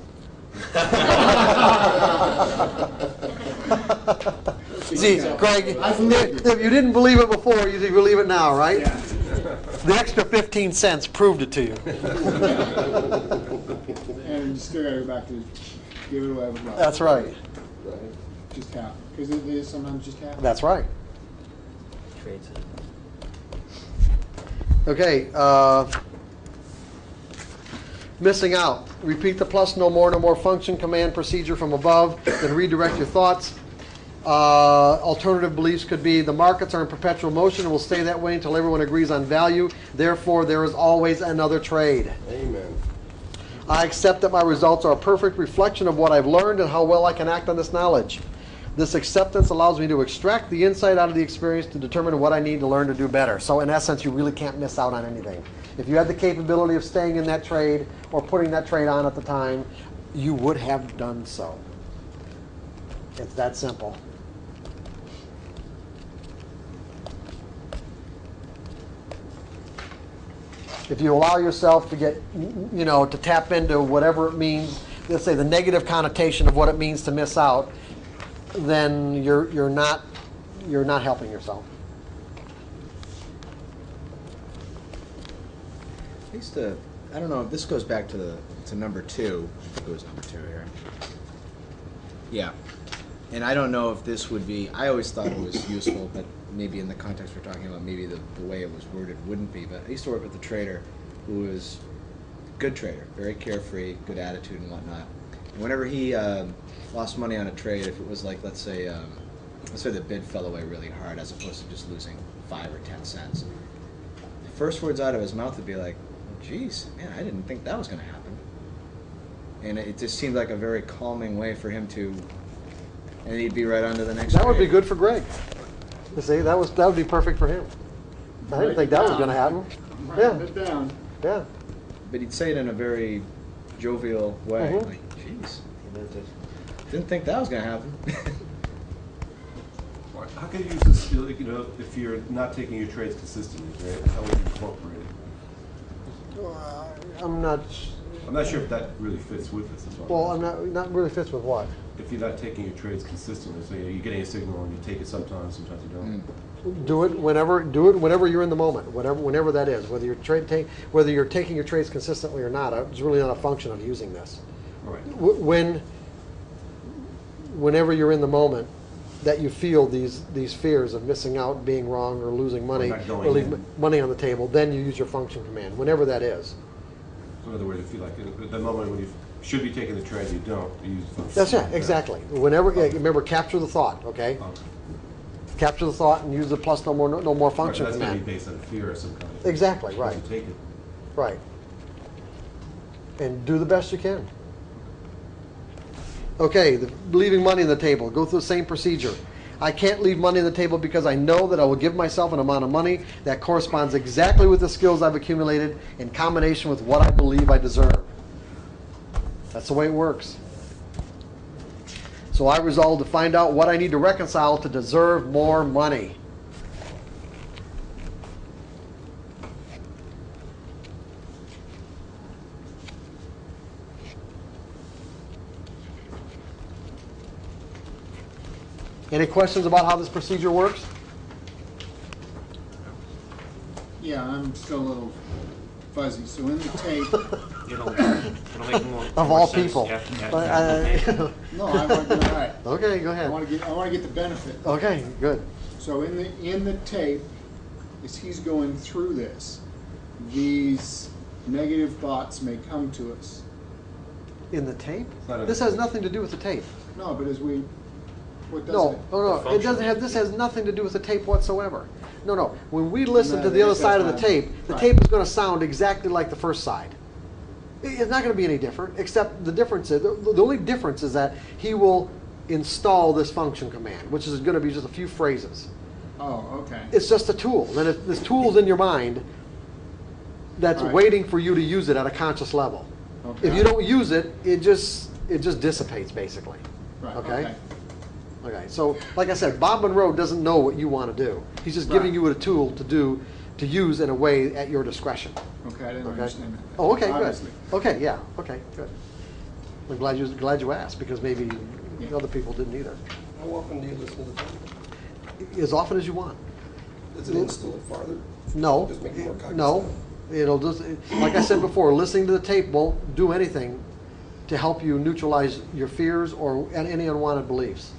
See, Greg, if you didn't believe it before, you believe it now, right? Yeah. The extra 15 cents proved it to you. And you still got to go back to give it away with love. That's right. Just happen. Because it is sometimes just happen. That's right. Trades. Okay. Missing out. Repeat the plus no more function command procedure from above, then redirect your thoughts. Alternative beliefs could be the markets are in perpetual motion and will stay that way until everyone agrees on value. Therefore, there is always another trade. Amen. I accept that my results are a perfect reflection of what I've learned and how well I can act on this knowledge. This acceptance allows me to extract the insight out of the experience to determine what I need to learn to do better. So in essence, you really can't miss out on anything. If you had the capability of staying in that trade or putting that trade on at the time, you would have done so. It's that simple. If you allow yourself to get, to tap into whatever it means, let's say the negative connotation of what it means to miss out, then you're not helping yourself. I used to I don't know, this goes back to number 2. I think it was number 2 here. Yeah. And I don't know if this would be, I always thought it was useful, but maybe in the context we're talking about, maybe the way it was worded wouldn't be. But I used to work with a trader who was a good trader, very carefree, good attitude and whatnot. And whenever he lost money on a trade, if it was like, let's say the bid fell away really hard as opposed to just losing 5 or 10 cents, the first words out of his mouth would be like, geez, man, I didn't think that was going to happen. And it just seemed like a very calming way for him to, and he'd be right on to the next That would be trade. good for Greg. You see, that would be perfect for him. I didn't think that was going to happen. Yeah. Write it down. Yeah. But he'd say it in a very jovial way. Mhm. Like, geez, didn't think that was going to happen. How can you use this skill, you know, if you're not taking your trades consistently, right? How would you incorporate it? I'm not. I'm not sure if that really fits with this as well. Well, I'm not really fits with what. If you're not taking your trades consistently, so you're getting a signal and you take it sometimes you don't. Do it whenever you're in the moment, whenever that is. Whether you're taking your trades consistently or not, it's really not a function of using this. Right. Whenever you're in the moment, that you feel these fears of missing out, being wrong, or losing money, not going or leave in. money on the table, then you use your function command. Whenever that is. So in other words, if you like, at the moment when you should be taking the trade, you don't, you use the function. That's it, exactly. Whenever, remember, capture the thought, okay? Capture the thought and use the plus no more function Right, that's command. going to be based on fear of some kind. Exactly, right. You take it. Right. And do the best you can. Okay, leaving money on the table. Go through the same procedure. I can't leave money on the table because I know that I will give myself an amount of money that corresponds exactly with the skills I've accumulated in combination with what I believe I deserve. That's the way it works. So I resolved to find out what I need to reconcile to deserve more money. Any questions about how this procedure works? Yeah, I'm still a little fuzzy. So in the tape, It'll make more. Of more all sense people. after But, the no, I want to all right. Okay, go ahead. I want to get the benefit. Okay, good. So in the tape, as he's going through this, these negative thoughts may come to us. In the tape? Not in This the has tape. nothing to do with the tape. No, but as we, what does No, it? oh no, The it doesn't function. have, this has nothing to do with the tape whatsoever. No, when we listen No, to the other that's side of the fine. tape, the Right. tape is gonna sound exactly like the first side. It's not gonna be any different, except the difference is, the only difference is that he will install this function command, which is gonna be just a few phrases. Oh, okay. It's just a tool, and this tool's in your mind that's Right. waiting for you to use it at a conscious level. Okay. If you don't use it, it just dissipates, basically. Right, Okay? Okay, so like I said, Bob Monroe doesn't know what you want to do. He's just giving Right. you a tool to use in a way at your discretion. Okay, I didn't Okay. understand that. Oh, okay, Obviously. good. Okay, yeah, okay, good. I'm glad you asked, because maybe Yeah. other people didn't either. How often do you listen to the tape? As often as you want. Does it install it farther? No, Just make it more no. cognizant? It'll just, like I said before, listening to the tape won't do anything to help you neutralize your fears or any unwanted beliefs.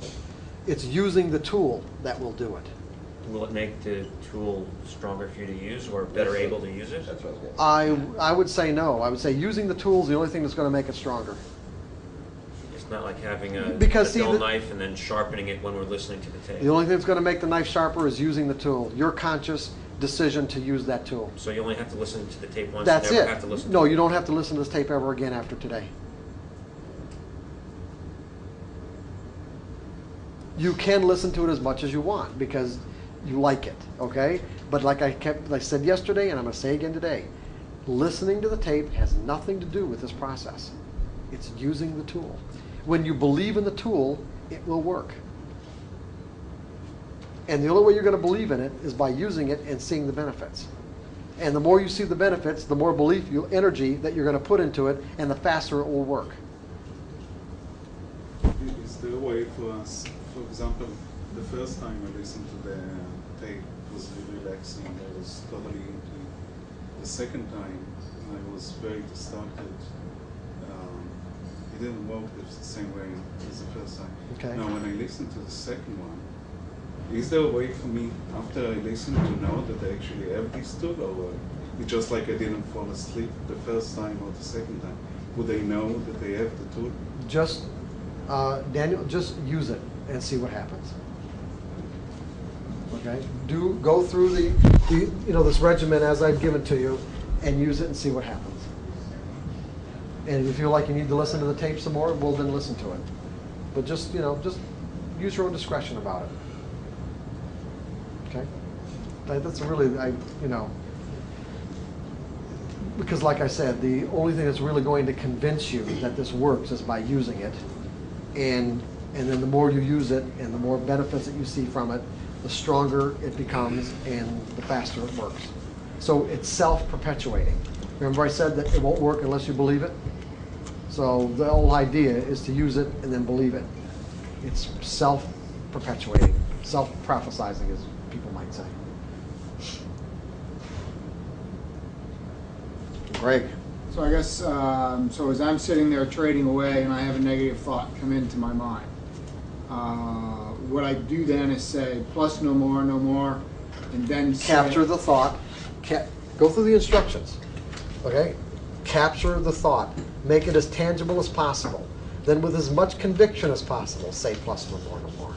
It's using the tool that will do it. Will it make the tool stronger for you to use or better able to use it? That's what I was getting. I would say no. I would say using the tool is the only thing that's going to make it stronger. It's not like having a Because, see, dull the- knife and then sharpening it when we're listening to the tape. The only thing that's going to make the knife sharper is using the tool. Your conscious decision to use that tool. So you only have to listen to the tape once. That's you never it. have to listen No, to you don't have to listen to this tape ever again after today. You can listen to it as much as you want because you like it, okay? But like I said yesterday, and I'm going to say again today, listening to the tape has nothing to do with this process. It's using the tool. When you believe in the tool, it will work. And the only way you're going to believe in it is by using it and seeing the benefits. And the more you see the benefits, the more belief, energy that you're going to put into it, and the faster it will work. Is there a way for us, for example, the first time I listened to the tape was really relaxing, I was totally into it. The second time, I was very distracted. It didn't work the same way as the first time. Okay. Now, when I listened to the second one, is there a way for me, after I listen, to know that I actually have this tool, or it's just like I didn't fall asleep the first time or the second time? Would they know that they have the tool? Just, Daniel, just use it and see what happens. Okay? Go through this regimen as I've given to you and use it and see what happens. And if you feel like you need to listen to the tape some more, well, then listen to it. But just use your own discretion about it. Okay? That's really, because like I said, the only thing that's really going to convince you that this works is by using it. And then the more you use it and the more benefits that you see from it, the stronger it becomes and the faster it works. So it's self-perpetuating. Remember I said that it won't work unless you believe it? So the whole idea is to use it and then believe it. It's self-perpetuating, self-prophesizing, as people might say. Greg. So I guess, so as I'm sitting there trading away and I have a negative thought come into my mind, what I do then is say, plus no more, and then Capture the thought. Go through the instructions. Okay? Capture the thought. Make it as tangible as possible. Then with as much conviction as possible, say plus no more.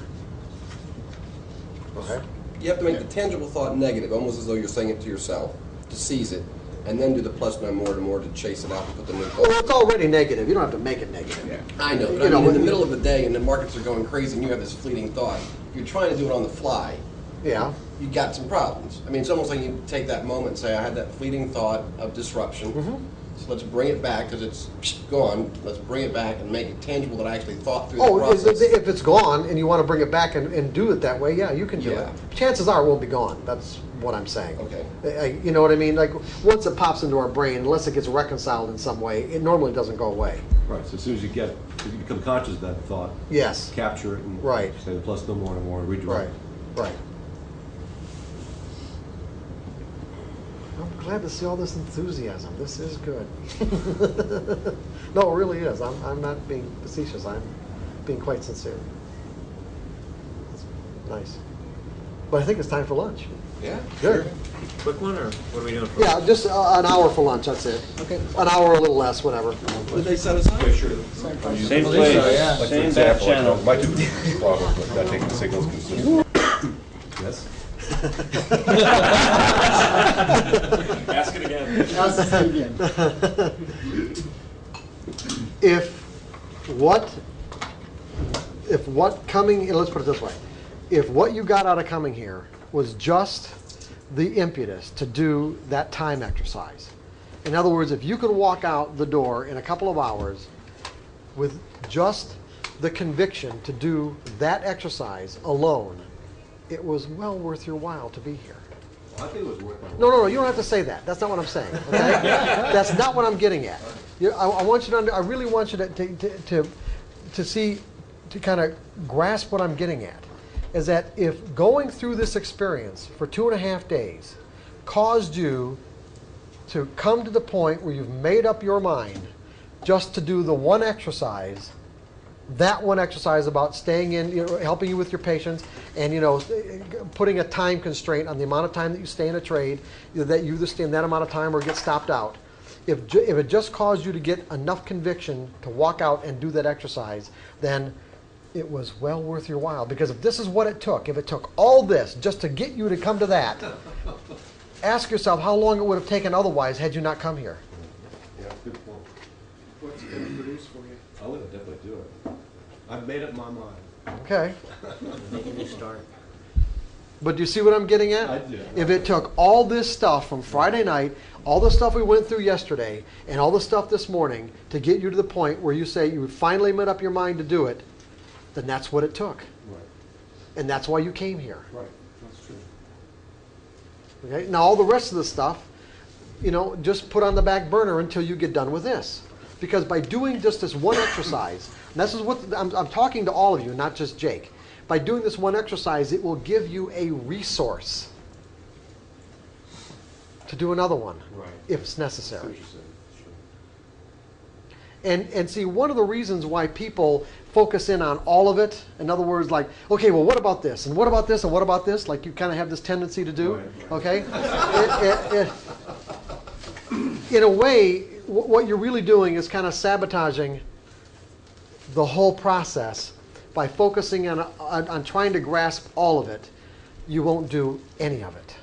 Okay? You have to make the tangible thought negative, almost as though you're saying it to yourself, to seize it, and then do the plus no more to chase it out and put the new. Well, it's already negative. You don't have to make it negative. Yeah. I know, but in the middle of the day and the markets are going crazy and you have this fleeting thought, you're trying to do it on the fly. Yeah. You got some problems. I mean, it's almost like you take that moment and say, I had that fleeting thought of disruption. Mm-hmm. So let's bring it back because it's gone. Let's bring it back and make it tangible that I actually thought through the process. If it's gone and you want to bring it back and do it that way, yeah, you can do it. Chances are it won't be gone. That's what I'm saying. Okay. You know what I mean? Like once it pops into our brain, unless it gets reconciled in some way, it normally doesn't go away. Right, so as soon as you become conscious of that thought. Yes. Capture it and right. say plus no more, and redirect. Right. I'm glad to see all this enthusiasm. This is good. No, it really is. I'm not being facetious. I'm being quite sincere. It's nice. But I think it's time for lunch. Yeah. Good. Sure. Quick one, or what are we doing for Yeah, just an hour for lunch, that's it. Okay. An hour, a little less, whatever. What did they set aside? Same place, Like same for back example, channel. my two problems with not taking the signals consistent. Yes? Ask it again. Ask it again. If what coming, let's put it this way, if what you got out of coming here was just the impetus to do that time exercise, in other words, if you could walk out the door in a couple of hours with just the conviction to do that exercise alone, it was well worth your while to be here. Well, I think it was worth it. No, you don't have to say that. That's not what I'm saying. Okay? That's not what I'm getting at. I want you to. I really want you to see, to kind of grasp what I'm getting at, is that if going through this experience for 2.5 days caused you to come to the point where you've made up your mind just to do the one exercise, that one exercise about staying in, helping you with your patients, and putting a time constraint on the amount of time that you stay in a trade, that you either stay in that amount of time or get stopped out. If it just caused you to get enough conviction to walk out and do that exercise, then it was well worth your while. Because if this is what it took, if it took all this just to get you to come to that, ask yourself how long it would have taken otherwise had you not come here. Yeah, good point. What's it going to produce for you? I would definitely do it. I've made up my mind. Okay. Making me start. But do you see what I'm getting at? I do. If it took all this stuff from Friday night, all the stuff we went through yesterday, and all the stuff this morning to get you to the point where you say you finally made up your mind to do it, then that's what it took. Right. And that's why you came here. Right. That's true. Okay? Now all the rest of the stuff, just put on the back burner until you get done with this. Because by doing just this one exercise, and this is what I'm talking to all of you, not just Jake. By doing this one exercise, it will give you a resource. to do another one Right. if it's See what necessary. you're saying, sure. And see, one of the reasons why people focus in on all of it, in other words, like, okay, well, what about this? And what about this? And what about this? Like you kind of have this tendency to do, Right. okay? In a way, what you're really doing is kind of sabotaging the whole process by focusing on trying to grasp all of it. You won't do any of it.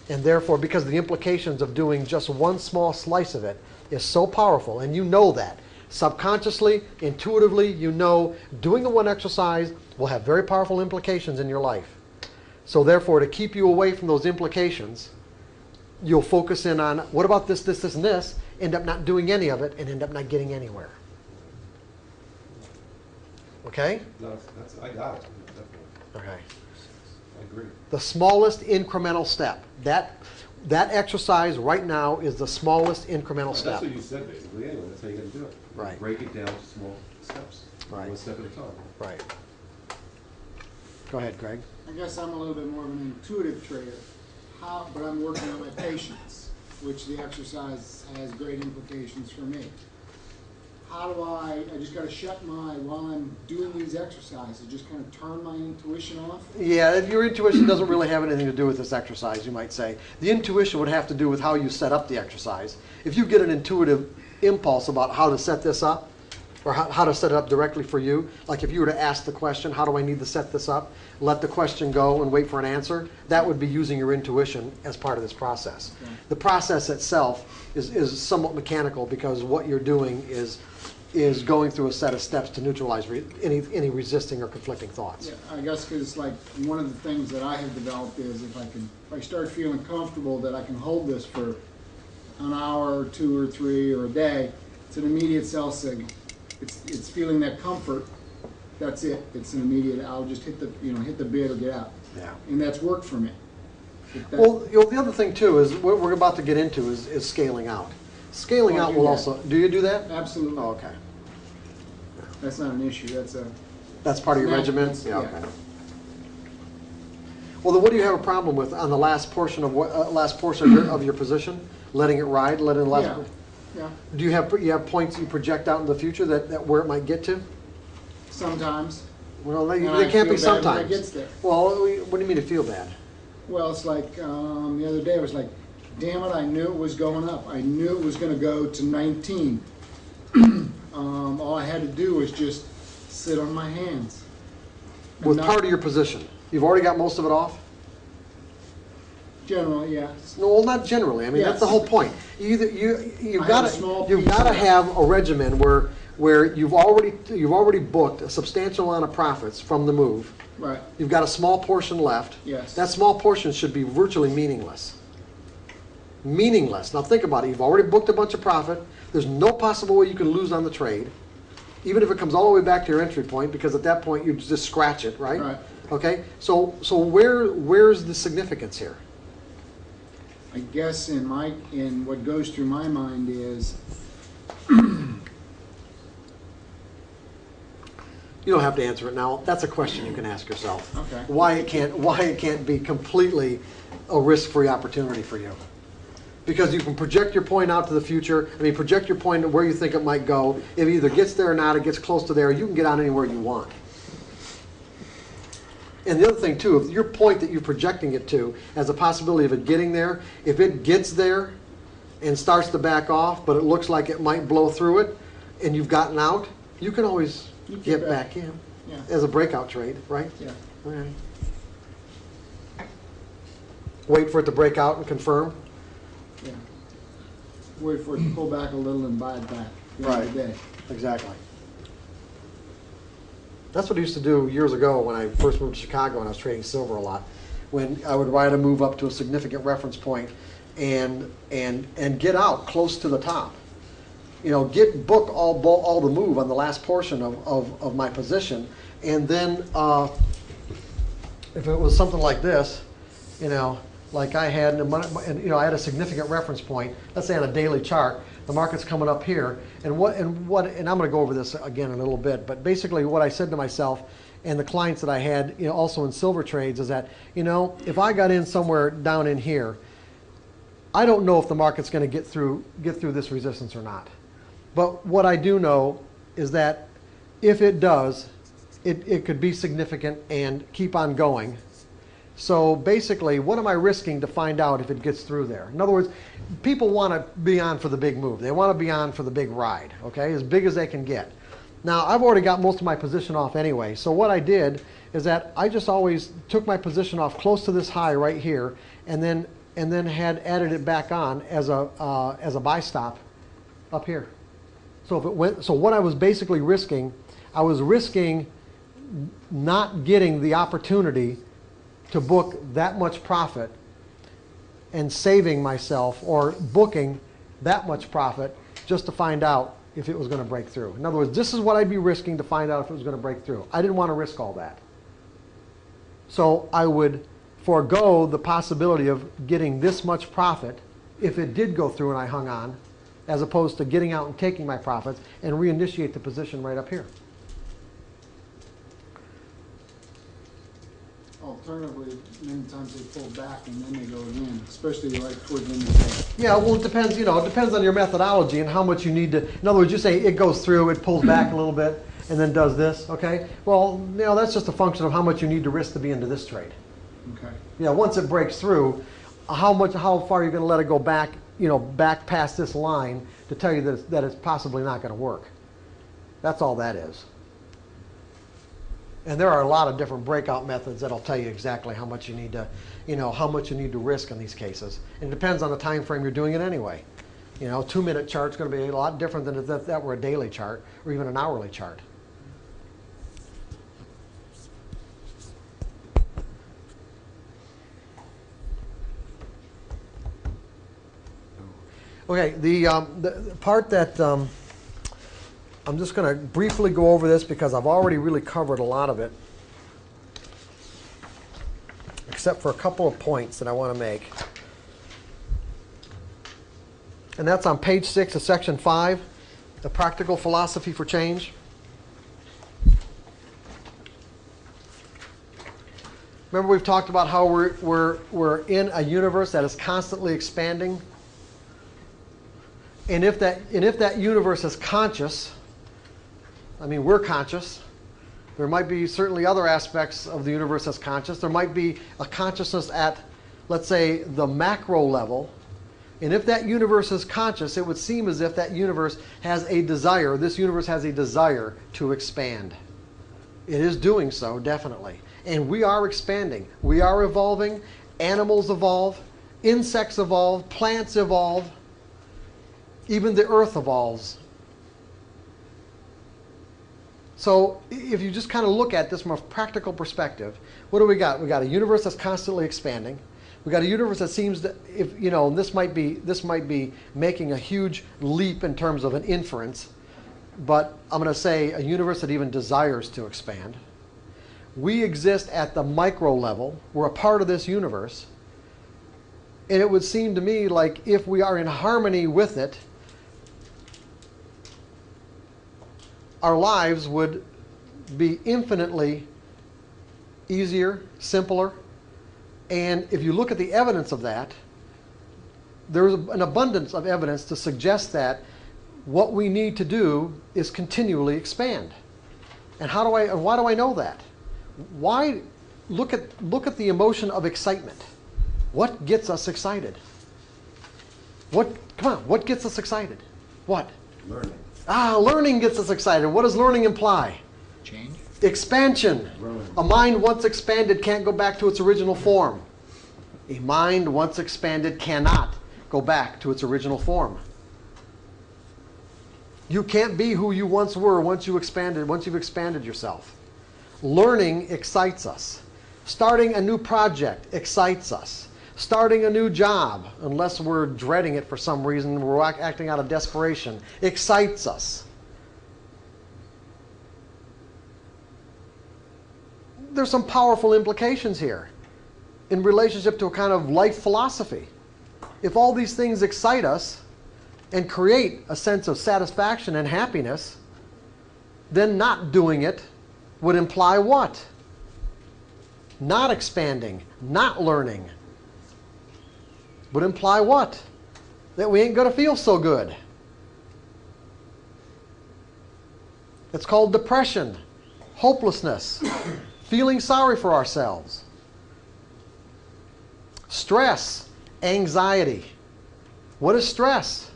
And therefore, because the implications of doing just one small slice of it is so powerful, and you know that. Subconsciously, intuitively, you know doing the one exercise will have very powerful implications in your life. So therefore, to keep you away from those implications, you'll focus in on, what about this, this, this, and this, end up not doing any of it, and end up not getting anywhere. Okay? No, I got it, definitely. Okay. I agree. The smallest incremental step. That exercise right now is the smallest incremental step. That's what you said basically anyway, that's how you're gonna do it. Right. Break it down to small steps, Right. one step at a time. Right. Go ahead, Greg. I guess I'm a little bit more of an intuitive trader, but I'm working on my patience, which the exercise has great implications for me. How do I just gotta shut while I'm doing these exercises, just kind of turn my intuition off? Yeah, your intuition doesn't really have anything to do with this exercise, you might say. The intuition would have to do with how you set up the exercise. If you get an intuitive impulse about how to set this up, or how to set it up directly for you, like if you were to ask the question, how do I need to set this up, let the question go and wait for an answer, that would be using your intuition as part of this process. Okay. The process itself is somewhat mechanical because what you're doing is going through a set of steps to neutralize any resisting or conflicting thoughts. Yeah, I guess because like one of the things that I have developed is if I start feeling comfortable that I can hold this for an hour or two or three or a day, it's an immediate cell signal. It's feeling that comfort. That's it. It's an immediate. I'll just hit the bid or get out. Yeah. And that's worked for me. Well, the other thing too is what we're about to get into is scaling out. Scaling Oh, I out do will that. also. Do you do that? Absolutely. Oh, okay. That's not an issue. That's part of your No, regimen? that's- Yeah, yeah. okay. Well, then what do you have a problem with on the last portion of of your position? Letting it ride, letting the last. Yeah. Yeah. Do you have points you project out in the future that where it might get to? Sometimes. Well, they And I can't be feel bad when sometimes. it gets there. Well, what do you mean to feel bad? Well, it's like the other day. I was like, "Damn it! I knew it was going up. I knew it was going to go to 19. All I had to do was just sit on my hands." And With not- part of your position, you've already got most of it off. Generally, yeah. No, well, not generally. I mean, that's the Yes. whole point. You've I got have a small you've piece got to of it. have a regimen where you've already booked a substantial amount of profits from the move. Right. You've got a small portion left. Yes. That small portion should be virtually meaningless. Meaningless. Now think about it. You've already booked a bunch of profit. There's no possible way you can lose on the trade, even if it comes all the way back to your entry point, because at that point you just scratch it, right? Right. Okay. So where's the significance here? I guess in what goes through my mind is You don't have to answer it now. That's a question you can ask yourself. Okay. Why it can't be completely a risk-free opportunity for you? Because you can project your point out to the future. I mean, project your point to where you think it might go. If it either gets there or not, it gets close to there. You can get out anywhere you want. And the other thing too, if your point that you're projecting it to has a possibility of it getting there, if it gets there and starts to back off, but it looks like it might blow through it, and you've gotten out, you can always get back in Yeah. as a breakout trade, right? Yeah. Okay. Wait for it to break out and confirm. Yeah. Wait for it to pull back a little and buy it back. At the end of the day. Exactly. That's what I used to do years ago when I first moved to Chicago and I was trading silver a lot. When I would ride a move up to a significant reference point and get out close to the top. You know, book all the move on the last portion of my position, and then if it was something like this, you know, like I had, I had a significant reference point. Let's say on a daily chart, the market's coming up here, and I'm going to go over this again in a little bit. But basically, what I said to myself and the clients that I had, also in silver trades, is that if I got in somewhere down in here, I don't know if the market's going to get through this resistance or not. But what I do know is that if it does, it could be significant and keep on going. So basically, what am I risking to find out if it gets through there? In other words, people want to be on for the big move. They want to be on for the big ride, okay, as big as they can get. Now, I've already got most of my position off anyway, so what I did is that I just always took my position off close to this high right here, and then had added it back on as a buy stop up here. So if it went, so what I was basically risking, I was risking not getting the opportunity to book that much profit and saving myself, or booking that much profit just to find out if it was going to break through. In other words, this is what I'd be risking to find out if it was going to break through. I didn't want to risk all that. So I would forego the possibility of getting this much profit if it did go through and I hung on, as opposed to getting out and taking my profits and reinitiate the position right up here. Alternatively, many times they pull back and then they go again, especially like towards the end of the day. Yeah, well, it depends, you know, it depends on your methodology and how much you need to, in other words, you say it goes through, it pulls back a little bit, and then does this, okay? Well, you know, that's just a function of how much you need to risk to be into this trade. Okay. Yeah, once it breaks through, how far are you going to let it go back, you know, back past this line to tell you that it's possibly not going to work? That's all that is. And there are a lot of different breakout methods that'll tell you exactly how much you need to, you know, how much you need to risk in these cases. And it depends on the time frame you're doing it anyway. You know, 2-minute chart's going to be a lot different than if that were a daily chart or even an hourly chart. Okay, the part that I'm just going to briefly go over this because I've already really covered a lot of it, except for a couple of points that I want to make. And that's on page 6 of section 5, the practical philosophy for change. Remember, we've talked about how we're in a universe that is constantly expanding. And if that universe is conscious, I mean, we're conscious. There might be certainly other aspects of the universe that's conscious. There might be a consciousness at, let's say, the macro level. And if that universe is conscious, it would seem as if that universe has a desire, this universe has a desire to expand. It is doing so, definitely. And we are expanding. We are evolving. Animals evolve. Insects evolve. Plants evolve. Even the earth evolves. So if you just kind of look at this from a practical perspective, what do we got? We got a universe that's constantly expanding. We got a universe that seems to, if you know, this might be making a huge leap in terms of an inference, but I'm going to say a universe that even desires to expand. We exist at the micro level. We're a part of this universe. And it would seem to me like if we are in harmony with it, our lives would be infinitely easier, simpler. And if you look at the evidence of that, there's an abundance of evidence to suggest that what we need to do is continually expand. And why do I know that? Why look at the emotion of excitement. What gets us excited? What gets us excited? What? Learning. Learning gets us excited. What does learning imply? Change. Expansion. A mind once expanded can't go back to its original form. A mind once expanded cannot go back to its original form. You can't be who you once were once you've expanded yourself. Learning excites us. Starting a new project excites us. Starting a new job, unless we're dreading it for some reason, we're acting out of desperation, excites us. There's some powerful implications here in relationship to a kind of life philosophy. If all these things excite us and create a sense of satisfaction and happiness, then not doing it would imply what? Not expanding, not learning. would imply what? That we ain't going to feel so good. It's called depression, hopelessness, feeling sorry for ourselves. Stress, anxiety. What is stress?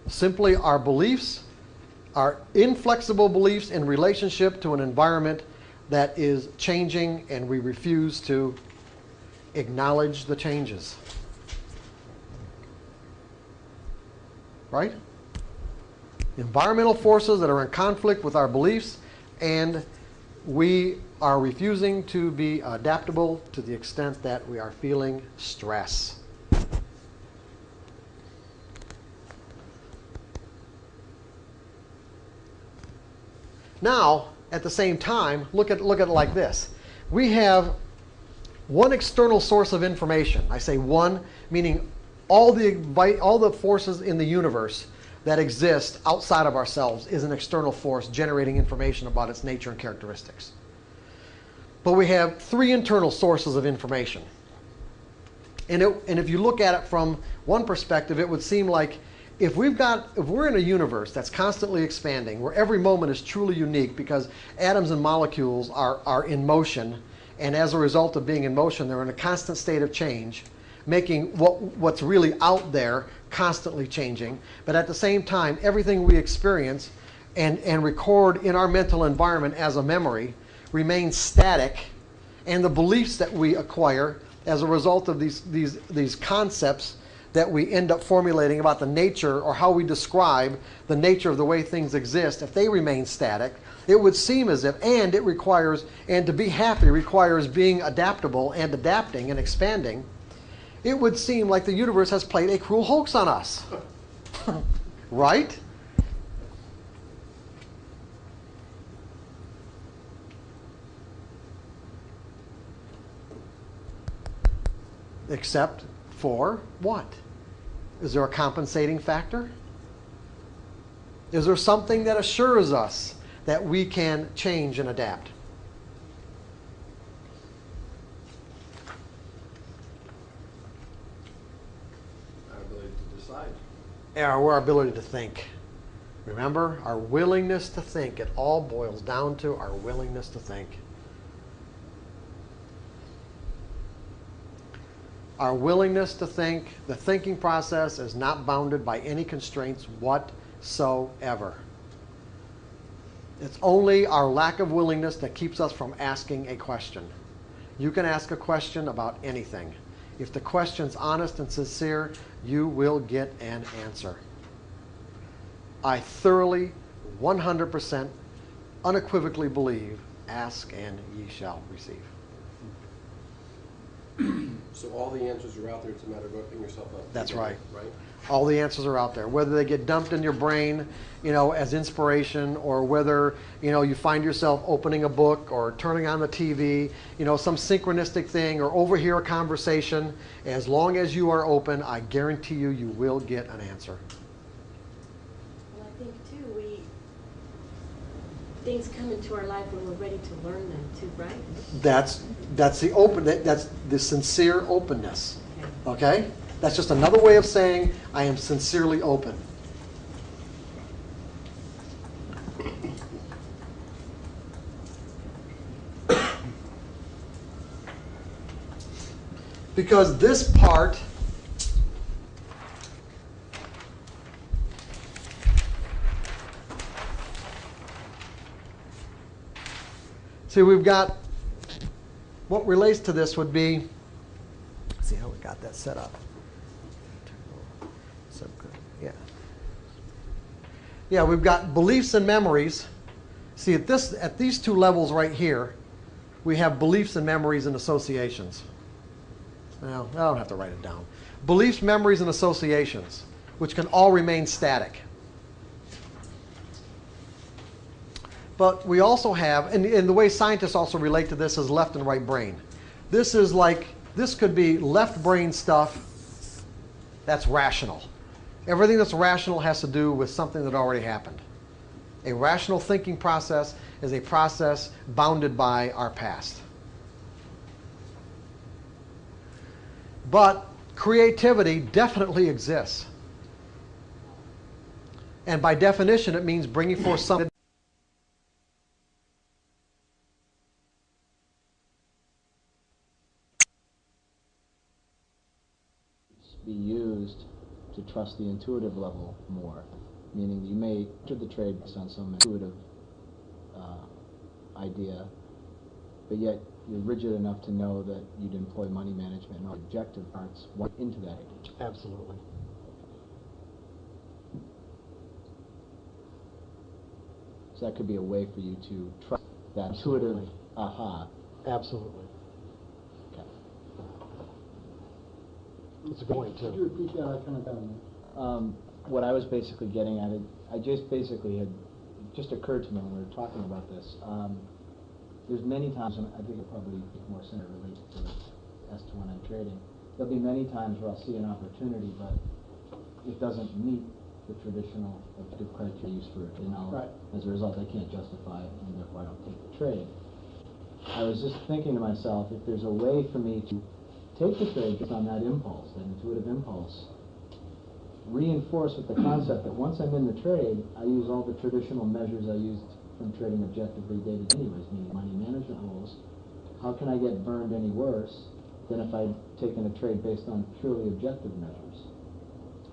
Simply our beliefs, our inflexible beliefs in relationship to an environment that is changing, and we refuse to acknowledge the changes. Right? Environmental forces that are in conflict with our beliefs, and we are refusing to be adaptable to the extent that we are feeling stress. Now, at the same time, look at it like this. We have one external source of information. I say one, meaning all the forces in the universe that exist outside of ourselves is an external force generating information about its nature and characteristics. But we have three internal sources of information. And if you look at it from one perspective, it would seem like if we're in a universe that's constantly expanding, where every moment is truly unique because atoms and molecules are in motion, and as a result of being in motion, they're in a constant state of change, making what's really out there constantly changing. But at the same time, everything we experience and record in our mental environment as a memory remains static, and the beliefs that we acquire as a result of these concepts that we end up formulating about the nature or how we describe the nature of the way things exist, if they remain static, it would seem as if, and to be happy requires being adaptable and adapting and expanding, it would seem like the universe has played a cruel hoax on us. Right? Except for what? Is there a compensating factor? Is there something that assures us that we can change and adapt? Our ability to decide. Our ability to think. Remember, our willingness to think. It all boils down to our willingness to think. Our willingness to think, the thinking process is not bounded by any constraints whatsoever. It's only our lack of willingness that keeps us from asking a question. You can ask a question about anything. If the question's honest and sincere, you will get an answer. I thoroughly, 100%, unequivocally believe, ask and ye shall receive. So all the answers are out there, it's a matter of opening yourself up. That's right. Right? All the answers are out there. Whether they get dumped in your brain, as inspiration, or whether, you find yourself opening a book or turning on the TV, some synchronistic thing, or overhear a conversation, as long as you are open, I guarantee you, you will get an answer. Well, I think too, things come into our life when we're ready to learn them too, right? That's the sincere openness. Okay? That's just another way of saying I am sincerely open. Because this part see, we've got what relates to this would be, let's see how we got that set up. Yeah, we've got beliefs and memories. See, at these two levels right here, we have beliefs and memories and associations. Now, I don't have to write it down. Beliefs, memories, and associations, which can all remain static. But we also have, and the way scientists also relate to this is left and right brain. This could be left brain stuff that's rational. Everything that's rational has to do with something that already happened. A rational thinking process is a process bounded by our past. But creativity definitely exists. And by definition, it means bringing forth something. Be used to trust the intuitive level more, meaning you may enter the trade based on some intuitive idea, but yet you're rigid enough to know that you'd employ money management and all objective parts went into that idea. Absolutely. So that could be a way for you to trust that intuitive aha. Absolutely. Okay. That's a good point, Could too. you repeat that? I kind of got it. What I was basically getting at, I just basically had, it just occurred to me when we were talking about this. There's many times, and I think it probably more center related to this as to when I'm trading. There'll be many times where I'll see an opportunity, but it doesn't meet the traditional objective criteria used for it. And Right. as a result, I can't justify it, and therefore I don't take the trade. I was just thinking to myself, if there's a way for me to take the trade based on that impulse, that intuitive impulse, reinforce with the concept that once I'm in the trade, I use all the traditional measures I used from trading objectively day to day anyways, meaning money management rules. How can I get burned any worse than if I'd taken a trade based on purely objective measures?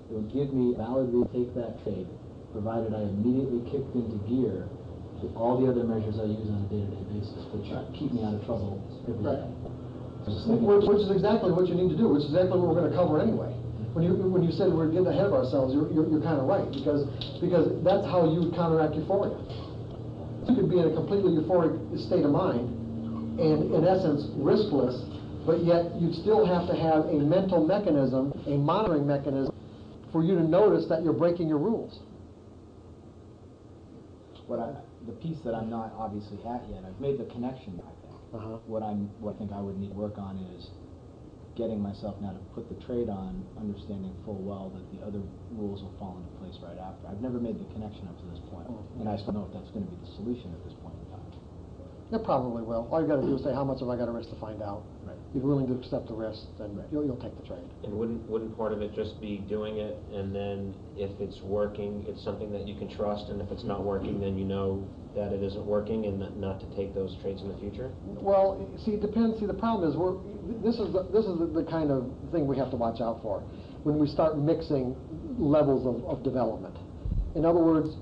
It would give me validly take that trade, provided I immediately kicked into gear with all the other measures I use on a day-to-day basis, which keep me out of trouble every day. Which is exactly what you need to do, which is exactly what we're going to cover anyway. When you said we're getting ahead of ourselves, you're kind of right, because that's how you counteract euphoria. You could be in a completely euphoric state of mind, and in essence, riskless, but yet you'd still have to have a mental mechanism, a monitoring mechanism, for you to notice that you're breaking your rules. The piece that I'm not obviously at yet, I've made the connection, I think. What I think I would need to work on is getting myself now to put the trade on, understanding full well that the other rules will fall into place right after. I've never made the connection up to this point, and I still don't know if that's going to be the solution at this point in time. It probably will. All you got to do is say, how much have I got to risk to find out? Right. If you're willing to accept the risk, then you'll take the trade. And wouldn't part of it just be doing it, and then if it's working, it's something that you can trust, and if it's not working, then you know that it isn't working, and not to take those trades in the future? Well, see, it depends. See, the problem is this is the kind of thing we have to watch out for when we start mixing levels of development. In other words,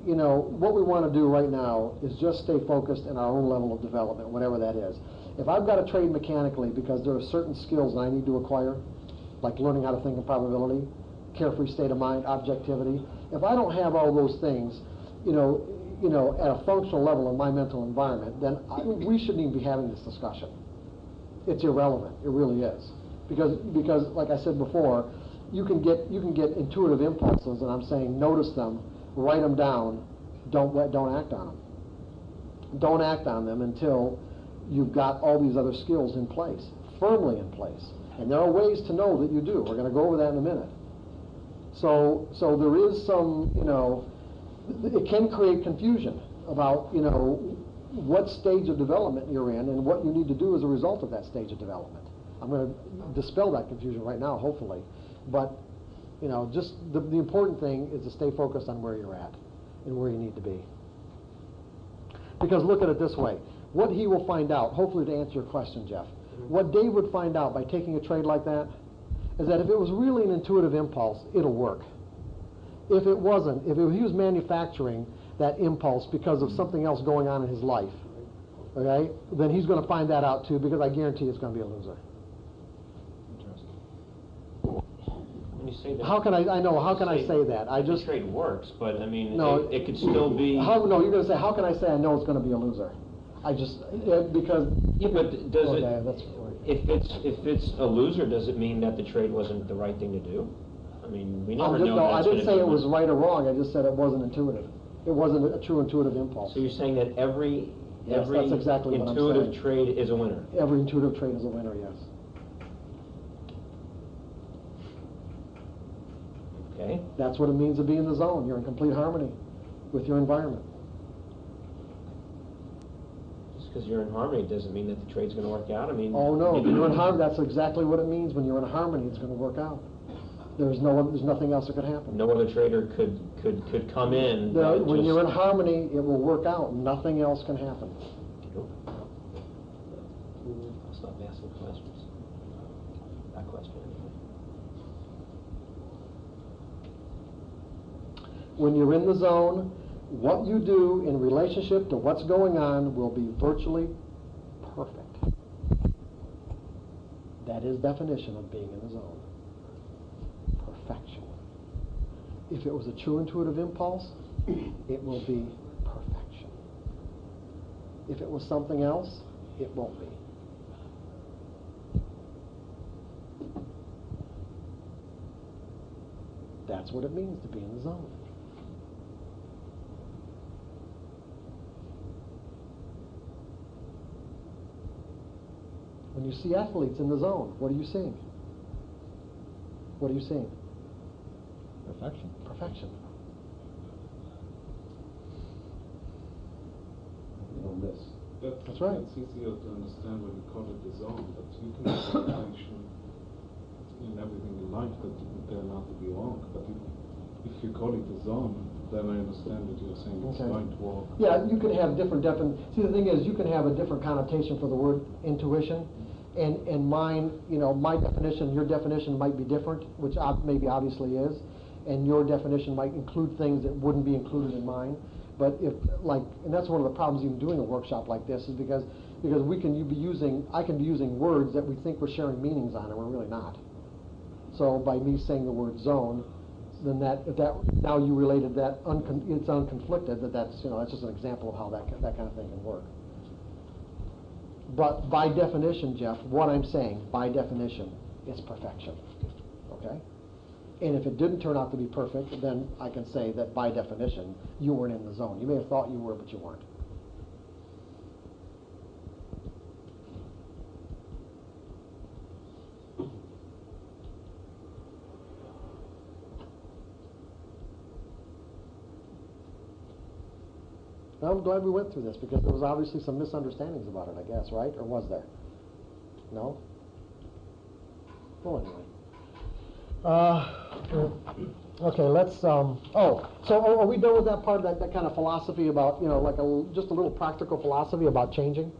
what we want to do right now is just stay focused in our own level of development, whatever that is. If I've got to trade mechanically because there are certain skills that I need to acquire, like learning how to think in probability, carefree state of mind, objectivity, if I don't have all those things, at a functional level in my mental environment, then we shouldn't even be having this discussion. It's irrelevant. It really is, because like I said before, you can get intuitive impulses, and I'm saying notice them, write them down, don't act on them. Don't act on them until you've got all these other skills in place, firmly in place. And there are ways to know that you do. We're going to go over that in a minute. So there is some, it can create confusion about, what stage of development you're in and what you need to do as a result of that stage of development. I'm going to dispel that confusion right now, hopefully. But, just the important thing is to stay focused on where you're at and where you need to be. Because look at it this way. What he will find out, hopefully to answer your question, Jeff, what Dave would find out by taking a trade like that is that if it was really an intuitive impulse, it'll work. If it wasn't, if he was manufacturing that impulse because of something else going on in his life, okay, then he's going to find that out too, because I guarantee it's going to be a loser. When you say that, How can I say that? I just, the trade works, but I mean, no, it could still be. No, you're going to say, how can I say I know it's going to be a loser? Because. Yeah, but does okay, it? That's, if it's a loser, does it mean that the trade wasn't the right thing to do? I mean, we never know. I didn't say it was right or wrong. I just said it wasn't intuitive. It wasn't a true intuitive impulse. So you're saying that every that's exactly what I'm intuitive saying. trade is a winner? Every intuitive trade is a winner, yes. Okay. That's what it means to be in the zone. You're in complete harmony with your environment. Just because you're in harmony doesn't mean that the trade's gonna work out. I mean. Oh, no, maybe when you're in harmony, that's exactly what it means. When you're in harmony, it's gonna work out. There's nothing else that could happen. No other trader could come in. that When just- you're in harmony, it will work out. Nothing else can happen. Nope. I'll stop asking questions. That question anyway. When you're in the zone, what you do in relationship to what's going on will be virtually perfect. That is definition of being in the zone. Perfection. If it was a true intuitive impulse, it will be perfection. If it was something else, it won't be. That's what it means to be in the zone. When you see athletes in the zone, what are you seeing? What are you seeing? Perfection. Perfection. That's right. It's easier to understand when you call it the zone, but you can have perfection in everything in life that didn't turn out to be wrong. But if you call it the zone, then I understand that you're saying it's Okay. going to work. Yeah, you could have different See, the thing is, you can have a different connotation for the word intuition, and mine, my definition, your definition might be different, which maybe obviously is, and your definition might include things that wouldn't be included in mine. But and that's one of the problems even doing a workshop like this, is because I can be using words that we think we're sharing meanings on, and we're really not. So by me saying the word zone, then now you related that it's unconflicted, that's just an example of how that kind of thing can work. But by definition, Jeff, what I'm saying, by definition, is perfection. Okay? And if it didn't turn out to be perfect, then I can say that by definition, you weren't in the zone. You may have thought you were, but you weren't. I'm glad we went through this, because there was obviously some misunderstandings about it, I guess, right? Or was there? No? Well, anyway. Okay, let's, so are we done with that part, that kind of philosophy about, like just a little practical philosophy about changing?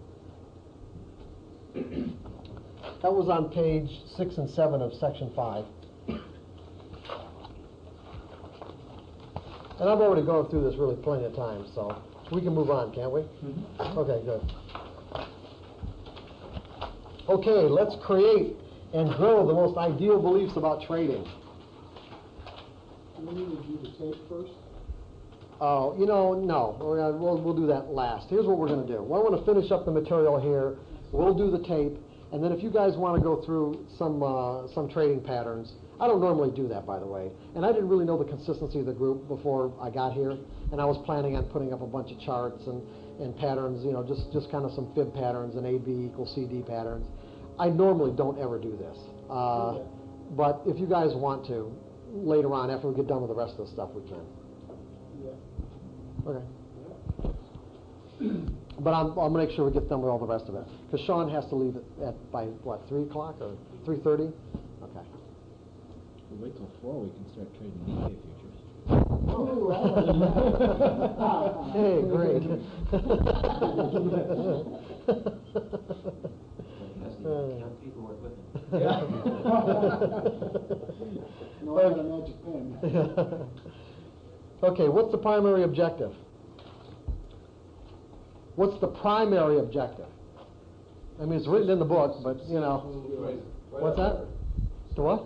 That was on page 6 and 7 of section 5. And I've already gone through this really plenty of times, so we can move on, can't we? Mm-hmm. Okay, good. Okay, let's create and grow the most ideal beliefs about trading. Do we need to do the tape first? Oh, no. We'll do that last. Here's what we're going to do. Well, I want to finish up the material here. We'll do the tape, and then if you guys want to go through some trading patterns. I don't normally do that, by the way. And I didn't really know the consistency of the group before I got here, and I was planning on putting up a bunch of charts and patterns, just kind of some fib patterns and AB equals CD patterns. I normally don't ever do this. But if you guys want to, later on, after we get done with the rest of the stuff, we can. Okay. But I'm going to make sure we get done with all the rest of it. Because Sean has to leave by, 3 o'clock or 3:30? Okay. If we wait till 4, we can start trading Nikkei futures. Hey, great. No, I got a magic pen. Okay, what's the primary objective? What's the primary objective? I mean, it's written in the book, but, what's that? The what?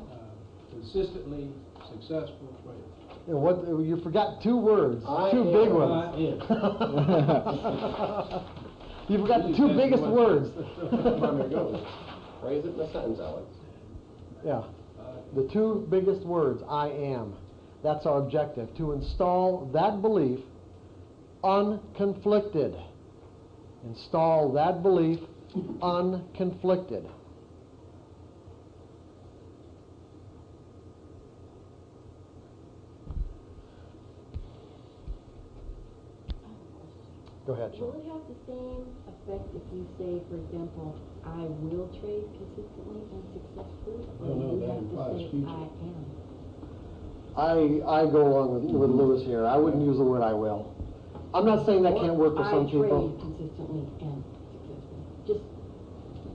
Consistently successful trader. You forgot 2 words, 2 big ones. You forgot the 2 biggest words. Phrase it in a sentence, Alex. Yeah. The 2 biggest words, I am. That's our objective, to install that belief unconflicted. Install that belief unconflicted. Go ahead, Will Sean. it have the same effect if you say, for example, I will trade consistently and successfully? I don't know, Or you that have to implies say, future. I am? I go along with Lewis here. I wouldn't use the word I will. I'm not saying that can't work for some I people. trade consistently and successfully. Just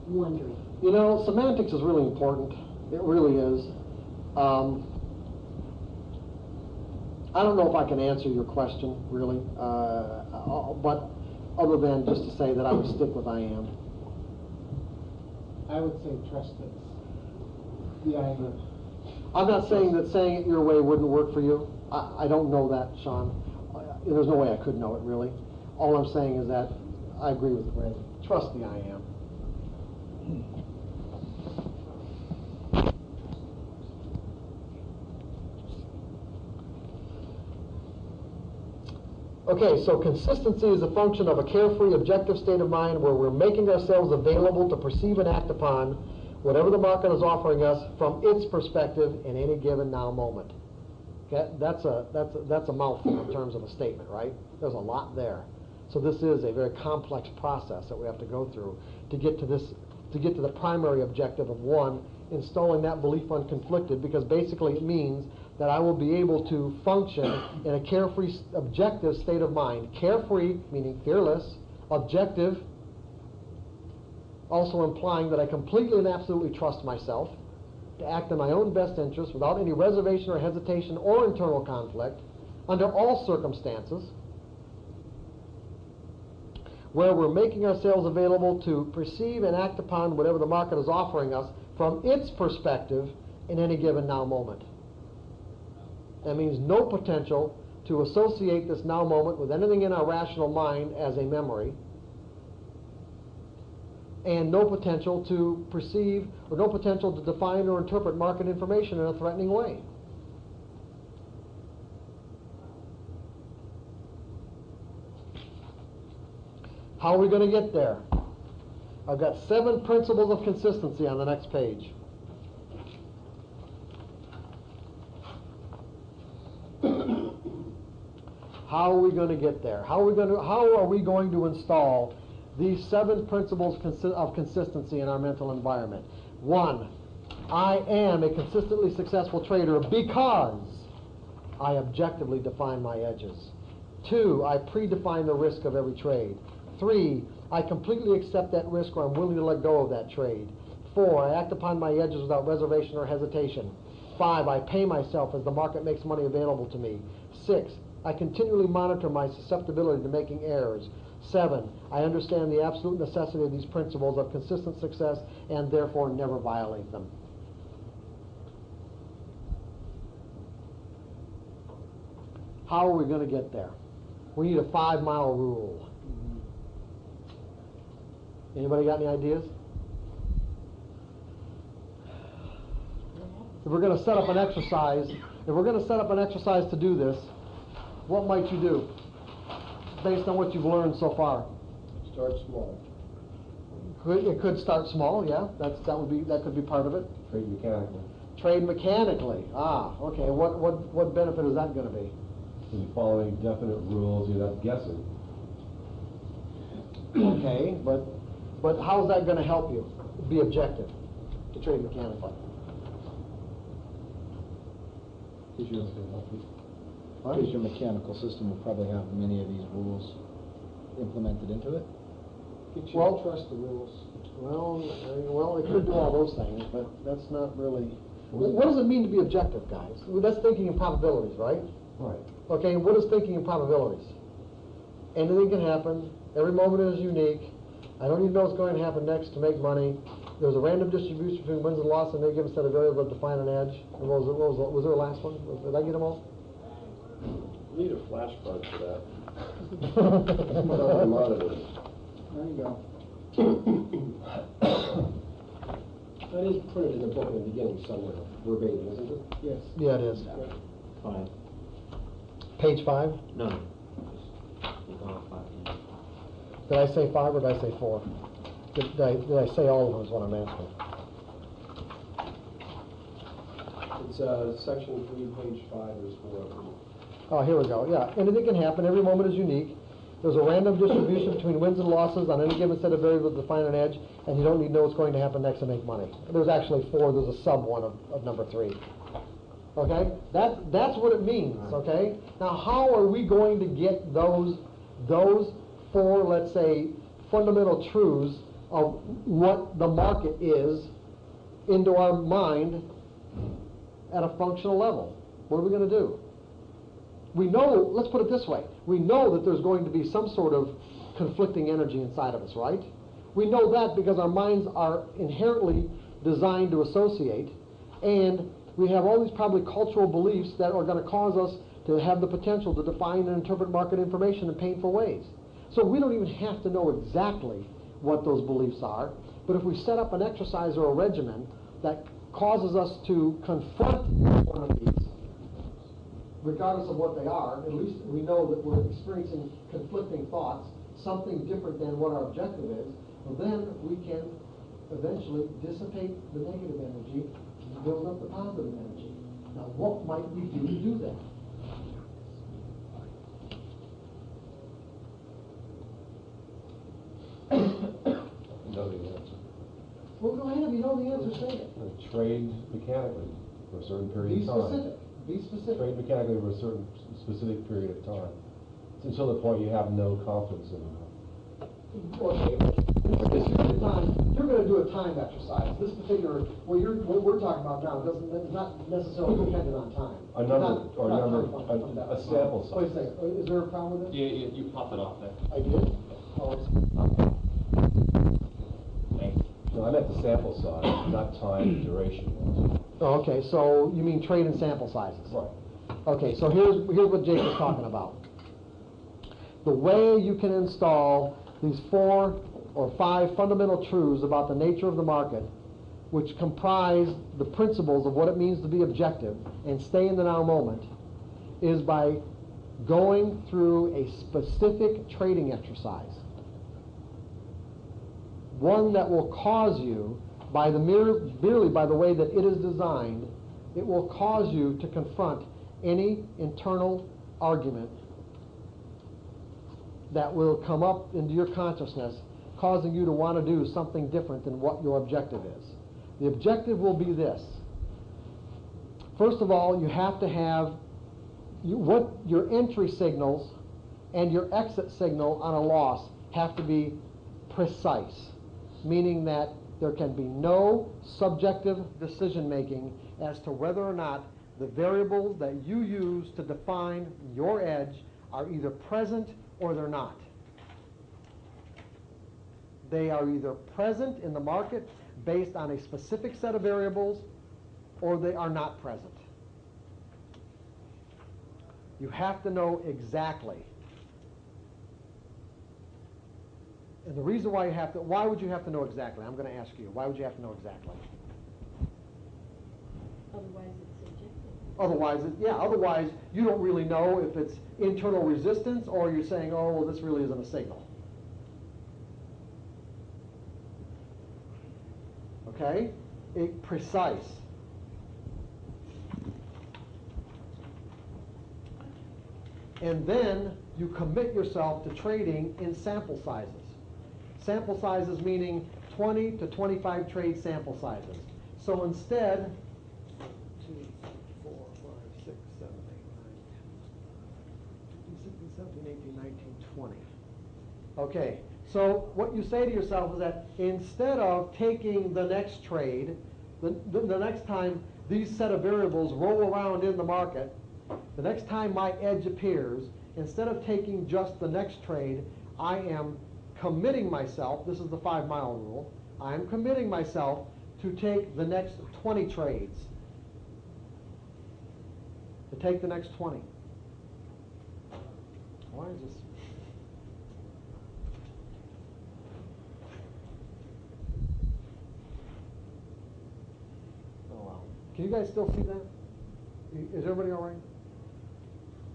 wondering. You know, semantics is really important. It really is. I don't know if I can answer your question, really, but other than just to say that I would stick with I am. I would say trust it. The I am. I'm not saying that saying it your way wouldn't work for you. I don't know that, Sean. There's no way I could know it, really. All I'm saying is that I agree with Randy. Trust the I am. Okay, so consistency is a function of a carefree, objective state of mind where we're making ourselves available to perceive and act upon whatever the market is offering us from its perspective in any given now moment. Okay, that's a mouthful in terms of a statement, right? There's a lot there. So this is a very complex process that we have to go through to get to this, to get to the primary objective of one, installing that belief unconflicted, because basically it means that I will be able to function in a carefree, objective state of mind. Carefree, meaning fearless. Objective, also implying that I completely and absolutely trust myself to act in my own best interest without any reservation or hesitation or internal conflict under all circumstances, where we're making ourselves available to perceive and act upon whatever the market is offering us from its perspective in any given now moment. That means no potential to associate this now moment with anything in our rational mind as a memory, and no potential to perceive or no potential to define or interpret market information in a threatening way. How are we going to get there? I've got 7 principles of consistency on the next page. How are we going to get there? How are we going to install these 7 principles of consistency in our mental environment? 1, I am a consistently successful trader because I objectively define my edges. 2, I predefine the risk of every trade. 3, I completely accept that risk or I'm willing to let go of that trade. 4, I act upon my edges without reservation or hesitation. 5, I pay myself as the market makes money available to me. 6, I continually monitor my susceptibility to making errors. 7, I understand the absolute necessity of these principles of consistent success and therefore never violate them. How are we going to get there? We need a 5-mile rule. Anybody got any ideas? If we're going to set up an exercise, to do this, what might you do based on what you've learned so far? Start small. It could start small, yeah. That could be part of it. Trade mechanically. Trade mechanically. Ah, okay. What benefit is that going to be? You're following definite rules, you're not guessing. Okay, but how is that going to help you be objective to trade mechanically? Because your mechanical system will probably have many of these rules implemented into it. Get you to trust the rules. Well, it could do all those things, but that's not really. What does it mean to be objective, guys? Well, that's thinking in probabilities, right? Right. Okay, what is thinking in probabilities? Anything can happen. Every moment is unique. I don't even know what's going to happen next to make money. There's a random distribution between wins and losses in any given set of variables that define an edge. And was there a last one? Did I get them all? You need a flashcard for that. Put on the monitor. There you go. That is printed in the book in the beginning somewhere, verbatim, isn't it? Yes. Yeah, it is. 5. Page 5? No. Oh, 5. Did I say 5 or did I say 4? Did I say all of them is what I'm asking. It's section 3, page 5, there's 4 of them. Oh, here we go. Yeah, anything can happen. Every moment is unique. There's a random distribution between wins and losses on any given set of variables to define an edge, and you don't need to know what's going to happen next to make money. There's actually 4. There's a sub one of number 3. Okay? That's what it means, okay? Now, how are we going to get those 4, let's say, fundamental truths of what the market is into our mind at a functional level? What are we going to do? We know, let's put it this way, we know that there's going to be some sort of conflicting energy inside of us, right? We know that because our minds are inherently designed to associate, and we have all these probably cultural beliefs that are going to cause us to have the potential to define and interpret market information in painful ways. So we don't even have to know exactly what those beliefs are, but if we set up an exercise or a regimen that causes us to confront one of these, regardless of what they are, at least we know that we're experiencing conflicting thoughts, something different than what our objective is, well, then we can eventually dissipate the negative energy and build up the positive energy. Now, what might we do to do that? You know the answer. Well, go ahead. If you know the answer, say it. Trade mechanically for a certain period Be of time. specific. Be specific. Trade mechanically for a certain specific period of time. Until the point you have no confidence in it. Okay. You're going to do a time exercise. This particular, what we're talking about now is not necessarily dependent on time. A sample size. Wait a second. Is there a problem with this? Yeah, you pop it off there. I did? Oh, No, I meant the sample size, not time duration. oh, okay. So you mean trade and sample sizes? Right. Okay, so here's what Jake was talking about. The way you can install these 4 or 5 fundamental truths about the nature of the market, which comprise the principles of what it means to be objective and stay in the now moment, is by going through a specific trading exercise. One that will cause you, merely by the way that it is designed, it will cause you to confront any internal argument that will come up into your consciousness, causing you to want to do something different than what your objective is. The objective will be this. First of all, you have to have what your entry signals and your exit signal on a loss have to be precise, meaning that there can be no subjective decision making as to whether or not the variables that you use to define your edge are either present or they're not. They are either present in the market based on a specific set of variables, or they are not present. You have to know exactly. And the reason why why would you have to know exactly? I'm going to ask you, why would you have to know exactly? Otherwise it's subjective. Otherwise you don't really know if it's internal resistance or you're saying, oh, well, this really isn't a signal. Okay? Precise. And then you commit yourself to trading in sample sizes. Sample sizes meaning 20 to 25 trade sample sizes. So instead, 2, 4, 5, 6, 7, 8, 9, 10, 16, 17, 18, 19, 20. Okay, so what you say to yourself is that instead of taking the next trade, the next time these set of variables roll around in the market, the next time my edge appears, instead of taking just the next trade, I am committing myself, this is the 5-mile rule, I am committing myself to take the next 20 trades. To take the next 20. Why is this? Oh, wow. Can you guys still see that? Is everybody all right?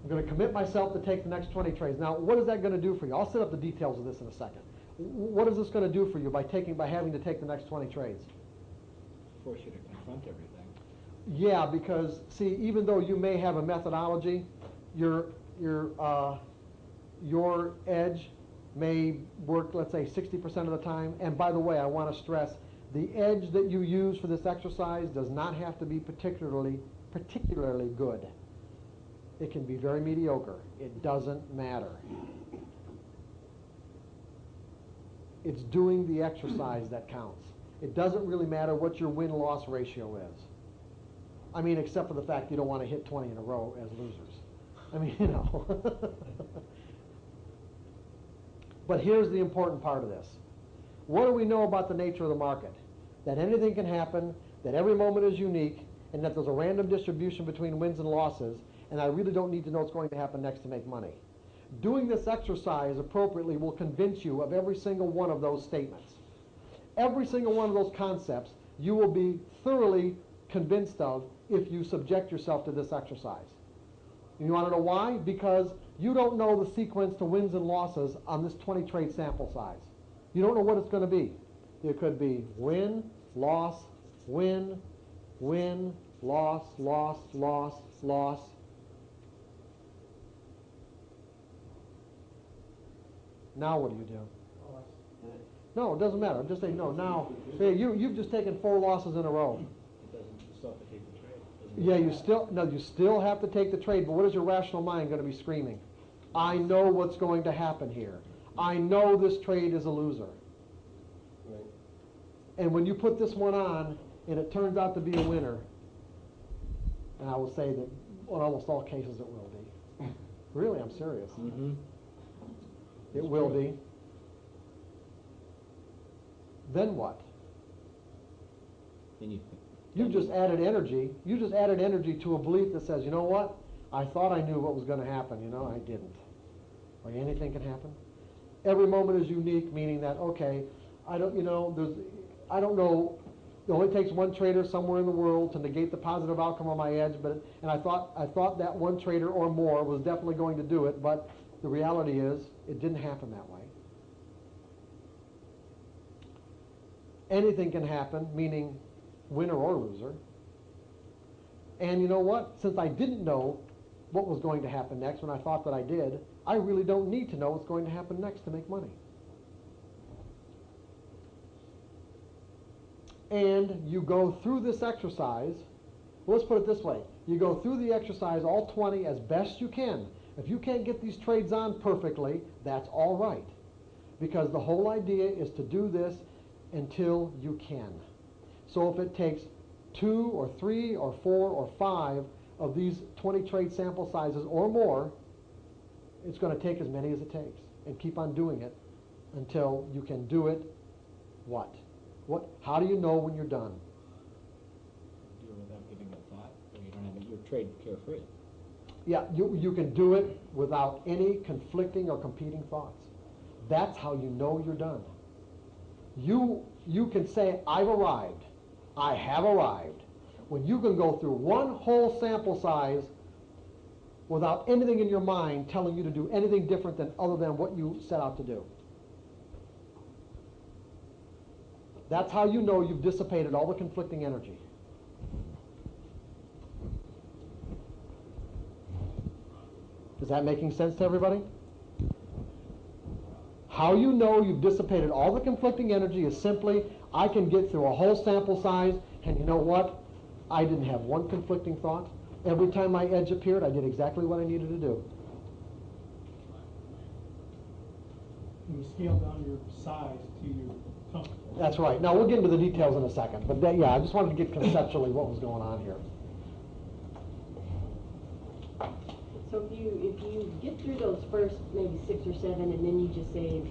I'm going to commit myself to take the next 20 trades. Now, what is that going to do for you? I'll set up the details of this in a second. What is this going to do for you by having to take the next 20 trades? Force you to confront everything. Yeah, because see, even though you may have a methodology, your your edge may work, let's say, 60% of the time. And by the way, I want to stress, the edge that you use for this exercise does not have to be particularly good. It can be very mediocre. It doesn't matter. It's doing the exercise that counts. It doesn't really matter what your win-loss ratio is. I mean, except for the fact you don't want to hit 20 in a row as losers. I mean, you know. But here's the important part of this. What do we know about the nature of the market? That anything can happen, that every moment is unique, and that there's a random distribution between wins and losses, and I really don't need to know what's going to happen next to make money. Doing this exercise appropriately will convince you of every single one of those statements. Every single one of those concepts you will be thoroughly convinced of if you subject yourself to this exercise. You want to know why? Because you don't know the sequence to wins and losses on this 20 trade sample size. You don't know what it's going to be. It could be win, loss, win, win, loss, loss, loss, loss. Now what do you do? No, it doesn't matter. I'm just saying, no, now, hey, you've just taken 4 losses in a row. Yeah, you still have to take the trade, but what is your rational mind going to be screaming? I know what's going to happen here. I know this trade is a loser. Right. And when you put this one on, and it turns out to be a winner, and I will say that in almost all cases it will be. Really, I'm serious. Mm-hmm. It will be. Then what? You just added energy. You just added energy to a belief that says, you know what? I thought I knew what was going to happen. You know, I didn't. Or anything can happen. Every moment is unique, meaning that, okay, I don't know. It only takes one trader somewhere in the world to negate the positive outcome on my edge. And I thought that one trader or more was definitely going to do it. But the reality is, it didn't happen that way. Anything can happen, meaning winner or loser. And you know what? Since I didn't know what was going to happen next when I thought that I did, I really don't need to know what's going to happen next to make money. And you go through this exercise, well, let's put it this way. You go through the exercise, all 20, as best you can. If you can't get these trades on perfectly, that's all right. Because the whole idea is to do this until you can. So if it takes 2 or 3 or 4 or 5 of these 20 trade sample sizes or more, it's going to take as many as it takes. And keep on doing it until you can do it. What? How do you know when you're done? Do it without giving it thought, or you don't have your trade carefree. Yeah, you can do it without any conflicting or competing thoughts. That's how you know you're done. You can say, I've arrived. I have arrived. When you can go through one whole sample size without anything in your mind telling you to do anything different other than what you set out to do. That's how you know you've dissipated all the conflicting energy. Is that making sense to everybody? How you know you've dissipated all the conflicting energy is simply, I can get through a whole sample size, and you know what? I didn't have one conflicting thought. Every time my edge appeared, I did exactly what I needed to do. You scale down your size to your comfort. That's right. Now, we'll get into the details in a second. But yeah, I just wanted to get conceptually what was going on here. So if you get through those first maybe 6 or 7, and then you just say,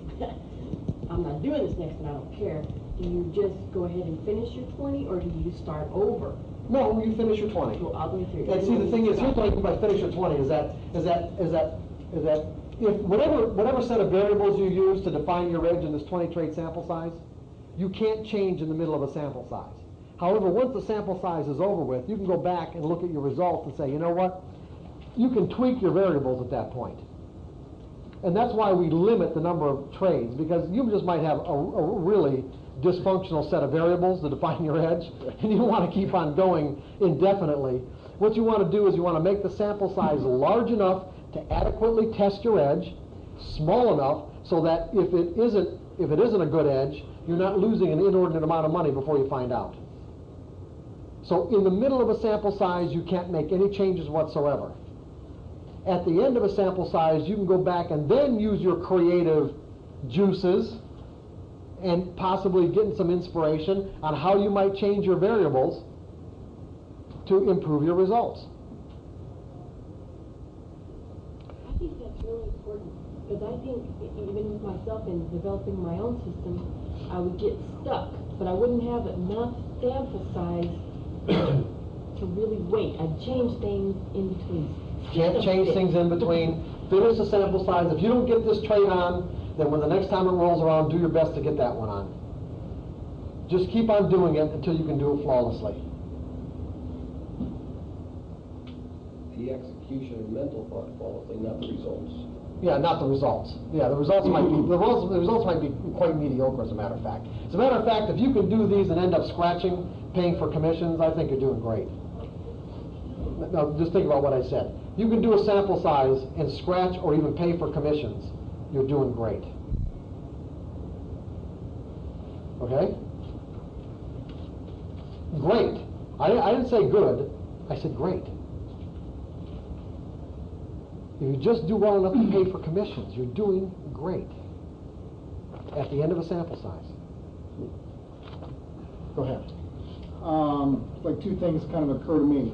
I'm not doing this next and I don't care, do you just go ahead and finish your 20, or do you start over? No, you finish your 20. Well, I'll go through. And see, the thing is, here's what I mean by finish your 20 is that if whatever set of variables you use to define your edge in this 20 trade sample size, you can't change in the middle of a sample size. However, once the sample size is over with, you can go back and look at your results and say, you know what? You can tweak your variables at that point. And that's why we limit the number of trades, because you just might have a really dysfunctional set of variables to define your edge, and you don't want to keep on going indefinitely. What you want to do is you want to make the sample size large enough to adequately test your edge, small enough so that if it isn't a good edge, you're not losing an inordinate amount of money before you find out. So in the middle of a sample size, you can't make any changes whatsoever. At the end of a sample size, you can go back and then use your creative juices and possibly getting some inspiration on how you might change your variables to improve your results. I think that's really important, because I think even with myself in developing my own system, I would get stuck, but I wouldn't have enough sample size to really wait. I'd change things in between. Can't change things in between. Finish the sample size. If you don't get this trait on, then when the next time it rolls around, do your best to get that one on. Just keep on doing it until you can do it flawlessly. The execution of mental thought flawlessly, not the results. Yeah, not the results. Yeah, the results might be quite mediocre, as a matter of fact. As a matter of fact, if you can do these and end up scratching, paying for commissions, I think you're doing great. Now, just think about what I said. You can do a sample size and scratch or even pay for commissions. You're doing great. Okay? Great. I didn't say good. I said great. If you just do well enough to pay for commissions, you're doing great at the end of a sample size. Go ahead. Like two things kind of occur to me.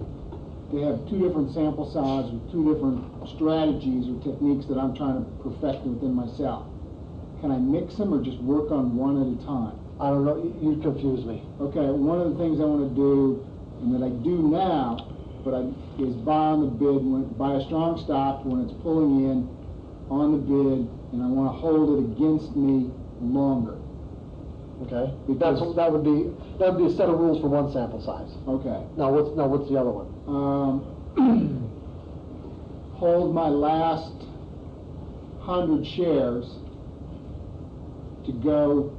They have two different sample sizes with two different strategies or techniques that I'm trying to perfect within myself. Can I mix them or just work on one at a time? I don't know. You confuse me. Okay, one of the things I want to do, and that I do now, is buy on the bid, buy a strong stop when it's pulling in on the bid, and I want to hold it against me longer. Okay. That would be a set of rules for one sample size. Okay. Now what's the other one? Hold my last 100 shares to go.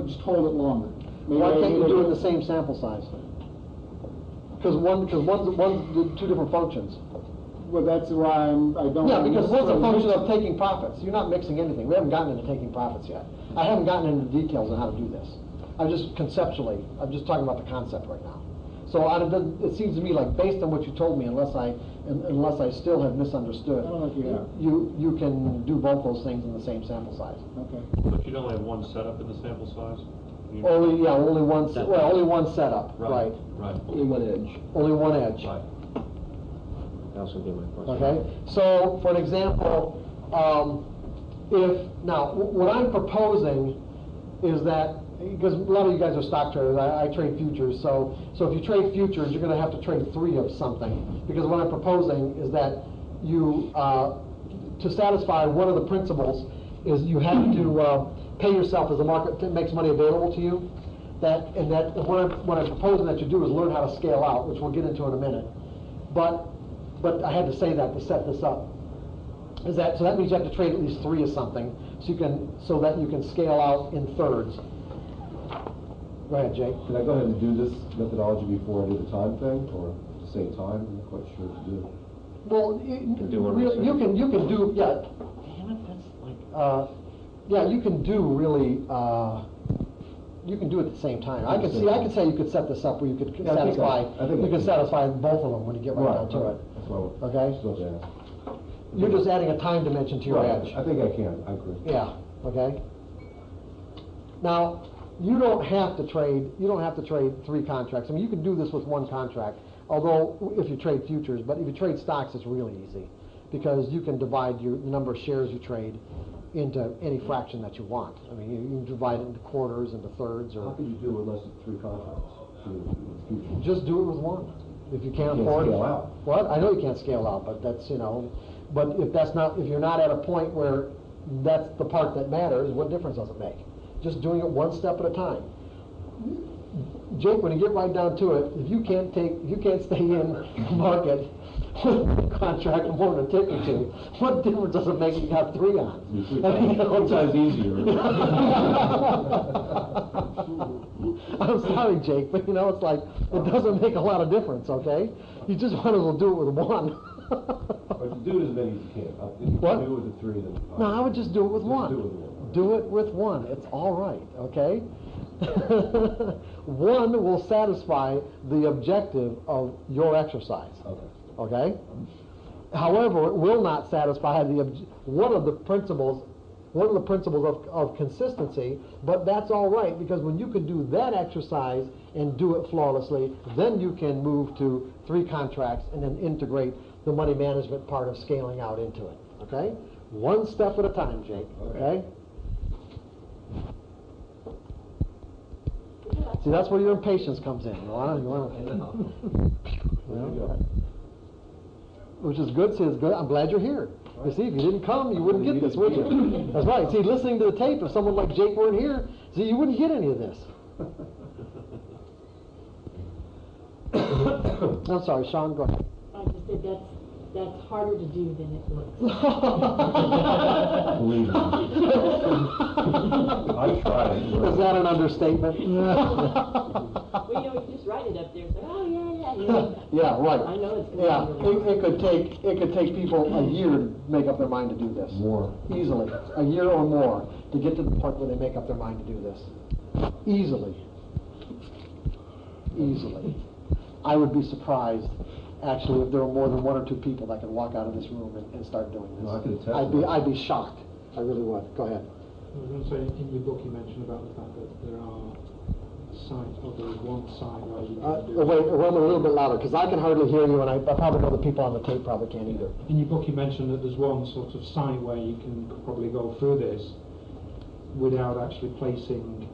Just hold it longer. Why can't you do it in the same sample size? Because one's two different functions. Well, that's why I don't. Yeah, because one's a function of taking profits. You're not mixing anything. We haven't gotten into taking profits yet. I haven't gotten into details on how to do this. I'm just talking about the concept right now. So it seems to me like, based on what you told me, unless I still have misunderstood, I don't know if you have. You can do both those things in the same sample size. Okay. But you'd only have one setup in the sample size? Only one setup. Right. Only one edge. Only one edge. Right. That was going to be my question. Okay. So, for an example, what I'm proposing is that, because a lot of you guys are stock traders, I trade futures, so if you trade futures, you're going to have to trade 3 of something, because what I'm proposing is that you, to satisfy one of the principles, is you have to pay yourself as the market makes money available to you. What I'm proposing that you do is learn how to scale out, which we'll get into in a minute. But I had to say that to set this up. So that means you have to trade at least 3 of something, so that you can scale out in thirds. Go ahead, Jake. Can I go ahead and do this methodology before I do the time thing, or at the same time? I'm not quite sure what to do. Well, you can do, yeah. Damn it, that's like, yeah, you can do really. You can do it at the same time. I can say you could set this up where you could satisfy both of them when you get right down to it. That's what okay. Supposed to ask. You're just adding a time dimension to your edge. I think I can. I agree. Yeah. Okay. Now, you don't have to trade 3 contracts. I mean, you can do this with 1 contract. Although, if you trade futures, but if you trade stocks, it's really easy, because you can divide the number of shares you trade into any fraction that you want. I mean, you can divide it into quarters, into thirds, or. How can you do it with less than 3 contracts? Just do it with 1. If you can't afford. Scale out. What? I know you can't scale out, but that's But if you're not at a point where that's the part that matters, what difference does it make? Just doing it 1 step at a time. Jake, when you get right down to it, if you can't stay in the market with a contract more than a tick or 2, what difference does it make if you got 3 on? Sometimes easier. I'm sorry, Jake, but it's like, it doesn't make a lot of difference, okay? You just might as well do it with 1. But do it as many as you can. If you What? can do it with the 3, then fine. No, I would just do it with Just one. do it with one. Do it with one. It's all right, okay? One will satisfy the objective of your exercise. Okay. Okay? However, it will not satisfy one of the principles of consistency, but that's all right, because when you can do that exercise and do it flawlessly, then you can move to 3 contracts and then integrate the money management part of scaling out into it. Okay? One step at a time, Jake. Okay? See, that's where your impatience comes in. You wanna which is good. See, it's good. I'm glad you're here. You see, if you didn't come, you wouldn't get this, would you? That's right. See, listening to the tape, if someone like Jake weren't here, see, you wouldn't get any of this. I'm sorry, Sean, go ahead. I just said that's harder to do than it looks. Believe me. I've tried it. Is that an understatement? Well, you just write it up there. Say, oh yeah. Yeah, right. I know it's Yeah, gonna be it could take people a year to make up their mind to do this. More. Easily, a year or more to get to the point where they make up their mind to do this. Easily. I would be surprised, actually, if there were more than 1 or 2 people that could walk out of this room and start doing this. No, I could attest to that. I'd be shocked. I really would. Go ahead. I was going to say, in your book you mentioned about the fact that there are sites, or there is one site where you can do... Wait, run a little bit louder, because I can hardly hear you, and I probably know the people on the tape probably can't either. In your book you mentioned that there's one sort of site where you can probably go through this without actually placing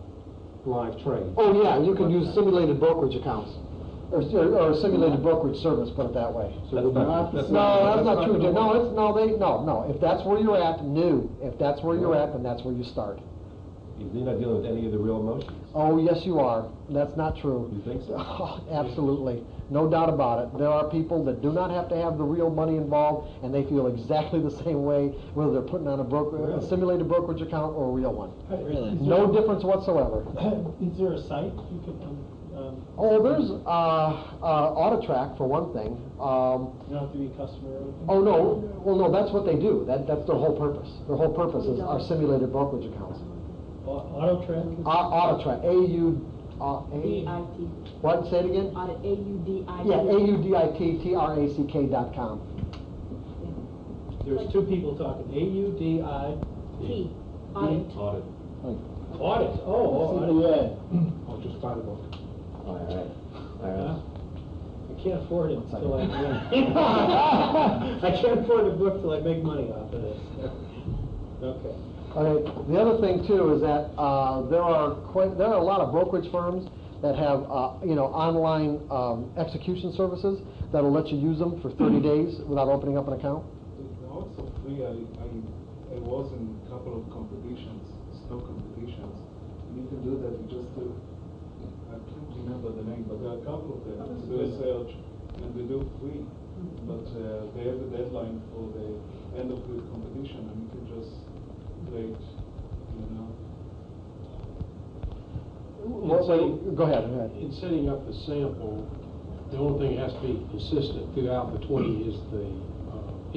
live trade. Oh yeah, you can use simulated brokerage accounts, or simulated brokerage service, put it that way. So that's not That's not true. Jim. No. If that's where you're at, If that's where you're at, then that's where you start. You're not dealing with any of the real emotions. Oh, yes, you are. That's not true. You think so? Oh, absolutely. No doubt about it. There are people that do not have to have the real money involved, and they feel exactly the same way, whether they're putting on a simulated brokerage account or a real one. Really? No difference whatsoever. Is there a site you can... Oh, there's AutoTrack, for one thing. you don't have to be a customer or anything? Oh, no. Well, no, that's what they do. That's their whole purpose. Their whole purpose is our simulated brokerage accounts. AutoTrack? AutoTrack. A-U-D-I-T. What? Say it again? A-U-D-I-T. Yeah, AUDITTRACK.com. There's 2 people talking. A-U-D-I-T. Audit. Audit. Audit. Audit. Yeah. Oh, just buy the book. All right. I can't afford it until I can't afford a book till I make money off of this. Okay. Okay. The other thing too is that there are a lot of brokerage firms that have online execution services that'll let you use them for 30 days without opening up an account. Also free, I was in a couple of competitions, stock competitions. You can do that, you just do, I can't remember the name, but there are a couple of them. Do a search and they do free, but they have a deadline for the end of the competition and you can just wait, Go ahead. In setting up the sample, the only thing that has to be consistent throughout the 20 is the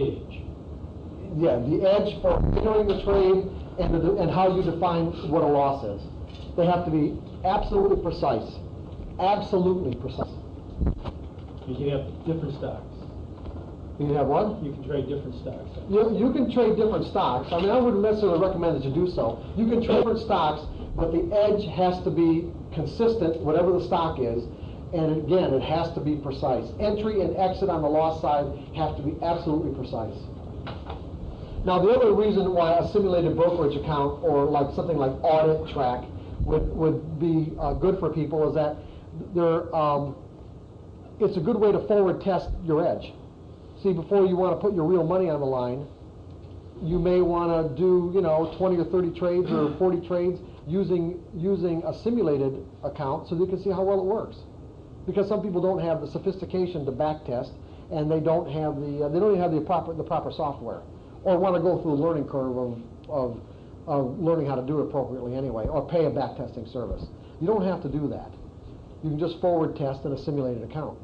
edge. Yeah, the edge for entering the trade and how you define what a loss is. They have to be absolutely precise. Absolutely precise. You can have different stocks. You can have what? You can trade different stocks. You can trade different stocks. I mean, I wouldn't necessarily recommend that you do so. You can trade different stocks, but the edge has to be consistent, whatever the stock is. And again, it has to be precise. Entry and exit on the loss side have to be absolutely precise. Now, the other reason why a simulated brokerage account or like something like AuditTrack would be good for people is that it's a good way to forward test your edge. See, before you want to put your real money on the line, you may want to do 20 or 30 trades or 40 trades using a simulated account so you can see how well it works. Because some people don't have the sophistication to back test, and they don't have they don't even have the proper software, or want to go through the learning curve of learning how to do it appropriately anyway, or pay a back testing service. You don't have to do that. You can just forward test in a simulated account.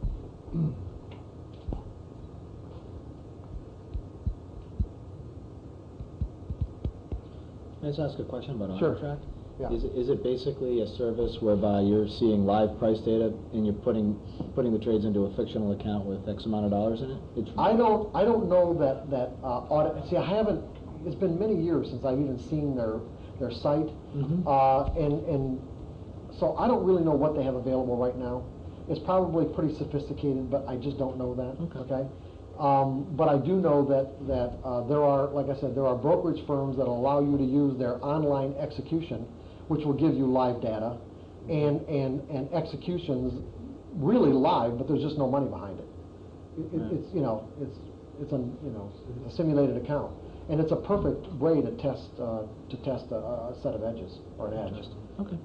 Can I just ask a question about Sure. OnTrack? Yeah. Is it basically a service whereby you're seeing live price data and you're putting the trades into a fictional account with X amount of dollars in it? I don't know that audit. See, I haven't. It's been many years since I've even seen their site, and so I don't really know what they have available right now. It's probably pretty sophisticated, but I just don't know that. Okay. But I do know that there are, like I said, there are brokerage firms that allow you to use their online execution, which will give you live data, and executions really live, but there's just no money behind it. It's it's a simulated account, and it's a perfect way to test a set of edges or an edge. Okay.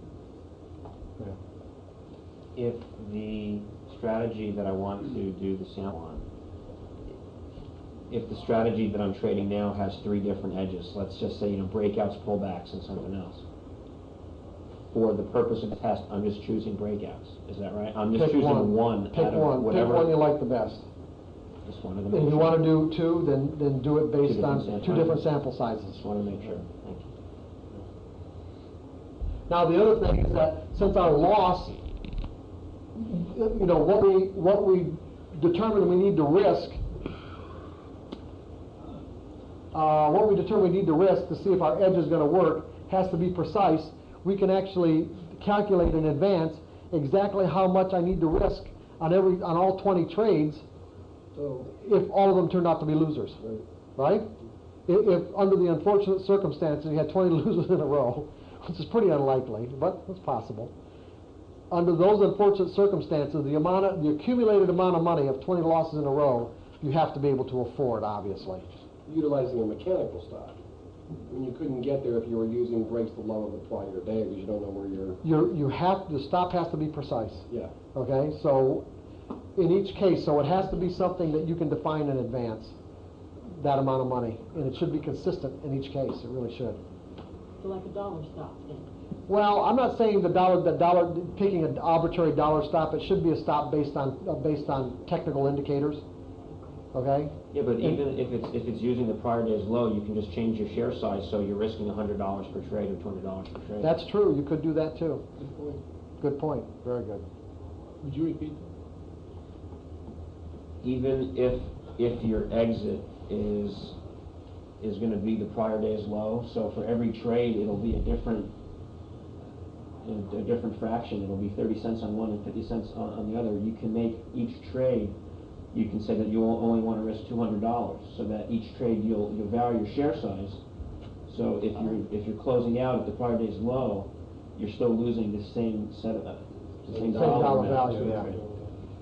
If the strategy that I want to do the sample on, if the strategy that I'm trading now has 3 different edges, let's just say, breakouts, pullbacks, and something else. For the purpose of the test, I'm just choosing breakouts. Is that right? I'm just choosing one Pick out of one. whatever. Pick one you like the best. Just wanted to If make you sure. want to do 2, then do it based on different 2 different sample sizes. Just want to make sure. Thank you. Now the other thing is that since our loss, what we determine we need to risk, to see if our edge is going to work has to be precise. We can actually calculate in advance exactly how much I need to risk on all 20 trades, if all of them turned out to be losers, right? If under the unfortunate circumstances you had 20 losers in a row, which is pretty unlikely, but it's possible. Under those unfortunate circumstances, the accumulated amount of money of 20 losses in a row, you have to be able to afford, obviously. Utilizing a mechanical stop. And you couldn't get there if you were using breaks the low of the apply your day because you don't know where The stop has to be precise. Yeah. Okay, so in each case, so it has to be something that you can define in advance, that amount of money, and it should be consistent in each case. It really should. So like a dollar stop then? Well, I'm not saying picking an arbitrary dollar stop. It should be a stop based on technical indicators. Okay. Yeah, but even if it's using the prior day's low, you can just change your share size so you're risking $100 per trade or $200 per trade. That's true. You could do that too. Good point. Very good. Would you repeat that? Even if your exit is going to be the prior day's low, so for every trade it'll be a different fraction. It'll be 30 cents on one and 50 cents on the other. You can make each trade. You can say that you only want to risk $200, so that each trade you'll vary your share size. So if you're closing out at the prior day's low, you're still losing the same set of the same dollar value.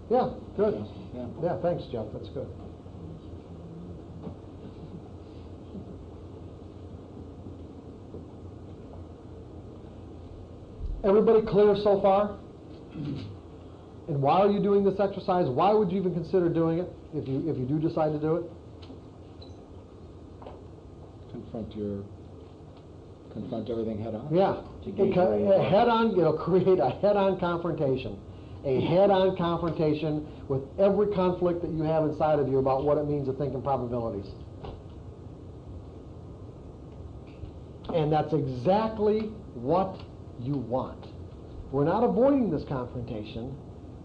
Yeah, good. Yeah, thanks, Jeff. That's good. Everybody clear so far? And why are you doing this exercise? Why would you even consider doing it if you do decide to do it? Confront everything head on? Yeah. Head on, create a head-on confrontation. A head-on confrontation with every conflict that you have inside of you about what it means to think in probabilities. And that's exactly what you want. We're not avoiding this confrontation.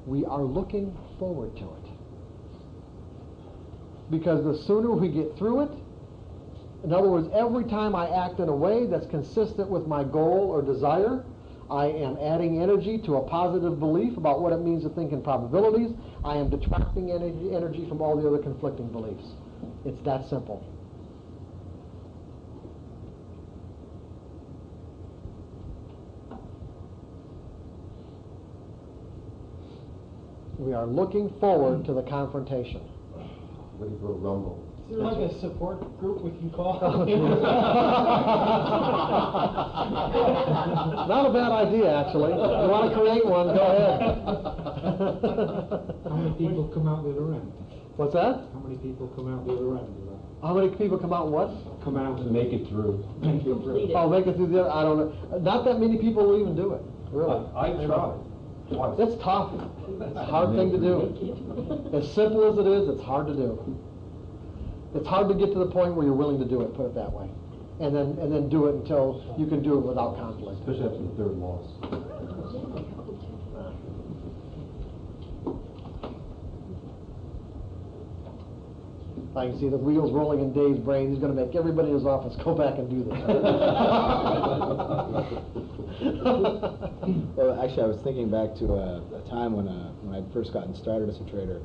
We are looking forward to it. Because the sooner we get through it, in other words, every time I act in a way that's consistent with my goal or desire, I am adding energy to a positive belief about what it means to think in probabilities. I am detracting energy from all the other conflicting beliefs. It's that simple. We are looking forward to the confrontation. Ready for a rumble. Is there like a support group we can call? Not a bad idea, actually. If you want to create one, go ahead. How many people come out the other end? What's that? How many people come out the other end? How many people come out what? Come out and make it through. Make it through. Oh, make it through the other, I don't know. Not that many people will even do it, really. I tried. Twice. It's tough. It's a hard thing to do. As simple as it is, it's hard to do. It's hard to get to the point where you're willing to do it, put it that way. and then do it until you can do it without conflict. Especially after the third loss. I can see the wheels rolling in Dave's brain. He's going to make everybody in his office go back and do this. Well, actually, I was thinking back to a time when I'd first gotten started as a trader.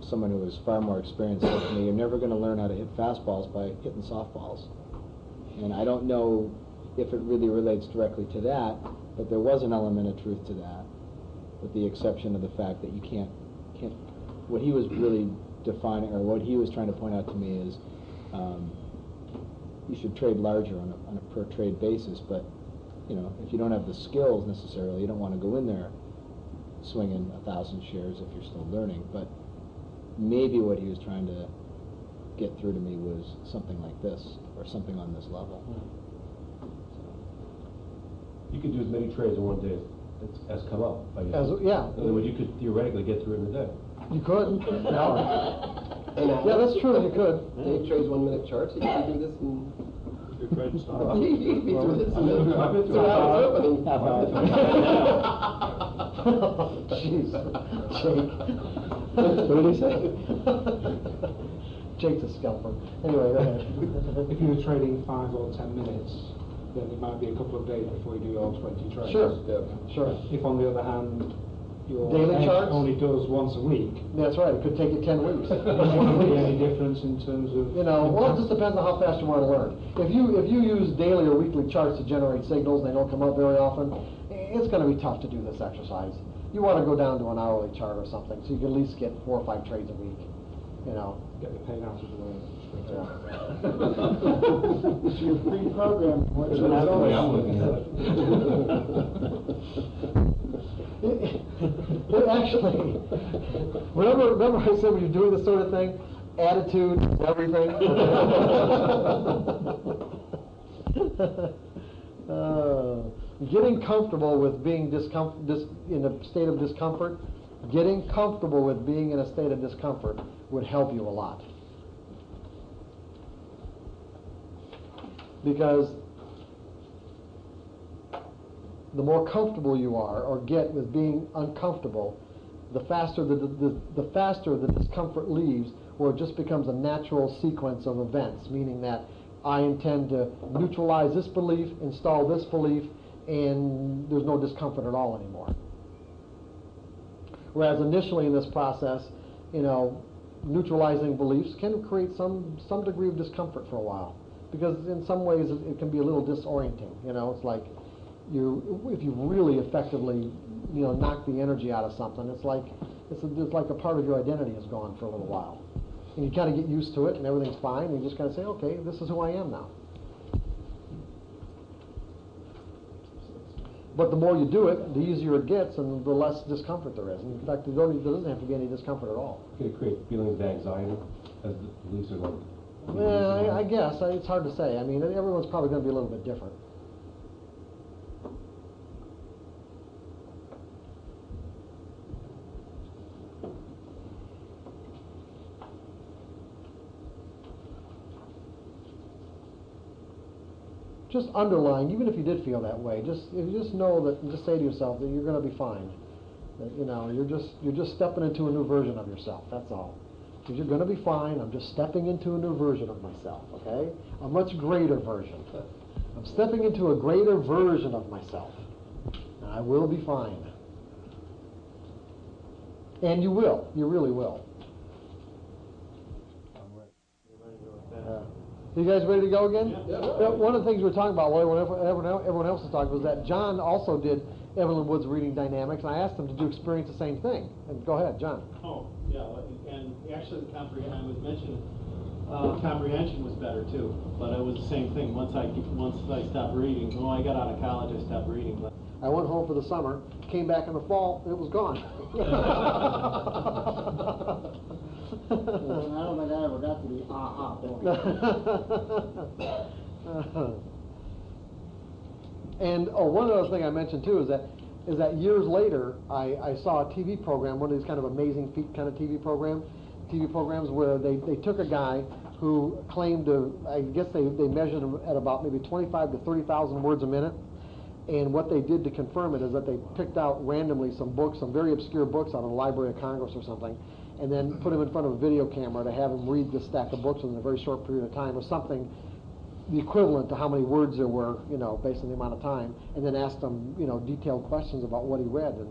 Someone who was far more experienced said to me, "You're never going to learn how to hit fastballs by hitting softballs." And I don't know if it really relates directly to that, but there was an element of truth to that, with the exception of the fact that you can't. What he was really defining, or what he was trying to point out to me, is you should trade larger on a per trade basis. But if you don't have the skills necessarily, you don't want to go in there swinging 1,000 shares if you're still learning. But maybe what he was trying to get through to me was something like this, or something on this level. You could do as many trades in one day as come up. Yeah. In other words, you could theoretically get through it in a day. You could. Yeah, that's true. You could. Dave trades 1 minute charts. He can do this in. He could be through this in 2 hours opening. Half hour. Jeez, Jake. What did he say? Jake's a scalper. Anyway, go ahead. If you were trading 5 or 10 minutes, then it might be a couple of days before you do all 20 trades. Sure. Sure. If on the other hand, your daily edge charts only does once a week. That's right. It could take you 10 weeks. Would there be any difference in terms of? Well, it just depends on how fast you want to learn. If you use daily or weekly charts to generate signals, and they don't come up very often, it's going to be tough to do this exercise. You want to go down to an hourly chart or something, so you can at least get 4 or 5 trades a week. Get the paid out of the way. It's your pre-programmed. That's the way I'm looking at It actually, remember I said when you're doing this sort of thing, attitude is everything. Getting comfortable with being in a state of discomfort, getting comfortable with being in a state of discomfort would help you a lot. Because the more comfortable you are or get with being uncomfortable, the faster the discomfort leaves, where it just becomes a natural sequence of events, meaning that I intend to neutralize this belief, install this belief, and there's no discomfort at all anymore. Whereas initially in this process, neutralizing beliefs can create some degree of discomfort for a while, because in some ways it can be a little disorienting. It's like if you really effectively knock the energy out of something, it's like a part of your identity is gone for a little while, and you kind of get used to it and everything's fine, and you just kind of say, okay, this is who I am now. But the more you do it, the easier it gets, and the less discomfort there is. In fact, there doesn't have to be any discomfort at all. Could it create feelings of anxiety as the beliefs are like? Well, I guess it's hard to say. I mean, everyone's probably going to be a little bit different. Just underline, even if you did feel that way, just know that, and just say to yourself that you're going to be fine. That you're just stepping into a new version of yourself. That's all. Because you're going to be fine. I'm just stepping into a new version of myself. Okay, a much greater version. I'm stepping into a greater version of myself, and I will be fine. And you will. You really will. You guys ready to go again? Yeah. One of the things we were talking about while everyone else was talking was that John also did Evelyn Wood's reading dynamics, and I asked him to experience the same thing. And go ahead, John. Oh, yeah, and actually I was mentioning comprehension was better too, but it was the same thing. Once I stopped reading, when I got out of college, I stopped reading. I went home for the summer, came back in the fall, and it was gone. I don't think I ever got to the aha point. And one other thing I mentioned too is that years later I saw a TV program, one of these kind of Amazing Feet kind of TV programs where they took a guy who claimed to, I guess they measured them at about maybe 25 to 30,000 words a minute. And what they did to confirm it is that they picked out randomly some books, some very obscure books out of the Library of Congress or something, and then put them in front of a video camera to have them read this stack of books in a very short period of time, or something the equivalent to how many words there were, you know, based on the amount of time, and then asked them, you know, detailed questions about what he read, and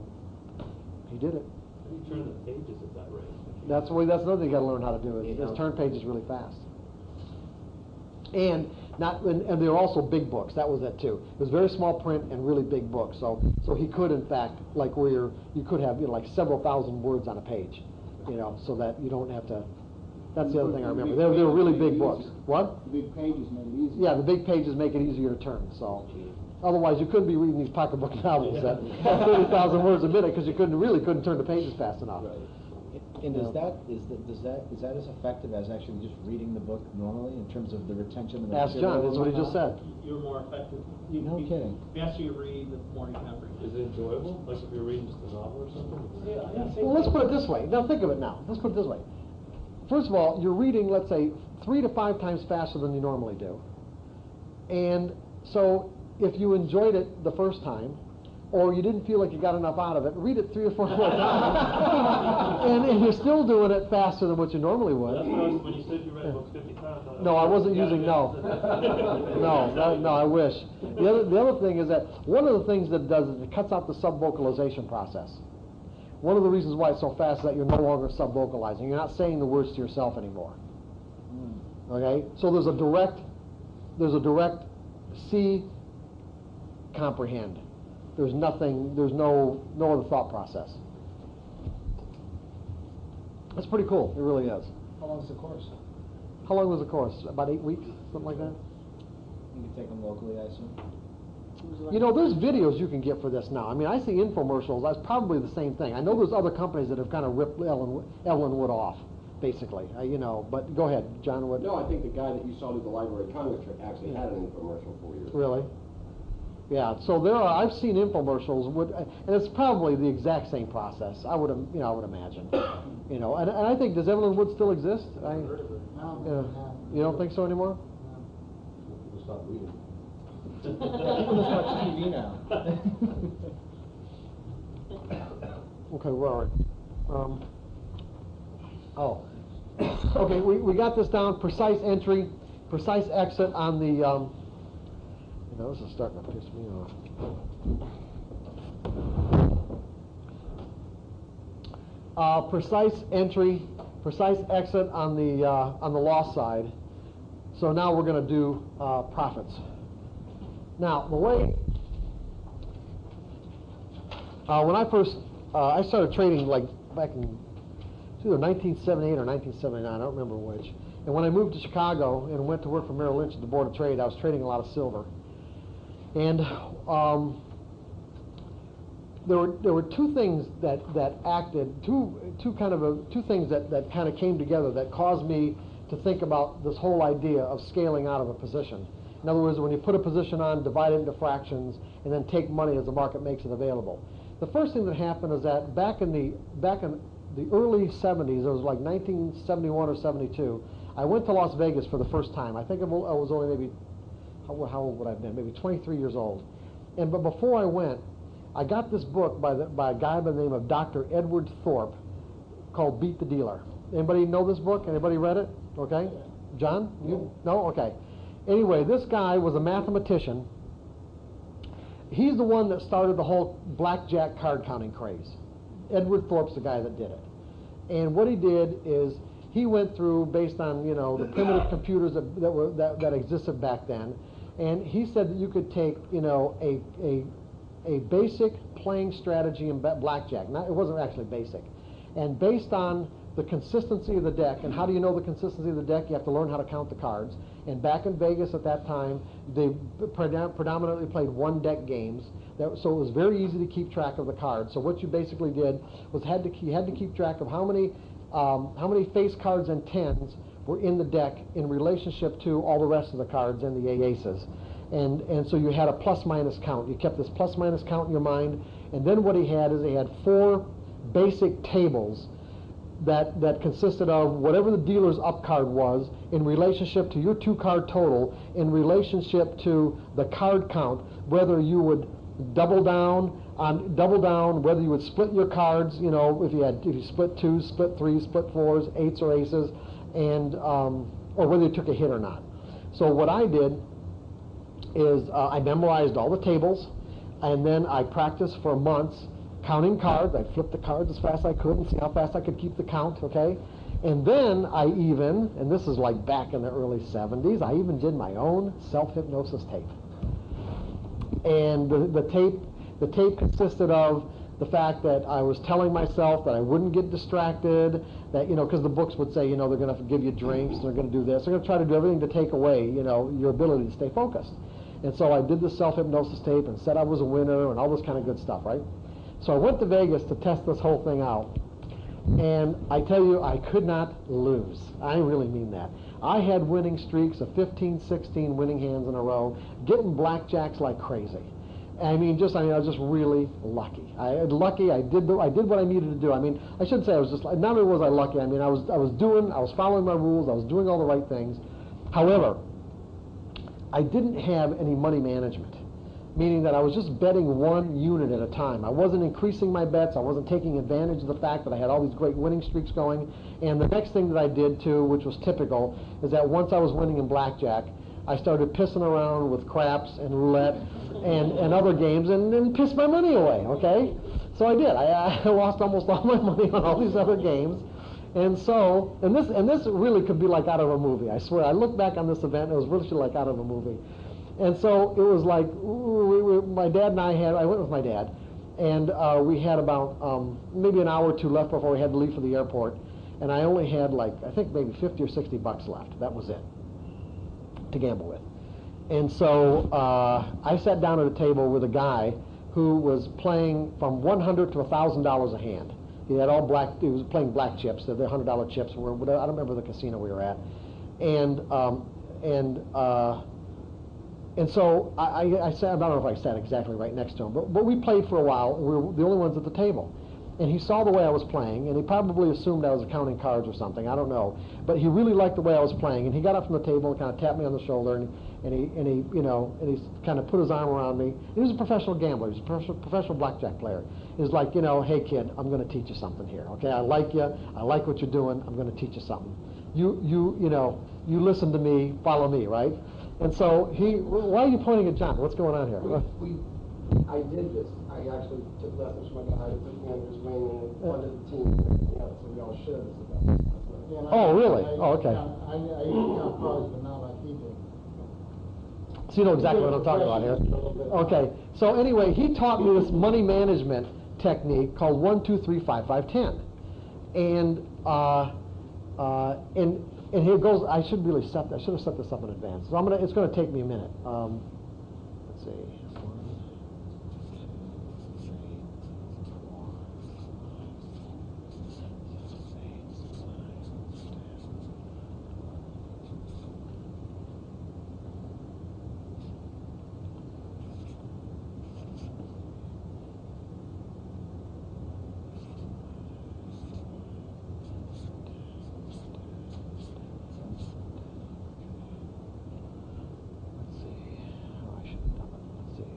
he did it. How do you turn the pages at that rate? That's another thing you got to learn how to do is turn pages really fast. And they're also big books. That was it too. It was very small print and really big books. So he could, in fact, like where you could have, you know, like several thousand words on a page, you know, so that you don't have to. That's the other thing I remember. They were really big books. What? The big pages make it easier. Yeah, the big pages make it easier to turn. So otherwise, you couldn't be reading these pocketbook novels at 30,000 words a minute because you really couldn't turn the pages fast enough. And is that as effective as actually just reading the book normally in terms of the retention of the Ask John. That's what he just said. You're more effective. No kidding. The faster you read, the more you can comprehend. Is it enjoyable? Like if you're reading just a novel or something? Yeah. Well, let's put it this way. Now think of it now. Let's put it this way. First of all, you're reading, let's say, 3 to 5 times faster than you normally do. And so if you enjoyed it the first time, or you didn't feel like you got enough out of it, read it 3 or 4 more times. and you're still doing it faster than what you normally would. That's when you said you read books 50 times. No, I wasn't using no. No, I wish. The other thing is that one of the things that it does is it cuts out the sub-vocalization process. One of the reasons why it's so fast is that you're no longer sub-vocalizing. You're not saying the words to yourself anymore. Okay? So there's a direct see, comprehend. There's no other thought process. That's pretty cool. It really is. How long is the course? How long was the course? About 8 weeks? Something like that? You can take them locally, I assume? You know, there's videos you can get for this now. I mean, I see infomercials. That's probably the same thing. I know there's other companies that have kind of ripped Ellen Wood off, basically. You know, but go ahead, John Wood. No, I think the guy that you saw do the Library of Congress trip actually had an infomercial for you. Really? Yeah. So there are. I've seen infomercials, and it's probably the exact same process. I would imagine. You know, and I think, does Evelyn Wood still exist? No. You don't think so anymore? People stop reading. People just watch TV now. Okay, where are we? Okay, we got this down. Precise entry, precise exit on the. You know, this is starting to piss me off. Precise entry, precise exit on the loss side. So now we're going to do profits. Now, the way, when I started trading like back in either 1978 or 1979, I don't remember which. And when I moved to Chicago and went to work for Merrill Lynch at the Board of Trade, I was trading a lot of silver. And there were two things that acted, two things that kind of came together that caused me to think about this whole idea of scaling out of a position. In other words, when you put a position on, divide it into fractions, and then take money as the market makes it available. The first thing that happened is that back in the early 70s, it was like 1971 or 72, I went to Las Vegas for the first time. I think I was only maybe, how old would I have been? Maybe 23 years old. But before I went, I got this book by a guy by the name of Dr. Edward Thorp called Beat the Dealer. Anybody know this book? Anybody read it? Okay. John? You? No? Okay. Anyway, this guy was a mathematician. He's the one that started the whole blackjack card counting craze. Edward Thorp's the guy that did it. And what he did is he went through, based on, you know, the primitive computers that existed back then, and he said that you could take, you know, a basic playing strategy in blackjack. It wasn't actually basic. And based on the consistency of the deck, and how do you know the consistency of the deck? You have to learn how to count the cards. And back in Vegas at that time, they predominantly played one deck games, so it was very easy to keep track of the cards. So what you basically did was you had to keep track of how many face cards and tens were in the deck in relationship to all the rest of the cards and the aces. And so you had a plus-minus count. You kept this plus-minus count in your mind. And then what he had 4 basic tables that consisted of whatever the dealer's up card was in relationship to your 2-card total, in relationship to the card count, whether you would double down, whether you would split your cards, you know, if you split 2s, split 3s, split 4s, 8s or aces, and or whether you took a hit or not. So what I did is I memorized all the tables, and then I practiced for months counting cards. I'd flip the cards as fast as I could and see how fast I could keep the count, okay? And then I even, and this is like back in the early 70s, I even did my own self-hypnosis tape. And the tape consisted of the fact that I was telling myself that I wouldn't get distracted, that, you know, because the books would say, you know, they're going to give you drinks, they're going to do this, they're going to try to do everything to take away, you know, your ability to stay focused. And so I did the self-hypnosis tape and said I was a winner and all this kind of good stuff, right? So I went to Vegas to test this whole thing out, and I tell you, I could not lose. I really mean that. I had winning streaks of 15, 16 winning hands in a row, getting blackjacks like crazy. I mean, I was just really lucky. I did what I needed to do. I mean, I shouldn't say I was just, not only was I lucky, I mean, I was following my rules, I was doing all the right things. However, I didn't have any money management, meaning that I was just betting one unit at a time. I wasn't increasing my bets. I wasn't taking advantage of the fact that I had all these great winning streaks going. And the next thing that I did, too, which was typical, is that once I was winning in blackjack, I started pissing around with craps and roulette and other games and pissed my money away, okay? So I did. I lost almost all my money on all these other games. And so, and this really could be like out of a movie. I swear, I look back on this event, it was really like out of a movie. And so it was like, my dad and I went with my dad, and we had about maybe an hour or two left before we had to leave for the airport. And I only had like, I think maybe 50 or 60 bucks left. That was it to gamble with. And so I sat down at a table with a guy who was playing from $100 to $1,000 a hand. He had all black, he was playing black chips, the $100 chips, I don't remember the casino we were at. And so I sat, I don't know if I sat exactly right next to him, but we played for a while, and we were the only ones at the table. And he saw the way I was playing, and he probably assumed I was counting cards or something, I don't know. But he really liked the way I was playing, and he got up from the table and kind of tapped me on the shoulder, and he kind of put his arm around me. He was a professional gambler, he was a professional blackjack player. He was like, hey kid, I'm going to teach you something here, okay? I like you, I like what you're doing, I'm going to teach you something. You listen to me, follow me, right? And so why are you pointing at John? What's going on here? I did this. I actually took lessons from a guy who put me under his wing and funded the team. So we all shared this event. Oh, really? Oh, okay. I used to count cards, but not like he did. So you know exactly what I'm talking about here. Okay. So anyway, he taught me this money management technique called 1, 2, 3, 5, 5, 10. And here goes. I should have set this up in advance. So it's gonna take me a minute. Let's see. 1, 2, 3, 4, 5, 6, 7, 8, 9, 10. Let's see. Oh, I should have done it. Let's see.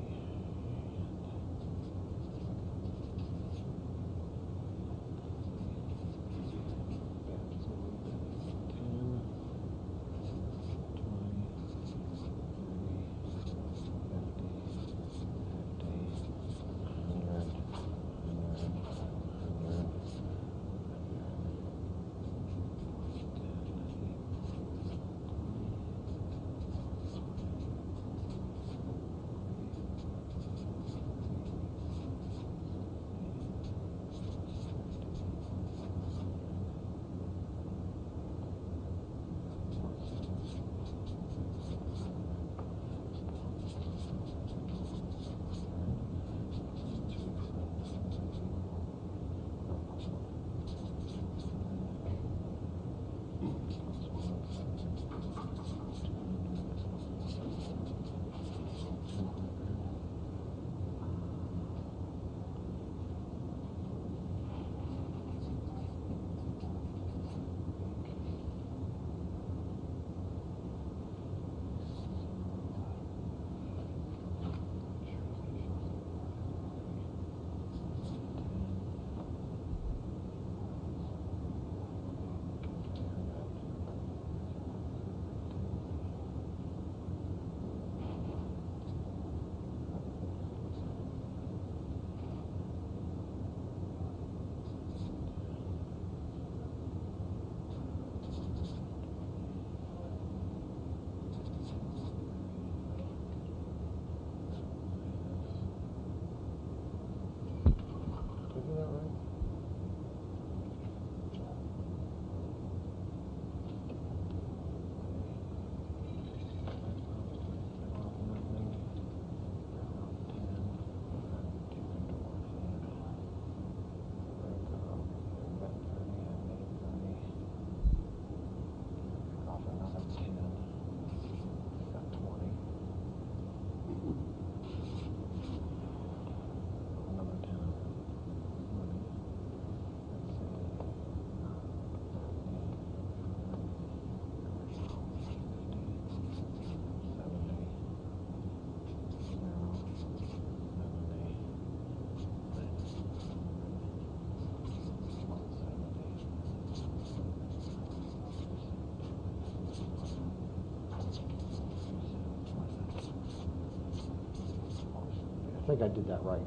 I think I did that right.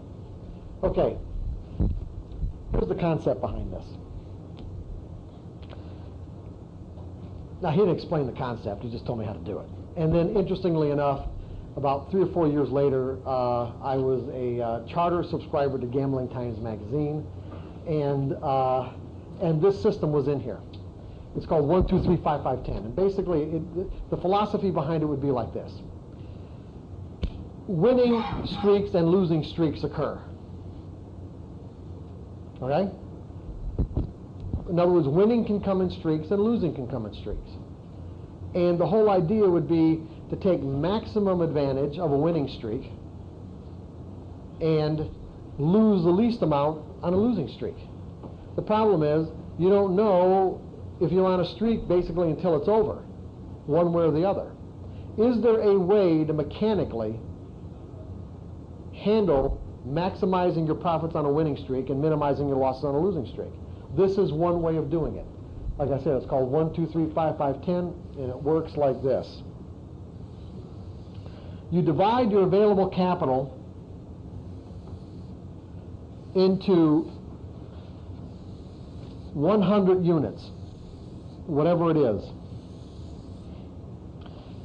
Okay, here's the concept behind this. Now, he didn't explain the concept, he just told me how to do it. And then, interestingly enough, about 3 or 4 years later, I was a charter subscriber to Gambling Times magazine, and this system was in here. It's called 1, 2, 3, 5, 5, 10. And basically, the philosophy behind it would be like this. Winning streaks and losing streaks occur. Okay? In other words, winning can come in streaks and losing can come in streaks. And the whole idea would be to take maximum advantage of a winning streak and lose the least amount on a losing streak. The problem is you don't know if you're on a streak basically until it's over, one way or the other. Is there a way to mechanically handle maximizing your profits on a winning streak and minimizing your losses on a losing streak? This is one way of doing it. Like I said, it's called 1, 2, 3, 5, 5, 10, and it works like this. You divide your available capital into 100 units, whatever it is.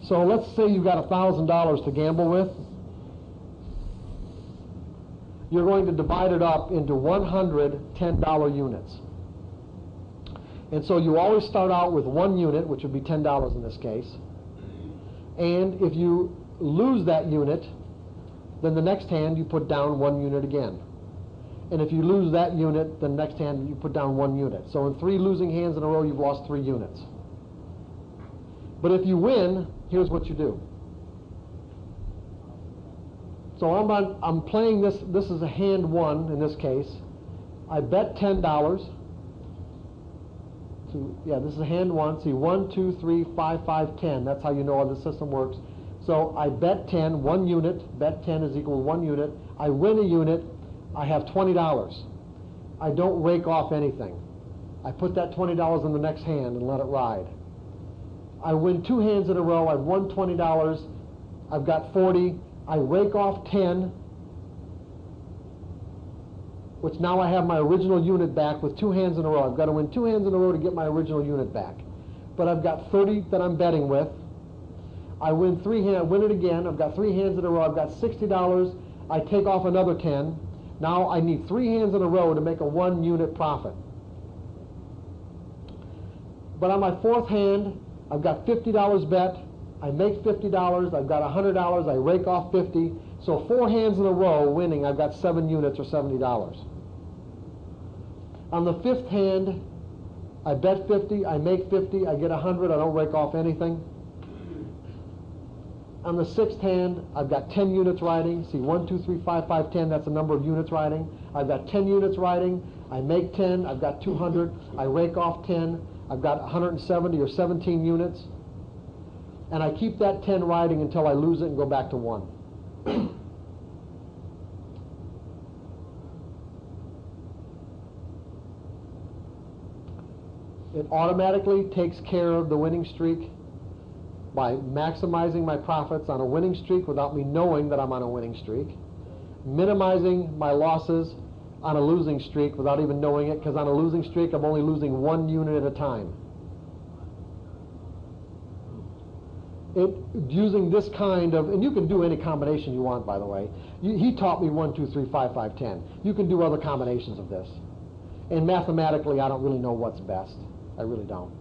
So let's say you've got $1,000 to gamble with. You're going to divide it up into 100 $10 units. And so you always start out with 1 unit, which would be $10 in this case. And if you lose that unit, then the next hand you put down 1 unit again. And if you lose that unit, the next hand you put down 1 unit. So in 3 losing hands in a row, you've lost 3 units. But if you win, here's what you do. So I'm playing this. This is a hand 1 in this case. I bet $10. So, yeah, this is a hand 1. See, 1, 2, 3, 5, 5, 10. That's how you know how the system works. So I bet 10, 1 unit. Bet 10 is equal to 1 unit. I win a unit. I have $20. I don't rake off anything. I put that $20 in the next hand and let it ride. I win 2 hands in a row. I've won $20. I've got 40. I rake off 10, which now I have my original unit back with 2 hands in a row. I've got to win 2 hands in a row to get my original unit back. But I've got 30 that I'm betting with. I win 3 hands, I win it again. I've got 3 hands in a row. I've got $60. I take off another 10. Now I need 3 hands in a row to make a 1 unit profit. But on my 4th hand, I've got $50 bet. I make $50. I've got $100. I rake off 50. So 4 hands in a row winning, I've got 7 units or $70. On the 5th hand, I bet 50. I make 50. I get 100. I don't rake off anything. On the 6th hand, I've got 10 units riding. See, 1, 2, 3, 5, 5, 10. That's the number of units riding. I've got 10 units riding. I make 10. I've got 200. I rake off 10. I've got 170 or 17 units. And I keep that 10 riding until I lose it and go back to 1. It automatically takes care of the winning streak by maximizing my profits on a winning streak without me knowing that I'm on a winning streak, minimizing my losses on a losing streak without even knowing it, because on a losing streak I'm only losing 1 unit at a time. Using this kind of, and you can do any combination you want, by the way. He taught me 1, 2, 3, 5, 5, 10. You can do other combinations of this. And mathematically, I don't really know what's best. I really don't.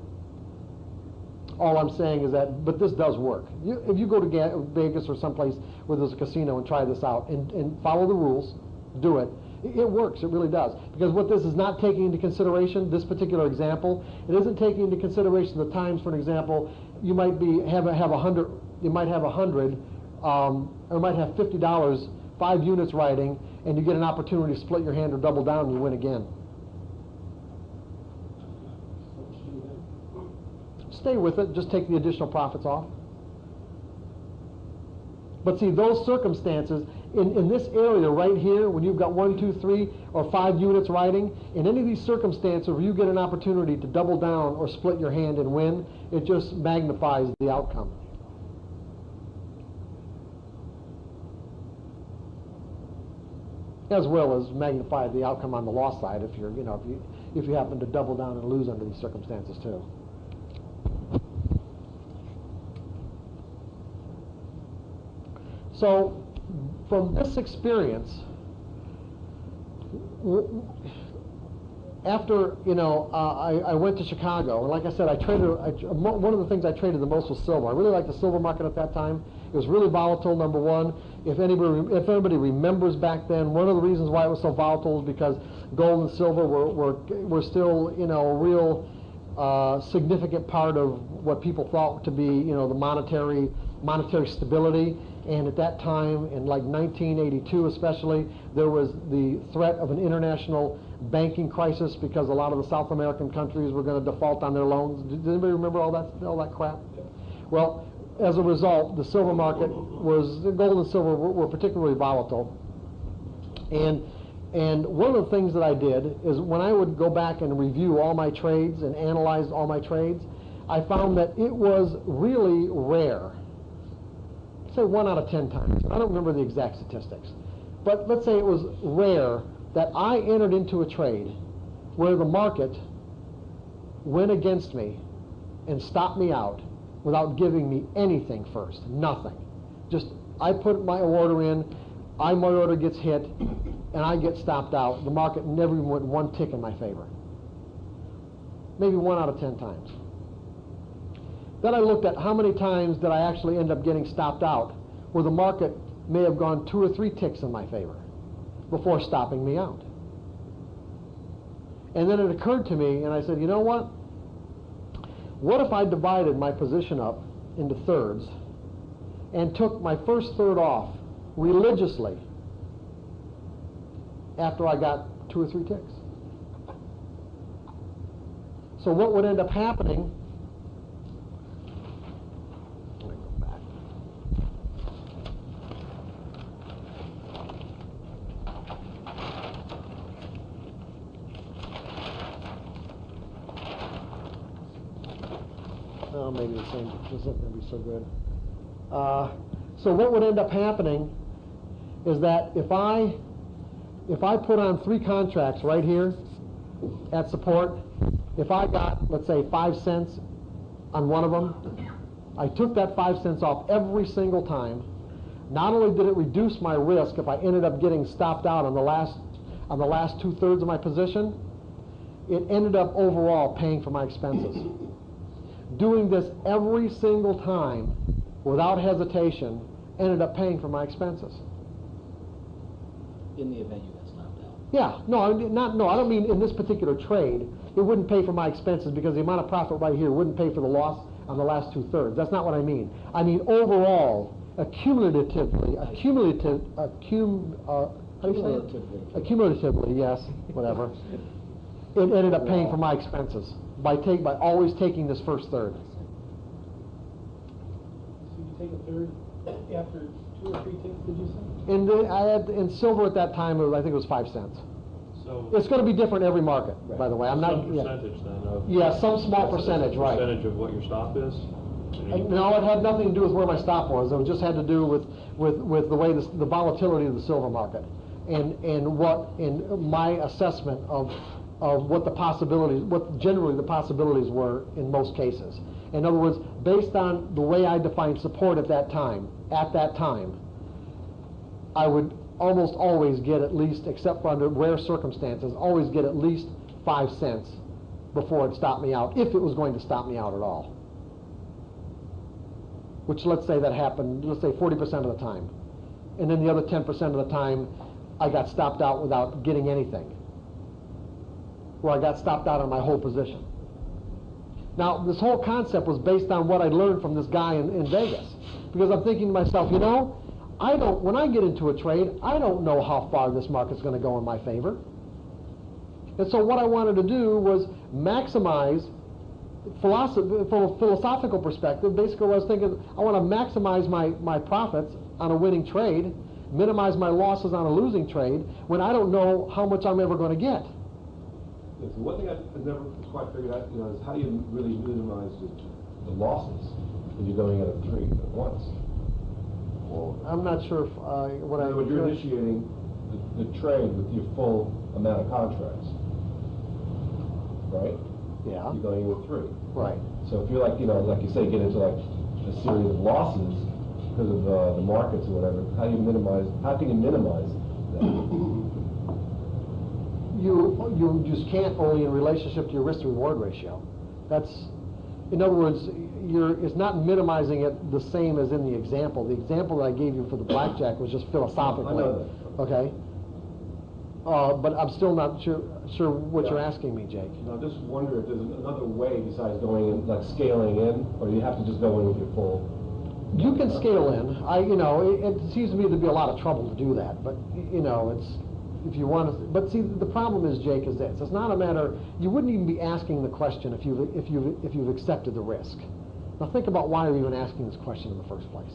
All I'm saying is that, but this does work. If you go to Vegas or someplace where there's a casino and try this out and follow the rules, do it. It works, it really does. Because what this is not taking into consideration, this particular example, it isn't taking into consideration the times, for an example, you might have 100, you might have 100, or might have $50, 5 units riding, and you get an opportunity to split your hand or double down and you win again. Stay with it, just take the additional profits off. But see, those circumstances, in this area right here, when you've got 1, 2, 3, or 5 units riding, in any of these circumstances where you get an opportunity to double down or split your hand and win, it just magnifies the outcome. as well as magnify the outcome on the loss side if you're, if you happen to double down and lose under these circumstances too. So, from this experience, after I went to Chicago, and like I said, one of the things I traded the most was silver. I really liked the silver market at that time. It was really volatile. Number one, if anybody remembers back then, one of the reasons why it was so volatile was because gold and silver were still a real significant part of what people thought to be the monetary stability. And at that time, in like 1982 especially, there was the threat of an international banking crisis because a lot of the South American countries were going to default on their loans. Does anybody remember all that crap? Well, as a result, the silver market the gold and silver were particularly volatile. And one of the things that I did is when I would go back and review all my trades and analyze all my trades, I found that it was really rare. Say 1 out of 10 times. I don't remember the exact statistics. But let's say it was rare that I entered into a trade where the market went against me and stopped me out without giving me anything first. Nothing. Just, I put my order in, my order gets hit, and I get stopped out. The market never even went 1 tick in my favor. Maybe 1 out of 10 times. Then I looked at how many times did I actually end up getting stopped out where the market may have gone 2 or 3 ticks in my favor before stopping me out. And then it occurred to me, and I said, you know what? What if I divided my position up into thirds and took my first third off religiously after I got 2 or 3 ticks? So what would end up happening? Let me go back. Oh, maybe the same. This isn't going to be so good. So what would end up happening is that if I put on 3 contracts right here at support, if I got, let's say, 5 cents on one of them, I took that 5 cents off every single time. Not only did it reduce my risk if I ended up getting stopped out on the last 2/3 of my position, it ended up overall paying for my expenses. Doing this every single time without hesitation ended up paying for my expenses. In the event you got stopped out. Yeah, I don't mean in this particular trade. It wouldn't pay for my expenses because the amount of profit right here wouldn't pay for the loss on the last 2/3. That's not what I mean. I mean overall, accumulatively, yes, whatever. It ended up paying for my expenses by always taking this first third. So you take a third after 2 or 3 ticks, did you say? And I had in silver at that time, I think it was 5 cents. So it's going to be different every market, by the way. I'm not. Some percentage then of. Yeah, some small percentage, right? Percentage of what your stop is. No, it had nothing to do with where my stop was. It just had to do with the way the volatility of the silver market, and my assessment of what the possibilities, what generally the possibilities were in most cases. In other words, based on the way I defined support at that time, I would almost always get at least, except for under rare circumstances, always get at least 5 cents before it stopped me out, if it was going to stop me out at all. Which, let's say that happened, let's say 40% of the time. And then the other 10% of the time, I got stopped out without getting anything. Where I got stopped out on my whole position. Now, this whole concept was based on what I learned from this guy in Vegas. Because I'm thinking to myself, when I get into a trade, I don't know how far this market's going to go in my favor. And so what I wanted to do was maximize, from a philosophical perspective, basically what I was thinking, I want to maximize my profits on a winning trade, minimize my losses on a losing trade, when I don't know how much I'm ever going to get. Yes, one thing I've never quite figured out, is how do you really minimize the losses when you're going at a trade at once? Well, I'm not sure if when you're initiating, the trade with your full amount of contracts, right? Yeah. You're going in with 3. Right. So if you're like, like you say, get into like a series of losses because of the markets or whatever, how can you minimize that? You just can't, only in relationship to your risk to reward ratio. That's, in other words, it's not minimizing it the same as in the example. The example that I gave you for the blackjack was just philosophically. I know that. Okay? But I'm still not sure what you're asking me, Jake. No, I'm just wondering if there's another way besides going in, like scaling in, or you have to just go in with your full. You can scale in. It seems to me to be a lot of trouble to do that, but it's, if you want to. But see, the problem is, Jake, is this: it's not a matter. You wouldn't even be asking the question if you've accepted the risk. Now think about why you're even asking this question in the first place.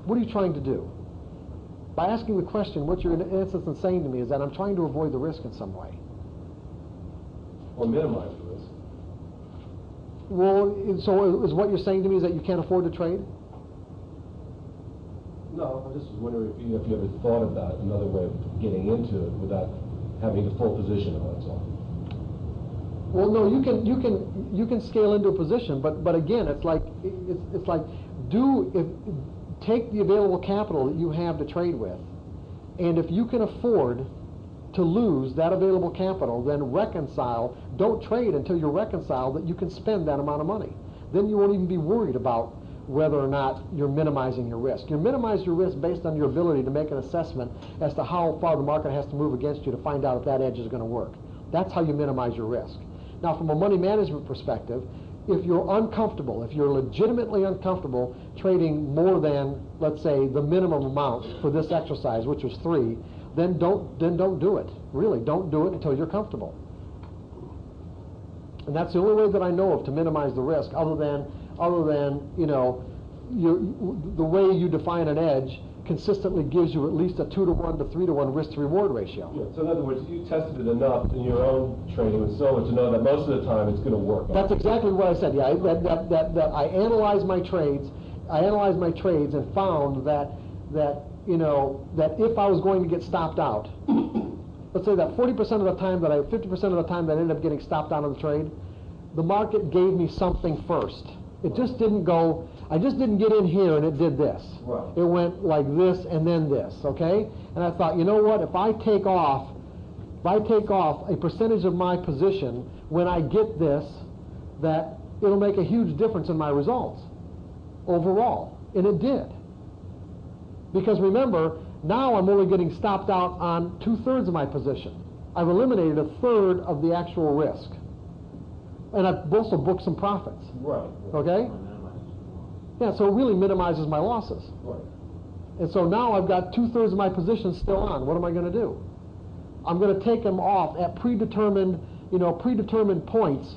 What are you trying to do? By asking the question, what you're in essence saying to me is that I'm trying to avoid the risk in some way. Or minimize the risk. Well, so is what you're saying to me is that you can't afford to trade? No, I just was wondering if you ever thought about another way of getting into it without having the full position on it. That's all. Well, no, you can scale into a position, but again, it's like take the available capital that you have to trade with, and if you can afford to lose that available capital, then reconcile. Don't trade until you're reconciled that you can spend that amount of money. Then you won't even be worried about whether or not you're minimizing your risk. You minimize your risk based on your ability to make an assessment as to how far the market has to move against you to find out if that edge is going to work. That's how you minimize your risk. Now, from a money management perspective, if you're uncomfortable, if you're legitimately uncomfortable trading more than, let's say, the minimum amount for this exercise, which was 3, then don't do it. Really, don't do it until you're comfortable. And that's the only way that I know of to minimize the risk, other than the way you define an edge consistently gives you at least a 2-to-1 to 3-to-1 risk to reward ratio. Yeah, so in other words, you tested it enough in your own trading with Silver to know that most of the time it's going to work. That's exactly what I said. Yeah, that I analyzed my trades. And found that if I was going to get stopped out, let's say that 40% of the time 50% of the time that I ended up getting stopped out of the trade, the market gave me something first. It just didn't go. I just didn't get in here and it did this. Right. It went like this and then this, okay? And I thought, you know what, if I take off a percentage of my position when I get this, that it'll make a huge difference in my results overall. And it did. Because remember, now I'm only getting stopped out on 2/3 of my position. I've eliminated 1/3 of the actual risk. And I've also booked some profits. Right. Okay? Yeah, so it really minimizes my losses. Right. And so now I've got 2/3 of my position still on. What am I going to do? I'm going to take them off at predetermined points,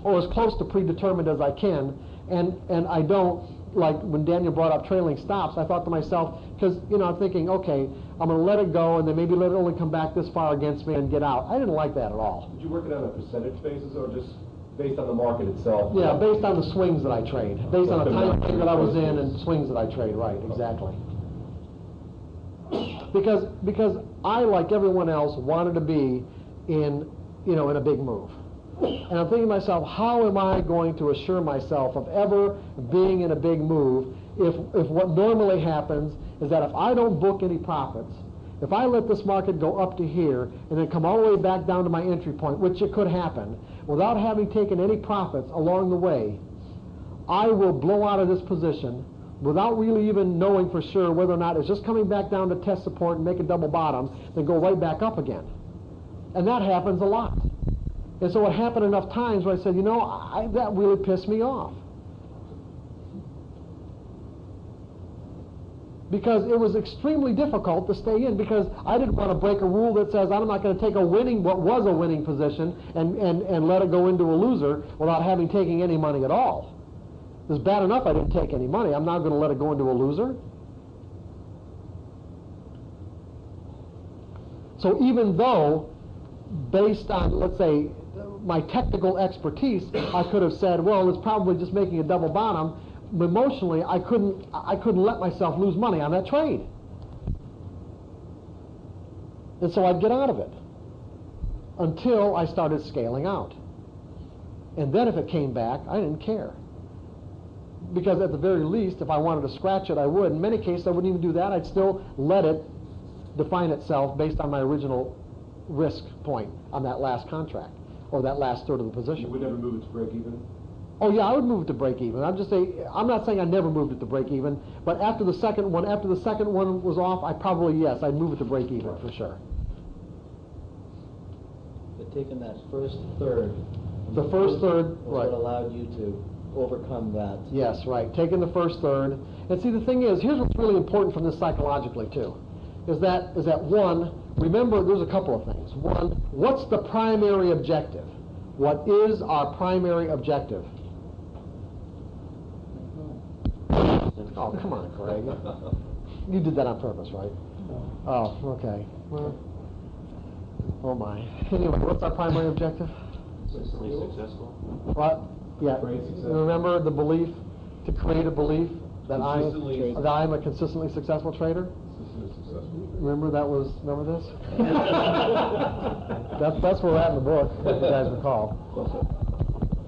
or as close to predetermined as I can. And I don't, like when Daniel brought up trailing stops, I thought to myself, because I'm thinking, okay, I'm going to let it go and then maybe let it only come back this far against me and get out. I didn't like that at all. Did you work it on a percentage basis or just based on the market itself? Yeah, based on the swings that I trade, based on the time frame that I was in and swings that I trade. Right, exactly. Because I, like everyone else, wanted to be in a big move. And I'm thinking to myself, how am I going to assure myself of ever being in a big move if what normally happens is that if I don't book any profits, if I let this market go up to here and then come all the way back down to my entry point, which it could happen, without having taken any profits along the way, I will blow out of this position without really even knowing for sure whether or not it's just coming back down to test support and make a double bottom, then go right back up again. And that happens a lot. And so it happened enough times where I said, that really pissed me off. Because it was extremely difficult to stay in, because I didn't want to break a rule that says I'm not going to take what was a winning position and let it go into a loser without having taken any money at all. It was bad enough I didn't take any money. I'm not going to let it go into a loser. So even though, based on, let's say, my technical expertise, I could have said, well, it's probably just making a double bottom. Emotionally, I couldn't let myself lose money on that trade. And so I'd get out of it until I started scaling out. And then if it came back, I didn't care. Because at the very least, if I wanted to scratch it, I would. In many cases, I wouldn't even do that. I'd still let it define itself based on my original risk point on that last contract or that last third of the position. You would never move it to break even? Oh yeah, I would move it to break even. I'm not saying I never moved it to break even, but after the second one was off, I'd move it to break even for sure. But taking that first third. The first third, was right. what allowed you to overcome that. Yes, right. Taking the first third. And see, the thing is, here's what's really important from this psychologically too, is that one, remember there's a couple of things. One, what's the primary objective? What is our primary objective? Oh, come on, Greg. You did that on purpose, right? Oh, okay. Well, oh my. Anyway, what's our primary objective? Consistently successful. What? Yeah. Remember the belief, to create a belief that I'm a consistently successful trader? Remember remember this? that's where we're at in the book, if you guys recall.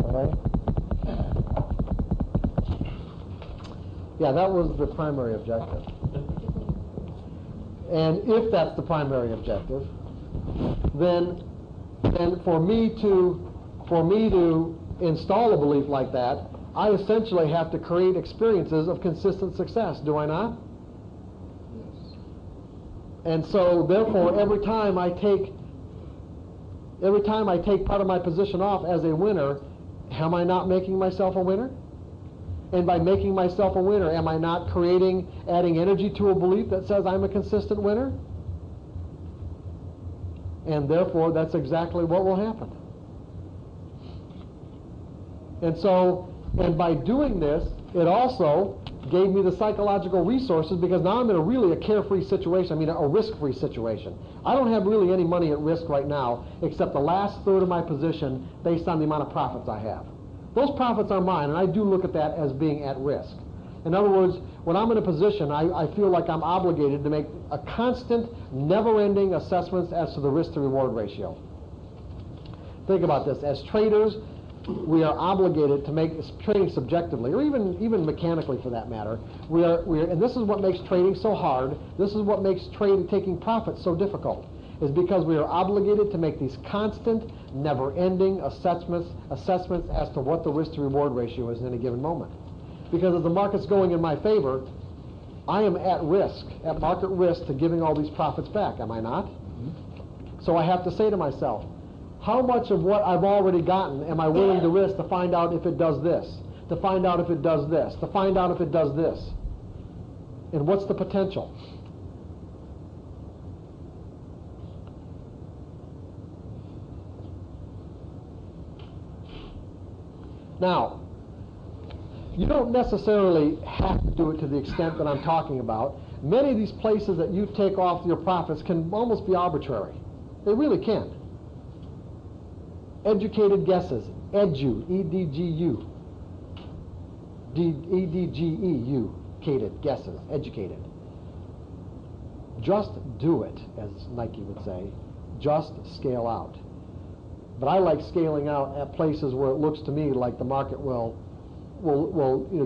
All right? Yeah, that was the primary objective. And if that's the primary objective, then for me to install a belief like that, I essentially have to create experiences of consistent success, do I not? Yes. And so therefore every time I take part of my position off as a winner, am I not making myself a winner? And by making myself a winner, am I not adding energy to a belief that says I'm a consistent winner? And therefore, that's exactly what will happen. And by doing this, it also gave me the psychological resources, because now I'm in a carefree situation, a risk-free situation. I don't have really any money at risk right now, except the last third of my position based on the amount of profits I have. Those profits are mine, and I do look at that as being at risk. In other words, when I'm in a position, I feel like I'm obligated to make a constant, never-ending assessments as to the risk-to-reward ratio. Think about this. As traders, we are obligated to make trading subjectively, or even mechanically for that matter. And this is what makes trading so hard. This is what makes taking profits so difficult, is because we are obligated to make these constant, never-ending assessments as to what the risk-to-reward ratio is in any given moment. Because if the market's going in my favor, I am at market risk to giving all these profits back, am I not? Mm-hmm. So I have to say to myself, how much of what I've already gotten am I willing to risk to find out if it does this, to find out if it does this, to find out if it does this? And what's the potential? Now, you don't necessarily have to do it to the extent that I'm talking about. Many of these places that you take off your profits can almost be arbitrary. They really can. Educated guesses, E-D-G-U. E-D-G-E-U, educated guesses, educated. Just do it, as Nike would say. Just scale out. But I like scaling out at places where it looks to me like the market will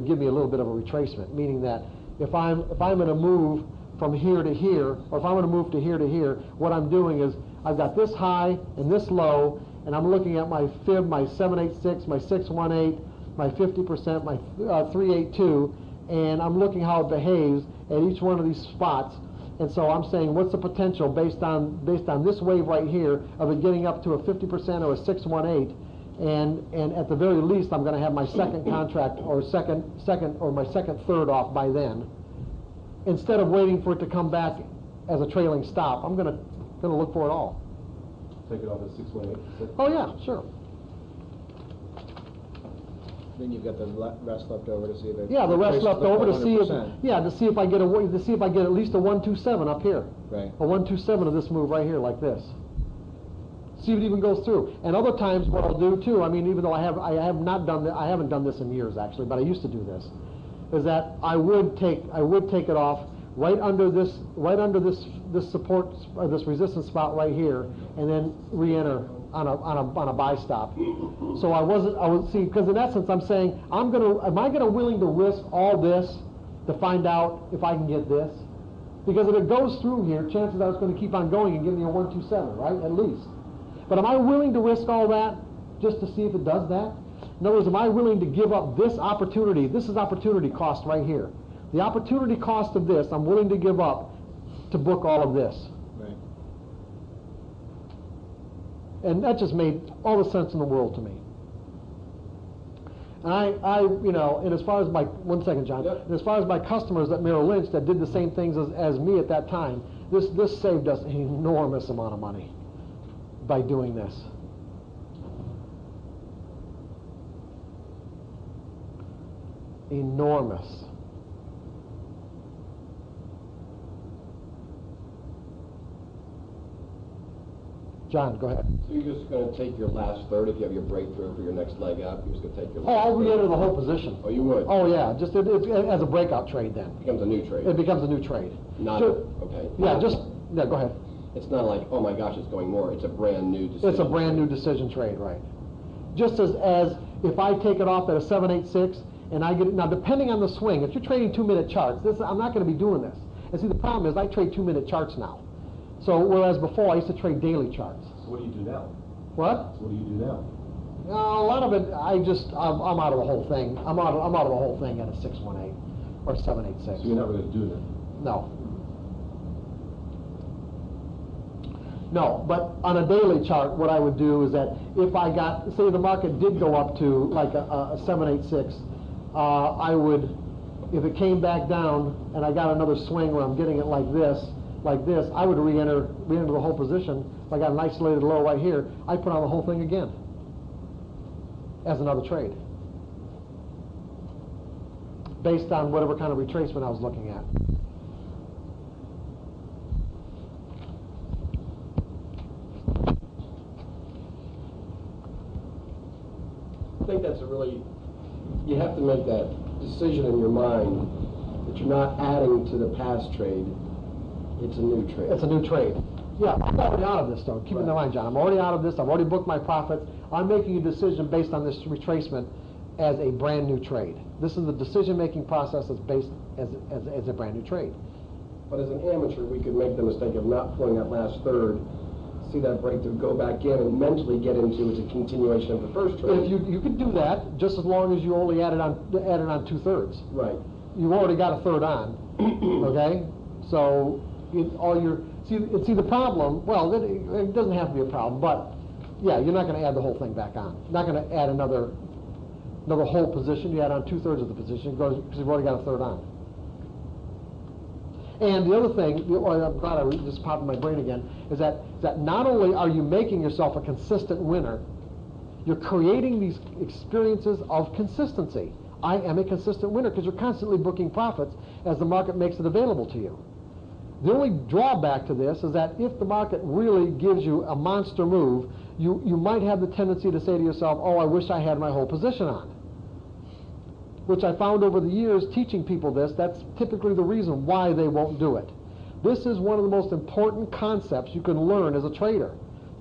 give me a little bit of a retracement, meaning that if I'm going to move from here to here, or if I'm going to move to here, what I'm doing is I've got this high and this low, and I'm looking at my fib, my 786, my 618, my 50%, my 382, and I'm looking how it behaves at each one of these spots. And so I'm saying, what's the potential based on this wave right here of it getting up to a 50% or a 618? And at the very least, I'm going to have my second contract or my second third off by then. Instead of waiting for it to come back as a trailing stop, I'm going to look for it all. Take it off at 618. Oh yeah, sure. Then you've got the rest left over to see if it. Yeah, the rest left over to see if 100%. to see if I get at least a 127 up here. Right. A 127 of this move right here, like this. See if it even goes through. And other times, what I'll do too, even though I haven't done this in years actually, but I used to do this, is that I would take it off right under this support, this resistance spot right here, and then re-enter on a buy stop. So I was see, because in essence I'm saying, am I willing to risk all this to find out if I can get this? Because if it goes through here, chances are it's going to keep on going and give me a 127, right, at least. But am I willing to risk all that just to see if it does that? In other words, am I willing to give up this opportunity? This is opportunity cost right here. The opportunity cost of this, I'm willing to give up to book all of this. Right. And that just made all the sense in the world to me. And I and as far as my, one second, John, Yep. and as far as my customers at Merrill Lynch that did the same things as me at that time, this saved us an enormous amount of money by doing this. Enormous. John, go ahead. So you're just going to take your last third if you have your breakthrough for your next leg up. You're just going to take your Oh, last I'll third. re-enter the whole position. Oh, you would? Oh, yeah, just as a breakout trade then. It becomes a new trade. It becomes a new trade. Not, So- okay. Yeah, go ahead. It's not like, oh my gosh, it's going more. It's a brand new decision. It's a brand new decision trade, right? Just as if I take it off at a 786 and I get it, now depending on the swing, if you're trading 2-minute charts, I'm not going to be doing this. And see, the problem is I trade 2-minute charts now. So whereas before I used to trade daily charts. So what do you do now? What? So what do you do now? A lot of it, I'm out of the whole thing. I'm out of the whole thing at a 618 or 786. So you're not really doing it? No. No, but on a daily chart, what I would do is that if I got, say the market did go up to like a 786, I would, if it came back down and I got another swing where I'm getting it like this, I would re-enter the whole position. If I got an isolated low right here, I'd put on the whole thing again as another trade, based on whatever kind of retracement I was looking at. I think that's you have to make that decision in your mind that you're not adding to the past trade. It's a new trade. It's a new trade. Yeah, I'm already out of this, though. Keep in mind, John, I'm already out of this. I've already booked my profits. I'm making a decision based on this retracement as a brand new trade. This is the decision-making process that's based as a brand new trade. But as an amateur, we could make the mistake of not pulling that last third, see that breakthrough, go back in, and mentally get into it's a continuation of the first trade. If you could do that, just as long as you only added on 2/3. Right. You've already got a third on. Okay, so see the problem. Well, it doesn't have to be a problem, but yeah, you're not going to add the whole thing back on. You're not going to add another whole position. You add on 2/3 of the position because you've already got a third on. And the other thing, I'm glad I just popped in my brain again, is that not only are you making yourself a consistent winner, you're creating these experiences of consistency. I am a consistent winner because you're constantly booking profits as the market makes it available to you. The only drawback to this is that if the market really gives you a monster move, you might have the tendency to say to yourself, oh, I wish I had my whole position on. Which I found over the years teaching people this, that's typically the reason why they won't do it. This is one of the most important concepts you can learn as a trader.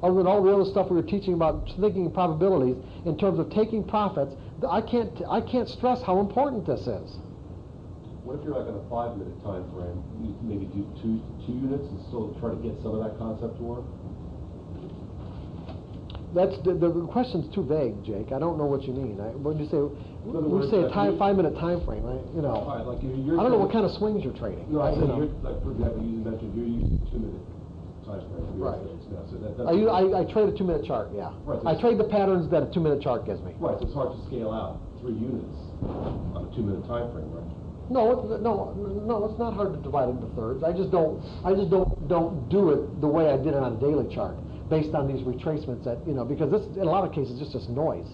Other than all the other stuff we were teaching about thinking probabilities, in terms of taking profits, I can't stress how important this is. What if you're like on a 5-minute time frame? You can maybe do two units and still try to get some of that concept to work? That's the question's too vague, Jake. I don't know what you mean. When you say a 5-minute time frame, I don't know what kind of swings you're trading. No, I said like for example, you mentioned you're using 2-minute time frame. Right. Now, so that's I trade a 2-minute chart. Yeah. Right, so I trade the patterns that a 2-minute chart gives me. Right. So it's hard to scale out 3 units on a 2-minute time frame, right? No, it's not hard to divide it into thirds. I just don't do it the way I did it on a daily chart, based on these retracements that, because this, in a lot of cases, it's just noise.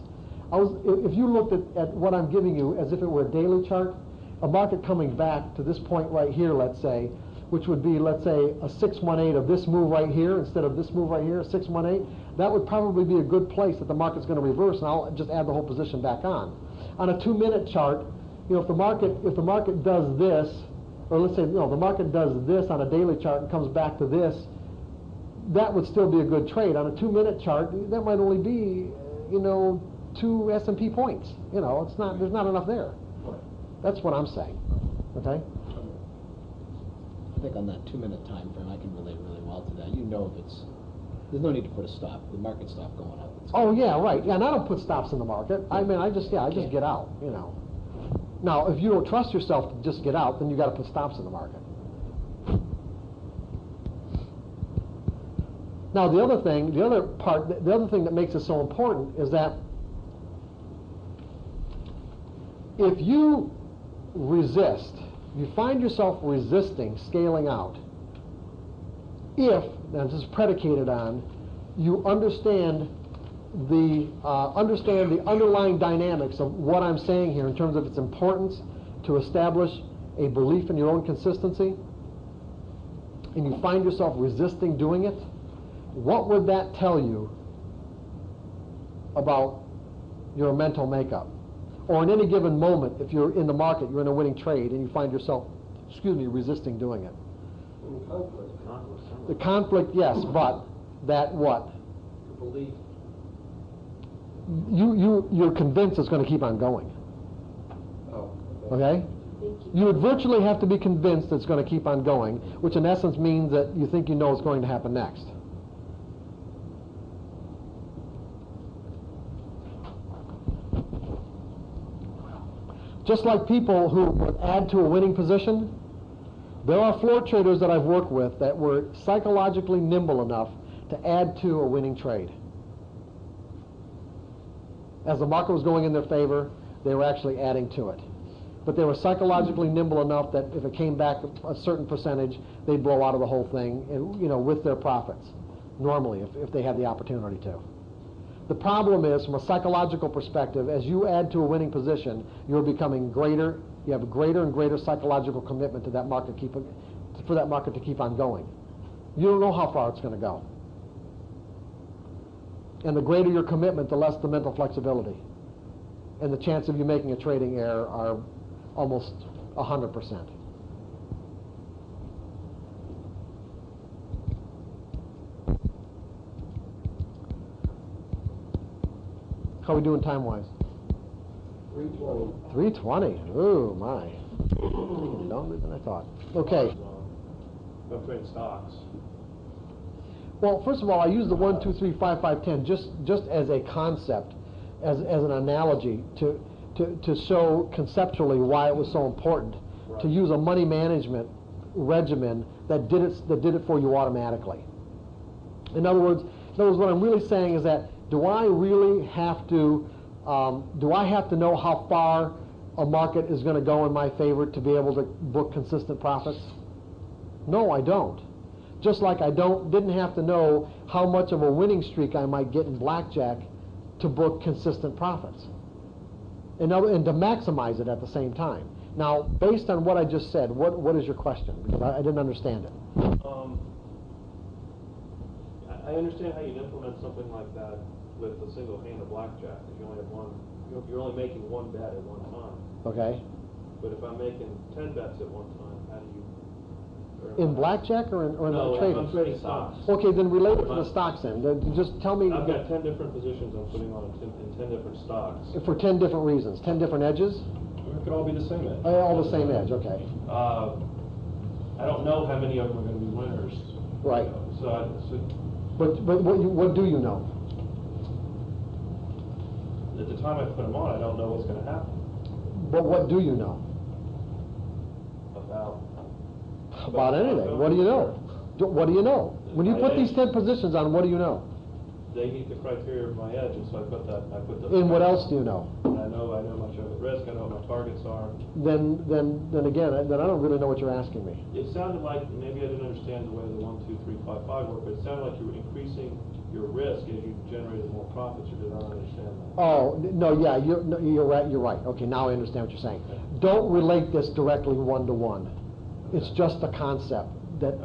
If you looked at what I'm giving you as if it were a daily chart, a market coming back to this point right here, let's say, which would be, let's say, a 618 of this move right here instead of this move right here, 618, that would probably be a good place that the market's going to reverse, and I'll just add the whole position back on. On a 2-minute chart, if the market does this, or let's say, you know, the market does this on a daily chart and comes back to this, that would still be a good trade. On a 2-minute chart, that might only be, you know, 2 S&P points. You know, it's not, there's not enough there. That's what I'm saying, okay? I think on that 2-minute time frame, I can relate really well to that. You know, if it's, there's no need to put a stop. The market stop going up. Oh yeah, right. Yeah, and I don't put stops in the market. I mean, I just get out. You know. Now, if you don't trust yourself to just get out, then you got to put stops in the market. Now, the other thing that makes it so important is that if you resist, you find yourself resisting scaling out, if, and this is predicated on, you understand the underlying dynamics of what I'm saying here in terms of its importance to establish a belief in your own consistency, and you find yourself resisting doing it, what would that tell you about your mental makeup? Or in any given moment, if you're in the market, you're in a winning trade, and you find yourself, resisting doing it. The conflict, yes, but that what? Your belief. You're convinced it's going to keep on going. Oh. Okay? You would virtually have to be convinced it's going to keep on going, which in essence means that you think you know what's going to happen next. Just like people who would add to a winning position, there are floor traders that I've worked with that were psychologically nimble enough to add to a winning trade. As the market was going in their favor, they were actually adding to it. But they were psychologically nimble enough that if it came back a certain percentage, they'd blow out of the whole thing, and, you know, with their profits, normally, if they had the opportunity to. The problem is, from a psychological perspective, as you add to a winning position, you're becoming greater. You have a greater and greater psychological commitment to that market, for that market to keep on going. You don't know how far it's going to go. And the greater your commitment, the less the mental flexibility. And the chance of you making a trading error are almost 100%. How are we doing time-wise? 3:20. 3:20. Ooh, my. Longer than I thought. Okay. I'm trading stocks. Well, first of all, I use the 1, 2, 3, 5, 5, 10 just as a concept, as an analogy to show conceptually why it was so important to use a money management regimen that did it for you automatically. In other words, what I'm really saying is that do I really have to know how far a market is going to go in my favor to be able to book consistent profits? No, I don't. Just like I didn't have to know how much of a winning streak I might get in blackjack to book consistent profits. And to maximize it at the same time. Now, based on what I just said, what is your question? Because I didn't understand it. I understand how you'd implement something like that with a single hand of blackjack, because you only have one. You're only making one bet at one time. Okay. But if I'm making 10 bets at one time, how do you? In blackjack or in trading? I'm trading stocks. Okay, then relate it to the stocks then. Just tell me. I've got 10 different positions I'm putting on in 10 different stocks. For 10 different reasons, 10 different edges? It could all be the same edge. All the same edge, okay. I don't know how many of them are going to be winners. Right. But what do you know? At the time I put them on, I don't know what's going to happen. But what do you know? About anything. What do you know? What do you know? When you put these 10 positions on, what do you know? They meet the criteria of my edge, and so I put those. And what else do you know? I know much of the risk. I know what my targets are. Then again, I don't really know what you're asking me. It sounded like maybe I didn't understand the way the 1, 2, 3, 5, 5 work, but it sounded like you were increasing your risk as you generated more profits. Or did I not understand that? Oh no, yeah, you're right. You're right. Okay, now I understand what you're saying. Okay. Don't relate this directly one-to-one. It's just a concept that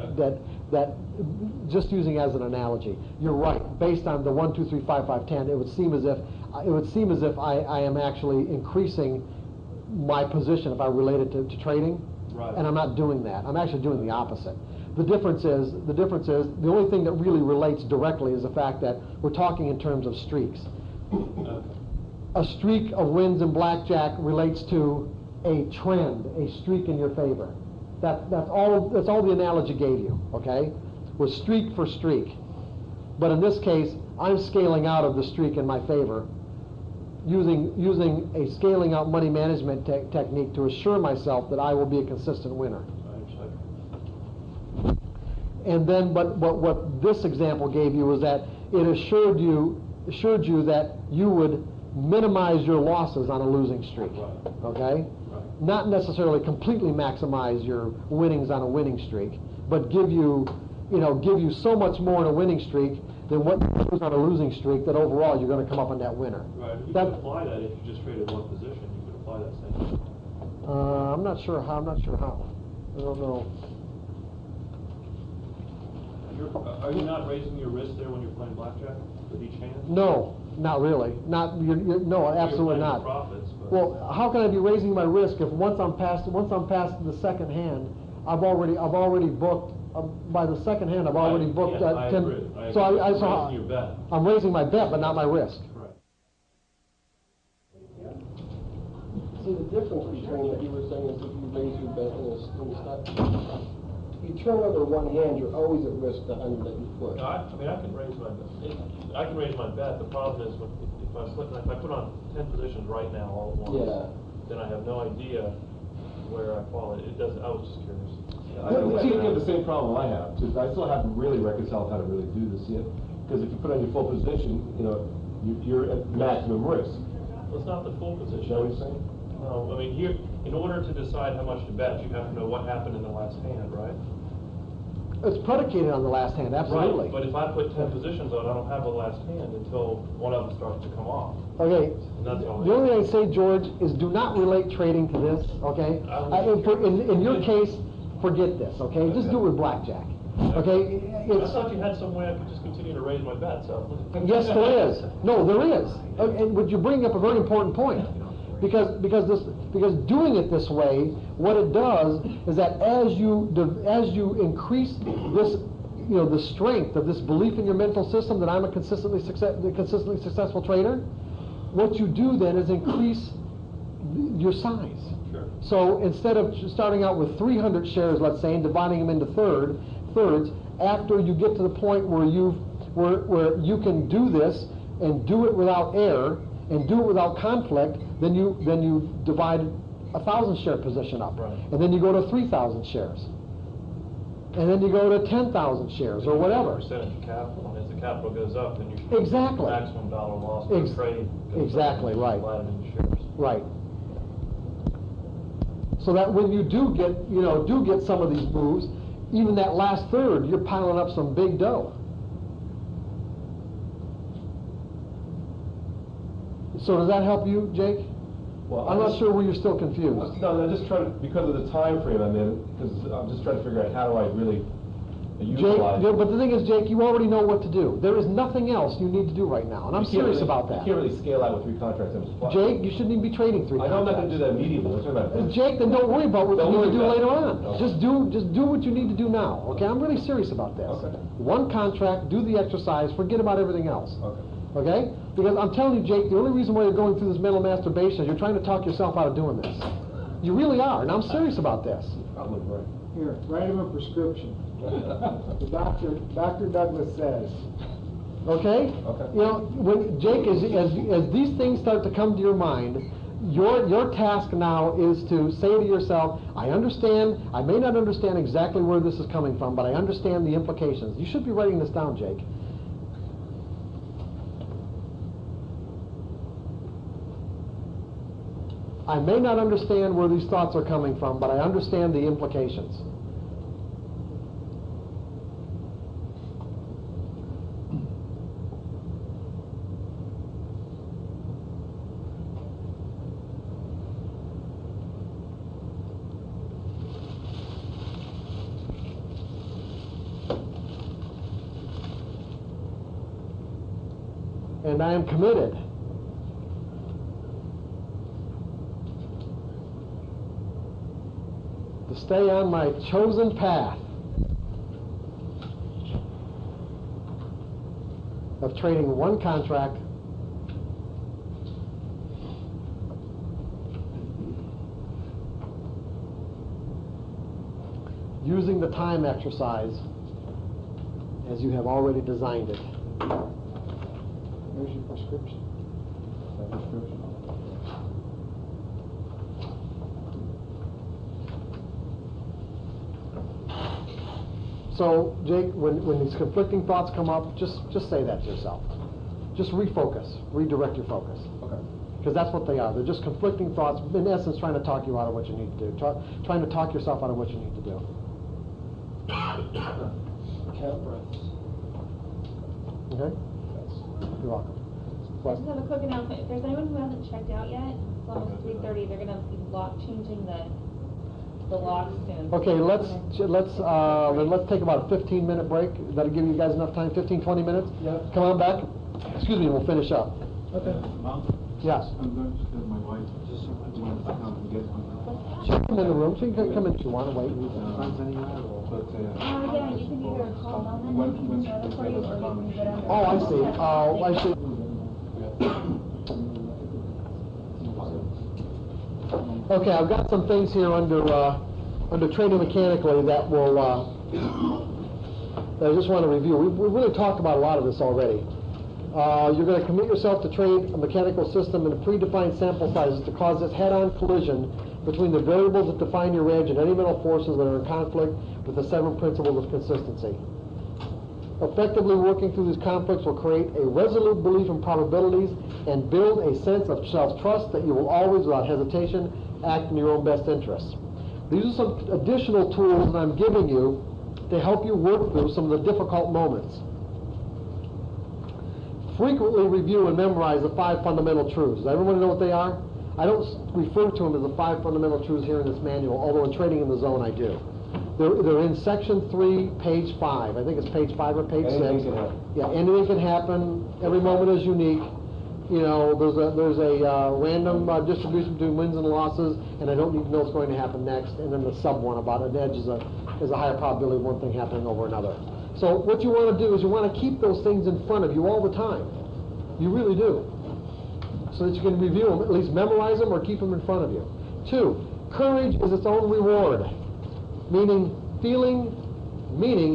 just using as an analogy. You're right. Based on the 1, 2, 3, 5, 5, 10, it would seem as if I am actually increasing my position if I relate it to trading. Right. And I'm not doing that. I'm actually doing the opposite. The difference is the only thing that really relates directly is the fact that we're talking in terms of streaks. Okay. A streak of wins in blackjack relates to a trend, a streak in your favor. That's all the analogy gave you, okay? Was streak for streak. But in this case, I'm scaling out of the streak in my favor, using a scaling out money management technique to assure myself that I will be a consistent winner. And then, but what this example gave you was that it assured you that you would minimize your losses on a losing streak, okay? Not necessarily completely maximize your winnings on a winning streak, but give you so much more in a winning streak than what you lose on a losing streak that overall you're going to come up on that winner. Right. You could apply that if you just traded one position. You could apply that same thing. I'm not sure how. I don't know. Are you not raising your risk there when you're playing blackjack with each hand? No, not really. No, absolutely not. Profits, but well, how can I be raising my risk if once I'm past the second hand, I've already booked. By the second hand, I've already booked 10. I agree. So raising your bet. I'm raising my bet, but not my risk. Right. See, the difference between what you were saying is if you raise your bet in a stock, you turn over one hand, you're always at risk the hand that you put. No, I can raise my bet. I can raise my bet. The problem is if I put on 10 positions right now all at once, then I have no idea where I fall. It doesn't. I was just curious. I think you have the same problem I have, too. I still haven't really reconciled how to really do this yet. Because if you put on your full position, you're at maximum risk. Well, it's not the full position. Is that what you're saying? No, I mean, here, in order to decide how much to bet, you have to know what happened in the last hand, right? It's predicated on the last hand, absolutely. Right, but if I put 10 positions on, I don't have a last hand until one of them starts to come off. Okay. And that's all. The only thing I'd say, George, is do not relate trading to this, okay? In your case, forget this, okay? Just do it with blackjack, okay? I thought you had some way I could just continue to raise my bet, so. Yes, there is. No, there is. And would you bring up a very important point? Because doing it this way, what it does is that as you increase this, the strength of this belief in your mental system that I'm a consistently successful trader, what you do then is increase your size. Sure. So instead of starting out with 300 shares, let's say, and dividing them into thirds, after you get to the point where you can do this and do it without error and do it without conflict, then you divide 1,000 share position up, right. And then you go to 3,000 shares, and then you go to 10,000 shares or whatever. Percentage of capital, and as the capital goes up, then you exactly maximum dollar loss per trade. Exactly right. Divided into shares. Right. So that when you do get some of these moves, even that last third, you're piling up some big dough. So does that help you, Jake? Well, I'm not sure where you're still confused. No, I'm just trying to, because of the time frame I'm in, because I'm just trying to figure out how do I really utilize Jake, but the thing is, Jake, you already know what to do. There is nothing else you need to do right now, and I'm serious about that. You can't really scale out with 3 contracts on the spot. Jake, you shouldn't even be trading 3 contracts. I know I'm not going to do that immediately. Let's talk about that. Jake, then don't worry about what you need to do later on. Okay. Just do what you need to do now. Okay, I'm really serious about this. Okay. 1 contract, do the exercise, forget about everything else. Okay. Okay? Because I'm telling you, Jake, the only reason why you're going through this mental masturbation is you're trying to talk yourself out of doing this. You really are, and I'm serious about this. Probably right. Here, write him a prescription. Dr. Douglas says. Okay? Okay. When Jake, as these things start to come to your mind, your task now is to say to yourself, I understand, I may not understand exactly where this is coming from, but I understand the implications. You should be writing this down, Jake. I may not understand where these thoughts are coming from, but I understand the implications. And I am committed to stay on my chosen path of trading one contract using the time exercise as you have already designed it. There's your prescription. So, Jake, when these conflicting thoughts come up, just say that to yourself. Just refocus, redirect your focus. Okay. Because that's what they are. They're just conflicting thoughts, in essence, trying to talk you out of what you need to do, trying to talk yourself out of what you need to do. Count breaths. Okay? You're welcome. I just have a quick announcement. If there's anyone who hasn't checked out yet, it's almost 3:30. They're gonna be changing the locks soon. Okay, let's take about a 15-minute break. That'll give you guys enough time, 15, 20 minutes? Yeah. Come on back. Excuse me, we'll finish up. Okay. Mom? Yes. I'm going to get my wife, just wanted to come and get one. She can come in the room. She can come in if you want to wait. But, Yeah, you can either call them and they can start it for you, or you can get under. Oh, I see. Oh, I see. Okay, I've got some things here under training mechanically that will that I just want to review. We've really talked about a lot of this already. You're going to commit yourself to train a mechanical system in a predefined sample sizes to cause this head-on collision between the variables that define your edge and any mental forces that are in conflict with the 7 principles of consistency. Effectively working through these conflicts will create a resolute belief in probabilities and build a sense of self-trust that you will always, without hesitation, act in your own best interests. These are some additional tools that I'm giving you to help you work through some of the difficult moments. Frequently review and memorize the 5 fundamental truths. Does everyone know what they are? I don't refer to them as the 5 fundamental truths here in this manual, although in Trading in the Zone I do. They're in section 3, page 5. I think it's page 5 or page 6. Anything can happen. Yeah, anything can happen. Every moment is unique. You know, there's a random distribution between wins and losses, and I don't need to know what's going to happen next. And then the sub one about an edge is a higher probability of one thing happening over another. So what you want to do is you want to keep those things in front of you all the time. You really do. So that you can review them, at least memorize them or keep them in front of you. 2, courage is its own reward. Meaning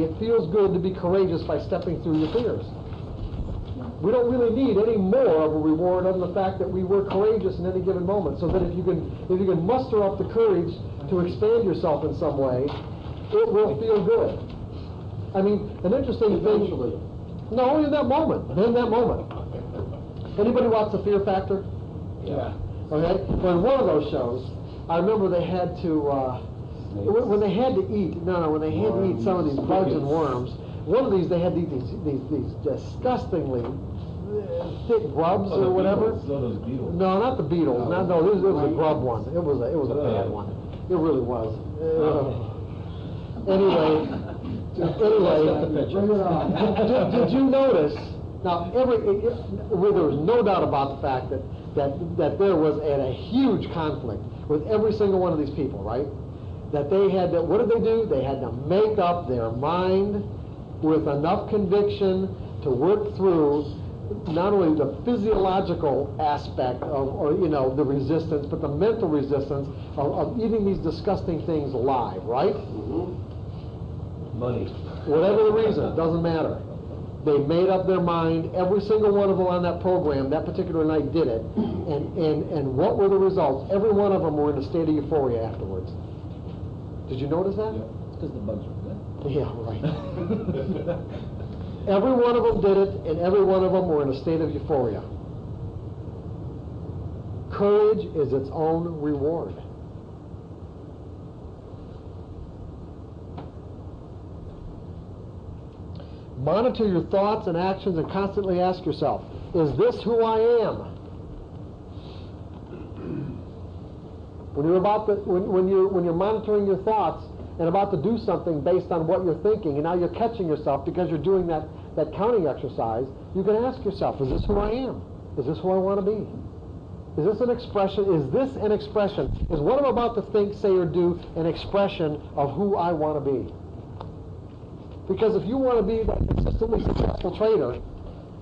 it feels good to be courageous by stepping through your fears. We don't really need any more of a reward other than the fact that we were courageous in any given moment. So that if you can muster up the courage to expand yourself in some way, it will feel good. I mean, an interesting thing. No, in that moment. Anybody watch The Fear Factor? Yeah. Okay. Well, in one of those shows, I remember they had to. When they had to eat, when they had to eat some of these bugs and worms, one of these they had to eat these disgustingly thick grubs or whatever. Those beetles. No, not the beetles. No, it was a grub one. It was a bad one. It really was. Anyway, did you notice? Now, there was no doubt about the fact that there was a huge conflict with every single one of these people, right? That they had to, what did they do? They had to make up their mind with enough conviction to work through not only the physiological aspect of, the resistance, but the mental resistance of eating these disgusting things alive, right? Money. Whatever the reason, doesn't matter. They made up their mind. Every single one of them on that program, that particular night, did it. And what were the results? Every one of them were in a state of euphoria afterwards. Did you notice that? Yeah. Because the bugs are good. Yeah, right. Every one of them did it, and every one of them were in a state of euphoria. Courage is its own reward. Monitor your thoughts and actions and constantly ask yourself, is this who I am? When you're monitoring your thoughts and about to do something based on what you're thinking, and now you're catching yourself because you're doing that counting exercise, you can ask yourself, is this who I am? Is this who I want to be? Is this an expression? Is this an expression? Is what I'm about to think, say, or do an expression of who I want to be? Because if you want to be that consistently successful trader,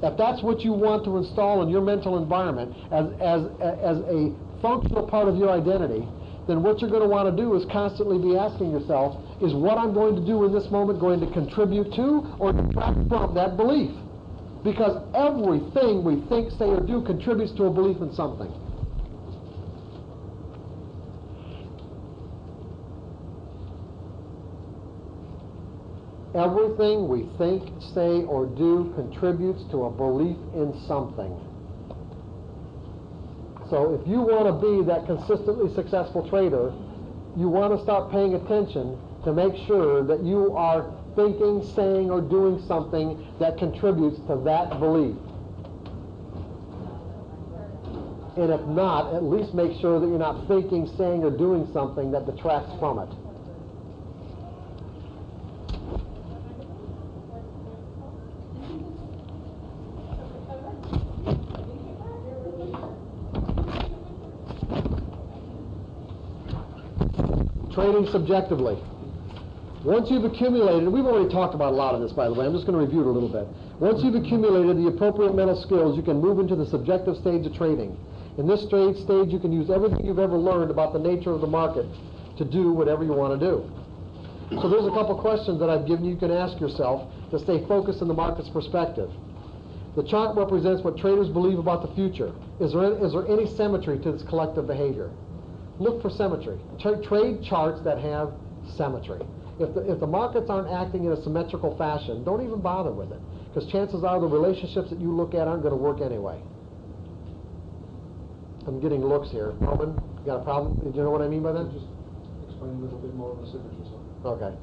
if that's what you want to install in your mental environment as a functional part of your identity, then what you're going to want to do is constantly be asking yourself, is what I'm going to do in this moment going to contribute to or detract from that belief? Because everything we think, say, or do contributes to a belief in something. Everything we think, say, or do contributes to a belief in something. So if you want to be that consistently successful trader, you want to start paying attention to make sure that you are thinking, saying, or doing something that contributes to that belief. And if not, at least make sure that you're not thinking, saying, or doing something that detracts from it. Trading subjectively. Once you've accumulated, we've already talked about a lot of this, by the way, I'm just going to review it a little bit. Once you've accumulated the appropriate mental skills, you can move into the subjective stage of trading. In this stage, you can use everything you've ever learned about the nature of the market to do whatever you want to do. So there's a couple questions that I've given you can ask yourself to stay focused in the market's perspective. The chart represents what traders believe about the future. Is there any symmetry to this collective behavior? Look for symmetry. Trade charts that have symmetry. If the markets aren't acting in a symmetrical fashion, don't even bother with it, because chances are the relationships that you look at aren't going to work anyway. I'm getting looks here. Roman, you got a problem? Do you know what I mean by that? Just explain a little bit more of the symmetry side. Okay.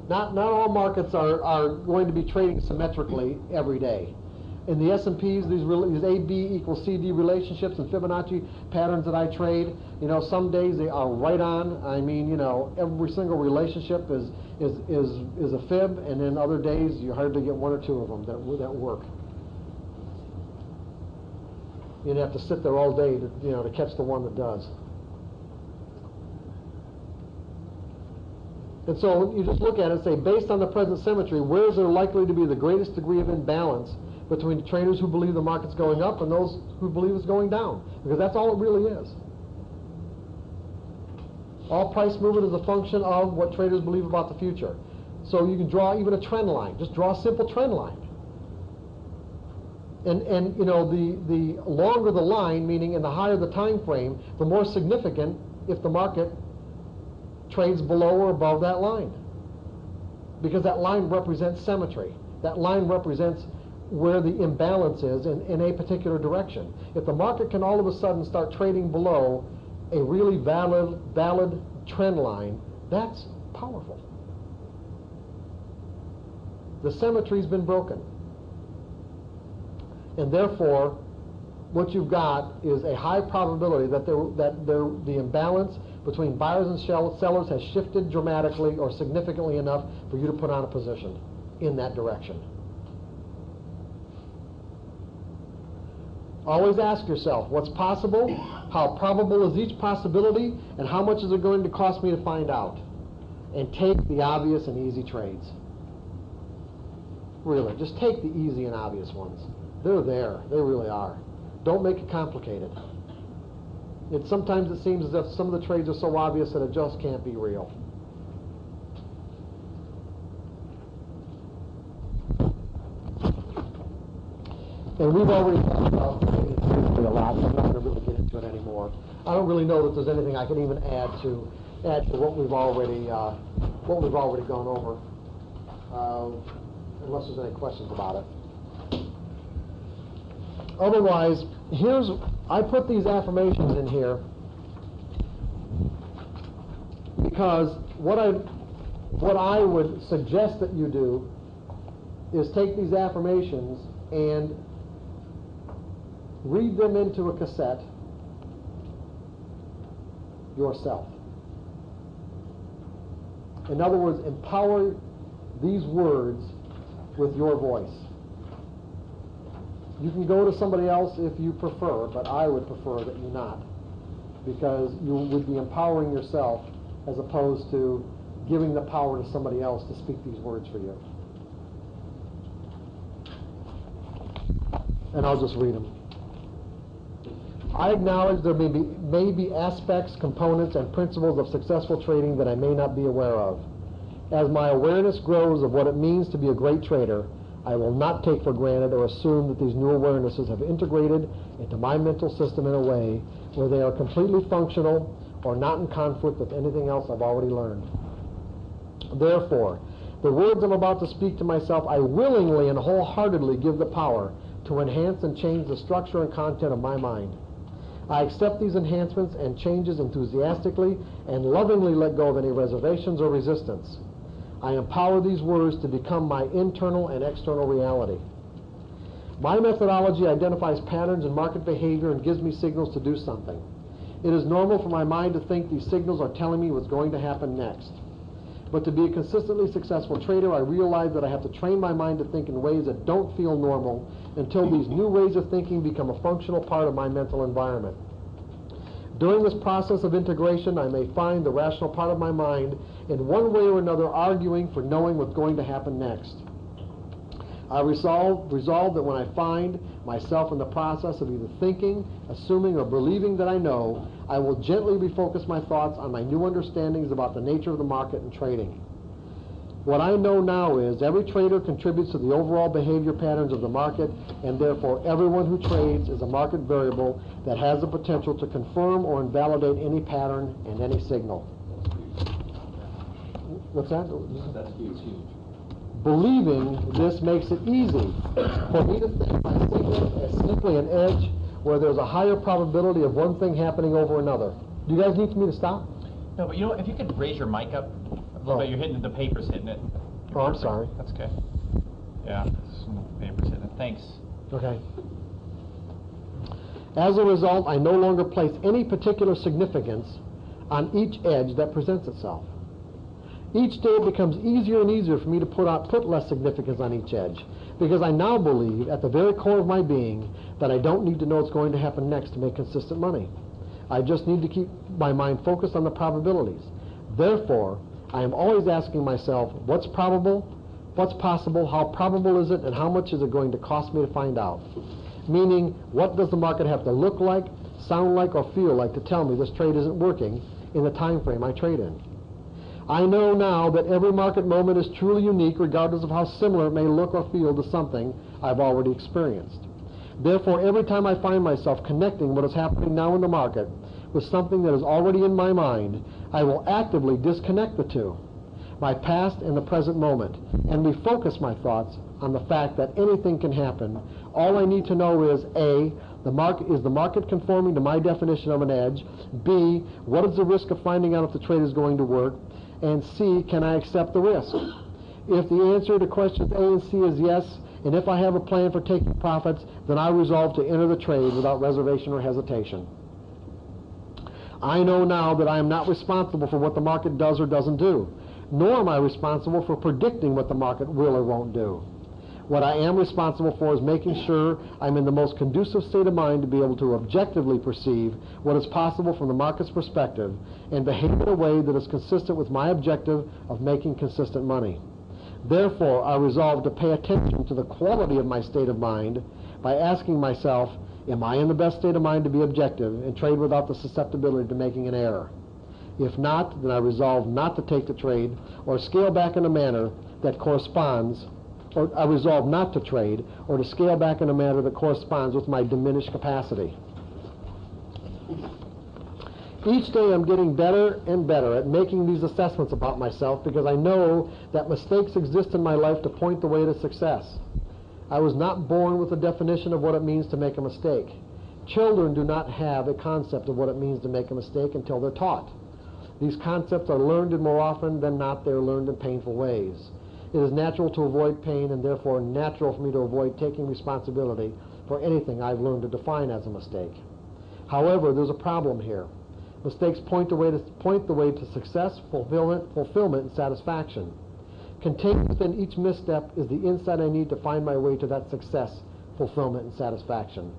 Not all markets are going to be trading symmetrically every day. In the S&Ps, these AB equals CD relationships and Fibonacci patterns that I trade, some days they are right on. I mean, every single relationship is a fib, and then other days you hardly get one or two of them that work. You'd have to sit there all day to catch the one that does. And so you just look at it and say, based on the present symmetry, where is there likely to be the greatest degree of imbalance between traders who believe the market's going up and those who believe it's going down? Because that's all it really is. All price movement is a function of what traders believe about the future. So you can draw even a trend line. Just draw a simple trend line. And the longer the line, meaning in the higher the time frame, the more significant if the market trades below or above that line. Because that line represents symmetry. That line represents where the imbalance is in a particular direction. If the market can all of a sudden start trading below a really valid trend line, that's powerful. The symmetry's been broken. And therefore, what you've got is a high probability that the imbalance between buyers and sellers has shifted dramatically or significantly enough for you to put on a position in that direction. Always ask yourself, what's possible? How probable is each possibility? And how much is it going to cost me to find out? And take the obvious and easy trades. Really, just take the easy and obvious ones. They're there. They really are. Don't make it complicated. Sometimes it seems as if some of the trades are so obvious that it just can't be real. And we've already talked about trading a lot, so I'm not going to really get into it anymore. I don't really know that there's anything I can even add to what we've already gone over, unless there's any questions about it. Otherwise, I put these affirmations in here because what I would suggest that you do is take these affirmations and read them into a cassette yourself. In other words, empower these words with your voice. You can go to somebody else if you prefer, but I would prefer that you not, because you would be empowering yourself as opposed to giving the power to somebody else to speak these words for you. And I'll just read them. I acknowledge there may be aspects, components, and principles of successful trading that I may not be aware of. As my awareness grows of what it means to be a great trader, I will not take for granted or assume that these new awarenesses have integrated into my mental system in a way where they are completely functional or not in conflict with anything else I've already learned. Therefore, the words I'm about to speak to myself, I willingly and wholeheartedly give the power to enhance and change the structure and content of my mind. I accept these enhancements and changes enthusiastically and lovingly let go of any reservations or resistance. I empower these words to become my internal and external reality. My methodology identifies patterns in market behavior and gives me signals to do something. It is normal for my mind to think these signals are telling me what's going to happen next. But to be a consistently successful trader, I realize that I have to train my mind to think in ways that don't feel normal until these new ways of thinking become a functional part of my mental environment. During this process of integration, I may find the rational part of my mind in one way or another arguing for knowing what's going to happen next. I resolve that when I find myself in the process of either thinking, assuming, or believing that I know, I will gently refocus my thoughts on my new understandings about the nature of the market and trading. What I know now is every trader contributes to the overall behavior patterns of the market, and therefore everyone who trades is a market variable that has the potential to confirm or invalidate any pattern and any signal. What's that? That's huge. Believing this makes it easy for me to think my signal as simply an edge where there's a higher probability of one thing happening over another. Do you guys need me to stop? No, but you know, if you could raise your mic up a little bit, you're hitting the paper's hitting it. Oh, I'm sorry. That's okay. Yeah, the paper's hitting it. Thanks. Okay. As a result, I no longer place any particular significance on each edge that presents itself. Each day it becomes easier and easier for me to put less significance on each edge, because I now believe at the very core of my being that I don't need to know what's going to happen next to make consistent money. I just need to keep my mind focused on the probabilities. Therefore, I am always asking myself, what's probable, what's possible, how probable is it, and how much is it going to cost me to find out? Meaning, what does the market have to look like, sound like, or feel like to tell me this trade isn't working in the time frame I trade in? I know now that every market moment is truly unique regardless of how similar it may look or feel to something I've already experienced. Therefore, every time I find myself connecting what is happening now in the market with something that is already in my mind, I will actively disconnect the two, my past and the present moment, and refocus my thoughts on the fact that anything can happen. All I need to know is A, is the market conforming to my definition of an edge? B, what is the risk of finding out if the trade is going to work? And C, can I accept the risk? If the answer to questions A and C is yes, and if I have a plan for taking profits, then I resolve to enter the trade without reservation or hesitation. I know now that I am not responsible for what the market does or doesn't do, nor am I responsible for predicting what the market will or won't do. What I am responsible for is making sure I'm in the most conducive state of mind to be able to objectively perceive what is possible from the market's perspective and behave in a way that is consistent with my objective of making consistent money. Therefore, I resolve to pay attention to the quality of my state of mind by asking myself, am I in the best state of mind to be objective and trade without the susceptibility to making an error? If not, then I resolve not to take the trade or scale back in a manner that corresponds, or I resolve not to trade or to scale back in a manner that corresponds with my diminished capacity. Each day I'm getting better and better at making these assessments about myself because I know that mistakes exist in my life to point the way to success. I was not born with a definition of what it means to make a mistake. Children do not have a concept of what it means to make a mistake until they're taught. These concepts are learned, and more often than not, they're learned in painful ways. It is natural to avoid pain, and therefore natural for me to avoid taking responsibility for anything I've learned to define as a mistake. However, there's a problem here. Mistakes point the way to success, fulfillment, and satisfaction. Contained within each misstep is the insight I need to find my way to that success, fulfillment and satisfaction.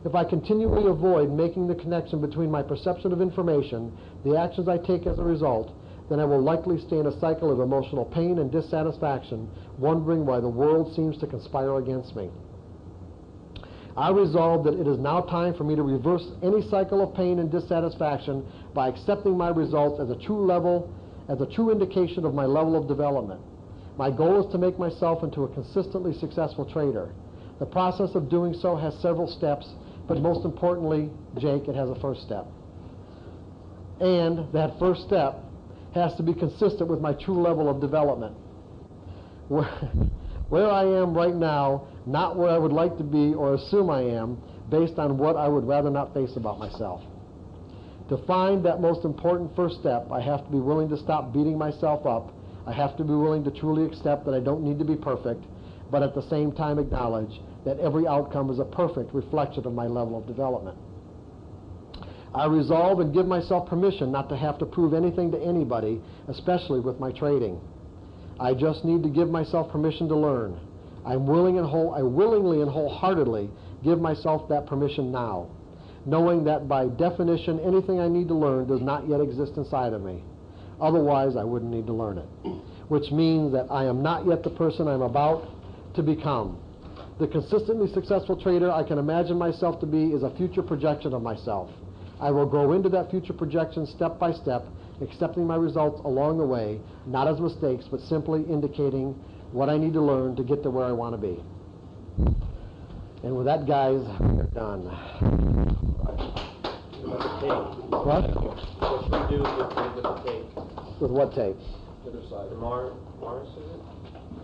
If I continually avoid making the connection between my perception of information, the actions I take as a result, then I will likely stay in a cycle of emotional pain and dissatisfaction, wondering why the world seems to conspire against me. I resolve that it is now time for me to reverse any cycle of pain and dissatisfaction by accepting my results as a true indication of my level of development. My goal is to make myself into a consistently successful trader. The process of doing so has several steps, but most importantly, Jake, it has a first step. And that first step has to be consistent with my true level of development. Where I am right now, not where I would like to be or assume I am, based on what I would rather not face about myself. To find that most important first step, I have to be willing to stop beating myself up. I have to be willing to truly accept that I don't need to be perfect, but at the same time acknowledge that every outcome is a perfect reflection of my level of development. I resolve and give myself permission not to have to prove anything to anybody, especially with my trading. I just need to give myself permission to learn. I willingly and wholeheartedly give myself that permission now, knowing that by definition anything I need to learn does not yet exist inside of me. Otherwise, I wouldn't need to learn it, which means that I am not yet the person I'm about to become. The consistently successful trader I can imagine myself to be is a future projection of myself. I will grow into that future projection step by step, accepting my results along the way, not as mistakes, but simply indicating what I need to learn to get to where I want to be. And with that, guys, we're done. What? What should we do with the tape? With what tape? The other side. Mars, is it?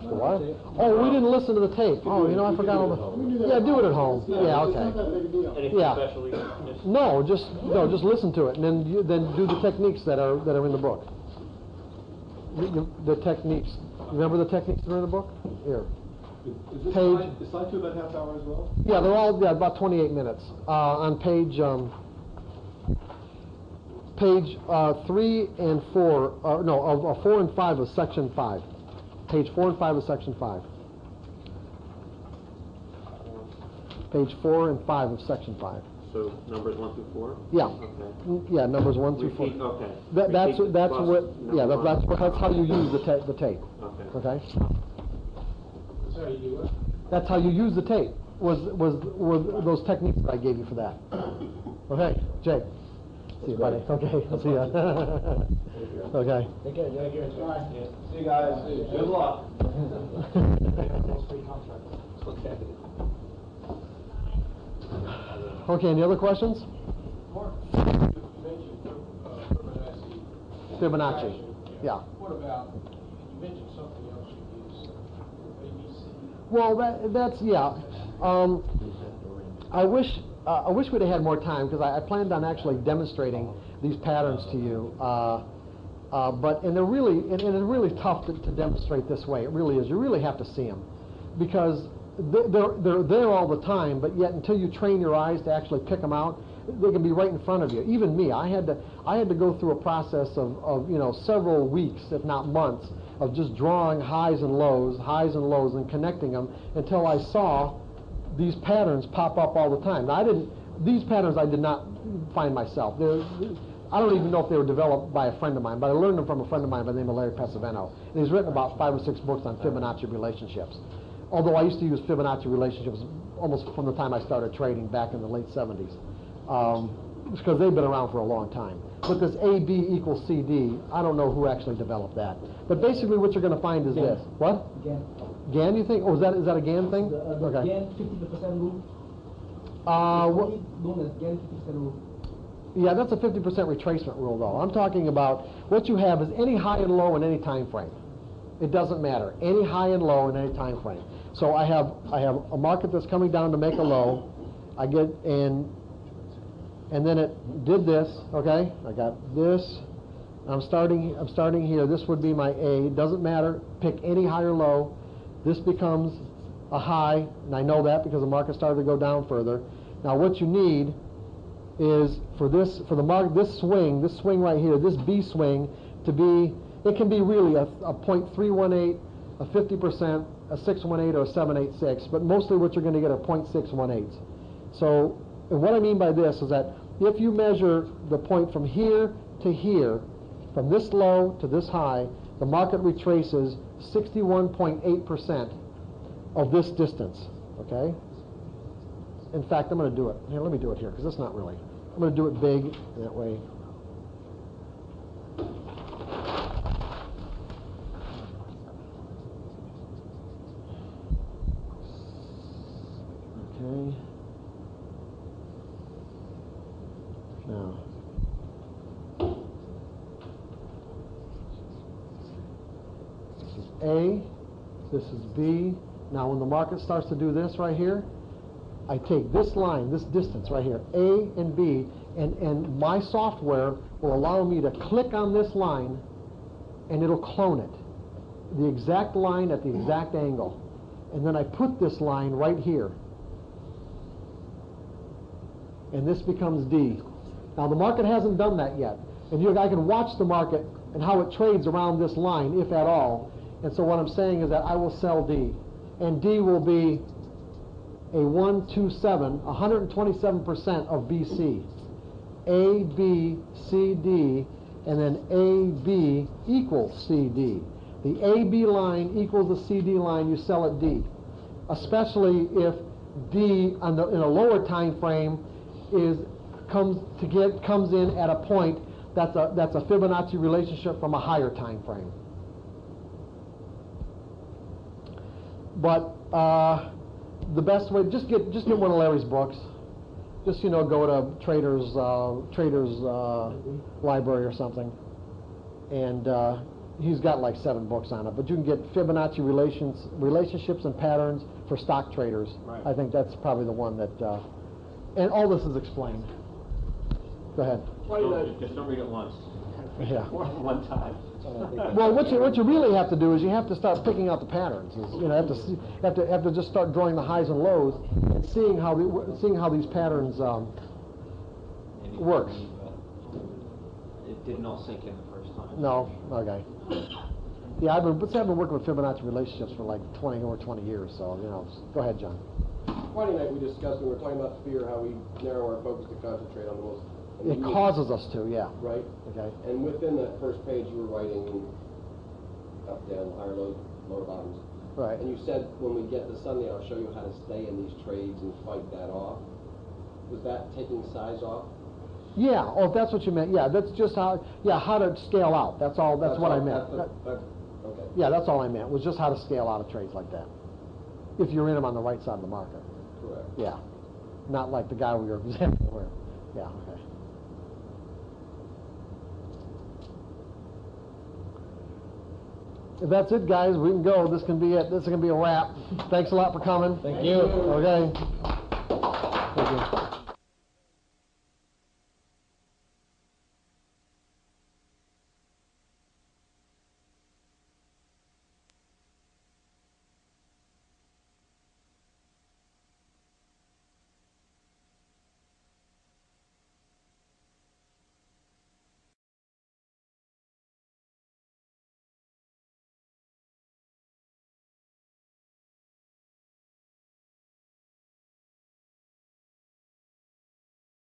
The what? Oh, we didn't listen to the tape. Oh, you know, I forgot all the... Yeah, do it at home. Yeah, okay. Anything Yeah. special you missed? No, just listen to it, and then do the techniques that are in the book. The techniques. Remember the techniques that are in the book? Here. Is this Page. Is slide 2 about half hour as well? Yeah, they're all about 28 minutes. On page 3 and 4. No, 4 and 5 of section 5. Page 4 and 5 of section 5. Page 4 and 5 of section 5. So numbers 1 through 4? Yeah. Okay. Yeah, numbers 1 through 4. Repeat, okay. That's Repeat that's plus what. Yeah, number that's how you use the tape. Okay. Okay. That's how you do it. That's how you use the tape. Were those techniques that I gave you for that? Okay, Jake. See you, buddy. Okay, I'll see ya. Okay. Take care, Jake. Bye. See you guys. Good luck. Okay. Okay, any other questions? Mark, you mentioned Fibonacci. Fibonacci. Yeah. What about, you mentioned something else you used, ABC? Well, that's yeah. I wish we'd have had more time, because I planned on actually demonstrating these patterns to you. But they're really it's really tough to demonstrate this way. It really is. You really have to see them, because they're there all the time. But yet, until you train your eyes to actually pick them out, they can be right in front of you. Even me, I had to go through a process of several weeks, if not months, of just drawing highs and lows, and connecting them until I saw these patterns pop up all the time. Now, these patterns I did not find myself. I don't even know if they were developed by a friend of mine, but I learned them from a friend of mine by the name of Larry Pesavento. And he's written about 5 or 6 books on Fibonacci relationships. Although I used to use Fibonacci relationships almost from the time I started trading back in the late 70s. Because they've been around for a long time. But this AB equals CD, I don't know who actually developed that. But basically what you're going to find is this. What? GAN, you think? Oh, is that a GAN thing? Okay. GAN 50% rule. Known as GAN 50% rule. Yeah, that's a 50% retracement rule, though. I'm talking about what you have is any high and low in any time frame. It doesn't matter. Any high and low in any time frame. So I have a market that's coming down to make a low. I get in, and then it did this. Okay, I got this. I'm starting here. This would be my A. Doesn't matter. Pick any high or low. This becomes a high, and I know that because the market started to go down further. Now what you need is for the market, this swing right here, this B swing, to be, it can be really a 0.318 a 50%, a 618, or a 786, but mostly what you're going to get are 0.618s. So, and what I mean by this is that if you measure the point from here to here, from this low to this high, the market retraces 61.8% of this distance, okay? In fact, I'm going to do it. Here, let me do it here, because it's not really. I'm going to do it big, that way. Okay. Now. This is A, this is B. Now when the market starts to do this right here, I take this line, this distance right here, A and B, and my software will allow me to click on this line and it'll clone it. The exact line at the exact angle. And then I put this line right here. And this becomes D. Now the market hasn't done that yet. And I can watch the market and how it trades around this line, if at all. And so what I'm saying is that I will sell D. And D will be a 127, 127% of BC. A, B, C, D, and then A, B equals CD. The AB line equals the CD line, you sell at D. Especially if D in a lower time frame comes in at a point that's a Fibonacci relationship from a higher time frame. But the best way, just get one of Larry's books. Just go to Trader's library or something, and he's got like 7 books on it. But you can get Fibonacci relationships and patterns for stock traders. Right. I think that's probably the one that, and all this is explained. Go ahead. Just don't read it once. Yeah. More than one time. Well, what you really have to do is you have to start picking out the patterns. Have to just start drawing the highs and lows and seeing how these patterns work. It didn't all sink in the first time. No, okay. Yeah, I've been working with Fibonacci relationships for like 20 years. So go ahead, John. Friday night we discussed when we were talking about fear how we narrow our focus to concentrate on the most. It causes us to, yeah. Right. Okay. And within that first page, you were writing up, down, higher lows, lower bottoms. Right. And you said when we get to Sunday, I'll show you how to stay in these trades and fight that off. Was that taking size off? Yeah. Oh, if that's what you meant. Yeah, that's just how to scale out. That's all. That's what I meant. Okay. Yeah, that's all I meant. Was just how to scale out of trades like that. If you're in them on the right side of the market. Correct. Yeah. Not like the guy we were examining. Yeah. Okay. If that's it, guys, we can go. This can be it. This is going to be a wrap. Thanks a lot for coming. Thank you. Okay. Thank you.